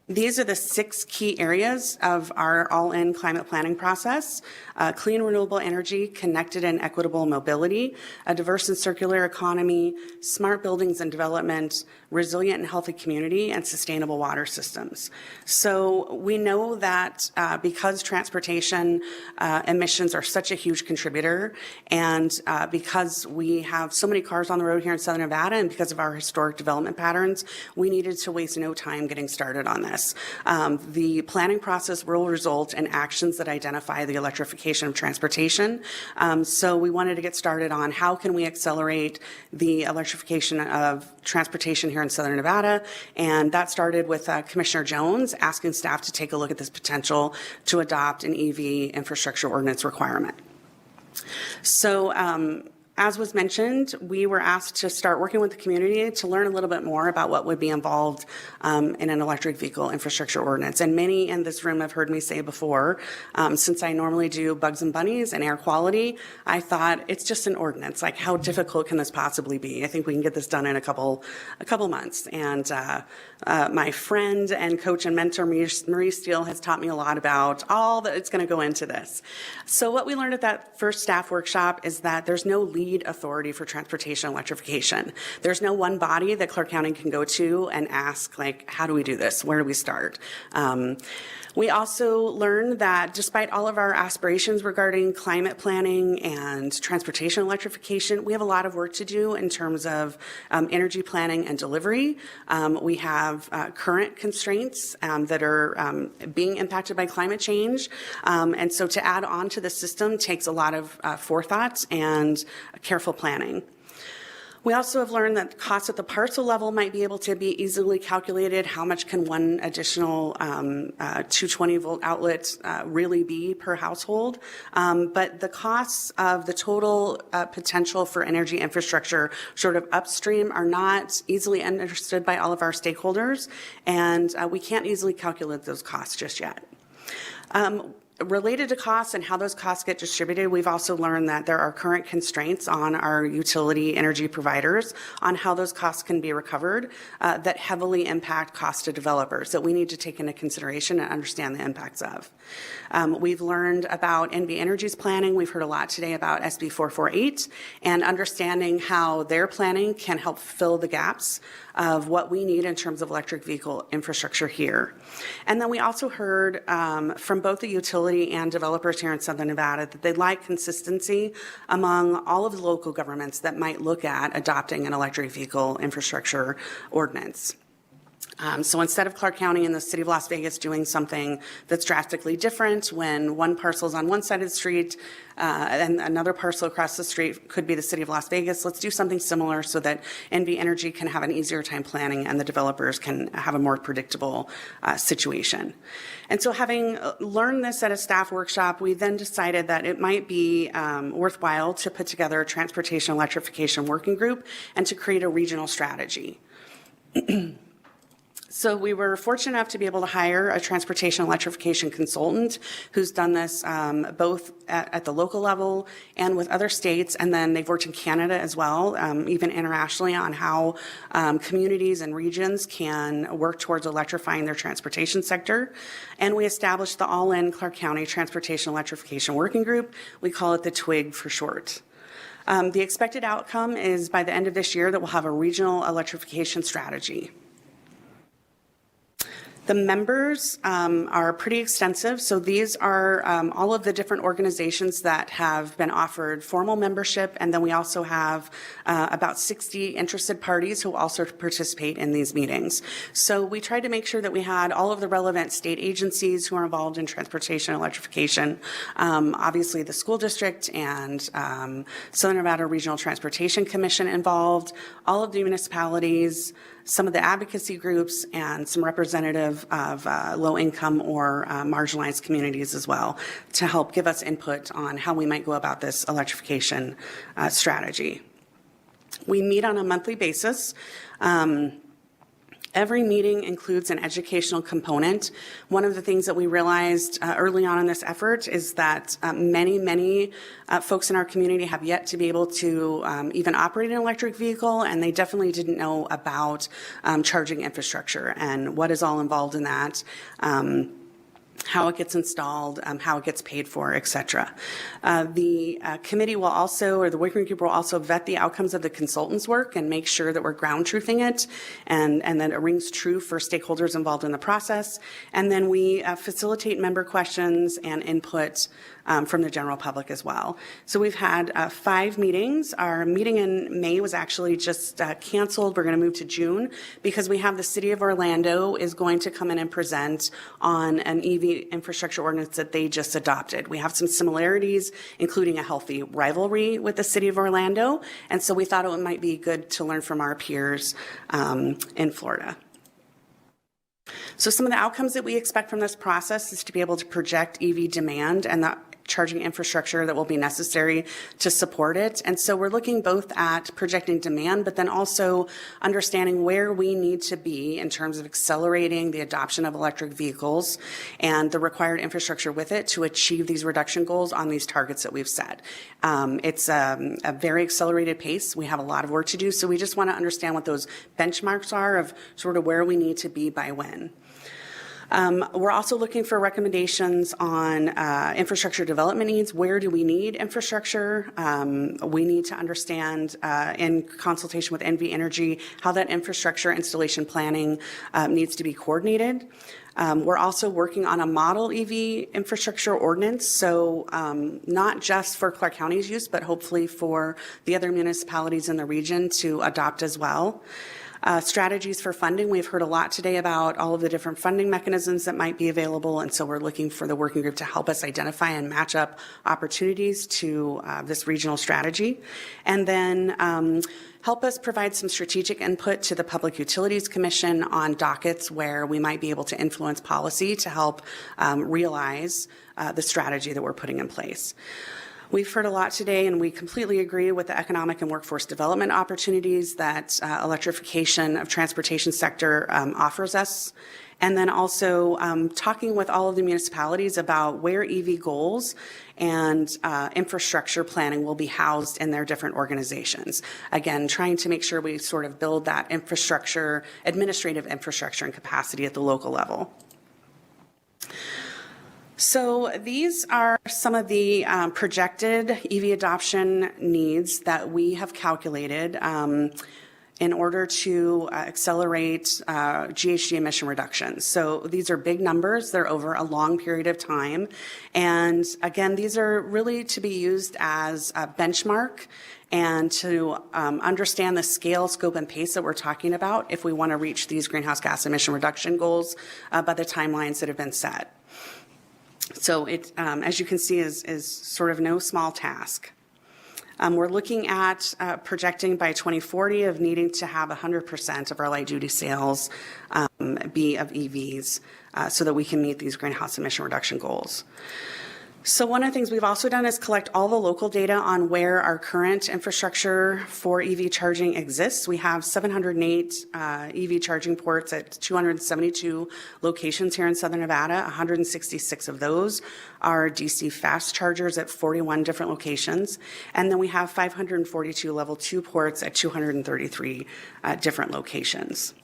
These are the 6 key areas of our all-in climate planning process: clean renewable energy, connected and equitable mobility, a diverse and circular economy, smart buildings and development, resilient and healthy community, and sustainable water systems. So we know that because transportation emissions are such a huge contributor, and because we have so many cars on the road here in Southern Nevada, and because of our historic development patterns, we needed to waste no time getting started on this. The planning process will result in actions that identify the electrification of transportation. So we wanted to get started on how can we accelerate the electrification of transportation here in Southern Nevada, and that started with Commissioner Jones asking staff to take a look at this potential to adopt an EV infrastructure ordinance requirement. So as was mentioned, we were asked to start working with the community to learn a little bit more about what would be involved in an electric vehicle infrastructure ordinance. And many in this room have heard me say before, since I normally do bugs and bunnies and air quality, I thought it's just an ordinance. Like, how difficult can this possibly be? I think we can get this done in a couple months. And my friend and coach and mentor, Marie Steele, has taught me a lot about all that it's going to go into this. So what we learned at that first staff workshop is that there's no lead authority for transportation electrification. There's no one body that Clark County can go to and ask, like, how do we do this? Where do we start? We also learned that despite all of our aspirations regarding climate planning and transportation electrification, we have a lot of work to do in terms of energy planning and delivery. We have current constraints that are being impacted by climate change. And so to add on to the system takes a lot of forethought and careful planning. We also have learned that costs at the parcel level might be able to be easily calculated. How much can one additional 220-volt outlet really be per household? But the costs of the total potential for energy infrastructure sort of upstream are not easily understood by all of our stakeholders, and we can't easily calculate those costs just yet. Related to costs and how those costs get distributed, we've also learned that there are current constraints on our utility energy providers on how those costs can be recovered that heavily impact cost to developers that we need to take into consideration and understand the impacts of. We've learned about NV Energy's planning. We've heard a lot today about SB 448 and understanding how their planning can help fill the gaps of what we need in terms of electric vehicle infrastructure here. And then we also heard from both the utility and developers here in Southern Nevada that they'd like consistency among all of the local governments that might look at adopting an electric vehicle infrastructure ordinance. So instead of Clark County and the city of Las Vegas doing something that's drastically different when one parcel is on one side of the street and another parcel across the street could be the city of Las Vegas, let's do something similar so that NV Energy can have an easier time planning and the developers can have a more predictable situation. And so having learned this at a staff workshop, we then decided that it might be worthwhile to put together a transportation electrification working group and to create a regional strategy. So we were fortunate enough to be able to hire a transportation electrification consultant who's done this both at the local level and with other states, and then they've worked in Canada as well, even internationally, on how communities and regions can work towards electrifying their transportation sector. And we established the All-In Clark County Transportation Electrification Working Group. We call it the TWIG for short. The expected outcome is by the end of this year that we'll have a regional electrification strategy. The members are pretty extensive. So these are all of the different organizations that have been offered formal membership. And then we also have about 60 interested parties who also participate in these meetings. So we tried to make sure that we had all of the relevant state agencies who are involved in transportation electrification, obviously the school district and Southern Nevada Regional Transportation Commission involved, all of the municipalities, some of the advocacy groups, and some representative of low-income or marginalized communities as well to help give us input on how we might go about this electrification strategy. We meet on a monthly basis. Every meeting includes an educational component. One of the things that we realized early on in this effort is that many folks in our community have yet to be able to even operate an electric vehicle, and they definitely didn't know about charging infrastructure and what is all involved in that. How it gets installed, how it gets paid for, et cetera. The committee will also, or the working group will also vet the outcomes of the consultant's work and make sure that we're ground truthing it and that it rings true for stakeholders involved in the process. And then we facilitate member questions and input from the general public as well. So we've had 5 meetings. Our meeting in May was actually just canceled. We're going to move to June because we have the city of Orlando is going to come in and present on an EV infrastructure ordinance that they just adopted. We have some similarities, including a healthy rivalry with the city of Orlando. And so we thought it might be good to learn from our peers in Florida. So some of the outcomes that we expect from this process is to be able to project EV demand and the charging infrastructure that will be necessary to support it. And so we're looking both at projecting demand, but then also understanding where we need to be in terms of accelerating the adoption of electric vehicles and the required infrastructure with it to achieve these reduction goals on these targets that we've set. It's a very accelerated pace. We have a lot of work to do. So we just want to understand what those benchmarks are of sort of where we need to be by when. We're also looking for recommendations on infrastructure development needs. Where do we need infrastructure? We need to understand in consultation with NV Energy how that infrastructure installation planning needs to be coordinated. We're also working on a model EV infrastructure ordinance, so not just for Clark County's use, but hopefully for the other municipalities in the region to adopt as well. Strategies for funding. We've heard a lot today about all of the different funding mechanisms that might be available, and so we're looking for the working group to help us identify and match up opportunities to this regional strategy. And then help us provide some strategic input to the Public Utilities Commission on dockets where we might be able to influence policy to help realize the strategy that we're putting in place. We've heard a lot today, and we completely agree with the economic and workforce development opportunities that electrification of transportation sector offers us. And then also talking with all of the municipalities about where EV goals and infrastructure planning will be housed in their different organizations. Again, trying to make sure we sort of build that infrastructure, administrative infrastructure and capacity at the local level. So these are some of the projected EV adoption needs that we have calculated in order to accelerate GHG emission reductions. So these are big numbers. They're over a long period of time. And again, these are really to be used as a benchmark and to understand the scale, scope, and pace that we're talking about if we want to reach these greenhouse gas emission reduction goals by the timelines that have been set. So it, as you can see, is sort of no small task. We're looking at projecting by 2040 of needing to have 100% of our light-duty sales be of EVs so that we can meet these greenhouse emission reduction goals. So one of the things we've also done is collect all the local data on where our current infrastructure for EV charging exists. We have 708 EV charging ports at 272 locations here in Southern Nevada. 166 of those are DC fast chargers at 41 different locations. And then we have 542 level 2 ports at 233 different locations.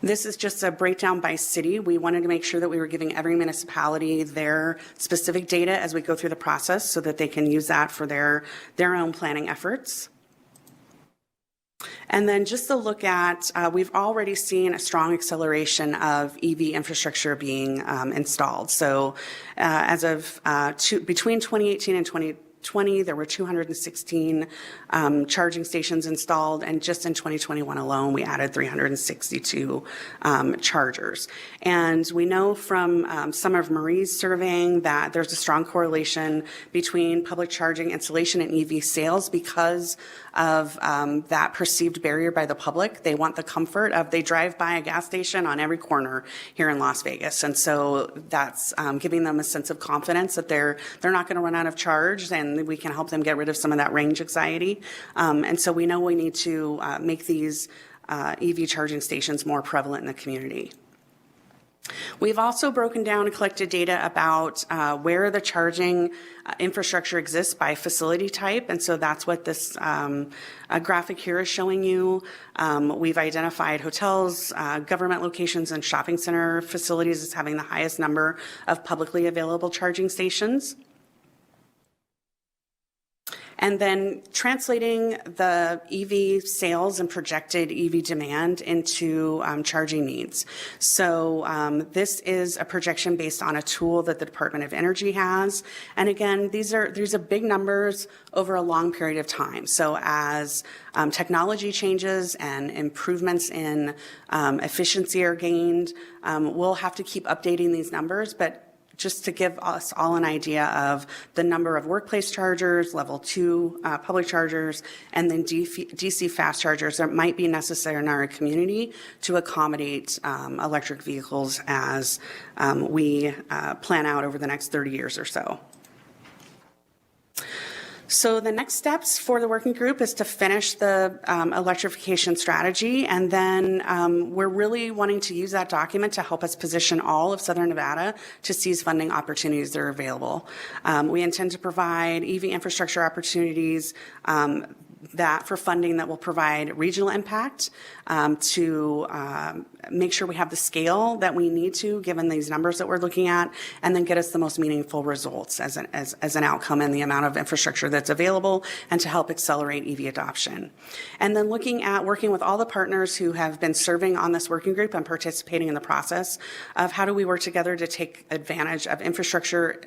This is just a breakdown by city. We wanted to make sure that we were giving every municipality their specific data as we go through the process so that they can use that for their own planning efforts. And then just to look at, we've already seen a strong acceleration of EV infrastructure being installed. So as of between 2018 and 2020, there were 216 charging stations installed, and just in 2021 alone, we added 362 chargers. And we know from some of Marie's surveying that there's a strong correlation between public charging installation and EV sales because of that perceived barrier by the public. They want the comfort of they drive by a gas station on every corner here in Las Vegas. And so that's giving them a sense of confidence that they're not going to run out of charge, and we can help them get rid of some of that range anxiety. And so we know we need to make these EV charging stations more prevalent in the community. We've also broken down and collected data about where the charging infrastructure exists by facility type, and so that's what this graphic here is showing you. We've identified hotels, government locations, and shopping center facilities as having the highest number of publicly available charging stations. And then translating the EV sales and projected EV demand into charging needs. So this is a projection based on a tool that the Department of Energy has. And again, these are big numbers over a long period of time. So as technology changes and improvements in efficiency are gained, we'll have to keep updating these numbers, but just to give us all an idea of the number of workplace chargers, level 2 public chargers, and then DC fast chargers that might be necessary in our community to accommodate electric vehicles as we plan out over the next 30 years or so. So the next steps for the working group is to finish the electrification strategy, and then we're really wanting to use that document to help us position all of Southern Nevada to seize funding opportunities that are available. We intend to provide EV infrastructure opportunities that for funding that will provide regional impact to make sure we have the scale that we need to, given these numbers that we're looking at, and then get us the most meaningful results as an outcome and the amount of infrastructure that's available, and to help accelerate EV adoption. And then looking at working with all the partners who have been serving on this working group and participating in the process of how do we work together to take advantage of infrastructure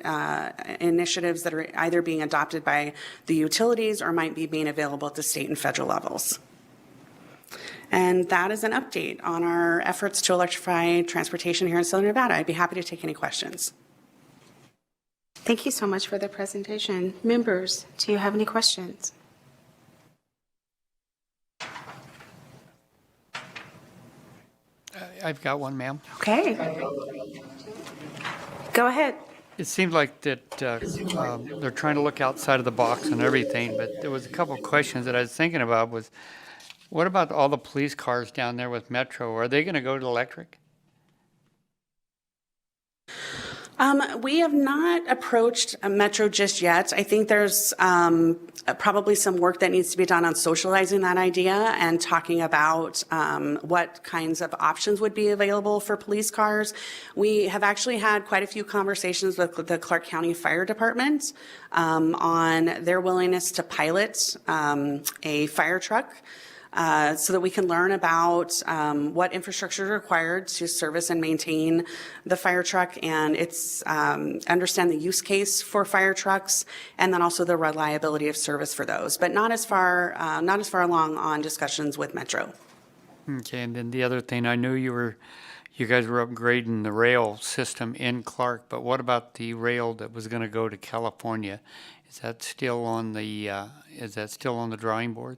initiatives that are either being adopted by the utilities or might be being available at the state and federal levels. And that is an update on our efforts to electrify transportation here in Southern Nevada. I'd be happy to take any questions. Thank you so much for the presentation. Members, do you have any questions? I've got one, ma'am. Okay. Go ahead. it seems like that they're trying to look outside of the box and everything, but there was a couple of questions that I was thinking about was, what about all the police cars down there with Metro? Are they going to go to electric? We have not approached Metro just yet. I think there's probably some work that needs to be done on socializing that idea and talking about what kinds of options would be available for police cars. We have actually had quite a few conversations with the Clark County Fire Department on their willingness to pilot a fire truck. So that we can learn about what infrastructure is required to service and maintain the fire truck, and it's understand the use case for fire trucks, and then also the reliability of service for those. But not as far along on discussions with Metro. Okay, and then the other thing, I knew you guys were upgrading the rail system in Clark, but what about the rail that was going to go to California? Is that still on the drawing board?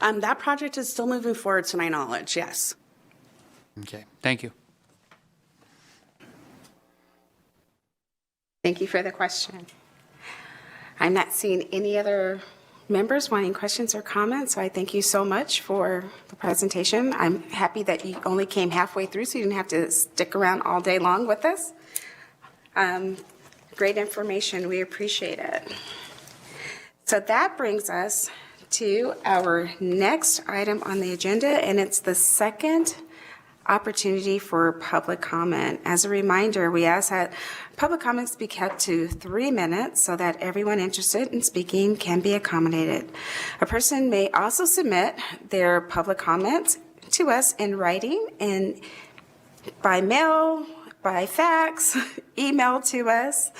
That project is still moving forward to my knowledge, yes. Okay, thank you. Thank you for the question. I'm not seeing any other members wanting questions or comments, so I thank you so much for the presentation. I'm happy that you only came halfway through, so you didn't have to stick around all day long with us. Great information. We appreciate it. So that brings us to our next item on the agenda, and it's the second opportunity for public comment. As a reminder, we ask that public comments be kept to 3 minutes so that everyone interested in speaking can be accommodated. A person may also submit their public comments to us in writing and by mail, by fax, email to us.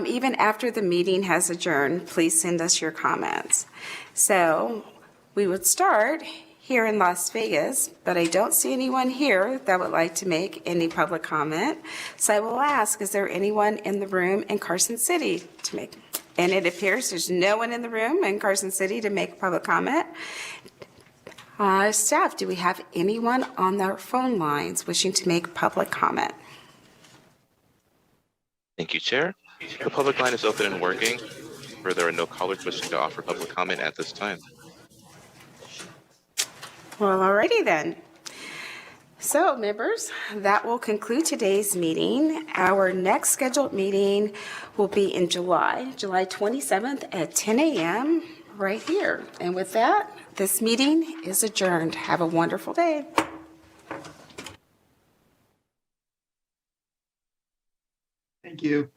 Even after the meeting has adjourned, please send us your comments. So we would start here in Las Vegas, but I don't see anyone here that would like to make any public comment. So I will ask, is there anyone in the room in Carson City to make? And it appears there's no one in the room in Carson City to make public comment. Staff, do we have anyone on their phone lines wishing to make public comment? Thank you, Chair. The public line is open and working. There are no callers wishing to offer public comment at this time. Well, alrighty then. So, members, that will conclude today's meeting. Our next scheduled meeting will be in July 27th at 10 a.m. right here. And with that, this meeting is adjourned. Have a wonderful day. Thank you.